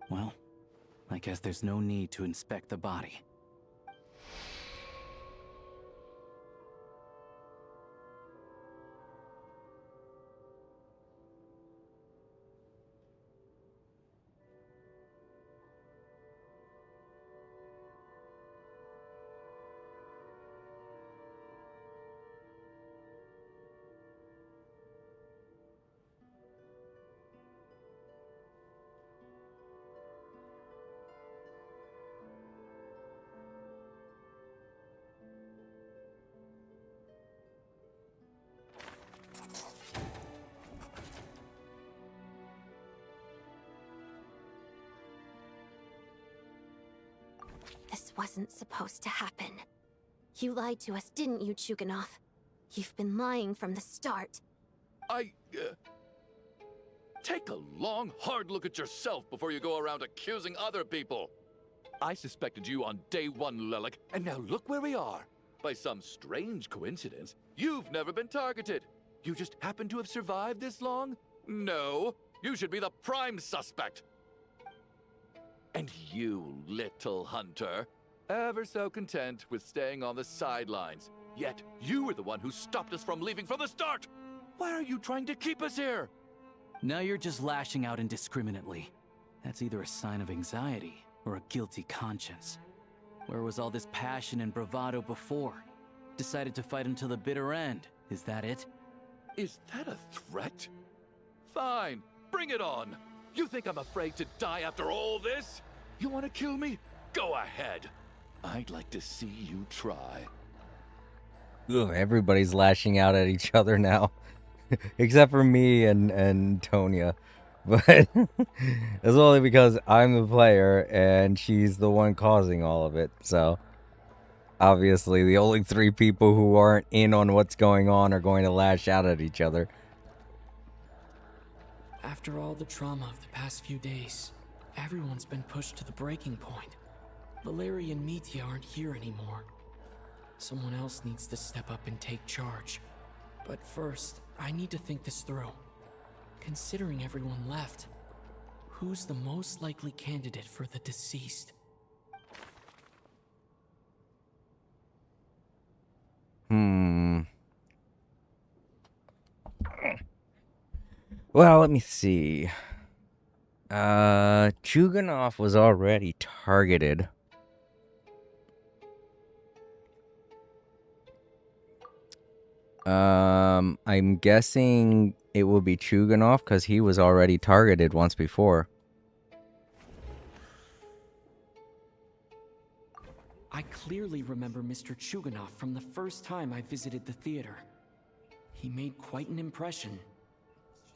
Well, I guess there's no need to inspect the body. This wasn't supposed to happen. You lied to us, didn't you, Chuganov? You've been lying from the start. Take a long, hard look at yourself before you go around accusing other people. I suspected you on day one, Lelik, and now look where we are. by some strange coincidence, you've never been targeted. You just happen to have survived this long? No, you should be the prime suspect. And you, little hunter, ever so content with staying on the sidelines. Yet you were the one who stopped us from leaving from the start. Why are you trying to keep us here? Now you're just lashing out indiscriminately. That's either a sign of anxiety or a guilty conscience. Where was all this passion and bravado before? Decided to fight until the bitter end. Is that it? Is that a threat? Fine, bring it on. You think I'm afraid to die after all this? You want to kill me? Go ahead. I'd like to see you try. Ugh, everybody's lashing out at each other now. Except for me and Tonya. But it's only because I'm the player and she's the one causing all of it. So obviously the only three people who aren't in on what's going on are going to lash out at each other. After all the trauma of the past few days, everyone's been pushed to the breaking point. Valeria and Mitya aren't here anymore. Someone else needs to step up and take charge. But first, I need to think this through. Considering everyone left, who's the most likely candidate for the deceased? Well, let me see. Chuganov was already targeted. I'm guessing it will be Chuganov because he was already targeted once before. I clearly remember Mr. Chuganov from the first time I visited the theater. He made quite an impression.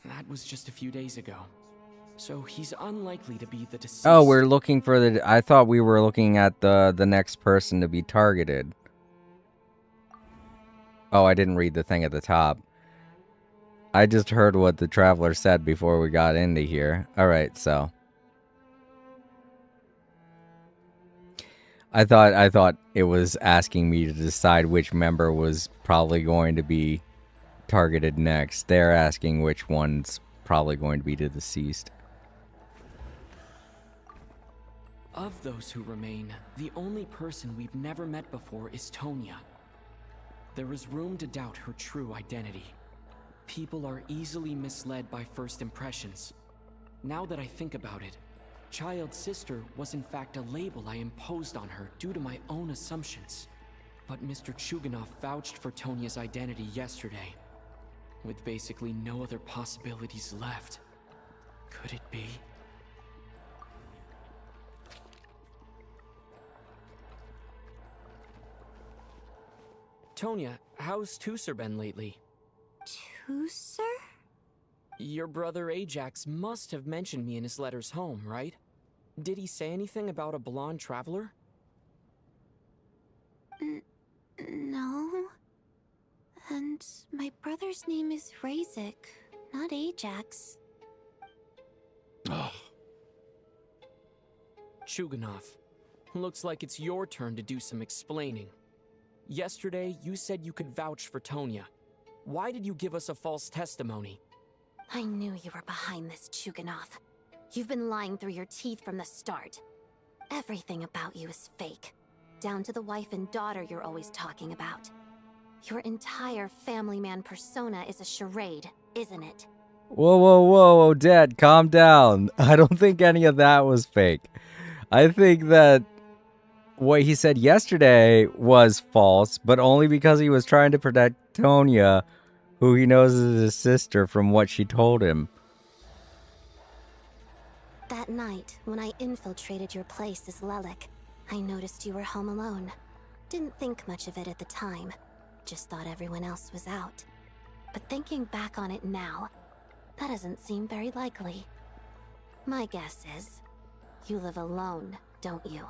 That was just a few days ago. So he's unlikely to be the deceased. Oh, we're looking for the... I thought we were looking at the next person to be targeted. Oh, I didn't read the thing at the top. I just heard what the Traveler said before we got into here. Alright, so... I thought it was asking me to decide which member was probably going to be targeted next. They're asking which one's probably going to be the deceased. Of those who remain, the only person we've never met before is Tonya. There is room to doubt her true identity. People are easily misled by first impressions. Now that I think about it, Child's sister was in fact a label I imposed on her due to my own assumptions. But Mr. Chuganov vouched for Tonya's identity yesterday, with basically no other possibilities left. Could it be? Tonya, how's Tusser been lately? Tusser? Your brother Ajax must have mentioned me in his letters home, right? Did he say anything about a blonde traveler? No. And my brother's name is Razik, not Ajax. Chuganov, looks like it's your turn to do some explaining. Yesterday, you said you could vouch for Tonya. Why did you give us a false testimony? I knew you were behind this, Chuganov. You've been lying through your teeth from the start. Everything about you is fake. Down to the wife and daughter you're always talking about. Your entire family man persona is a charade, isn't it? Whoa, whoa, whoa, Odette, calm down. I don't think any of that was fake. I think that what he said yesterday was false, but only because he was trying to protect Tonya, who he knows is his sister, from what she told him. That night, when I infiltrated your place as Lelik, I noticed you were home alone. Didn't think much of it at the time. Just thought everyone else was out. But thinking back on it now, that doesn't seem very likely. My guess is, you live alone, don't you?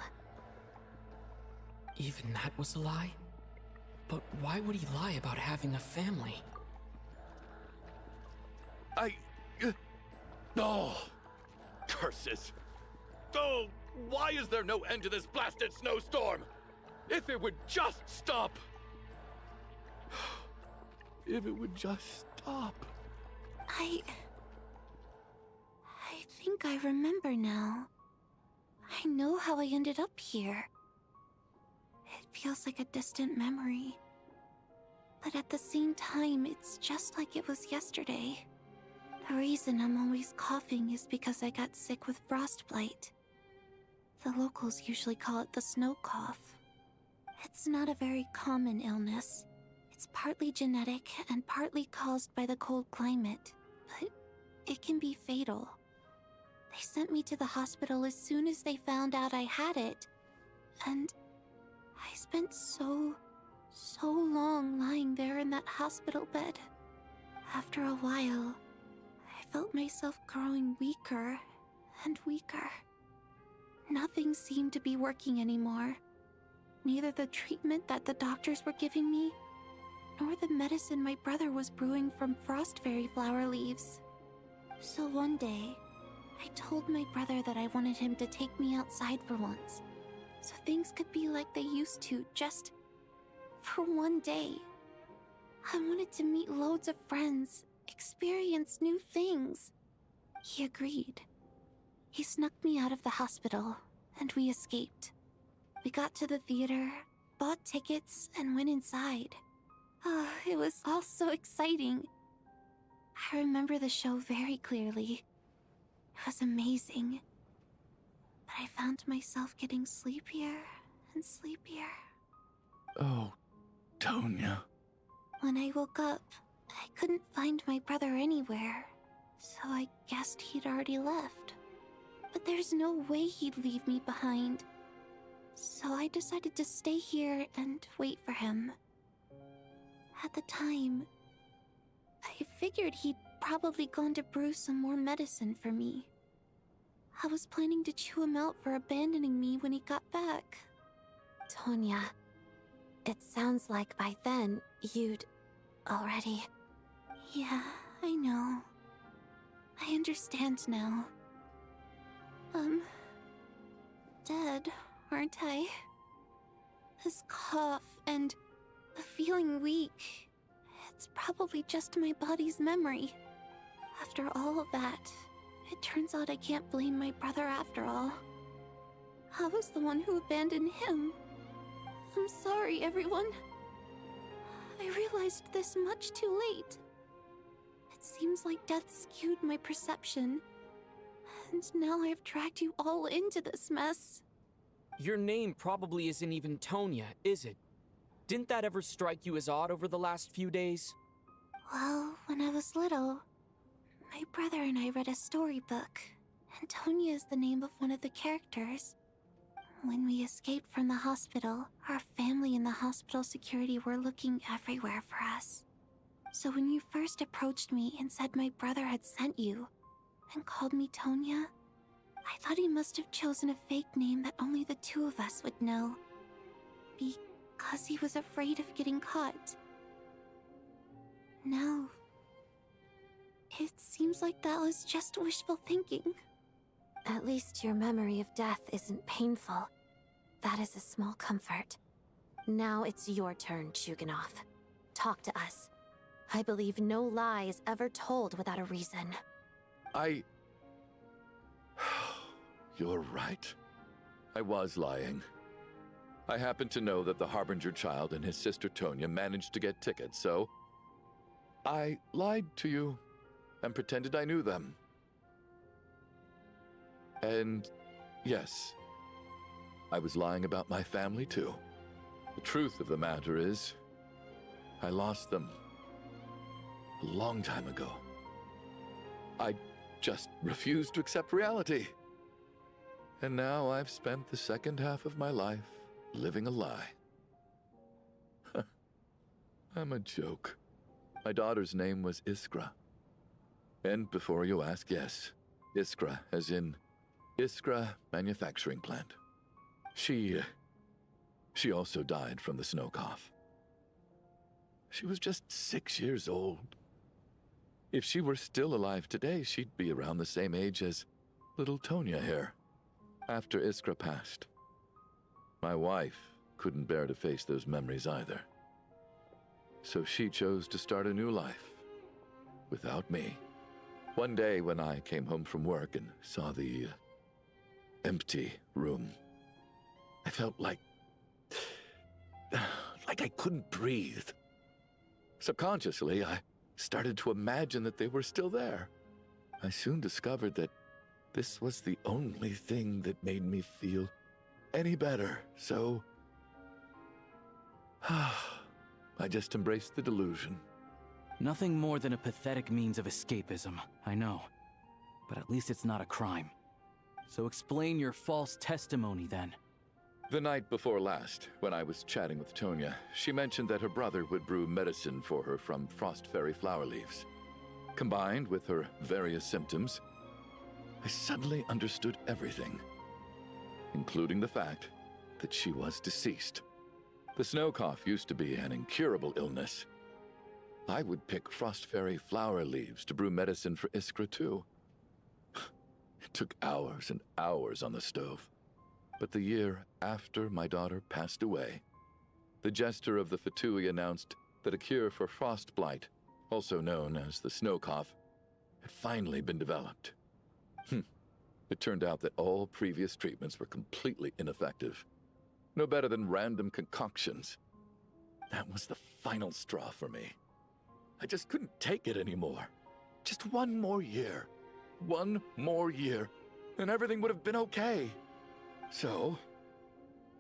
Even that was a lie? But why would he lie about having a family? Oh, curses. Oh, why is there no end to this blasted snowstorm? If it would just stop. If it would just stop. I think I remember now. I know how I ended up here. It feels like a distant memory. But at the same time, it's just like it was yesterday. The reason I'm always coughing is because I got sick with frostbite. The locals usually call it the snow cough. It's not a very common illness. It's partly genetic and partly caused by the cold climate, but it can be fatal. They sent me to the hospital as soon as they found out I had it, and I spent so long lying there in that hospital bed. After a while, I felt myself growing weaker and weaker. Nothing seemed to be working anymore. Neither the treatment that the doctors were giving me, nor the medicine my brother was brewing from frost fairy flower leaves. So one day, I told my brother that I wanted him to take me outside for once, so things could be like they used to, just for one day. I wanted to meet loads of friends, experience new things. He agreed. He snuck me out of the hospital, and we escaped. We got to the theater, bought tickets, and went inside. Oh, it was all so exciting. I remember the show very clearly. It was amazing. But I found myself getting sleepier and sleepier. Oh, Tonya. When I woke up, I couldn't find my brother anywhere, so I guessed he'd already left. But there's no way he'd leave me behind. So I decided to stay here and wait for him. At the time, I figured he'd probably gone to brew some more medicine for me. I was planning to chew him out for abandoning me when he got back. Tonya, it sounds like by then you'd already... Yeah, I know. I understand now. Dead, aren't I? This cough and the feeling weak, it's probably just my body's memory. After all of that, it turns out I can't blame my brother after all. I was the one who abandoned him. I'm sorry, everyone. I realized this much too late. It seems like death skewed my perception. And now I've dragged you all into this mess. Your name probably isn't even Tonya, is it? Didn't that ever strike you as odd over the last few days? Well, when I was little, my brother and I read a storybook, and Tonya is the name of one of the characters. When we escaped from the hospital, our family and the hospital security were looking everywhere for us. So when you first approached me and said my brother had sent you, and called me Tonya, I thought he must have chosen a fake name that only the two of us would know. Because he was afraid of getting caught. Now, it seems like that was just wishful thinking. At least your memory of death isn't painful. That is a small comfort. Now it's your turn, Chuganov. Talk to us. I believe no lie is ever told without a reason. You're right. I was lying. I happen to know that the Harbinger child and his sister Tonya managed to get tickets, so I lied to you and pretended I knew them. And yes, I was lying about my family too. The truth of the matter is, I lost them a long time ago. I just refused to accept reality. And now I've spent the second half of my life living a lie. I'm a joke. My daughter's name was Iskra. And before you ask, yes, Iskra, as in Iskra Manufacturing Plant. She also died from the snow cough. She was just 6 years old. If she were still alive today, she'd be around the same age as little Tonya here. After Iskra passed, my wife couldn't bear to face those memories either. So she chose to start a new life. Without me. One day when I came home from work and saw the empty room, I felt like I couldn't breathe. Subconsciously, I started to imagine that they were still there. I soon discovered that this was the only thing that made me feel any better, so I just embraced the delusion. Nothing more than a pathetic means of escapism, I know. But at least it's not a crime. So explain your false testimony then. The night before last, when I was chatting with Tonya, she mentioned that her brother would brew medicine for her from frost fairy flower leaves. Combined with her various symptoms, I suddenly understood everything, including the fact that she was deceased. The snow cough used to be an incurable illness. I would pick frost fairy flower leaves to brew medicine for Iskra too. It took hours and hours on the stove. But the year after my daughter passed away, the jester of the Fatui announced that a cure for frost blight, also known as the snow cough, had finally been developed. It turned out that all previous treatments were completely ineffective. No better than random concoctions. That was the final straw for me. I just couldn't take it anymore. Just one more year. One more year, and everything would have been okay. So,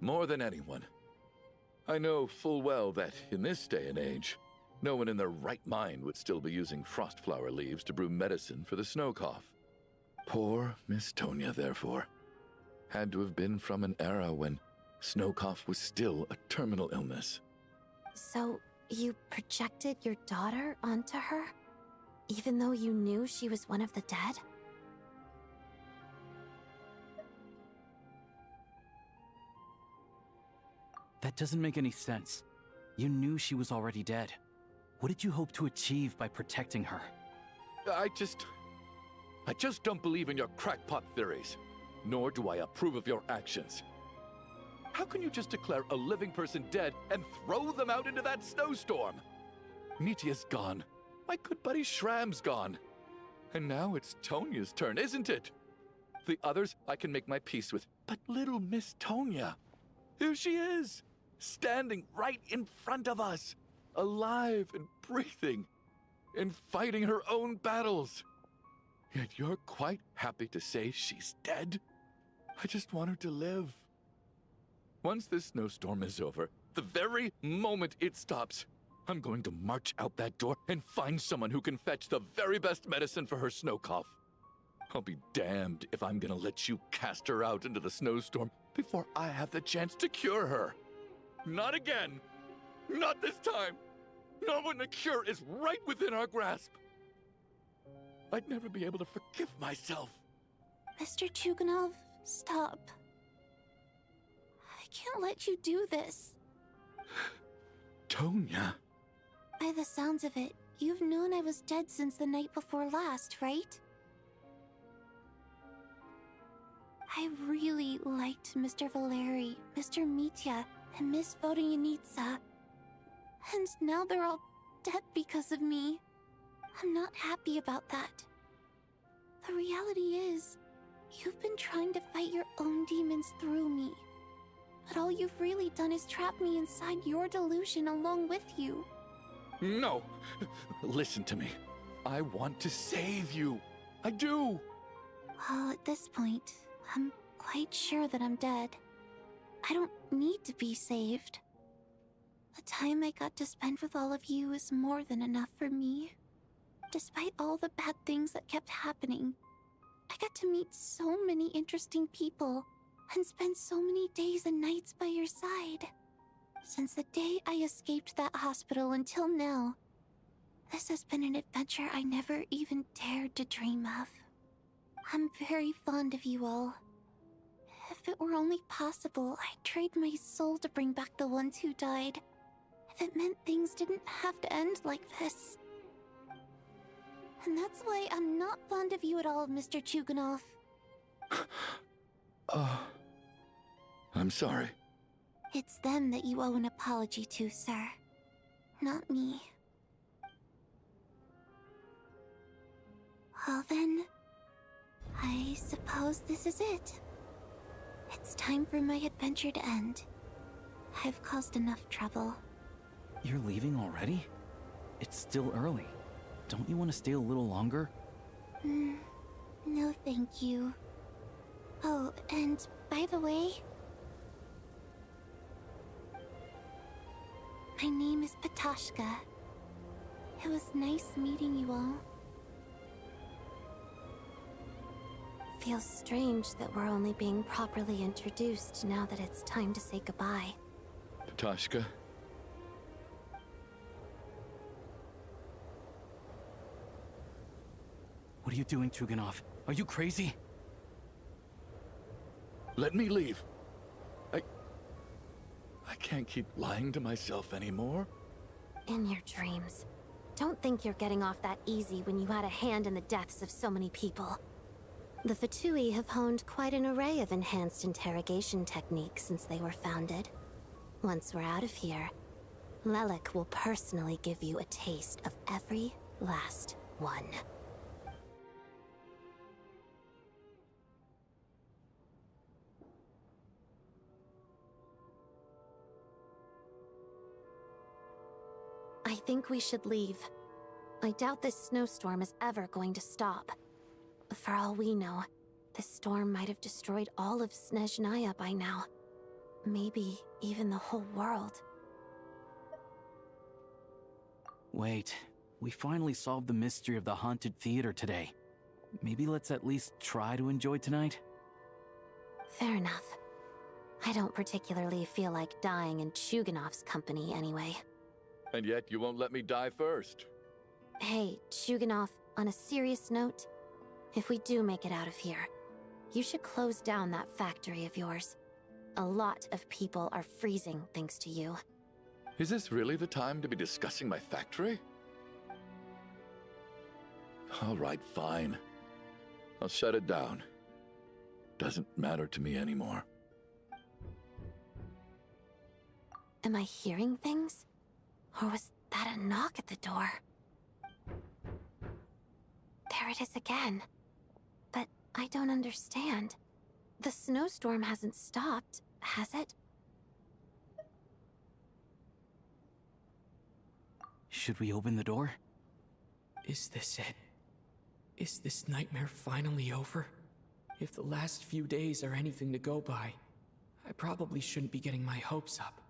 more than anyone, I know full well that in this day and age, no one in their right mind would still be using frost flower leaves to brew medicine for the snow cough. Poor Miss Tonya, therefore, had to have been from an era when snow cough was still a terminal illness. So, you projected your daughter onto her? Even though you knew she was one of the dead? That doesn't make any sense. You knew she was already dead. What did you hope to achieve by protecting her? I just don't believe in your crackpot theories, nor do I approve of your actions. How can you just declare a living person dead and throw them out into that snowstorm? Nitia's gone. My good buddy Shram's gone. And now it's Tonya's turn, isn't it? The others I can make my peace with, but little Miss Tonya, here she is, standing right in front of us, alive and breathing, and fighting her own battles. Yet you're quite happy to say she's dead? I just want her to live. Once this snowstorm is over, the very moment it stops, I'm going to march out that door and find someone who can fetch the very best medicine for her snow cough. I'll be damned if I'm gonna let you cast her out into the snowstorm before I have the chance to cure her. Not again. Not this time. Not when the cure is right within our grasp. I'd never be able to forgive myself. Mr. Chuganov, stop. I can't let you do this. Tonya. By the sounds of it, you've known I was dead since the night before last, right? I really liked Mr. Valeri, Mr. Mitya, and Miss Vodyanitsa. And now they're all dead because of me. I'm not happy about that. The reality is, you've been trying to fight your own demons through me. But all you've really done is trap me inside your delusion along with you. No! Listen to me. I want to save you. I do! Well, at this point, I'm quite sure that I'm dead. I don't need to be saved. The time I got to spend with all of you is more than enough for me. Despite all the bad things that kept happening, I got to meet so many interesting people and spend so many days and nights by your side. Since the day I escaped that hospital until now, this has been an adventure I never even dared to dream of. I'm very fond of you all. If it were only possible, I'd trade my soul to bring back the ones who died. If it meant things didn't have to end like this. And that's why I'm not fond of you at all, Mr. Chuganov. I'm sorry. It's them that you owe an apology to, sir. not me. Well then, I suppose this is it. It's time for my adventure to end. I've caused enough trouble. You're leaving already? It's still early. Don't you want to stay a little longer? No thank you. Oh, and by the way, my name is Patashka. It was nice meeting you all. Feels strange that we're only being properly introduced now that it's time to say goodbye. Patashka? What are you doing, Chuganov? Are you crazy? Let me leave. I can't keep lying to myself anymore. In your dreams. Don't think you're getting off that easy when you had a hand in the deaths of so many people. The Fatui have honed quite an array of enhanced interrogation techniques since they were founded. Once we're out of here, Lelik will personally give you a taste of every last one. I think we should leave. I doubt this snowstorm is ever going to stop. For all we know, this storm might have destroyed all of Snezhnaya by now. Maybe even the whole world. Wait, we finally solved the mystery of the haunted theater today. Maybe let's at least try to enjoy tonight? Fair enough. I don't particularly feel like dying in Chuganov's company anyway. And yet you won't let me die first. Hey, Chuganov, on a serious note, if we do make it out of here, you should close down that factory of yours. A lot of people are freezing thanks to you. Is this really the time to be discussing my factory? All right, fine. I'll shut it down. Doesn't matter to me anymore. Am I hearing things? Or was that a knock at the door? There it is again. But I don't understand. The snowstorm hasn't stopped, has it? Should we open the door? Is this it? Is this nightmare finally over? If the last few days are anything to go by, I probably shouldn't be getting my hopes up.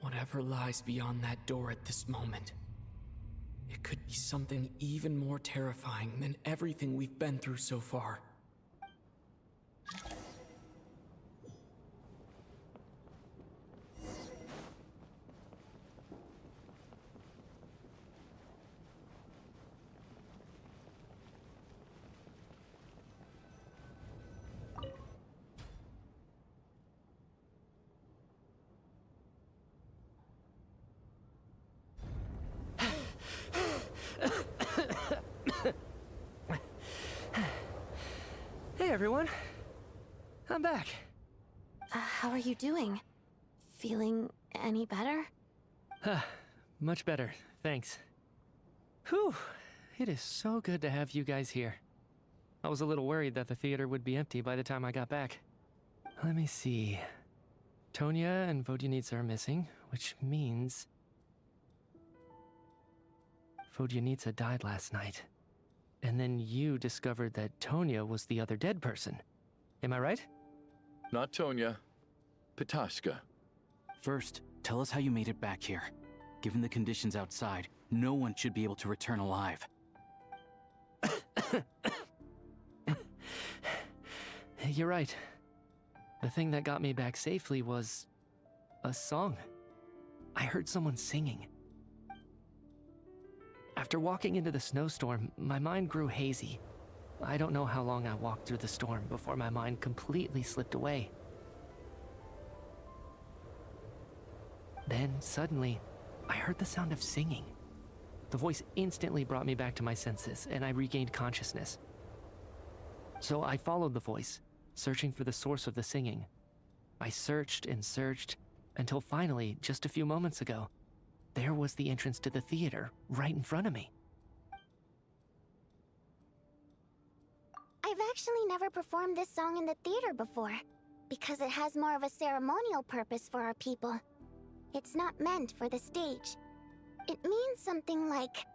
Whatever lies beyond that door at this moment. It could be something even more terrifying than everything we've been through so far. Hey everyone, I'm back. How are you doing? Feeling any better? Much better, thanks. Whew, it is so good to have you guys here. I was a little worried that the theater would be empty by the time I got back. Let me see. Tonya and Vodyanitsa are missing, which means Vodyanitsa died last night. And then you discovered that Tonya was the other dead person. Am I right? Not Tonya. Patashka. First, tell us how you made it back here. Given the conditions outside, no one should be able to return alive. You're right. The thing that got me back safely was a song. I heard someone singing. After walking into the snowstorm, my mind grew hazy. I don't know how long I walked through the storm before my mind completely slipped away. Then, suddenly, I heard the sound of singing. The voice instantly brought me back to my senses, and I regained consciousness. So I followed the voice, searching for the source of the singing. I searched and searched, until finally, just a few moments ago, there was the entrance to the theater, right in front of me. I've actually never performed this song in the theater before, because it has more of a ceremonial purpose for our people. It's not meant for the stage. It means something like,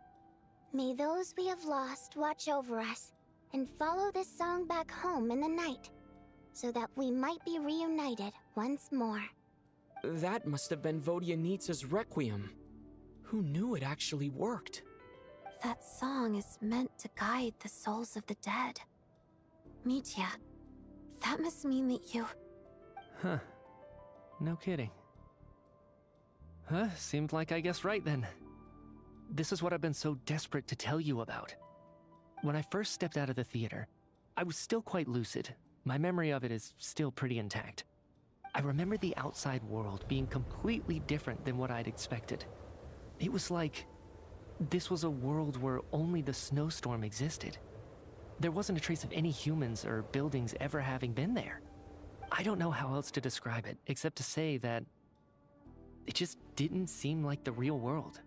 "May those we have lost watch over us, and follow this song back home in the night, so that we might be reunited once more." That must have been Vodyanitsa's Requiem. Who knew it actually worked? That song is meant to guide the souls of the dead. Mitya, that must mean that you... Huh. No kidding. Huh, seemed like I guessed right then. This is what I've been so desperate to tell you about. When I first stepped out of the theater, I was still quite lucid. My memory of it is still pretty intact. I remember the outside world being completely different than what I'd expected. It was like this was a world where only the snowstorm existed. There wasn't a trace of any humans or buildings ever having been there. I don't know how else to describe it, except to say that it just didn't seem like the real world.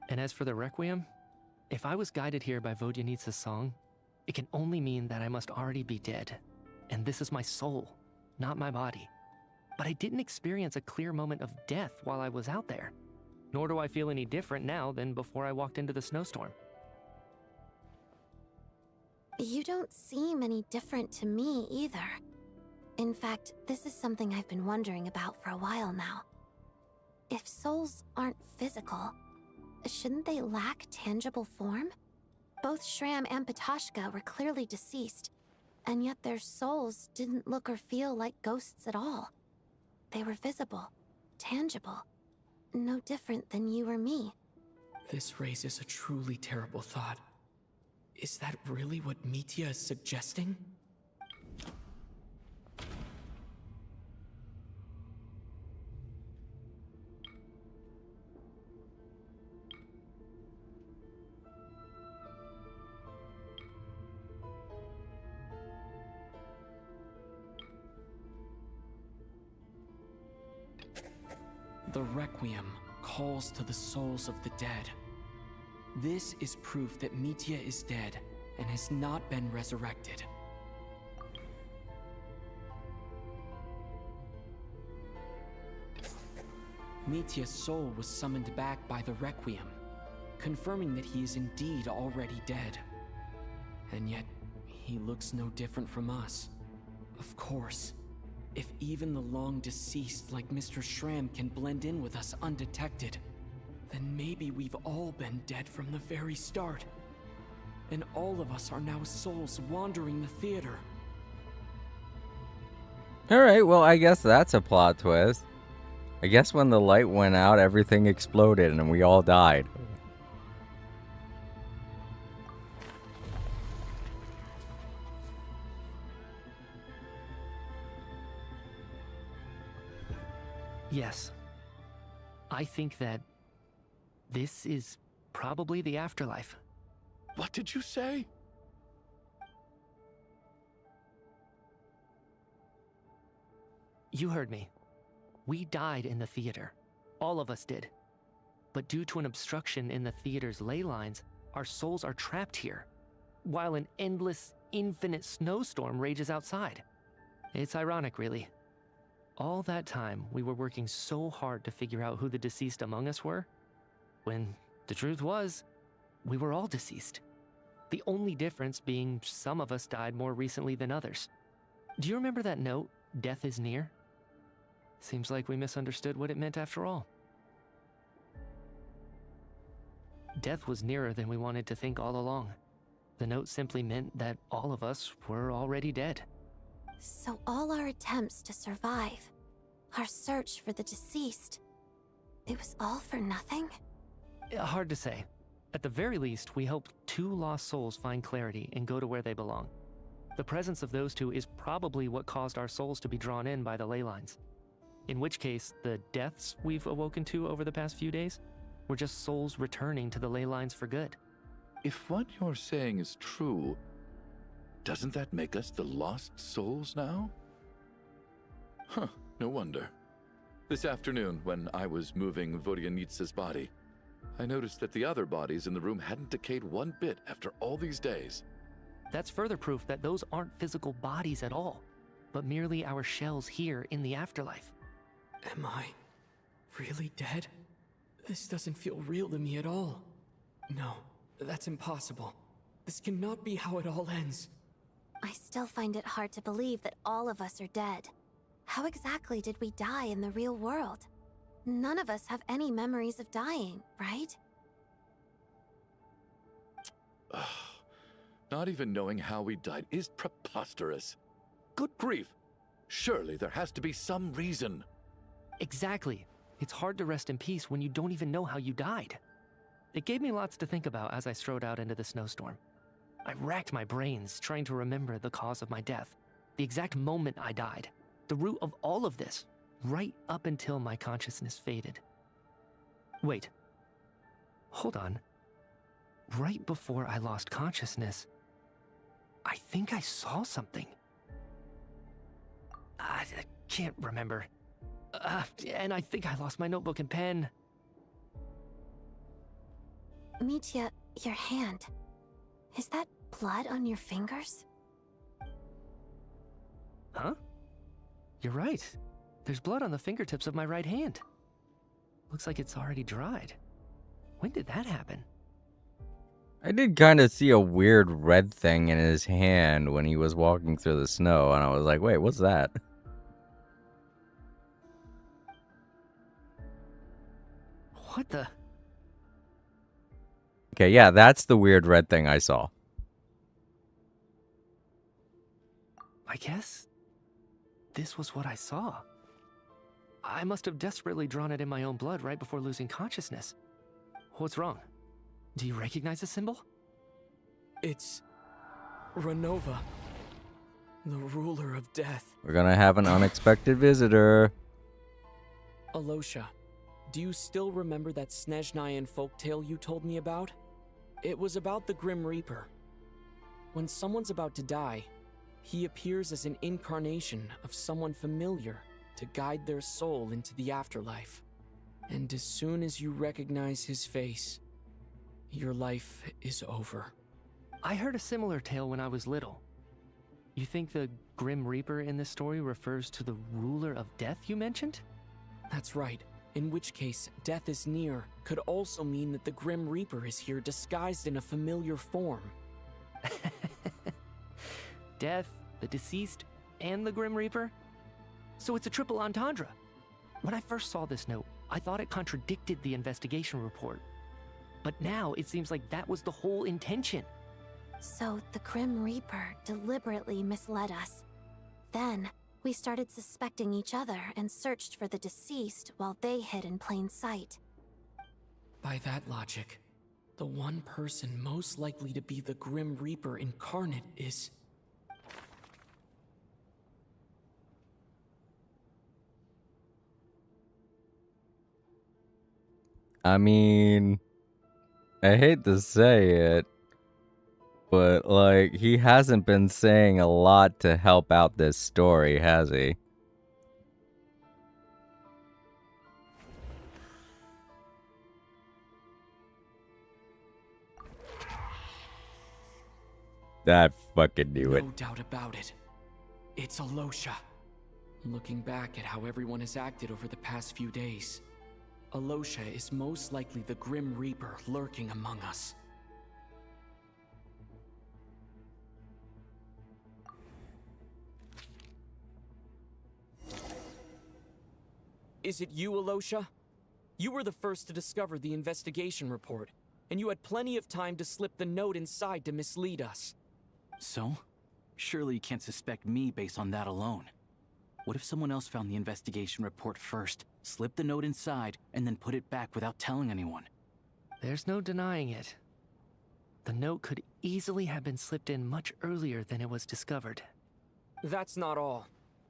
And as for the Requiem, if I was guided here by Vodyanitsa's song, it can only mean that I must already be dead. And this is my soul, not my body. But I didn't experience a clear moment of death while I was out there. Nor do I feel any different now than before I walked into the snowstorm. You don't seem any different to me either. In fact, this is something I've been wondering about for a while now. If souls aren't physical, shouldn't they lack tangible form? Both Shram and Patoshka were clearly deceased, and yet their souls didn't look or feel like ghosts at all. They were visible, tangible, no different than you or me. This raises a truly terrible thought. Is that really what Mitya is suggesting? The Requiem calls to the souls of the dead. This is proof that Mitya is dead and has not been resurrected. Mitya's soul was summoned back by the Requiem, confirming that he is indeed already dead. And yet, he looks no different from us. Of course, if even the long-deceased like Mr. Shram can blend in with us undetected, then maybe we've all been dead from the very start. And all of us are now souls wandering the theater. Alright, well, I guess that's a plot twist. I guess when the light went out, everything exploded and we all died. Yes. I think that this is probably the afterlife. What did you say? You heard me. We died in the theater. All of us did. But due to an obstruction in the theater's ley lines, our souls are trapped here, while an endless, infinite snowstorm rages outside. It's ironic, really. All that time, we were working so hard to figure out who the deceased among us were, when the truth was, we were all deceased. The only difference being some of us died more recently than others. Do you remember that note, "Death is near"? Seems like we misunderstood what it meant after all. Death was nearer than we wanted to think all along. The note simply meant that all of us were already dead. So all our attempts to survive, our search for the deceased, it was all for nothing? Hard to say. At the very least, we helped 2 lost souls find clarity and go to where they belong. The presence of those 2 is probably what caused our souls to be drawn in by the ley lines. In which case, the deaths we've awoken to over the past few days were just souls returning to the ley lines for good. If what you're saying is true, doesn't that make us the lost souls now? Huh, no wonder. This afternoon, when I was moving Vodyanitsa's body, I noticed that the other bodies in the room hadn't decayed one bit after all these days. That's further proof that those aren't physical bodies at all, but merely our shells here in the afterlife. Am I really dead? This doesn't feel real to me at all. No, that's impossible. This cannot be how it all ends. I still find it hard to believe that all of us are dead. How exactly did we die in the real world? None of us have any memories of dying, right? Not even knowing how we died is preposterous. Good grief! Surely there has to be some reason. Exactly. It's hard to rest in peace when you don't even know how you died. It gave me lots to think about as I strode out into the snowstorm. I racked my brains trying to remember the cause of my death, the exact moment I died, the root of all of this, right up until my consciousness faded. Wait. Hold on. Right before I lost consciousness, I think I saw something. I can't remember. And I think I lost my notebook and pen. Mitya, your hand. Is that blood on your fingers? Huh? You're right. There's blood on the fingertips of my right hand. Looks like it's already dried. When did that happen? I did kind of see a weird red thing in his hand when he was walking through the snow, and I was like, wait, what's that? What the? Okay, yeah, that's the weird red thing I saw. I guess this was what I saw. I must have desperately drawn it in my own blood right before losing consciousness. What's wrong? Do you recognize the symbol? It's Renova, the ruler of death. We're gonna have an unexpected visitor. Alosha, do you still remember that Snezhnayan folktale you told me about? It was about the Grim Reaper. When someone's about to die, he appears as an incarnation of someone familiar to guide their soul into the afterlife. And as soon as you recognize his face, your life is over. I heard a similar tale when I was little. You think the Grim Reaper in this story refers to the ruler of death you mentioned? That's right. In which case, death is near could also mean that the Grim Reaper is here disguised in a familiar form. Death, the deceased, and the Grim Reaper? So it's a triple entendre. When I first saw this note, I thought it contradicted the investigation report. But now it seems like that was the whole intention. So the Grim Reaper deliberately misled us. Then, we started suspecting each other and searched for the deceased while they hid in plain sight. By that logic, the one person most likely to be the Grim Reaper incarnate is... I mean, I hate to say it, but, like, he hasn't been saying a lot to help out this story, has he? I fucking knew it. No doubt about it. It's Alosha. Looking back at how everyone has acted over the past few days, Alosha is most likely the Grim Reaper lurking among us. Is it you, Alosha? You were the first to discover the investigation report, and you had plenty of time to slip the note inside to mislead us. So? Surely you can't suspect me based on that alone. What if someone else found the investigation report first, slipped the note inside, and then put it back without telling anyone? There's no denying it. The note could easily have been slipped in much earlier than it was discovered. That's not all.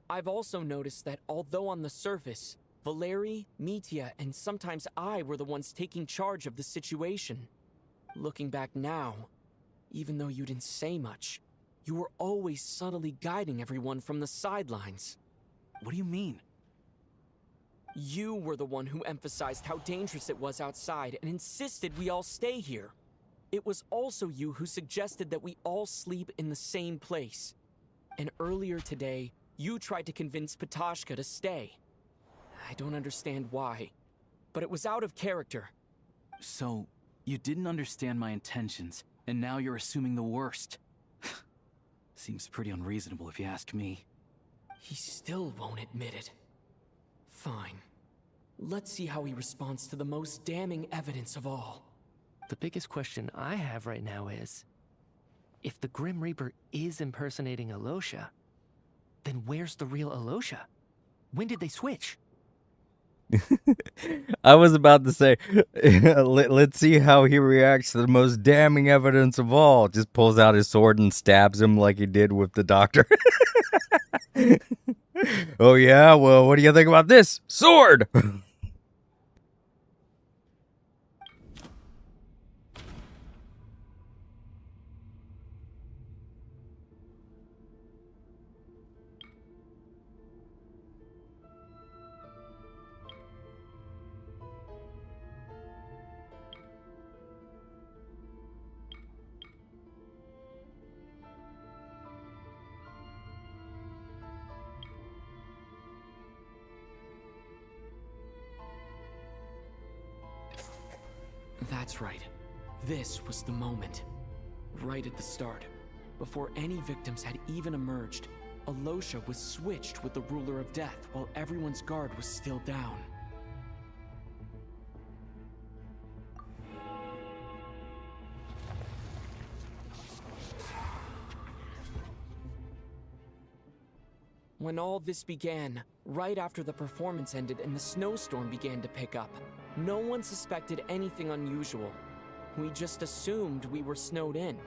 I've also noticed that although on the surface, Valeri, Mitya, and sometimes I were the ones taking charge of the situation. Looking back now, even though you didn't say much, you were always subtly guiding everyone from the sidelines. What do you mean? You were the one who emphasized how dangerous it was outside and insisted we all stay here. It was also you who suggested that we all sleep in the same place. And earlier today, you tried to convince Patoshka to stay. I don't understand why, but it was out of character. So, you didn't understand my intentions, and now you're assuming the worst. Seems pretty unreasonable if you ask me. He still won't admit it. Fine. Let's see how he responds to the most damning evidence of all. The biggest question I have right now is, if the Grim Reaper is impersonating Alosha, then where's the real Alosha? When did they switch? I was about to say, let's see how he reacts to the most damning evidence of all. Just pulls out his sword and stabs him like he did with the doctor. Oh yeah? Well, what do you think about this? Sword! That's right. This was the moment. Right at the start. Before any victims had even emerged, Alosha was switched with the Ruler of Death while everyone's guard was still down. When all this began, right after the performance ended and the snowstorm began to pick up, no one suspected anything unusual. We just assumed we were snowed in.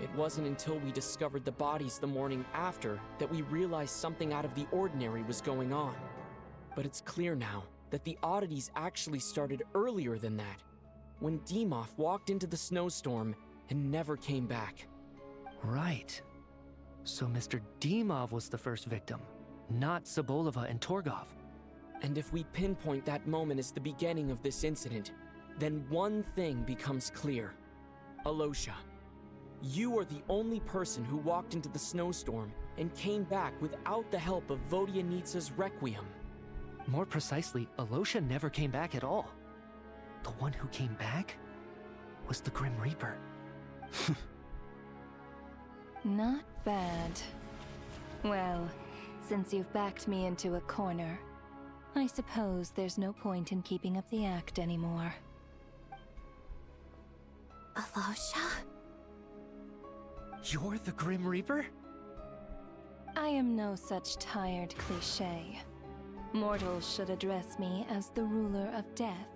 It wasn't until we discovered the bodies the morning after that we realized something out of the ordinary was going on. But it's clear now that the oddities actually started earlier than that, when Dimov walked into the snowstorm and never came back. Right. So Mr. Dimov was the first victim, not Sobolova and Torgov. And if we pinpoint that moment as the beginning of this incident, then one thing becomes clear. Alosha, you are the only person who walked into the snowstorm and came back without the help of Vodyanitsa's Requiem. More precisely, Alosha never came back at all. The one who came back was the Grim Reaper. Not bad. Well, since you've backed me into a corner, I suppose there's no point in keeping up the act anymore. Alosha? You're the Grim Reaper? I am no such tired cliché. Mortals should address me as the ruler of death.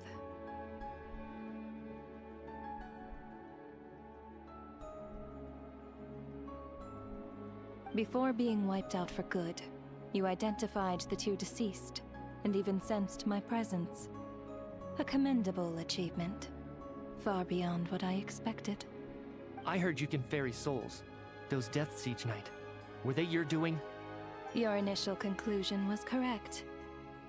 Before being wiped out for good, you identified the two deceased, and even sensed my presence. A commendable achievement. Far beyond what I expected. I heard you can ferry souls. Those deaths each night. Were they your doing? Your initial conclusion was correct.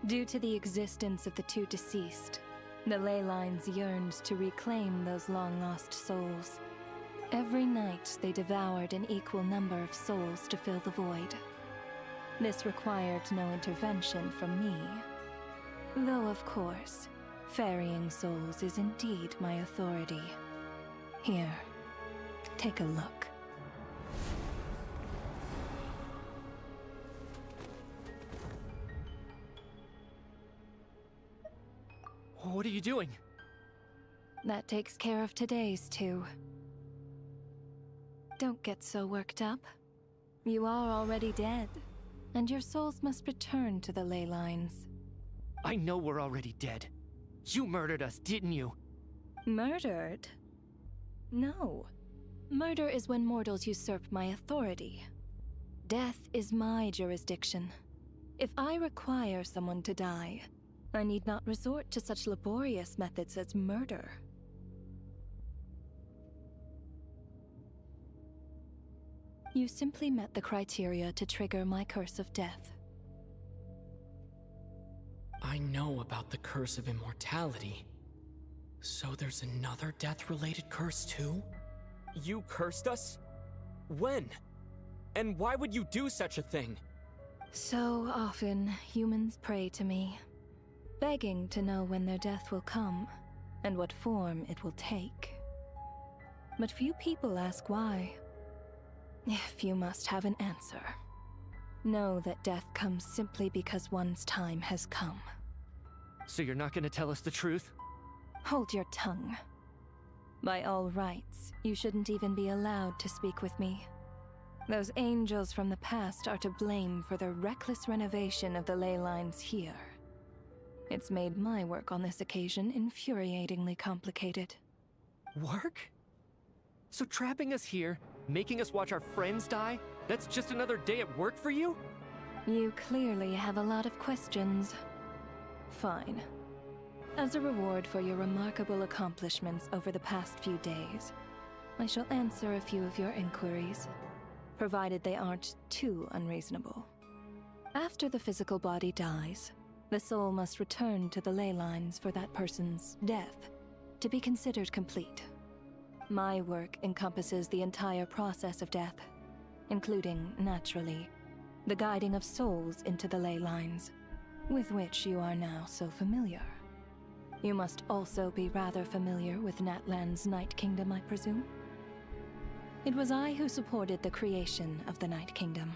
Due to the existence of the two deceased, the ley lines yearned to reclaim those long-lost souls. Every night they devoured an equal number of souls to fill the void. This required no intervention from me. Though of course, ferrying souls is indeed my authority. Here, take a look. What are you doing? That takes care of today's two. Don't get so worked up. You are already dead, and your souls must return to the ley lines. I know we're already dead. You murdered us, didn't you? Murdered? No. Murder is when mortals usurp my authority. Death is my jurisdiction. If I require someone to die, I need not resort to such laborious methods as murder. You simply met the criteria to trigger my curse of death. I know about the curse of immortality. So there's another death-related curse too? You cursed us? When? And why would you do such a thing? So often, humans pray to me, begging to know when their death will come and what form it will take. But few people ask why. If you must have an answer, know that death comes simply because one's time has come. So you're not gonna tell us the truth? Hold your tongue. By all rights, you shouldn't even be allowed to speak with me. Those angels from the past are to blame for the reckless renovation of the ley lines here. It's made my work on this occasion infuriatingly complicated. Work? So trapping us here, making us watch our friends die, that's just another day at work for you? You clearly have a lot of questions. Fine. As a reward for your remarkable accomplishments over the past few days, I shall answer a few of your inquiries, provided they aren't too unreasonable. After the physical body dies, the soul must return to the ley lines for that person's death to be considered complete. My work encompasses the entire process of death, including, naturally, the guiding of souls into the ley lines, with which you are now so familiar. You must also be rather familiar with Natlan's Night Kingdom, I presume? It was I who supported the creation of the Night Kingdom.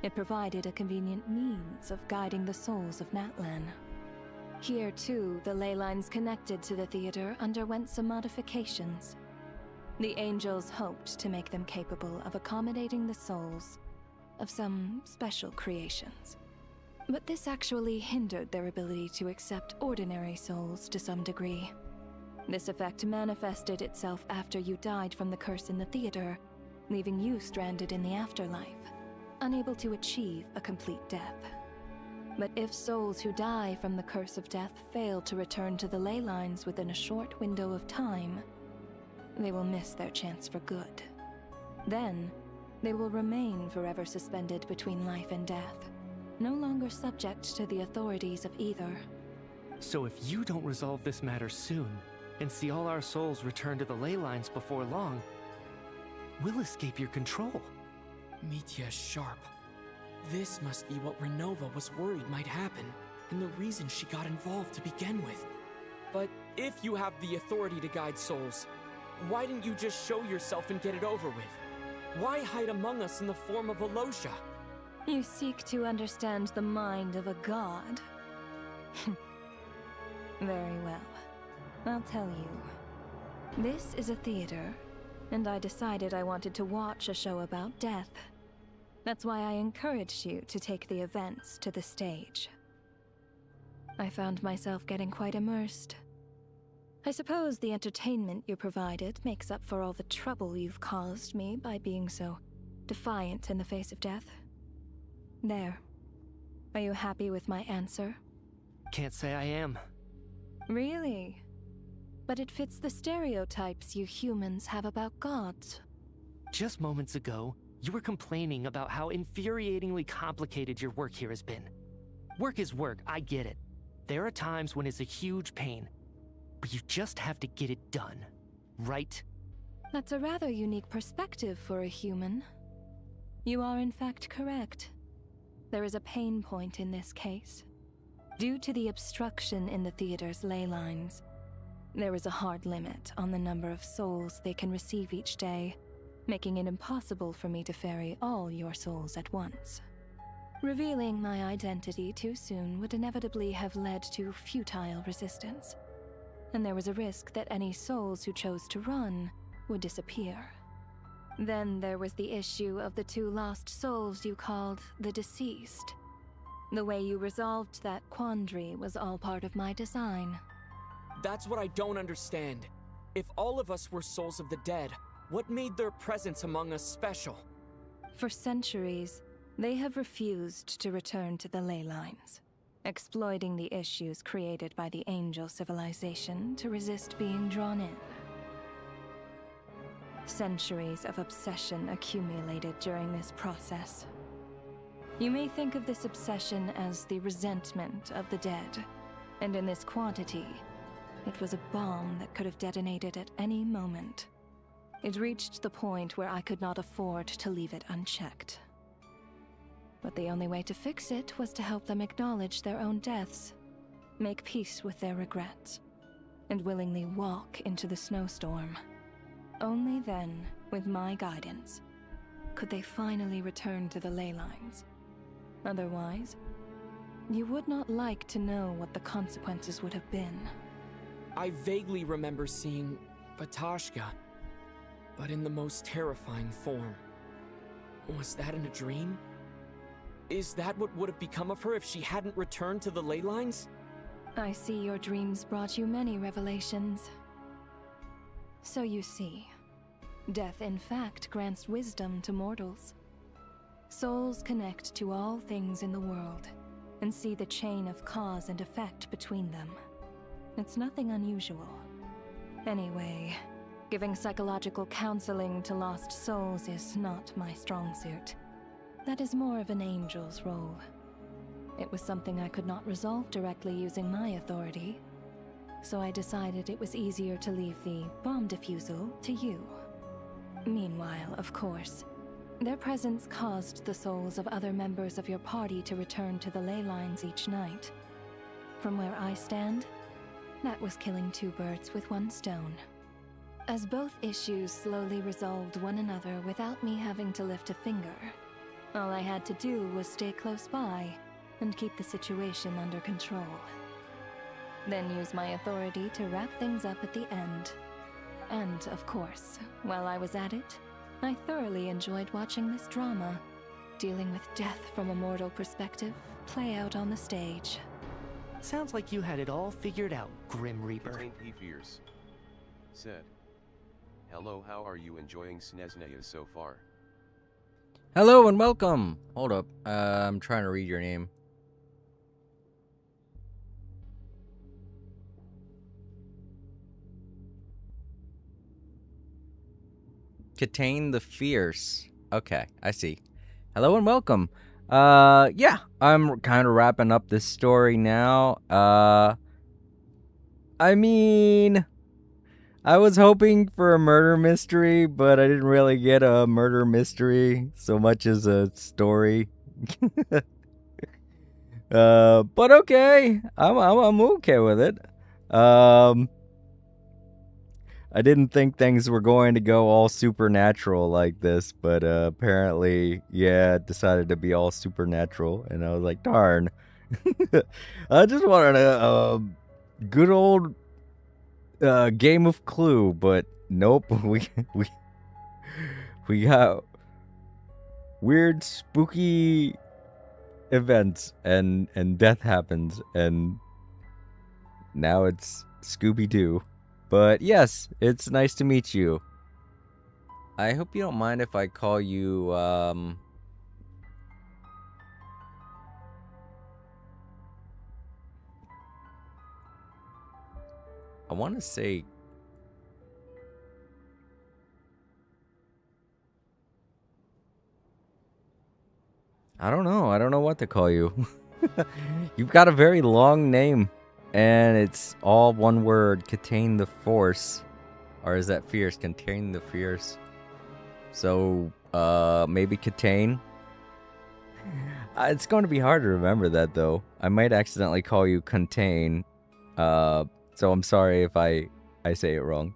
It provided a convenient means of guiding the souls of Natlan. Here, too, the ley lines connected to the theater underwent some modifications. The angels hoped to make them capable of accommodating the souls of some special creations. But this actually hindered their ability to accept ordinary souls to some degree. This effect manifested itself after you died from the curse in the theater, leaving you stranded in the afterlife, unable to achieve a complete death. But if souls who die from the curse of death fail to return to the ley lines within a short window of time, they will miss their chance for good. Then, they will remain forever suspended between life and death, no longer subject to the authorities of either. So if you don't resolve this matter soon, and see all our souls return to the ley lines before long, we'll escape your control. Mitya's sharp. This must be what Renova was worried might happen, and the reason she got involved to begin with. But if you have the authority to guide souls, why didn't you just show yourself and get it over with? Why hide among us in the form of Alosha? You seek to understand the mind of a god. Very well. I'll tell you. This is a theater, and I decided I wanted to watch a show about death. That's why I encouraged you to take the events to the stage. I found myself getting quite immersed. I suppose the entertainment you provided makes up for all the trouble you've caused me by being so defiant in the face of death. There. Are you happy with my answer? Can't say I am. Really? But it fits the stereotypes you humans have about gods. Just moments ago, you were complaining about how infuriatingly complicated your work here has been. Work is work, I get it. There are times when it's a huge pain, but you just have to get it done, right? That's a rather unique perspective for a human. You are in fact correct. There is a pain point in this case. Due to the obstruction in the theater's ley lines, there is a hard limit on the number of souls they can receive each day, making it impossible for me to ferry all your souls at once. Revealing my identity too soon would inevitably have led to futile resistance, and there was a risk that any souls who chose to run would disappear. Then there was the issue of the 2 lost souls you called the deceased. The way you resolved that quandary was all part of my design. That's what I don't understand. If all of us were souls of the dead, what made their presence among us special? For centuries, they have refused to return to the ley lines, exploiting the issues created by the angel civilization to resist being drawn in. Centuries of obsession accumulated during this process. You may think of this obsession as the resentment of the dead, and in this quantity, it was a bomb that could have detonated at any moment. It reached the point where I could not afford to leave it unchecked. But the only way to fix it was to help them acknowledge their own deaths, make peace with their regrets, and willingly walk into the snowstorm. Only then, with my guidance, could they finally return to the ley lines. Otherwise, you would not like to know what the consequences would have been. I vaguely remember seeing Batashka, but in the most terrifying form. Was that in a dream? Is that what would have become of her if she hadn't returned to the ley lines? I see your dreams brought you many revelations. So you see, death in fact grants wisdom to mortals. Souls connect to all things in the world and see the chain of cause and effect between them. It's nothing unusual. Anyway, giving psychological counseling to lost souls is not my strong suit. That is more of an angel's role. It was something I could not resolve directly using my authority, so I decided it was easier to leave the bomb defusal to you. Meanwhile, of course, their presence caused the souls of other members of your party to return to the ley lines each night. From where I stand, that was killing two birds with one stone. As both issues slowly resolved one another without me having to lift a finger, all I had to do was stay close by and keep the situation under control. Then use my authority to wrap things up at the end. And, of course, while I was at it, I thoroughly enjoyed watching this drama, dealing with death from a mortal perspective, play out on the stage. Sounds like you had it all figured out, Grim Reaper. He Fierce said, "Hello, how are you enjoying Snesnaya so far?" Hello and welcome! Hold up, I'm trying to read your name. Katane the Fierce. Okay, I see. Hello and welcome. Yeah, I'm kind of wrapping up this story now. I mean, I was hoping for a murder mystery, but I didn't really get a murder mystery so much as a story. But okay, I'm okay with it. I didn't think things were going to go all supernatural like this, but apparently, yeah, it decided to be all supernatural, and I was like, darn. I just wanted a good old game of Clue, but nope, we got weird, spooky events, and death happens, and now it's Scooby-Doo. But yes, it's nice to meet you. I hope you don't mind if I call you, I want to say... I don't know what to call you. You've got a very long name. And it's all one word, Katane the Force. Or is that Fierce? Katane the Fierce. So, maybe Katane? It's going to be hard to remember that, though. I might accidentally call you Contain. So I'm sorry if I say it wrong.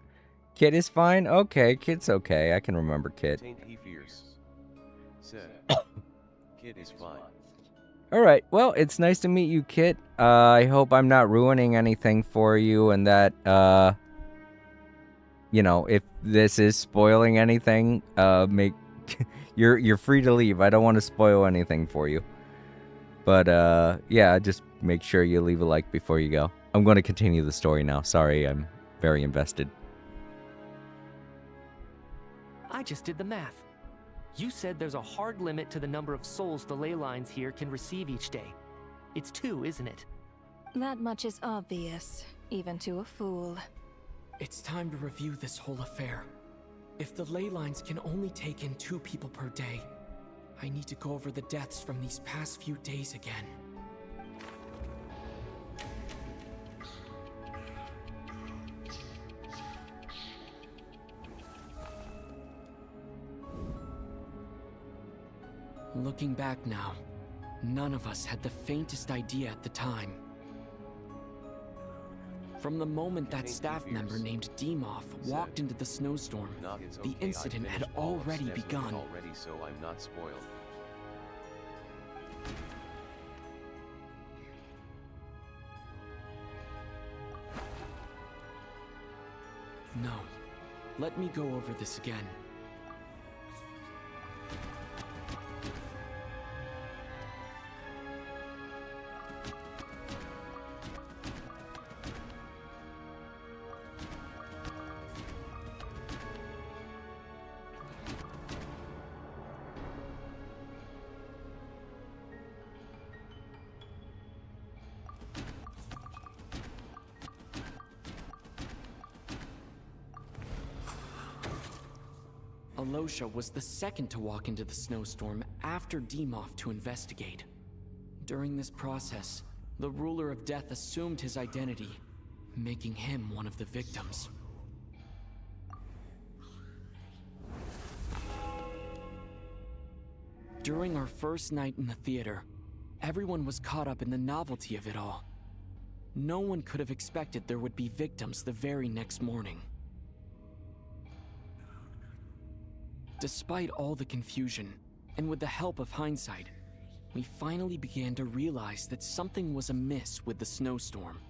Kit is fine? Okay, Kit's okay. I can remember Kit. He Fierce said, "Kit is fine." Alright, well, it's nice to meet you, Kit. I hope I'm not ruining anything for you and that, you know, if this is spoiling anything, you're free to leave. I don't want to spoil anything for you. But, yeah, just make sure you leave a like before you go. I'm going to continue the story now. Sorry, I'm very invested. I just did the math. You said there's a hard limit to the number of souls the ley lines here can receive each day. It's 2, isn't it? That much is obvious, even to a fool. It's time to review this whole affair. If the ley lines can only take in 2 people per day, I need to go over the deaths from these past few days again. Looking back now, none of us had the faintest idea at the time. From the moment that staff member named Demoff walked into the snowstorm, the incident had already begun. So I'm not spoiled. No. Let me go over this again. Alosha was the second to walk into the snowstorm after Demoff to investigate. During this process, the ruler of death assumed his identity, making him one of the victims. During our first night in the theater, everyone was caught up in the novelty of it all. No one could have expected there would be victims the very next morning. Despite all the confusion, and with the help of hindsight, we finally began to realize that something was amiss with the snowstorm.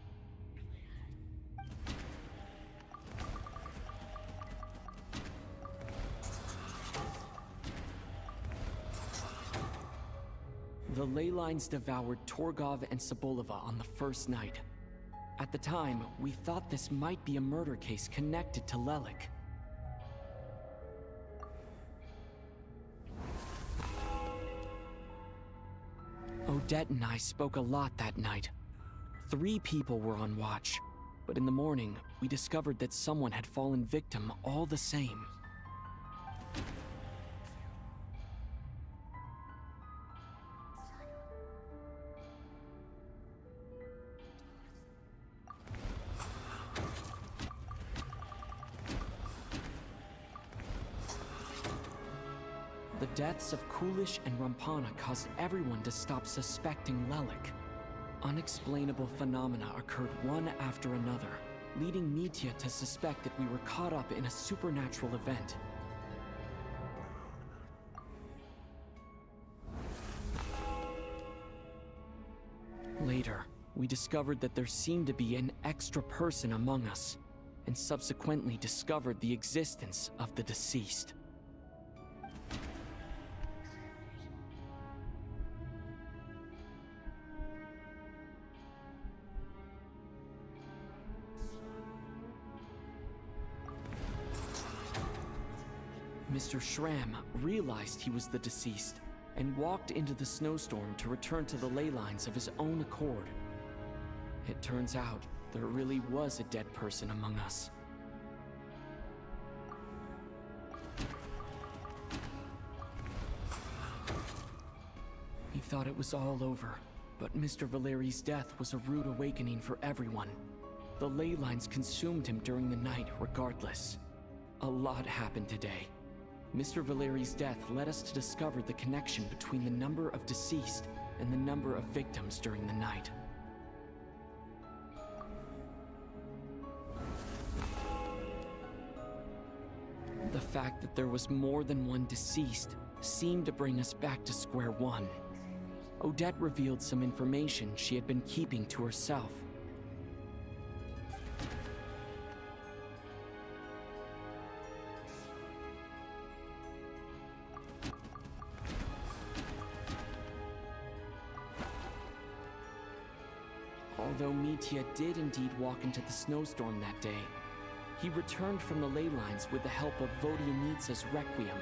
The ley lines devoured Torgov and Sobolova on the first night. At the time, we thought this might be a murder case connected to Lelik. Odette and I spoke a lot that night. 3 people were on watch, but in the morning, we discovered that someone had fallen victim all the same. The deaths of Kulish and Rampana caused everyone to stop suspecting Lelik. Unexplainable phenomena occurred one after another, leading Mitya to suspect that we were caught up in a supernatural event. Later, we discovered that there seemed to be an extra person among us, and subsequently discovered the existence of the deceased. Mr. Schramm realized he was the deceased and walked into the snowstorm to return to the ley lines of his own accord. It turns out there really was a dead person among us. We thought it was all over, but Mr. Valeri's death was a rude awakening for everyone. The ley lines consumed him during the night regardless. A lot happened today. Mr. Valeri's death led us to discover the connection between the number of deceased and the number of victims during the night. The fact that there was more than one deceased seemed to bring us back to square one. Odette revealed some information she had been keeping to herself. Although Mitya did indeed walk into the snowstorm that day, he returned from the ley lines with the help of Vodyanitsa's Requiem.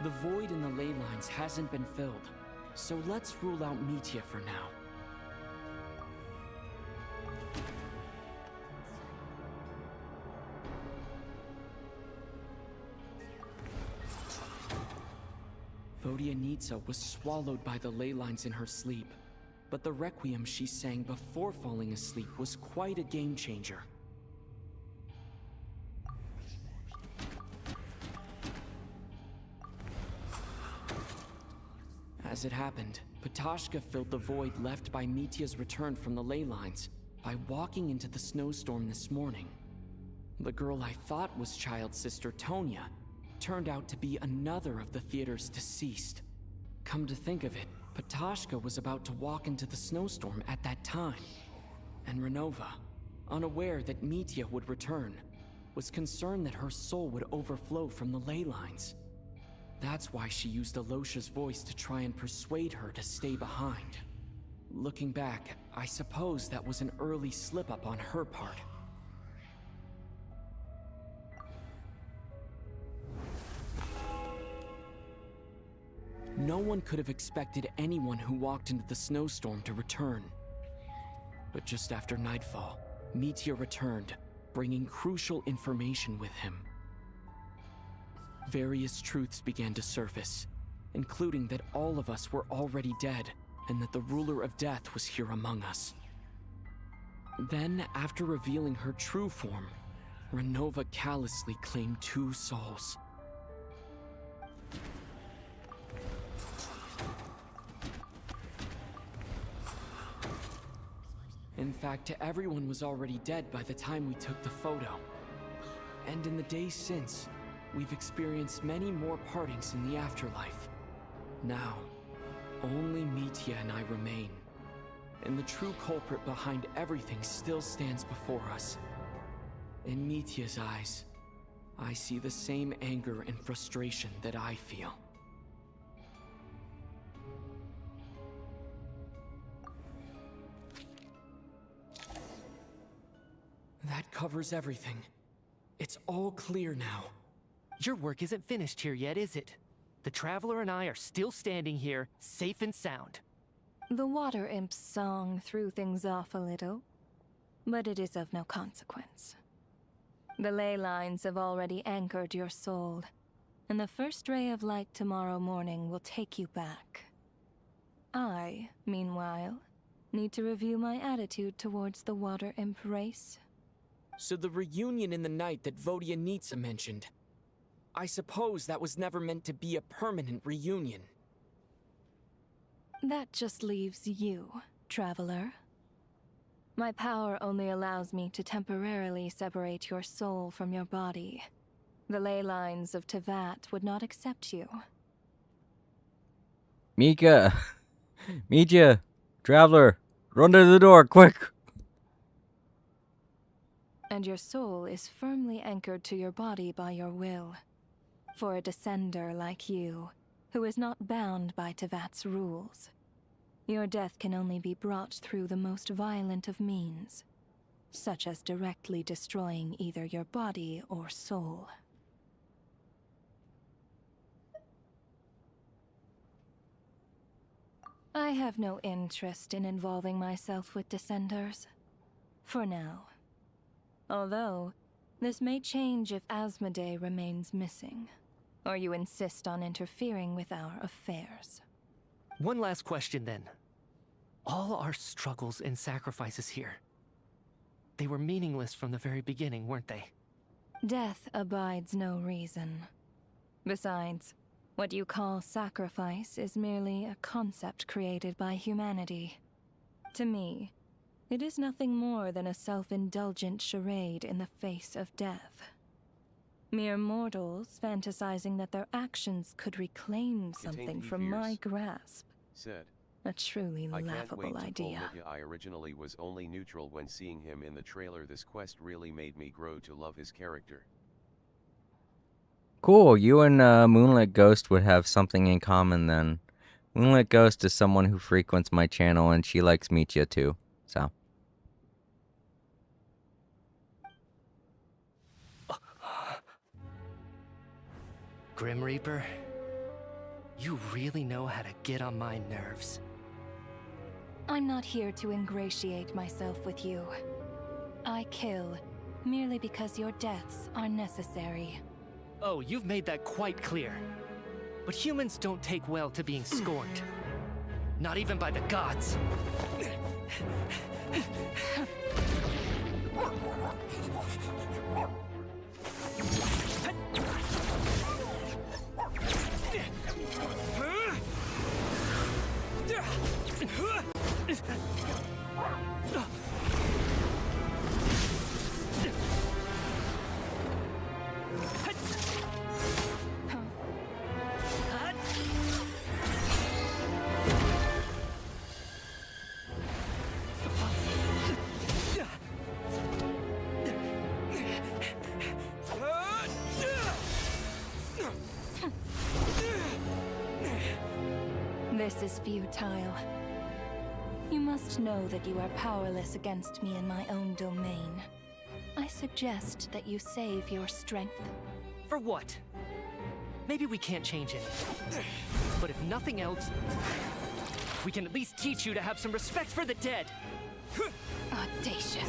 The void in the ley lines hasn't been filled, so let's rule out Mitya for now. Vodyanitsa was swallowed by the ley lines in her sleep, but the requiem she sang before falling asleep was quite a game changer. As it happened, Ptashka filled the void left by Mitya's return from the ley lines by walking into the snowstorm this morning. The girl I thought was Child's sister Tonya turned out to be another of the theater's deceased. Come to think of it, Ptashka was about to walk into the snowstorm at that time, and Renova, unaware that Mitya would return, was concerned that her soul would overflow from the ley lines. That's why she used Alosha's voice to try and persuade her to stay behind. Looking back, I suppose that was an early slip-up on her part. No one could have expected anyone who walked into the snowstorm to return. But just after nightfall, Mitya returned, bringing crucial information with him. Various truths began to surface, including that all of us were already dead, and that the ruler of death was here among us. Then, after revealing her true form, Renova callously claimed 2 souls. In fact, everyone was already dead by the time we took the photo. And in the days since, we've experienced many more partings in the afterlife. Now, only Mitya and I remain. And the true culprit behind everything still stands before us. In Mitya's eyes, I see the same anger and frustration that I feel. That covers everything. It's all clear now. Your work isn't finished here yet, is it? The Traveler and I are still standing here, safe and sound. The Water Imp's song threw things off a little, but it is of no consequence. The ley lines have already anchored your soul, and the first ray of light tomorrow morning will take you back. I, meanwhile, need to review my attitude towards the Water Imp race. So the reunion in the night that Vodyanitsa mentioned, I suppose that was never meant to be a permanent reunion. That just leaves you, Traveler. My power only allows me to temporarily separate your soul from your body. The ley lines of Tevat would not accept you. Mika! Mitya! Traveler! Run to the door, quick! And your soul is firmly anchored to your body by your will. For a descender like you, who is not bound by Tevat's rules, your death can only be brought through the most violent of means, such as directly destroying either your body or soul. I have no interest in involving myself with Descenders. For now. Although, this may change if Asmodee remains missing, or you insist on interfering with our affairs. One last question then. All our struggles and sacrifices here, they were meaningless from the very beginning, weren't they? Death abides no reason. Besides, what you call sacrifice is merely a concept created by humanity. To me, it is nothing more than a self-indulgent charade in the face of death. Mere mortals fantasizing that their actions could reclaim something from my grasp. Said. A truly I laughable can't wait idea. To pull I originally was only neutral when seeing him in the trailer. This quest really made me grow to love his character. Cool, you and Moonlit Ghost would have something in common then. Moonlit Ghost is someone who frequents my channel and she likes Mitya too, so. Grim Reaper, you really know how to get on my nerves. I'm not here to ingratiate myself with you. I kill merely because your deaths are necessary. Oh, you've made that quite clear. but humans don't take well to being scorned. Not even by the gods. This is futile. You must know that you are powerless against me in my own domain. I suggest that you save your strength. For what? Maybe we can't change it. But if nothing else, we can at least teach you to have some respect for the dead. Audacious.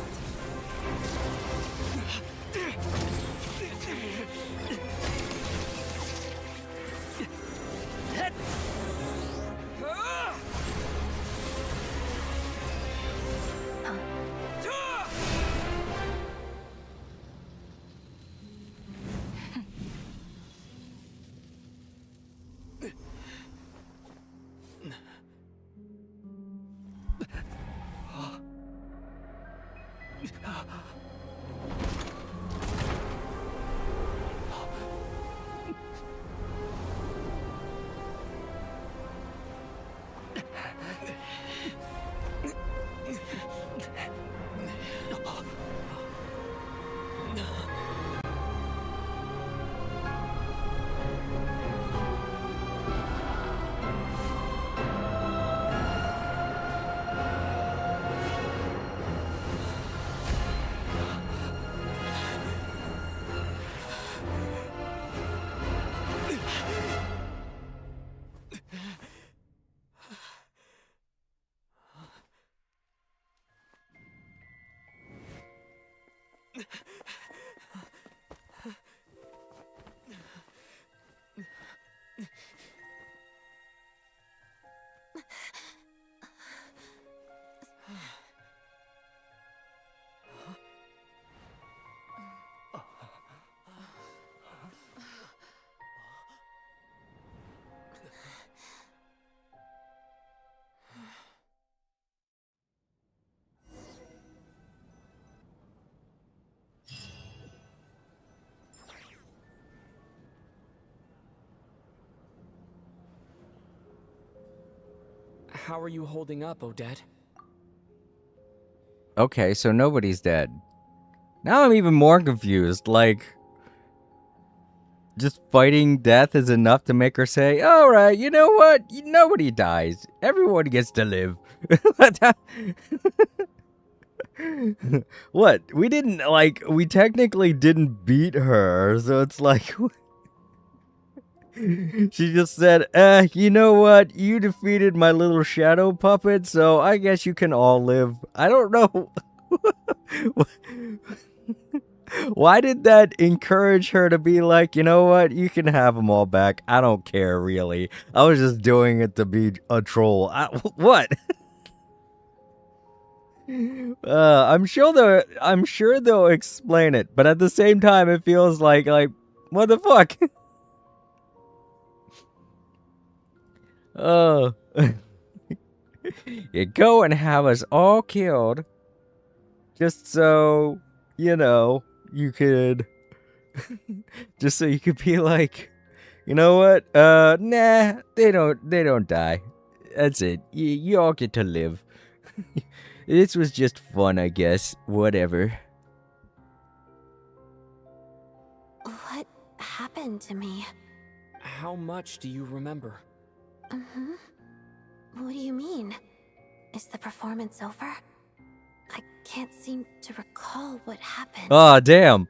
How are you holding up, Odette? Okay, so nobody's dead. Now I'm even more confused. Like, just fighting death is enough to make her say, alright, you know what? Nobody dies. Everyone gets to live. What? We didn't, like, we technically didn't beat her, so it's like... She just said, you know what? You defeated my little shadow puppet, so I guess you can all live. I don't know. Why did that encourage her to be like, you know what? You can have them all back. I don't care, really. I was just doing it to be a troll. What? I'm sure they'll explain it, but at the same time, it feels like, what the fuck? Oh. You go and have us all killed just so, you know, you could just so you could be like, you know what? Nah, they don't die. That's it. You all get to live. This was just fun, I guess. Whatever. What happened to me? How much do you remember? What do you mean? Is the performance over? I can't seem to recall what happened. Oh, damn.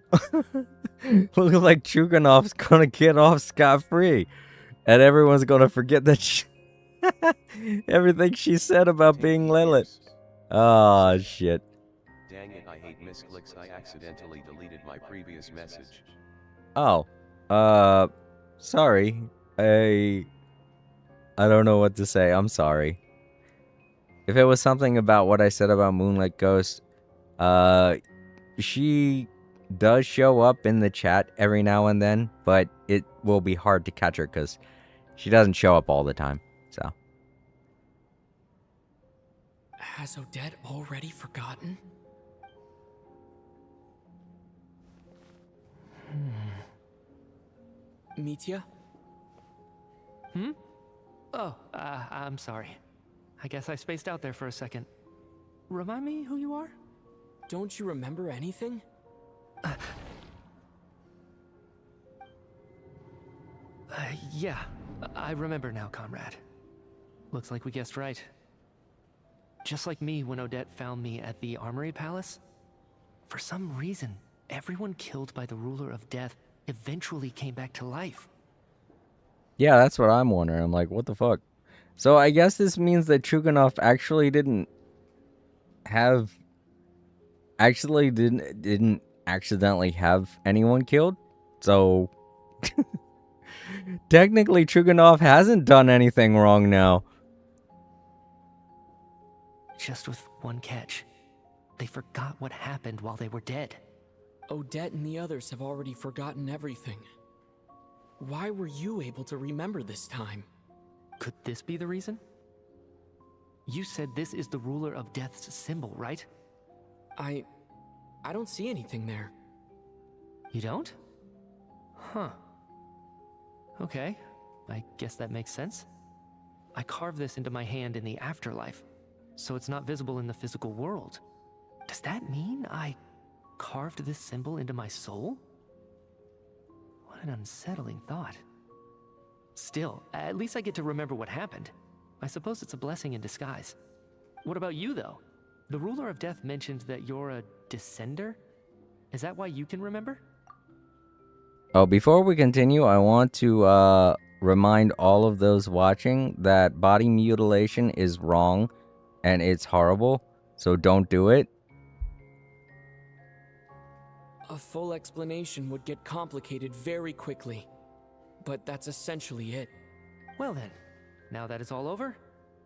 Looks like Chuganov's gonna get off scot-free. And everyone's gonna forget that everything she said about being Lilith. Oh, shit. Dang it, I hate misclicks. I accidentally deleted my previous message. Oh. Sorry. I don't know what to say. I'm sorry. If it was something about what I said about Moonlight Ghost, she does show up in the chat every now and then, but it will be hard to catch her because she doesn't show up all the time. So. Has Odette already forgotten? Mitya? Oh, I'm sorry. I guess I spaced out there for a second. Remind me who you are? Don't you remember anything? Yeah, I remember now, comrade. Looks like we guessed right. Just like me when Odette found me at the Armory Palace. For some reason, everyone killed by the Ruler of Death eventually came back to life. Yeah, that's what I'm wondering. I'm like, what the fuck? So I guess this means that Chuganov actually didn't accidentally have anyone killed. So technically Chuganov hasn't done anything wrong now. Just with one catch. They forgot what happened while they were dead. Odette and the others have already forgotten everything. Why were you able to remember this time? Could this be the reason? You said this is the Ruler of Death's symbol, right? I don't see anything there. You don't? Huh. Okay, I guess that makes sense. I carved this into my hand in the afterlife, so it's not visible in the physical world. Does that mean I carved this symbol into my soul? What an unsettling thought. Still, at least I get to remember what happened. I suppose it's a blessing in disguise. What about you, though? The Ruler of Death mentioned that you're a descender? Is that why you can remember? Oh, before we continue, I want to remind all of those watching that body mutilation is wrong and it's horrible, so don't do it. A full explanation would get complicated very quickly, but that's essentially it. Well then, now that it's all over,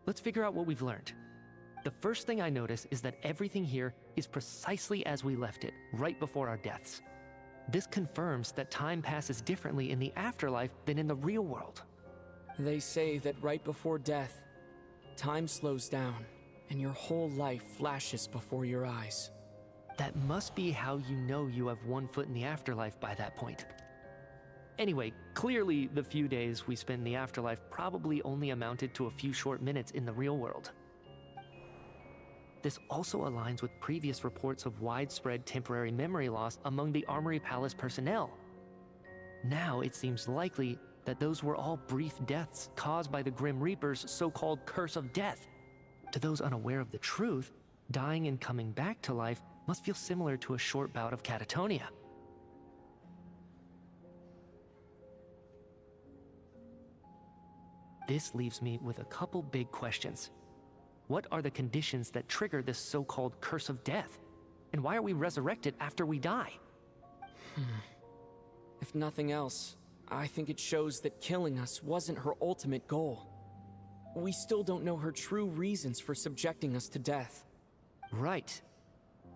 let's figure out what we've learned. The first thing I notice is that everything here is precisely as we left it, right before our deaths. This confirms that time passes differently in the afterlife than in the real world. They say that right before death, time slows down, and your whole life flashes before your eyes. That must be how you know you have one foot in the afterlife by that point. Anyway, clearly the few days we spend in the afterlife probably only amounted to a few short minutes in the real world. This also aligns with previous reports of widespread temporary memory loss among the Armory Palace personnel. Now it seems likely that those were all brief deaths caused by the Grim Reaper's so-called curse of death. To those unaware of the truth, dying and coming back to life must feel similar to a short bout of catatonia. This leaves me with a couple big questions. What are the conditions that trigger this so-called curse of death? And why are we resurrected after we die? If nothing else, I think it shows that killing us wasn't her ultimate goal. We still don't know her true reasons for subjecting us to death. Right.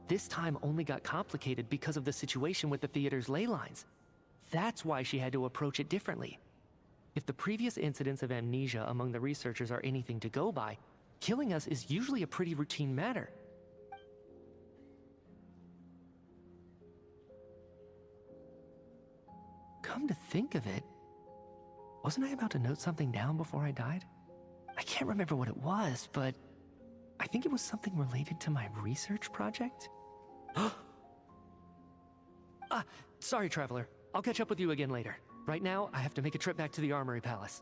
This time only got complicated because of the situation with the theater's ley lines. That's why she had to approach it differently. If the previous incidents of amnesia among the researchers are anything to go by, killing us is usually a pretty routine matter. Come to think of it, wasn't I about to note something down before I died? I can't remember what it was, but I think it was something related to my research project. Sorry, Traveler. I'll catch up with you again later. Right now, I have to make a trip back to the Armory Palace.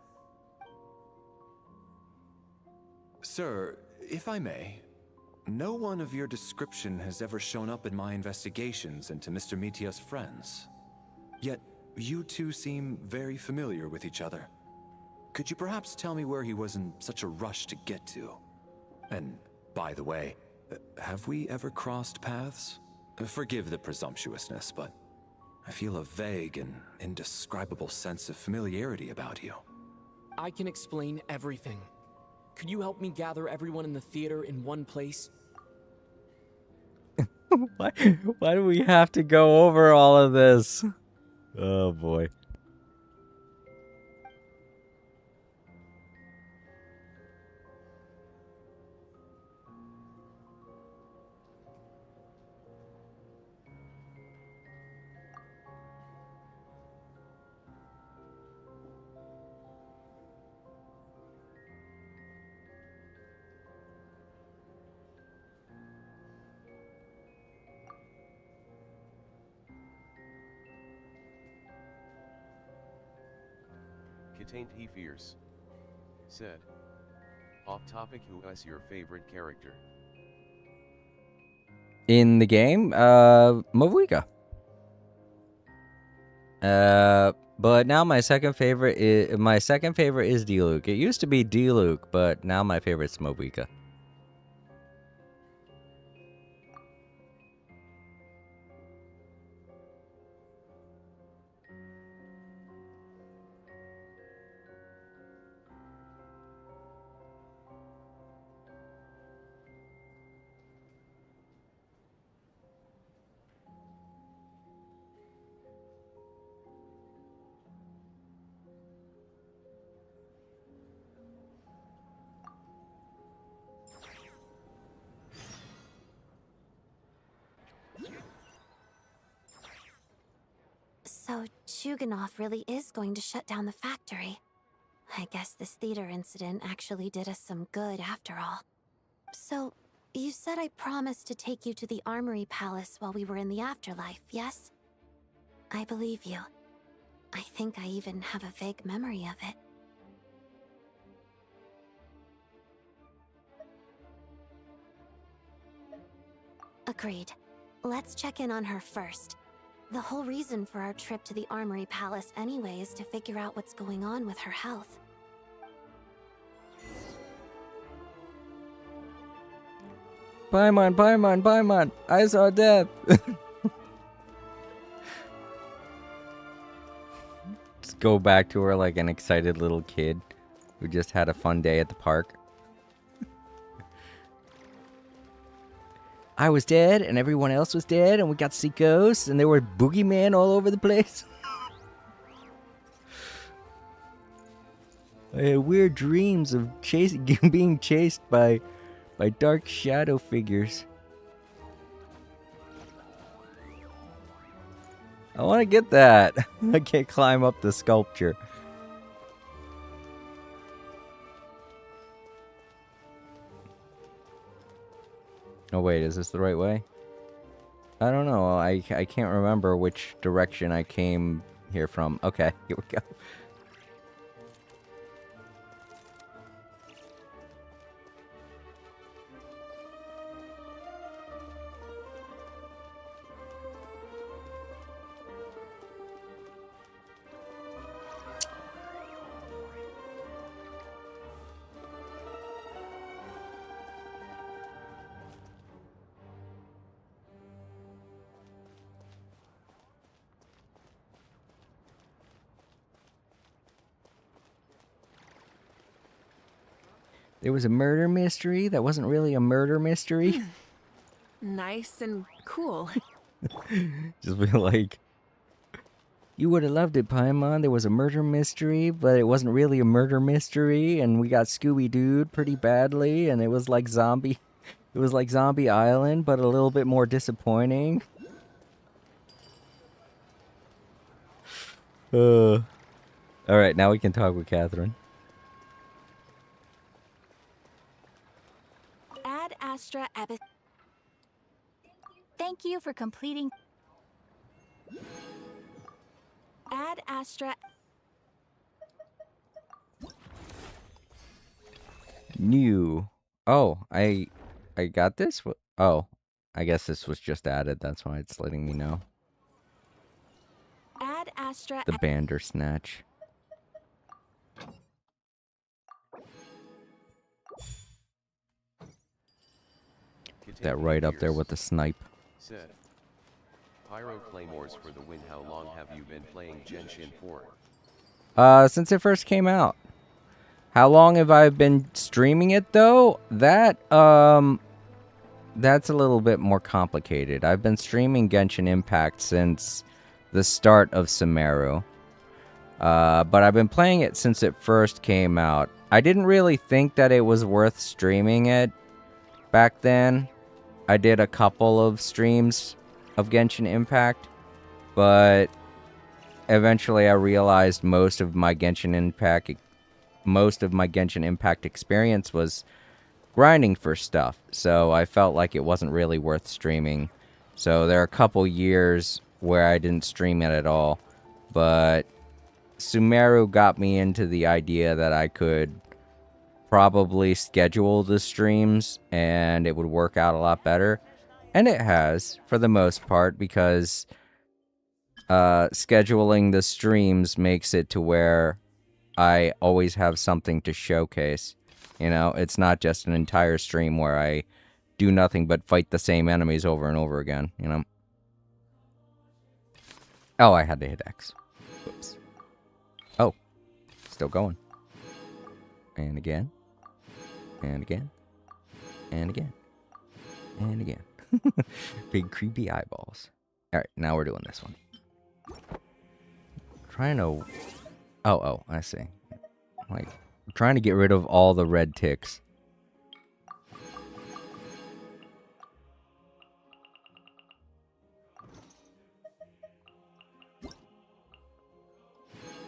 Sir, if I may, no one of your description has ever shown up in my investigations into Mr. Mitya's friends. Yet, you two seem very familiar with each other. Could you perhaps tell me where he was in such a rush to get to? And, by the way, have we ever crossed paths? Forgive the presumptuousness, but I feel a vague and indescribable sense of familiarity about you. I can explain everything. Could you help me gather everyone in the theater in one place? Why do we have to go over all of this? Oh boy. Contained he fierce. Said. Off topic, who is your favorite character? In the game, Mavuika. But now my second favorite is D-Luke. It used to be D-Luke, but now my favorite's Mavuika. So, Chuganov really is going to shut down the factory. I guess this theater incident actually did us some good after all. So, you said I promised to take you to the Armory Palace while we were in the afterlife, yes? I believe you. I think I even have a vague memory of it. Agreed. Let's check in on her first. The whole reason for our trip to the Armory Palace anyway is to figure out what's going on with her health. Paimon, I saw death. Just go back to her like an excited little kid who just had a fun day at the park. I was dead, and everyone else was dead, and we got to see ghosts, and there were boogeymen all over the place. I had weird dreams of being chased by dark shadow figures. I want to get that. I can't climb up the sculpture. Oh wait, is this the right way? I don't know. I can't remember which direction I came here from. Okay, here we go. There was a murder mystery that wasn't really a murder mystery. Nice and cool. Just be like, you would have loved it, Paimon. There was a murder mystery, but it wasn't really a murder mystery, and we got Scooby-Dooed pretty badly, and it was like Zombie Island, but a little bit more disappointing. Alright, now we can talk with Catherine. Ad Astra Abyss. Thank you for completing. Ad Astra. New. Oh, I got this? Oh, I guess this was just added. That's why it's letting me know. Ad Astra. The Bandersnatch. That right up there with the snipe. Said. Pyro Claymores for the win. How long have you been playing Genshin for? Since it first came out. How long have I been streaming it though? That's a little bit more complicated. I've been streaming Genshin Impact since the start of Sumeru. But I've been playing it since it first came out. I didn't really think that it was worth streaming it back then. I did a couple of streams of Genshin Impact, but eventually I realized most of my Genshin Impact experience was grinding for stuff, so I felt like it wasn't really worth streaming. So there are a couple years where I didn't stream it at all, but Sumeru got me into the idea that I could probably schedule the streams and it would work out a lot better. And it has, for the most part, because scheduling the streams makes it to where I always have something to showcase. You know, it's not just an entire stream where I do nothing but fight the same enemies over and over again, you know? Oh, I had to hit X. Whoops. Oh, still going. And again. And again. And again. And again. Big creepy eyeballs. Alright, now we're doing this one. Trying to... Oh, I see. Like, I'm trying to get rid of all the red ticks.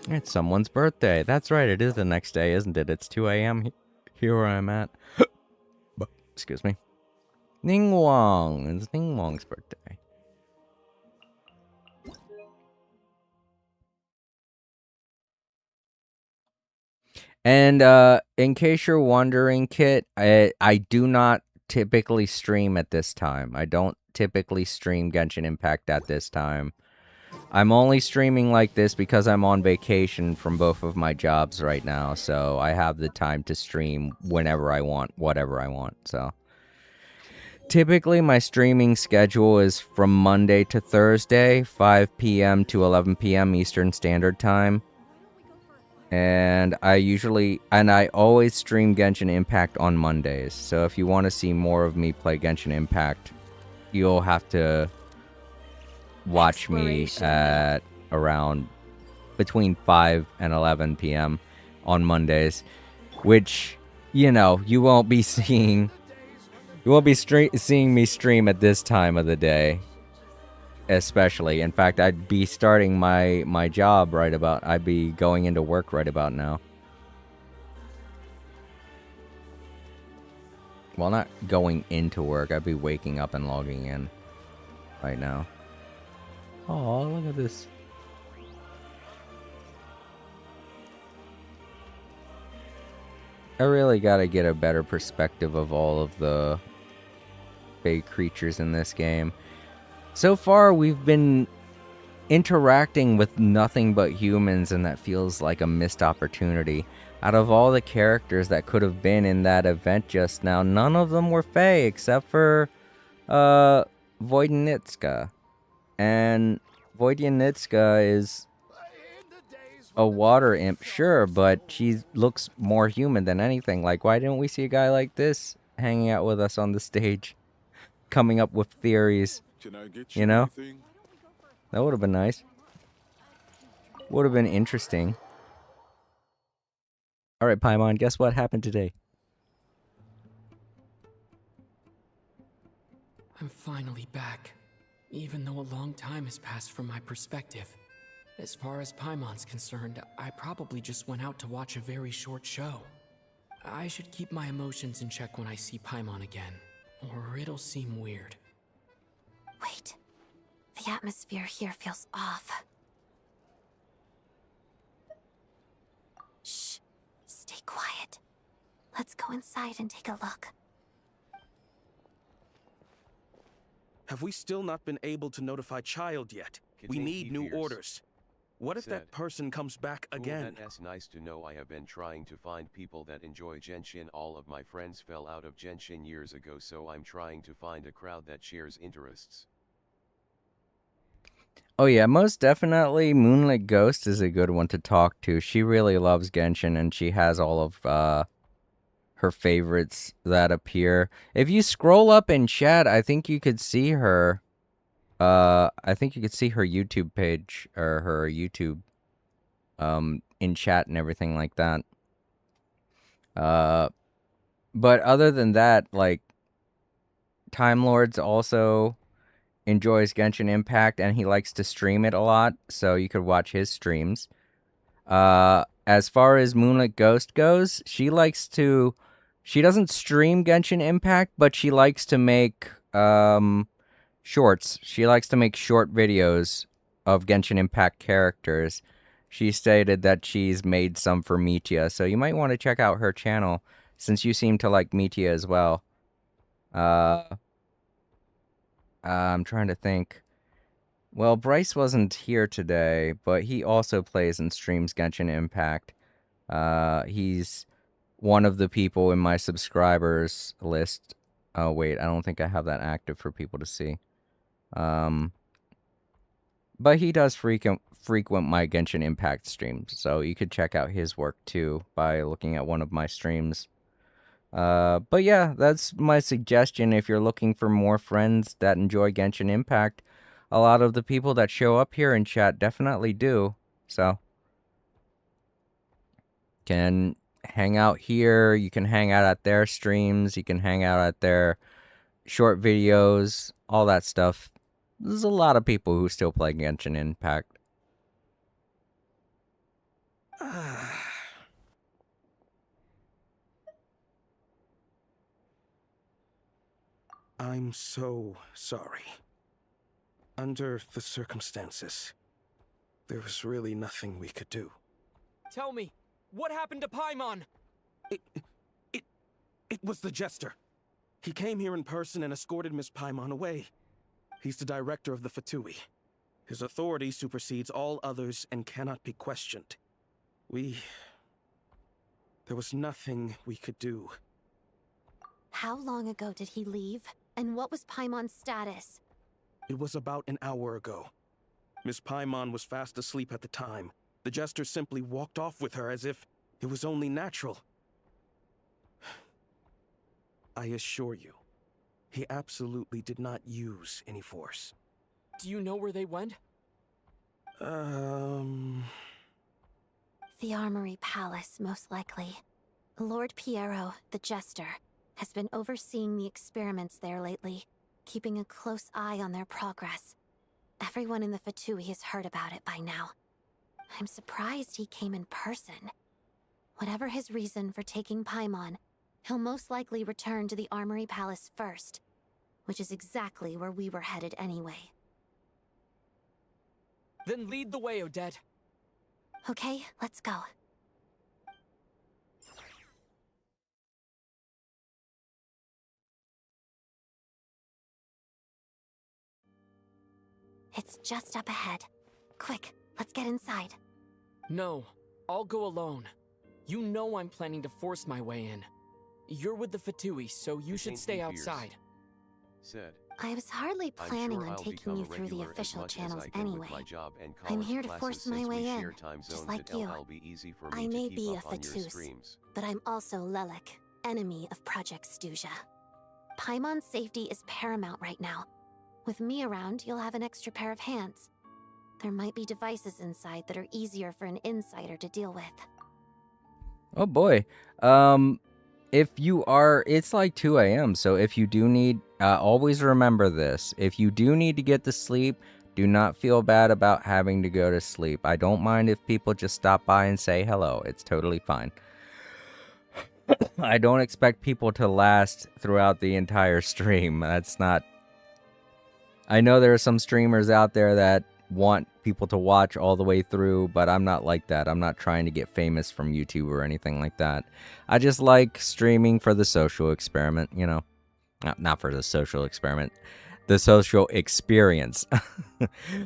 It's someone's birthday. That's right, it is the next day, isn't it? It's 2 a.m. here where I'm at. Excuse me. Ning Wong. It's Ning Wong's birthday. And in case you're wondering, Kit, I do not typically stream at this time. I don't typically stream Genshin Impact at this time. I'm only streaming like this because I'm on vacation from both of my jobs right now, so I have the time to stream whenever I want, whatever I want, so. Typically, my streaming schedule is from Monday to Thursday, 5 p.m. to 11 p.m. Eastern Standard Time. And I always stream Genshin Impact on Mondays. So if you want to see more of me play Genshin Impact, you'll have to watch me at around between 5 and 11 p.m. on Mondays, which, you know, you won't be seeing me stream at this time of the day. Especially. In fact, I'd be starting my job I'd be going into work right about now. Well, not going into work. I'd be waking up and logging in right now. Oh, look at this. I really gotta get a better perspective of all of the big creatures in this game. So far, we've been interacting with nothing but humans, and that feels like a missed opportunity. Out of all the characters that could have been in that event just now, none of them were Fae, except for, Voidnitska. And Voidnitska is a water imp, sure, but she looks more human than anything. Like, why didn't we see a guy like this hanging out with us on the stage, coming up with theories? Can I get you know? anything? That would have been nice. Would have been interesting. Alright, Paimon, guess what happened today? I'm finally back, even though a long time has passed from my perspective. As far as Paimon's concerned, I probably just went out to watch a very short show. I should keep my emotions in check when I see Paimon again, or it'll seem weird. Wait. The atmosphere here feels off. Shh. Stay quiet. Let's go inside and take a look. Have we still not been able to notify Child yet? We need new orders. What if that person comes back again? That's nice to know. I have been trying to find people that enjoy Genshin. All of my friends fell out of Genshin years ago, so I'm trying to find a crowd that shares interests. Oh yeah, most definitely Moonlit Ghost is a good one to talk to. She really loves Genshin and she has all of her favorites that appear. If you scroll up in chat, I think you could see her. I think you could see her YouTube page or her YouTube in chat and everything like that. But other than that, like Time Lords also enjoys Genshin Impact and he likes to stream it a lot, so you could watch his streams. As far as Moonlit Ghost goes, she doesn't stream Genshin Impact, but she likes to make shorts. She likes to make short videos of Genshin Impact characters. She stated that she's made some for Mitia, so you might want to check out her channel since you seem to like Mitia as well. I'm trying to think. Well, Bryce wasn't here today, but he also plays and streams Genshin Impact. He's one of the people in my subscribers list. Oh, wait, I don't think I have that active for people to see. But he does frequent my Genshin Impact streams, so you could check out his work too by looking at one of my streams. But yeah, that's my suggestion if you're looking for more friends that enjoy Genshin Impact. A lot of the people that show up here in chat definitely do, so can hang out here, you can hang out at their streams, you can hang out at their short videos, all that stuff. There's a lot of people who still play Genshin Impact. I'm so sorry. Under the circumstances, there was really nothing we could do. Tell me, what happened to Paimon? It was the Jester. He came here in person and escorted Miss Paimon away. He's the director of the Fatui. His authority supersedes all others and cannot be questioned. There was nothing we could do. How long ago did he leave? And what was Paimon's status? It was about an hour ago. Miss Paimon was fast asleep at the time. The Jester simply walked off with her as if it was only natural. I assure you, he absolutely did not use any force. Do you know where they went? The Armory Palace, most likely. Lord Piero, the Jester, has been overseeing the experiments there lately, keeping a close eye on their progress. Everyone in the Fatui has heard about it by now. I'm surprised he came in person. Whatever his reason for taking Paimon, he'll most likely return to the Armory Palace first, which is exactly where we were headed anyway. Then lead the way, Odette. Okay, let's go. It's just up ahead. Quick, let's get inside. No, I'll go alone. You know I'm planning to force my way in. You're with the Fatui, so you should stay outside. Said. I was hardly planning on taking you through the official channels anyway. I'm here to force my way in, just like you. I may be a Fatus, but I'm also Lelek, enemy of Project Stuja. Paimon's safety is paramount right now. With me around, you'll have an extra pair of hands. There might be devices inside that are easier for an insider to deal with. Oh boy. It's like 2 a.m., so if you do need, always remember this. If you do need to get to sleep, do not feel bad about having to go to sleep. I don't mind if people just stop by and say hello. It's totally fine. I don't expect people to last throughout the entire stream. That's not... I know there are some streamers out there that want people to watch all the way through, but I'm not like that. I'm not trying to get famous from YouTube or anything like that. I just like streaming for the social experiment, you know. Not for the social experiment. The social experience.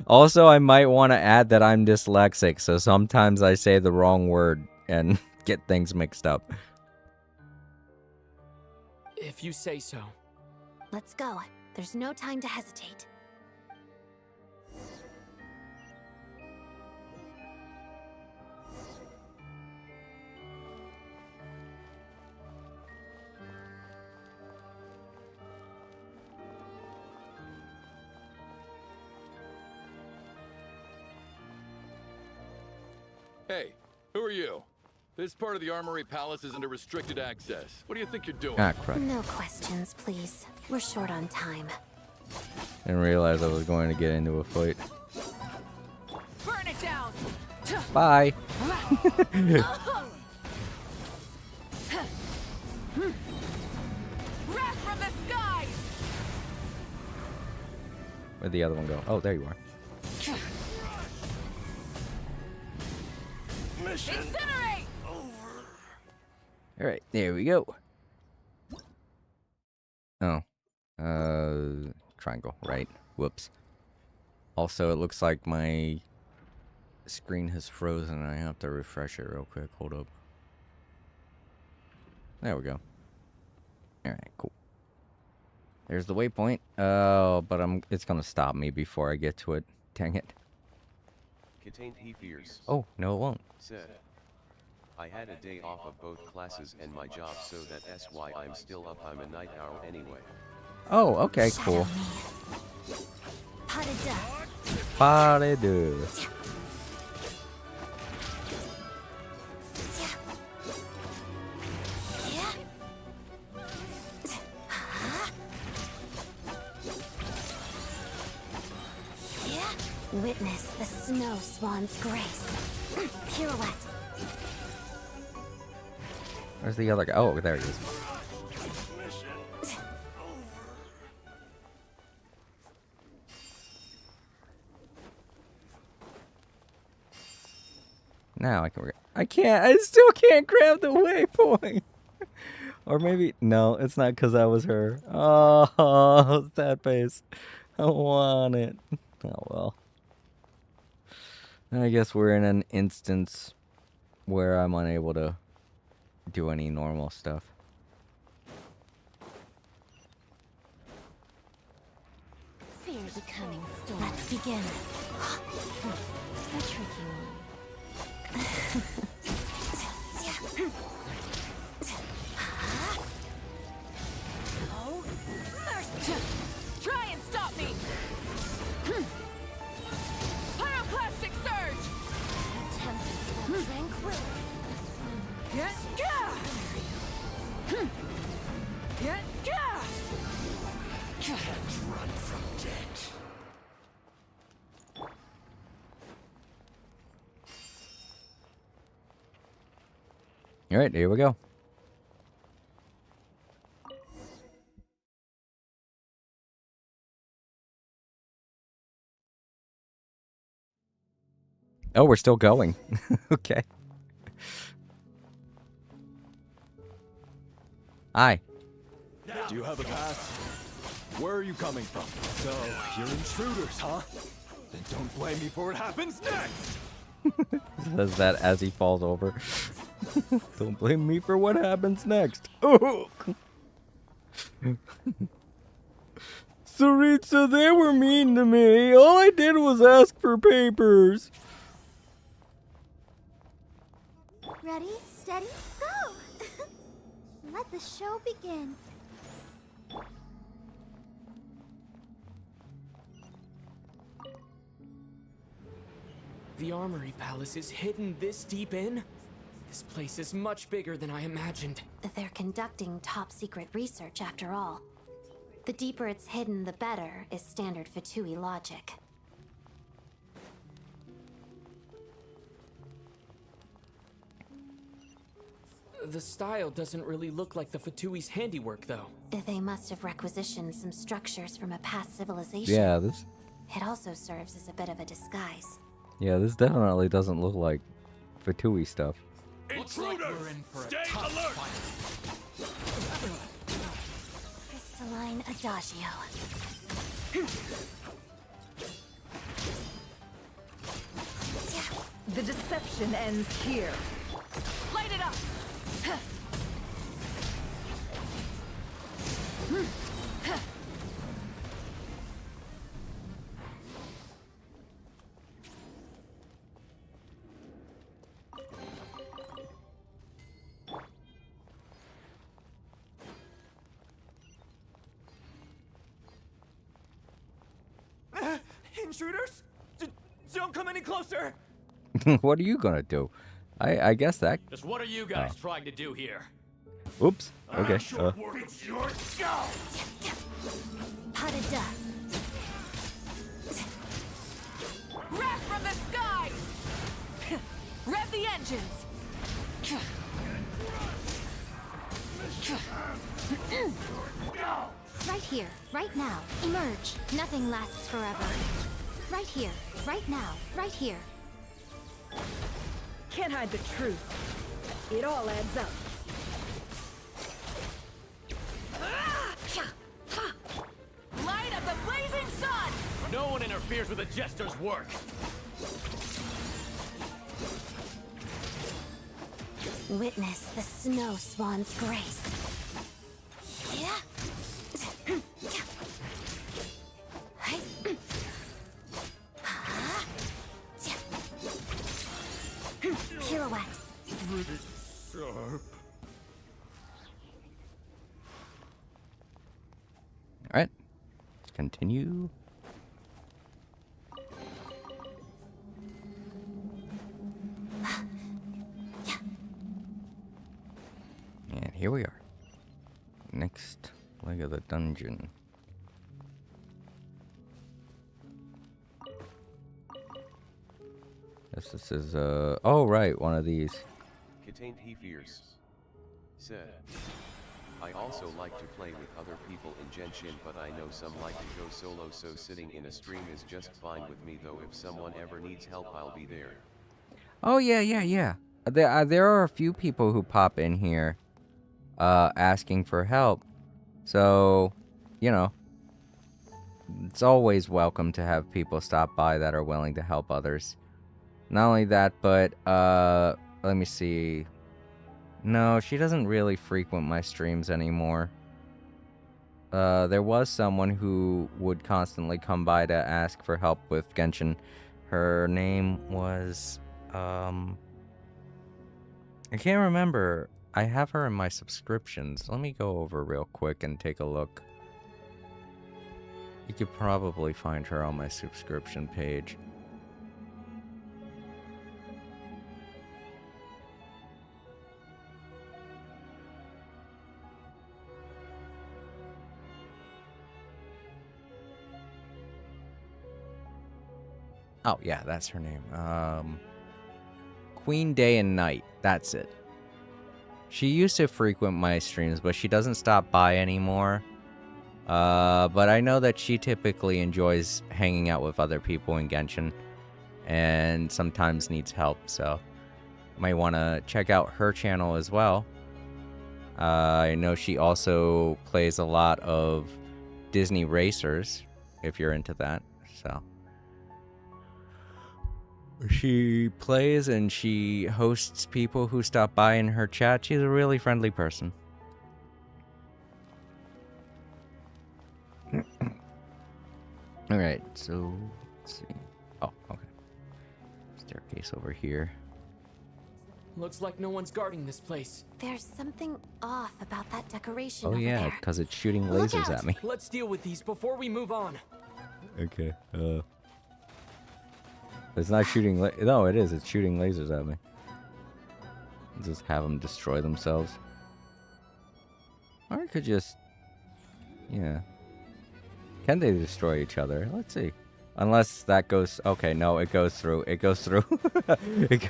Also, I might want to add that I'm dyslexic, so sometimes I say the wrong word and get things mixed up. If you say so. Let's go. There's no time to hesitate. Hey, who are you? This part of the Armory Palace is under restricted access. What do you think you're doing? Ah, crap. No questions, please. We're short on time. Didn't realize I was going to get into a fight. Burn it down. Bye. Wrath from the skies. Where'd the other one go? Oh, there you are. Incinerate. All right, there we go. Oh, triangle, right? Whoops. Also, it looks like my screen has frozen. I have to refresh it real quick. Hold up. There we go. All right, cool. There's the waypoint. Oh, but it's gonna stop me before I get to it. Dang it. Contained he fears. Oh, no, it won't. Said. I had a day off of both classes and my job, so that's why I'm still up. I'm a night owl anyway. Oh, okay, cool. Pas de deux. Witness the snow swan's grace. Pirouette. Where's the other guy? Oh, there he is. Now I can. I can't. I still can't grab the waypoint. Or maybe no, it's not because I was her. Oh, that face. I want it. Oh well. I guess we're in an instance where I'm unable to do any normal stuff. Fear becoming storm. Let's begin. A tricky one. Oh, mercy. Try and stop me. Pyroclastic surge. Tempest of tranquility. Run from death. All right, here we go. Oh, we're still going. Okay. Hi. Do you have a pass? Where are you coming from? So, you're intruders, huh? Then don't blame me for what happens next! Says that as he falls over. Don't blame me for what happens next. Oh. Saritsa, they were mean to me. All I did was ask for papers. Ready, steady, go! Let the show begin. The Armory Palace is hidden this deep in? This place is much bigger than I imagined. They're conducting top-secret research after all. The deeper it's hidden, the better, is standard Fatui logic. The style doesn't really look like the Fatui's handiwork, though. They must have requisitioned some structures from a past civilization. Yeah, this. It also serves as a bit of a disguise. Yeah, this definitely doesn't look like Fatui stuff. Intruders! Stay alert! Crystalline Adagio. The deception ends here. Light it up. Intruders? Don't come any closer! What are you gonna do? I guess that. Just what are you guys trying to do here? Oops. Okay. It's your skull. Pot of duck. Wrath from the skies! Rev the engines! Right here, right now. Emerge. Nothing lasts forever. Right here, right now, right here. Can't hide the truth. It all adds up. Light of the blazing sun! No one interferes with a jester's work. Witness the snow swan's grace. Yeah. Pirouette. Pretty sharp. All right. Let's continue. And here we are. Next leg of the dungeon. Guess this is oh right, one of these. Contained he fears. Said. I also like to play with other people in Genshin, but I know some like to go solo, so sitting in a stream is just fine with me, though if someone ever needs help I'll be there. Oh yeah. There are a few people who pop in here asking for help. So, you know, it's always welcome to have people stop by that are willing to help others. Not only that, but let me see. No, she doesn't really frequent my streams anymore. There was someone who would constantly come by to ask for help with Genshin. Her name was I can't remember. I have her in my subscriptions. Let me go over real quick and take a look. You could probably find her on my subscription page. Oh, yeah, that's her name. Queen Day and Night. That's it. She used to frequent my streams, but she doesn't stop by anymore. But I know that she typically enjoys hanging out with other people in Genshin and sometimes needs help, so might want to check out her channel as well. I know she also plays a lot of Disney Racers, if you're into that, so. She plays and she hosts people who stop by in her chat. She's a really friendly person. Alright, so let's see. Oh, okay. Staircase over here. Looks like no one's guarding this place. There's something off about that decoration Oh over yeah, there. because it's shooting Look lasers out. at me. Let's deal with these before we move on. Okay, it's not shooting no, it is. It's shooting lasers at me. Just have them destroy themselves. Or I could just... Yeah. Can they destroy each other? Let's see. Unless that goes... Okay, no, it goes through. It goes through. It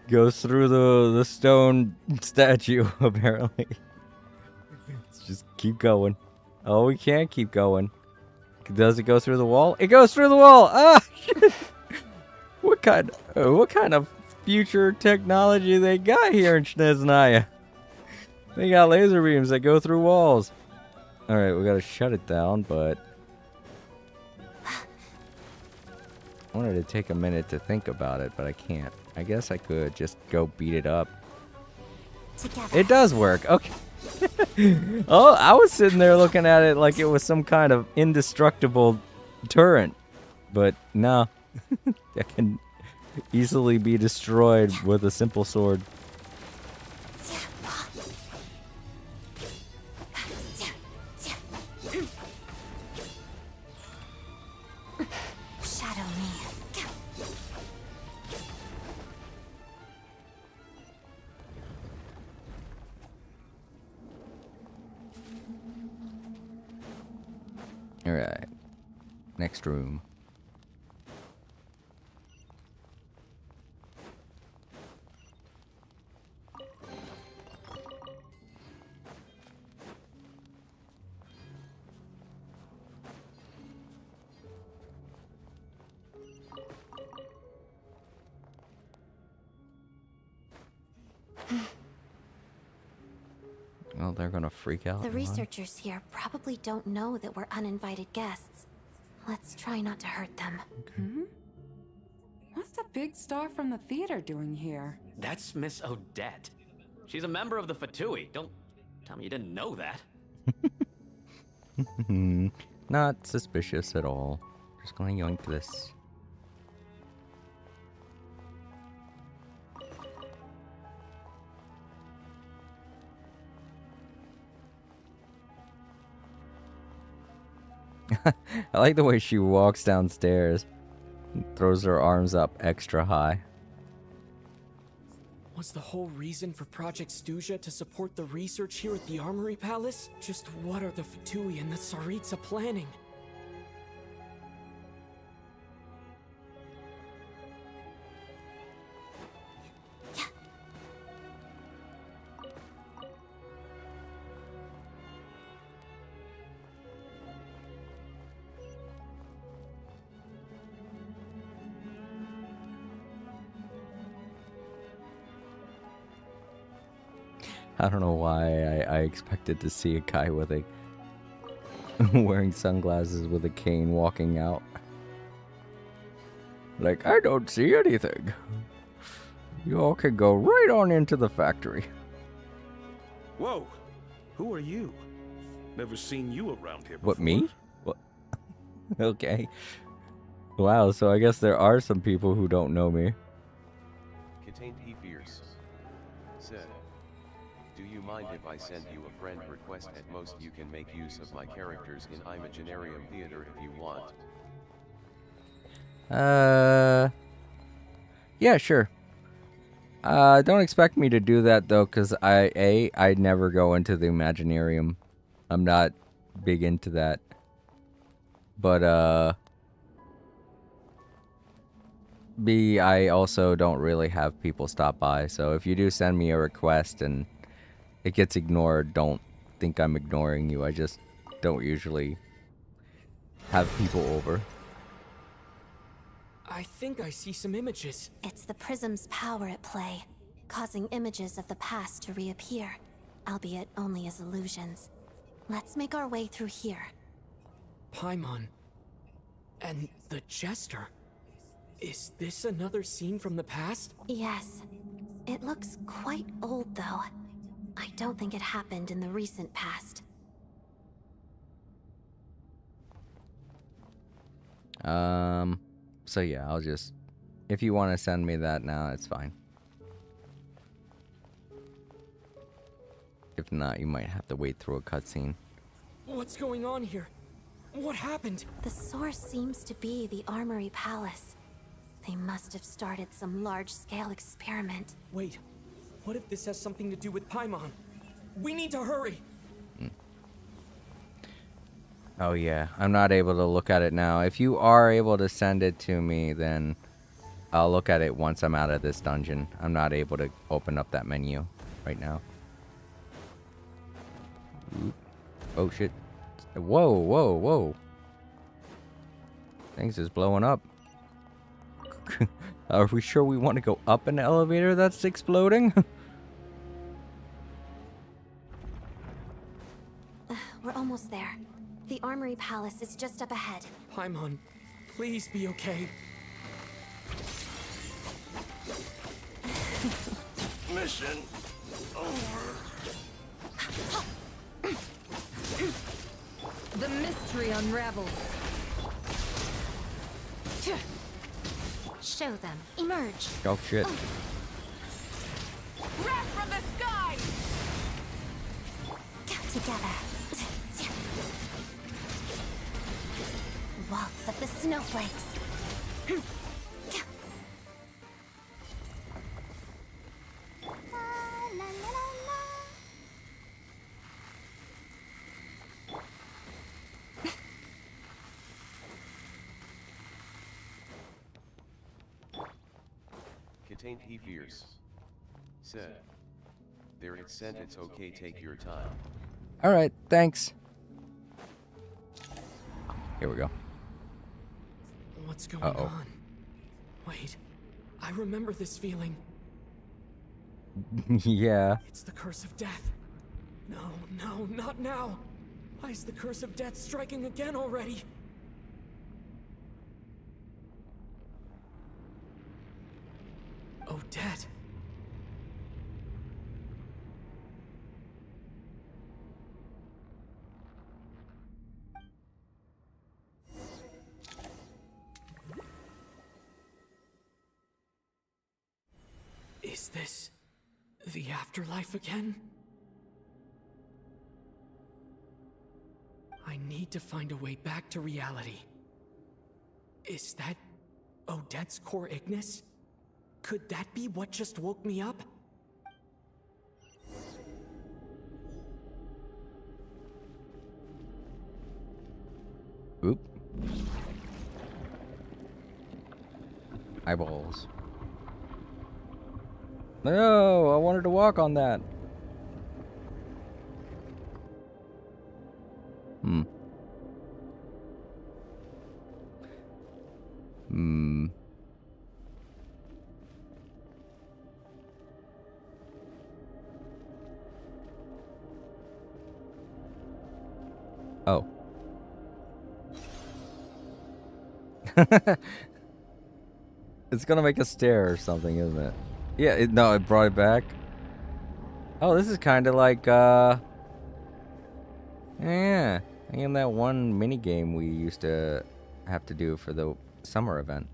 goes through the stone statue, apparently. Let's just keep going. Oh, we can't keep going. Does it go through the wall? It goes through the wall! Ah! What kind of future technology they got here in Shneznaya? They got laser beams that go through walls. Alright, we gotta shut it down, but... I wanted to take a minute to think about it, but I can't. I guess I could just go beat it up. Together. It does work, okay. Oh, I was sitting there looking at it like it was some kind of indestructible turret. But no, it can easily be destroyed with a simple sword. Shadow me. Alright. Next room. Well, they're gonna freak out. The and run. researchers here probably don't know that we're uninvited guests. Let's try not to hurt them. Hmm? What's the big star from the theater doing here? That's Miss Odette. She's a member of the Fatui. Don't tell me you didn't know that. Not suspicious at all. Just gonna yoink this. I like the way she walks downstairs and throws her arms up extra high. Was the whole reason for Project Stuja to support the research here at the Armory Palace? Just what are the Fatui and the Tsaritsa planning? I don't know why I expected to see a guy with a wearing sunglasses with a cane walking out. Like, I don't see anything. You all can go right on into the factory. Whoa! Who are you? Never seen you around here before. What, me? What? Okay. Wow, so I guess there are some people who don't know me. Contained he fears. Said. Do you mind if I send you a friend request? At most you can make use of my characters in Imaginarium Theater if you want. Yeah, sure. Don't expect me to do that though, because I never go into the Imaginarium. I'm not big into that. But B, I also don't really have people stop by, so if you do send me a request and it gets ignored, don't think I'm ignoring you. I just don't usually have people over. I think I see some images. It's the prism's power at play, causing images of the past to reappear, albeit only as illusions. Let's make our way through here. Paimon. And the Jester. Is this another scene from the past? Yes. It looks quite old, though. I don't think it happened in the recent past. So yeah, I'll just... If you want to send me that now, it's fine. If not, you might have to wait through a cutscene. What's going on here? What happened? The source seems to be the Armory Palace. They must have started some large-scale experiment. Wait, what if this has something to do with Paimon? We need to hurry! Oh yeah, I'm not able to look at it now. If you are able to send it to me, then I'll look at it once I'm out of this dungeon. I'm not able to open up that menu right now. Oop. Oh shit. Whoa, whoa, whoa. Things is blowing up. Are we sure we want to go up an elevator that's exploding? We're almost there. The Armory Palace is just up ahead. Paimon, please be okay. Mission over. The mystery unravels. Show them. Emerge. Oh shit. Wrath from the sky! Come together. Waltz of the snowflakes. It ain't he fierce. Said. There it sent, it's okay, take your time. Alright, thanks. Here we go. What's going Uh-oh. on? Wait, I remember this feeling. Yeah. It's the curse of death. No, no, not now. Why is the curse of death striking again already? Odette. Is this the afterlife again? I need to find a way back to reality. Is that Odette's core Ignis? Could that be what just woke me up? Oop. Eyeballs. No, I wanted to walk on that. Hmm. Oh. It's gonna make a stare or something, isn't it? Yeah, no, it brought it back. Oh, this is kind of like, yeah. In that one mini game we used to have to do for the summer event.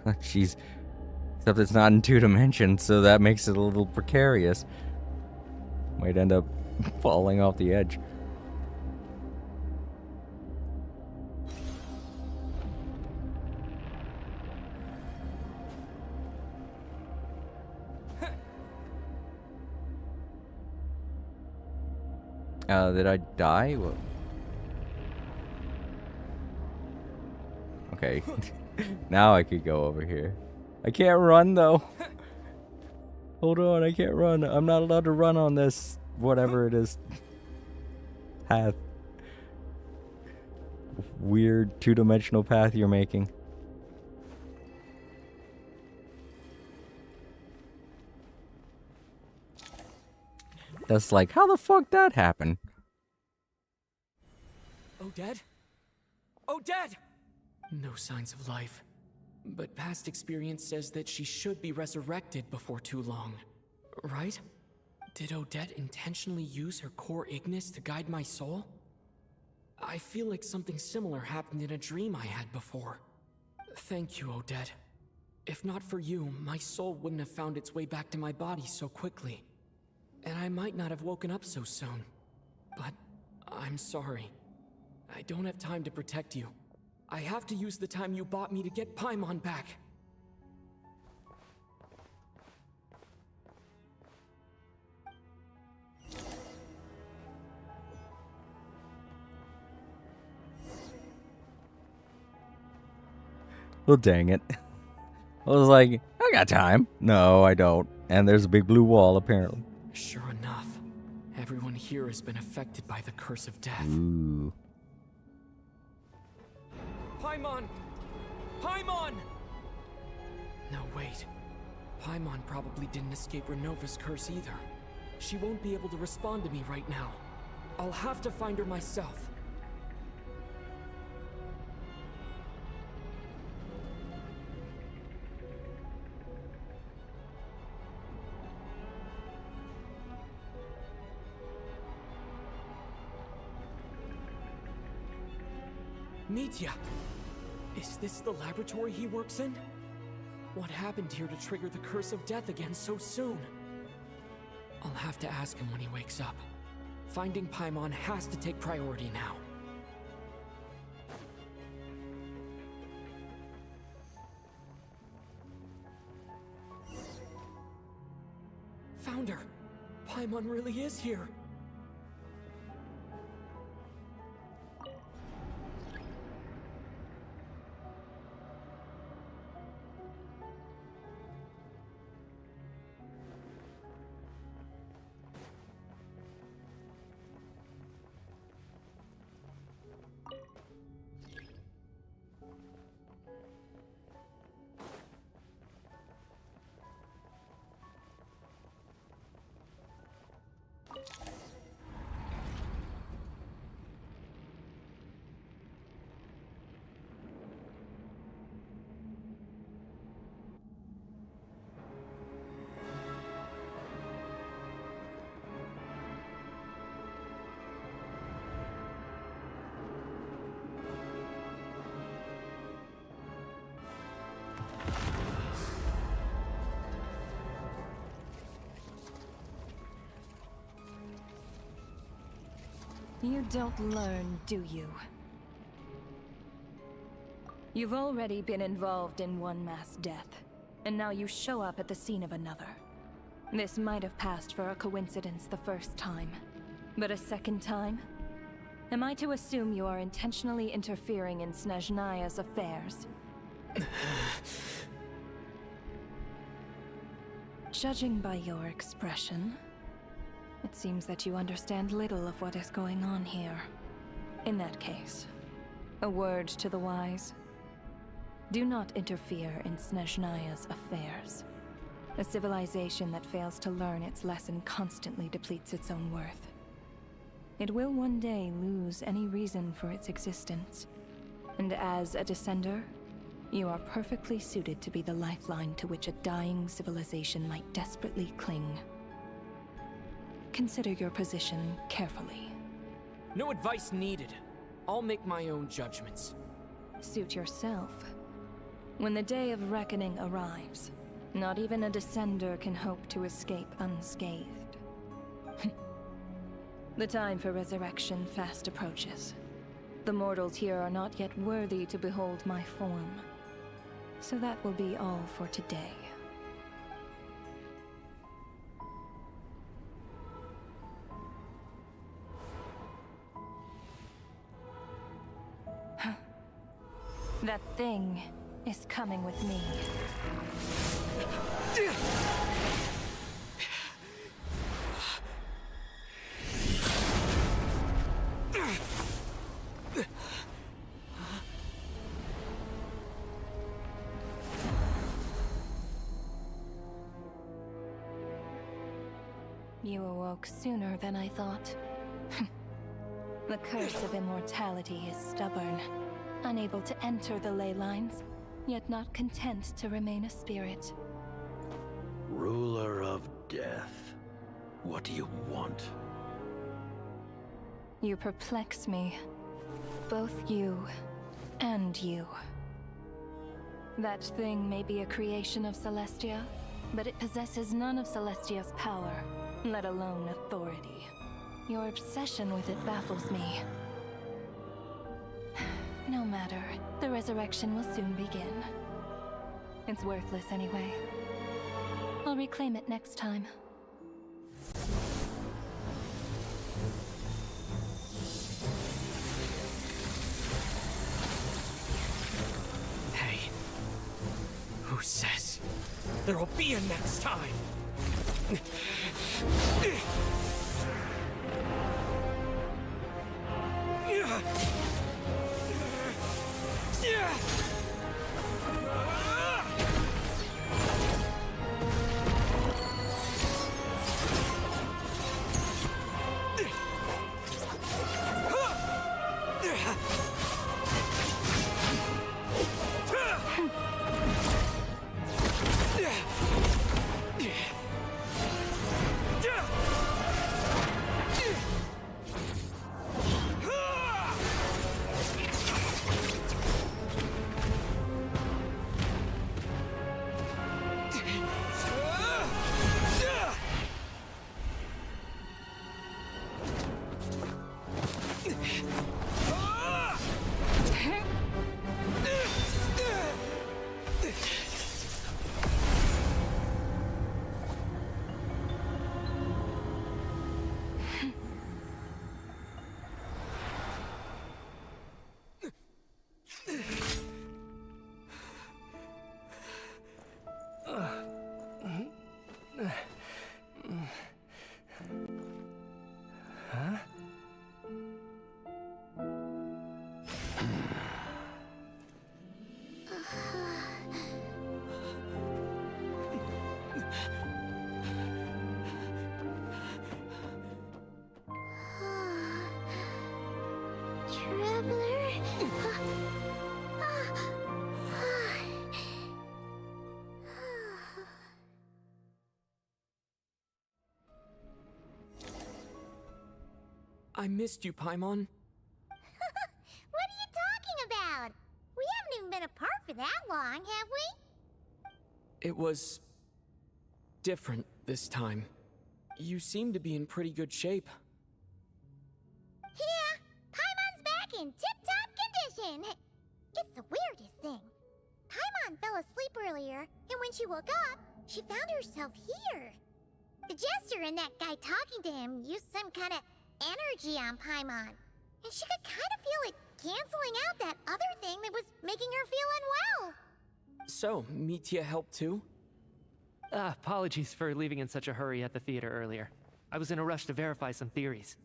Jeez. Except it's not in 2 dimensions, so that makes it a little precarious. Might end up falling off the edge. Did I die? What? Okay. Now I could go over here. I can't run, though. Hold on, I can't run. I'm not allowed to run on this, whatever it is, path. Weird 2-dimensional path you're making. That's like, how the fuck that happened? Odette? Odette! No signs of life. But past experience says that she should be resurrected before too long. Right? Did Odette intentionally use her core Ignis to guide my soul? I feel like something similar happened in a dream I had before. Thank you, Odette. If not for you, my soul wouldn't have found its way back to my body so quickly. And I might not have woken up so soon. But I'm sorry. I don't have time to protect you. I have to use the time you bought me to get Paimon back. Well, dang it. I was like, I got time. No, I don't. And there's a big blue wall, apparently. Sure enough, everyone here has been affected by the curse of death. Ooh. Paimon! Paimon! No, wait. Paimon probably didn't escape Renova's curse either. She won't be able to respond to me right now. I'll have to find her myself. Mitya! Is this the laboratory he works in? What happened here to trigger the curse of death again so soon? I'll have to ask him when he wakes up. Finding Paimon has to take priority now. Found her! Paimon really is here! You don't learn, do you? You've already been involved in one mass death, and now you show up at the scene of another. This might have passed for a coincidence the first time, but a second time? Am I to assume you are intentionally interfering in Snezhnaya's affairs? Judging by your expression, it seems that you understand little of what is going on here. In that case, a word to the wise. Do not interfere in Snezhnaya's affairs. A civilization that fails to learn its lesson constantly depletes its own worth. It will one day lose any reason for its existence. And as a descender, you are perfectly suited to be the lifeline to which a dying civilization might desperately cling. Consider your position carefully. No advice needed. I'll make my own judgments. Suit yourself. When the day of reckoning arrives, not even a descender can hope to escape unscathed. The time for resurrection fast approaches. The mortals here are not yet worthy to behold my form. So that will be all for today. That thing is coming with me. You awoke sooner than I thought. The curse of immortality is stubborn, unable to enter the ley lines, yet not content to remain a spirit. Ruler of death, what do you want? You perplex me. Both you and you. That thing may be a creation of Celestia, but it possesses none of Celestia's power, let alone authority. Your obsession with it baffles me. No matter, the resurrection will soon begin. It's worthless anyway. I'll reclaim it next time. Hey, who says there will be a next time? I missed you, Paimon. What are you talking about? We haven't even been apart for that long, have we? It was different this time. You seem to be in pretty good shape. Yeah, back in tip-top condition. It's the weirdest thing. Paimon fell asleep earlier, and when she woke up, she found herself here. The jester and that guy talking to him used some kind of energy on Paimon, and she could kind of feel it canceling out that other thing that was making her feel unwell. So, Mitya helped too? Apologies for leaving in such a hurry at the theater earlier. I was in a rush to verify some theories.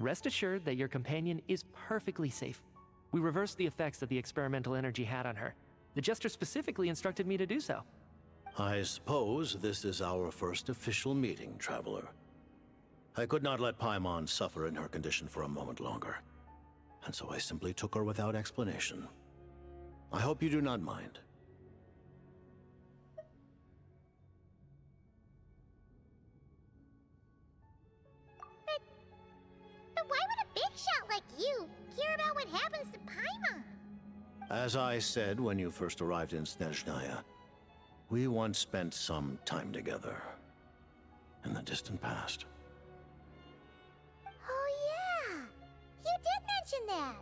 Rest assured that your companion is perfectly safe. We reversed the effects that the experimental energy had on her. The jester specifically instructed me to do so. I suppose this is our first official meeting, Traveler. I could not let Paimon suffer in her condition for a moment longer, and so I simply took her without explanation. I hope you do not mind. But why would a big shot like you care about what happens to Paimon? As I said when you first arrived in Snezhnaya, we once spent some time together in the distant past. Oh yeah, you did mention that.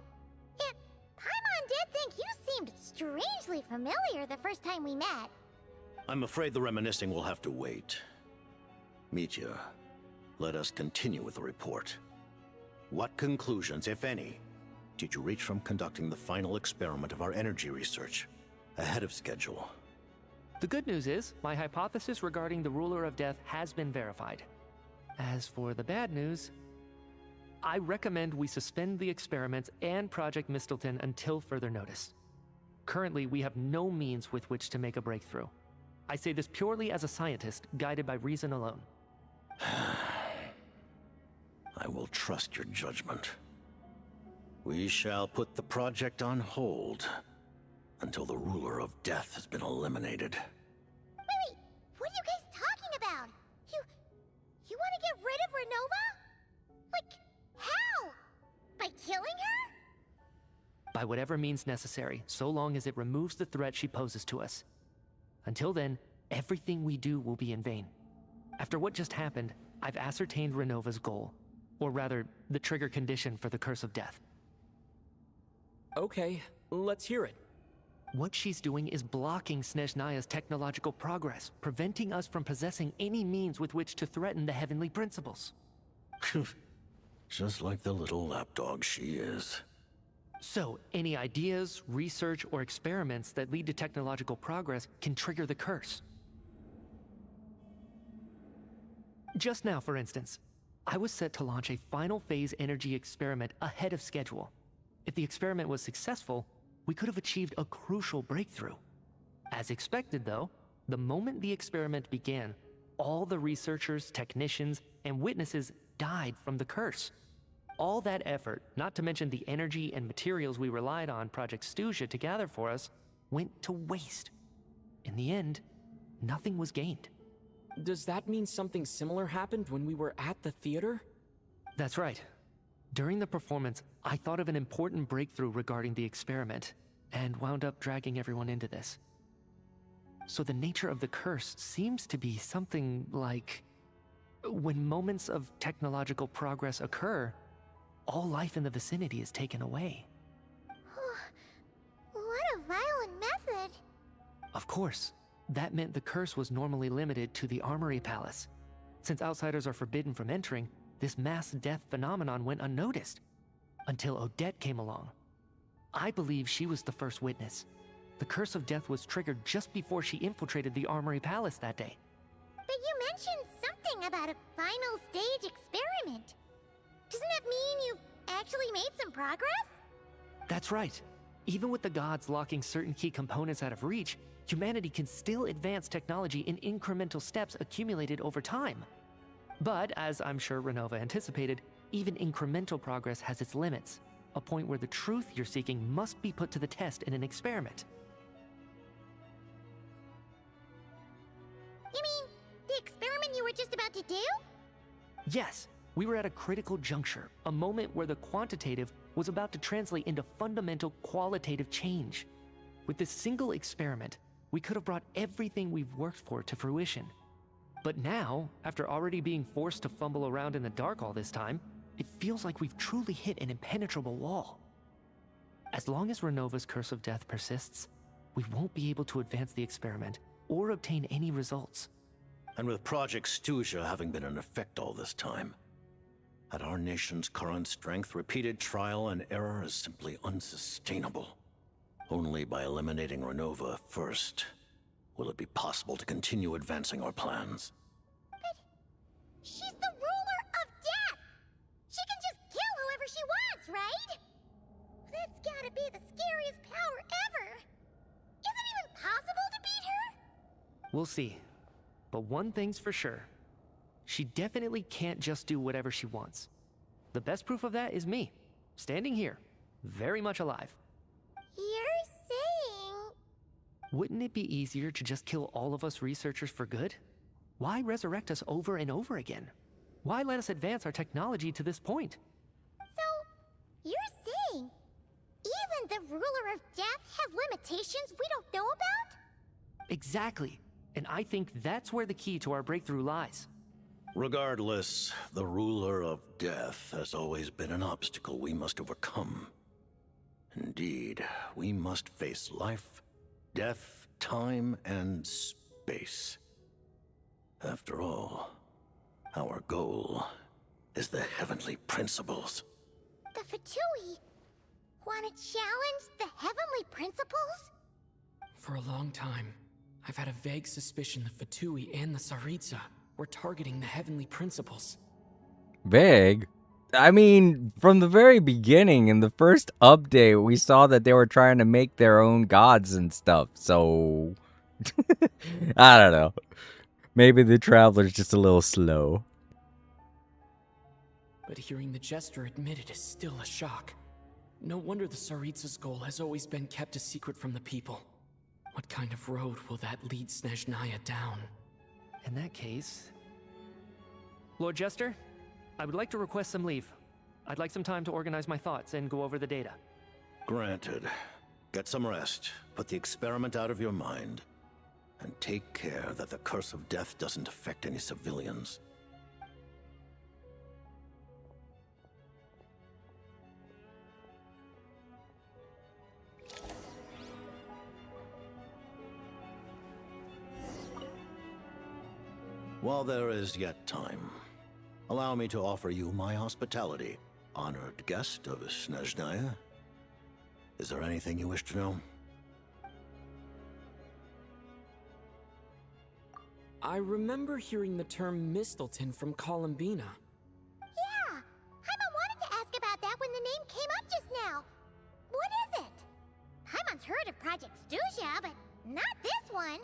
Yet, Paimon did think you seemed strangely familiar the first time we met. I'm afraid the reminiscing will have to wait. Mitya, let us continue with the report. What conclusions, if any, did you reach from conducting the final experiment of our energy research ahead of schedule? The good news is, my hypothesis regarding the Ruler of Death has been verified. As for the bad news, I recommend we suspend the experiments and Project Mistleton until further notice. Currently, we have no means with which to make a breakthrough. I say this purely as a scientist, guided by reason alone. I will trust your judgment. We shall put the project on hold until the Ruler of Death has been eliminated. Wait, what are you guys talking about? You want to get rid of Renova? Like, how? By killing her? By whatever means necessary, so long as it removes the threat she poses to us. Until then, everything we do will be in vain. After what just happened, I've ascertained Renova's goal. Or rather, the trigger condition for the Curse of Death. Okay, let's hear it. What she's doing is blocking Snezhnaya's technological progress, preventing us from possessing any means with which to threaten the heavenly principles. Just like the little lapdog she is. So, any ideas, research, or experiments that lead to technological progress can trigger the curse. Just now, for instance, I was set to launch a final phase energy experiment ahead of schedule. If the experiment was successful, we could have achieved a crucial breakthrough. As expected, though, the moment the experiment began, all the researchers, technicians, and witnesses died from the curse. All that effort, not to mention the energy and materials we relied on Project Stuja to gather for us, went to waste. In the end, nothing was gained. Does that mean something similar happened when we were at the theater? That's right. During the performance, I thought of an important breakthrough regarding the experiment, and wound up dragging everyone into this. So the nature of the curse seems to be something like... when moments of technological progress occur, all life in the vicinity is taken away. What a violent method. Of course, that meant the curse was normally limited to the Armory Palace. Since outsiders are forbidden from entering, this mass death phenomenon went unnoticed. Until Odette came along. I believe she was the first witness. The Curse of Death was triggered just before she infiltrated the Armory Palace that day. But you mentioned something about a final stage experiment. Doesn't that mean you've actually made some progress? That's right. Even with the gods locking certain key components out of reach, humanity can still advance technology in incremental steps accumulated over time. But, as I'm sure Renova anticipated, even incremental progress has its limits, a point where the truth you're seeking must be put to the test in an experiment. You mean, the experiment you were just about to do? Yes, we were at a critical juncture, a moment where the quantitative was about to translate into fundamental qualitative change. With this single experiment, we could have brought everything we've worked for to fruition. But now, after already being forced to fumble around in the dark all this time, it feels like we've truly hit an impenetrable wall. As long as Renova's curse of death persists, we won't be able to advance the experiment or obtain any results. And with Project Stuja having been in effect all this time, at our nation's current strength, repeated trial and error is simply unsustainable. Only by eliminating Renova first will it be possible to continue advancing our plans. She's the ruler of death! She can just kill whoever she wants, right? That's gotta be the scariest power ever! Is it even possible to beat her? We'll see. But one thing's for sure. She definitely can't just do whatever she wants. The best proof of that is me, standing here, very much alive. You're saying... Wouldn't it be easier to just kill all of us researchers for good? Why resurrect us over and over again? Why let us advance our technology to this point? So, you're saying even the ruler of death has limitations we don't know about? Exactly. And I think that's where the key to our breakthrough lies. Regardless, the ruler of death has always been an obstacle we must overcome. Indeed, we must face life, death, time, and space. After all, our goal is the heavenly principles. The Fatui want to challenge the heavenly principles? For a long time, I've had a vague suspicion the Fatui and the Tsaritsa were targeting the heavenly principles. Vague? I mean, from the very beginning, in the first update, we saw that they were trying to make their own gods and stuff, so... I don't know. Maybe the Traveler's just a little slow. But hearing the Jester admit it is still a shock. No wonder the Tsaritsa's goal has always been kept a secret from the people. What kind of road will that lead Snezhnaya down? In that case... Lord Jester, I would like to request some leave. I'd like some time to organize my thoughts and go over the data. Granted. Get some rest, put the experiment out of your mind, and take care that the curse of death doesn't affect any civilians. While there is yet time, allow me to offer you my hospitality, honored guest of Snezhnaya. Is there anything you wish to know? I remember hearing the term Mistleton from Columbina. Yeah! Paimon wanted to ask about that when the name came up just now. What is it? Paimon's heard of Project Stuja, but not this one.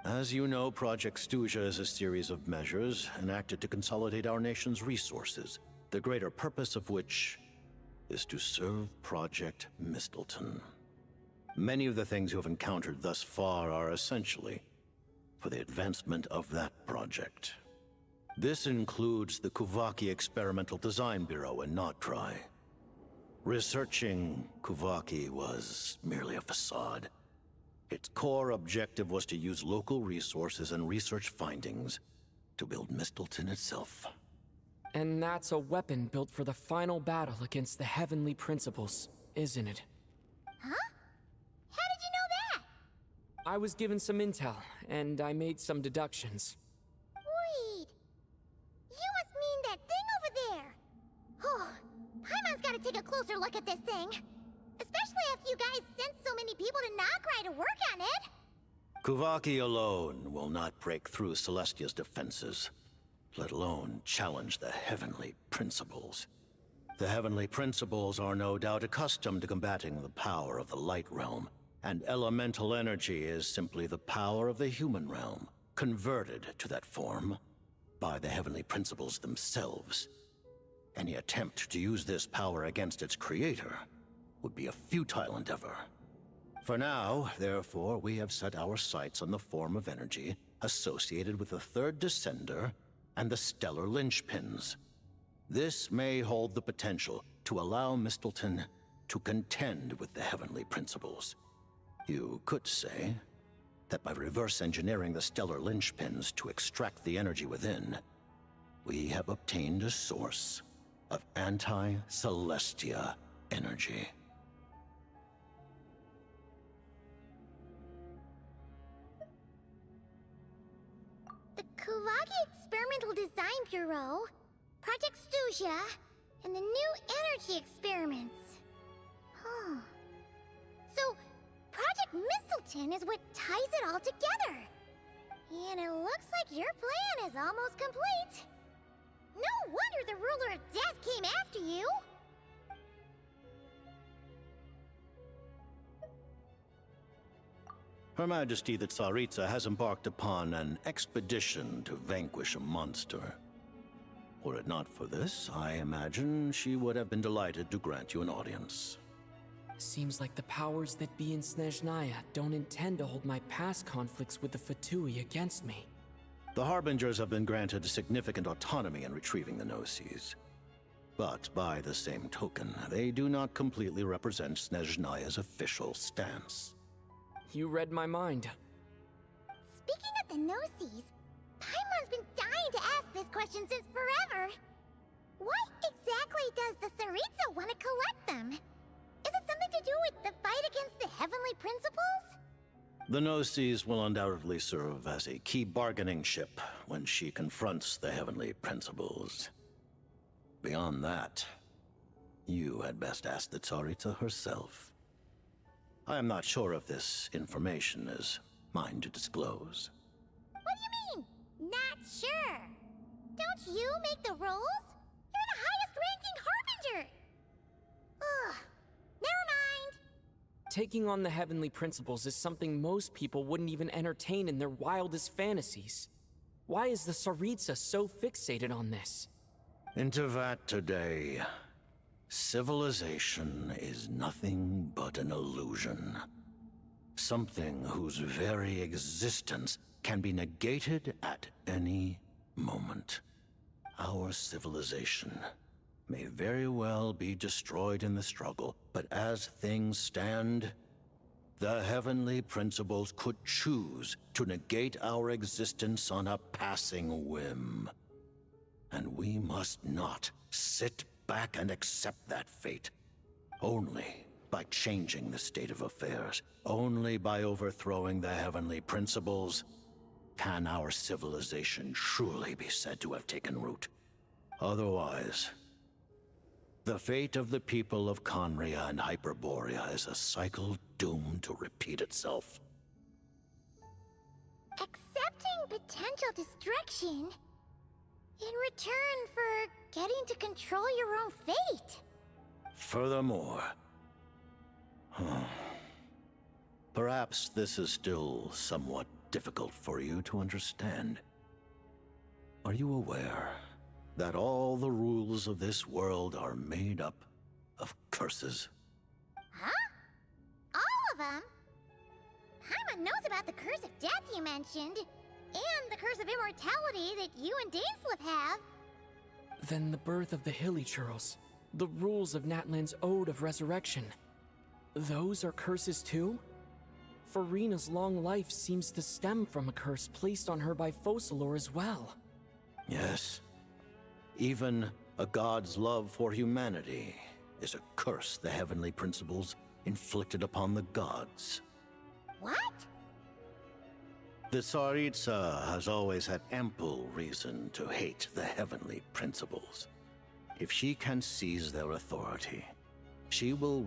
As you know, Project Stuja is a series of measures enacted to consolidate our nation's resources, the greater purpose of which is to serve Project Mistleton. Many of the things you have encountered thus far are essentially for the advancement of that project. This includes the Kuvaki Experimental Design Bureau in Notdry. Researching Kuvaki was merely a facade. Its core objective was to use local resources and research findings to build Mistleton itself. And that's a weapon built for the final battle against the heavenly principles, isn't it? Huh? How did you know that? I was given some intel, and I made some deductions. Wait. You must mean that thing over there. Oh, Paimon's gotta take a closer look at this thing. Especially after you guys sent so many people to Notdry to work on it. Kuvaki alone will not break through Celestia's defenses, let alone challenge the heavenly principles. The heavenly principles are no doubt accustomed to combating the power of the light realm, and elemental energy is simply the power of the human realm, converted to that form by the heavenly principles themselves. Any attempt to use this power against its creator would be a futile endeavor. For now, therefore, we have set our sights on the form of energy associated with the third descender and the stellar linchpins. This may hold the potential to allow Mistleton to contend with the heavenly principles. You could say that by reverse engineering the stellar linchpins to extract the energy within, we have obtained a source of anti-Celestia energy. Lucky Experimental Design Bureau, Project Stuja, and the new energy experiments. Huh. So, Project Mistleton is what ties it all together. And it looks like your plan is almost complete. No wonder the Ruler of Death came after you. Her Majesty the Tsaritsa has embarked upon an expedition to vanquish a monster. Were it not for this, I imagine she would have been delighted to grant you an audience. Seems like the powers that be in Snezhnaya don't intend to hold my past conflicts with the Fatui against me. The Harbingers have been granted significant autonomy in retrieving the Gnosis. But by the same token, they do not completely represent Snezhnaya's official stance. You read my mind. Speaking of the Gnosis, Paimon's been dying to ask this question since forever. Why exactly does the Tsaritsa want to collect them? Is it something to do with the fight against the Heavenly Principles? The Gnosis will undoubtedly serve as a key bargaining chip when she confronts the Heavenly Principles. Beyond that, you had best ask the Tsaritsa herself. I am not sure if this information is mine to disclose. What do you mean, not sure? Don't you make the rules? You're the highest-ranking Harbinger! Ugh, never mind. Taking on the Heavenly Principles is something most people wouldn't even entertain in their wildest fantasies. Why is the Tsaritsa so fixated on this? Into that today, civilization is nothing but an illusion. Something whose very existence can be negated at any moment. Our civilization may very well be destroyed in the struggle, but as things stand, the Heavenly Principles could choose to negate our existence on a passing whim. And we must not sit back and accept that fate. Only by changing the state of affairs, only by overthrowing the Heavenly Principles, can our civilization truly be said to have taken root. Otherwise, the fate of the people of Conria and Hyperborea is a cycle doomed to repeat itself. Accepting potential destruction in return for getting to control your own fate. Furthermore, perhaps this is still somewhat difficult for you to understand. Are you aware that all the rules of this world are made up of curses? Huh? All of them? Paimon knows about the curse of death you mentioned, and the curse of immortality that you and Dainsleif have. Then the birth of the Hilichurls, the rules of Natlan's Ode of Resurrection. Those are curses too? Farina's long life seems to stem from a curse placed on her by Focalor as well. Yes. Even a god's love for humanity is a curse the Heavenly Principles inflicted upon the gods. What? The Tsaritsa has always had ample reason to hate the Heavenly Principles. If she can seize their authority, she will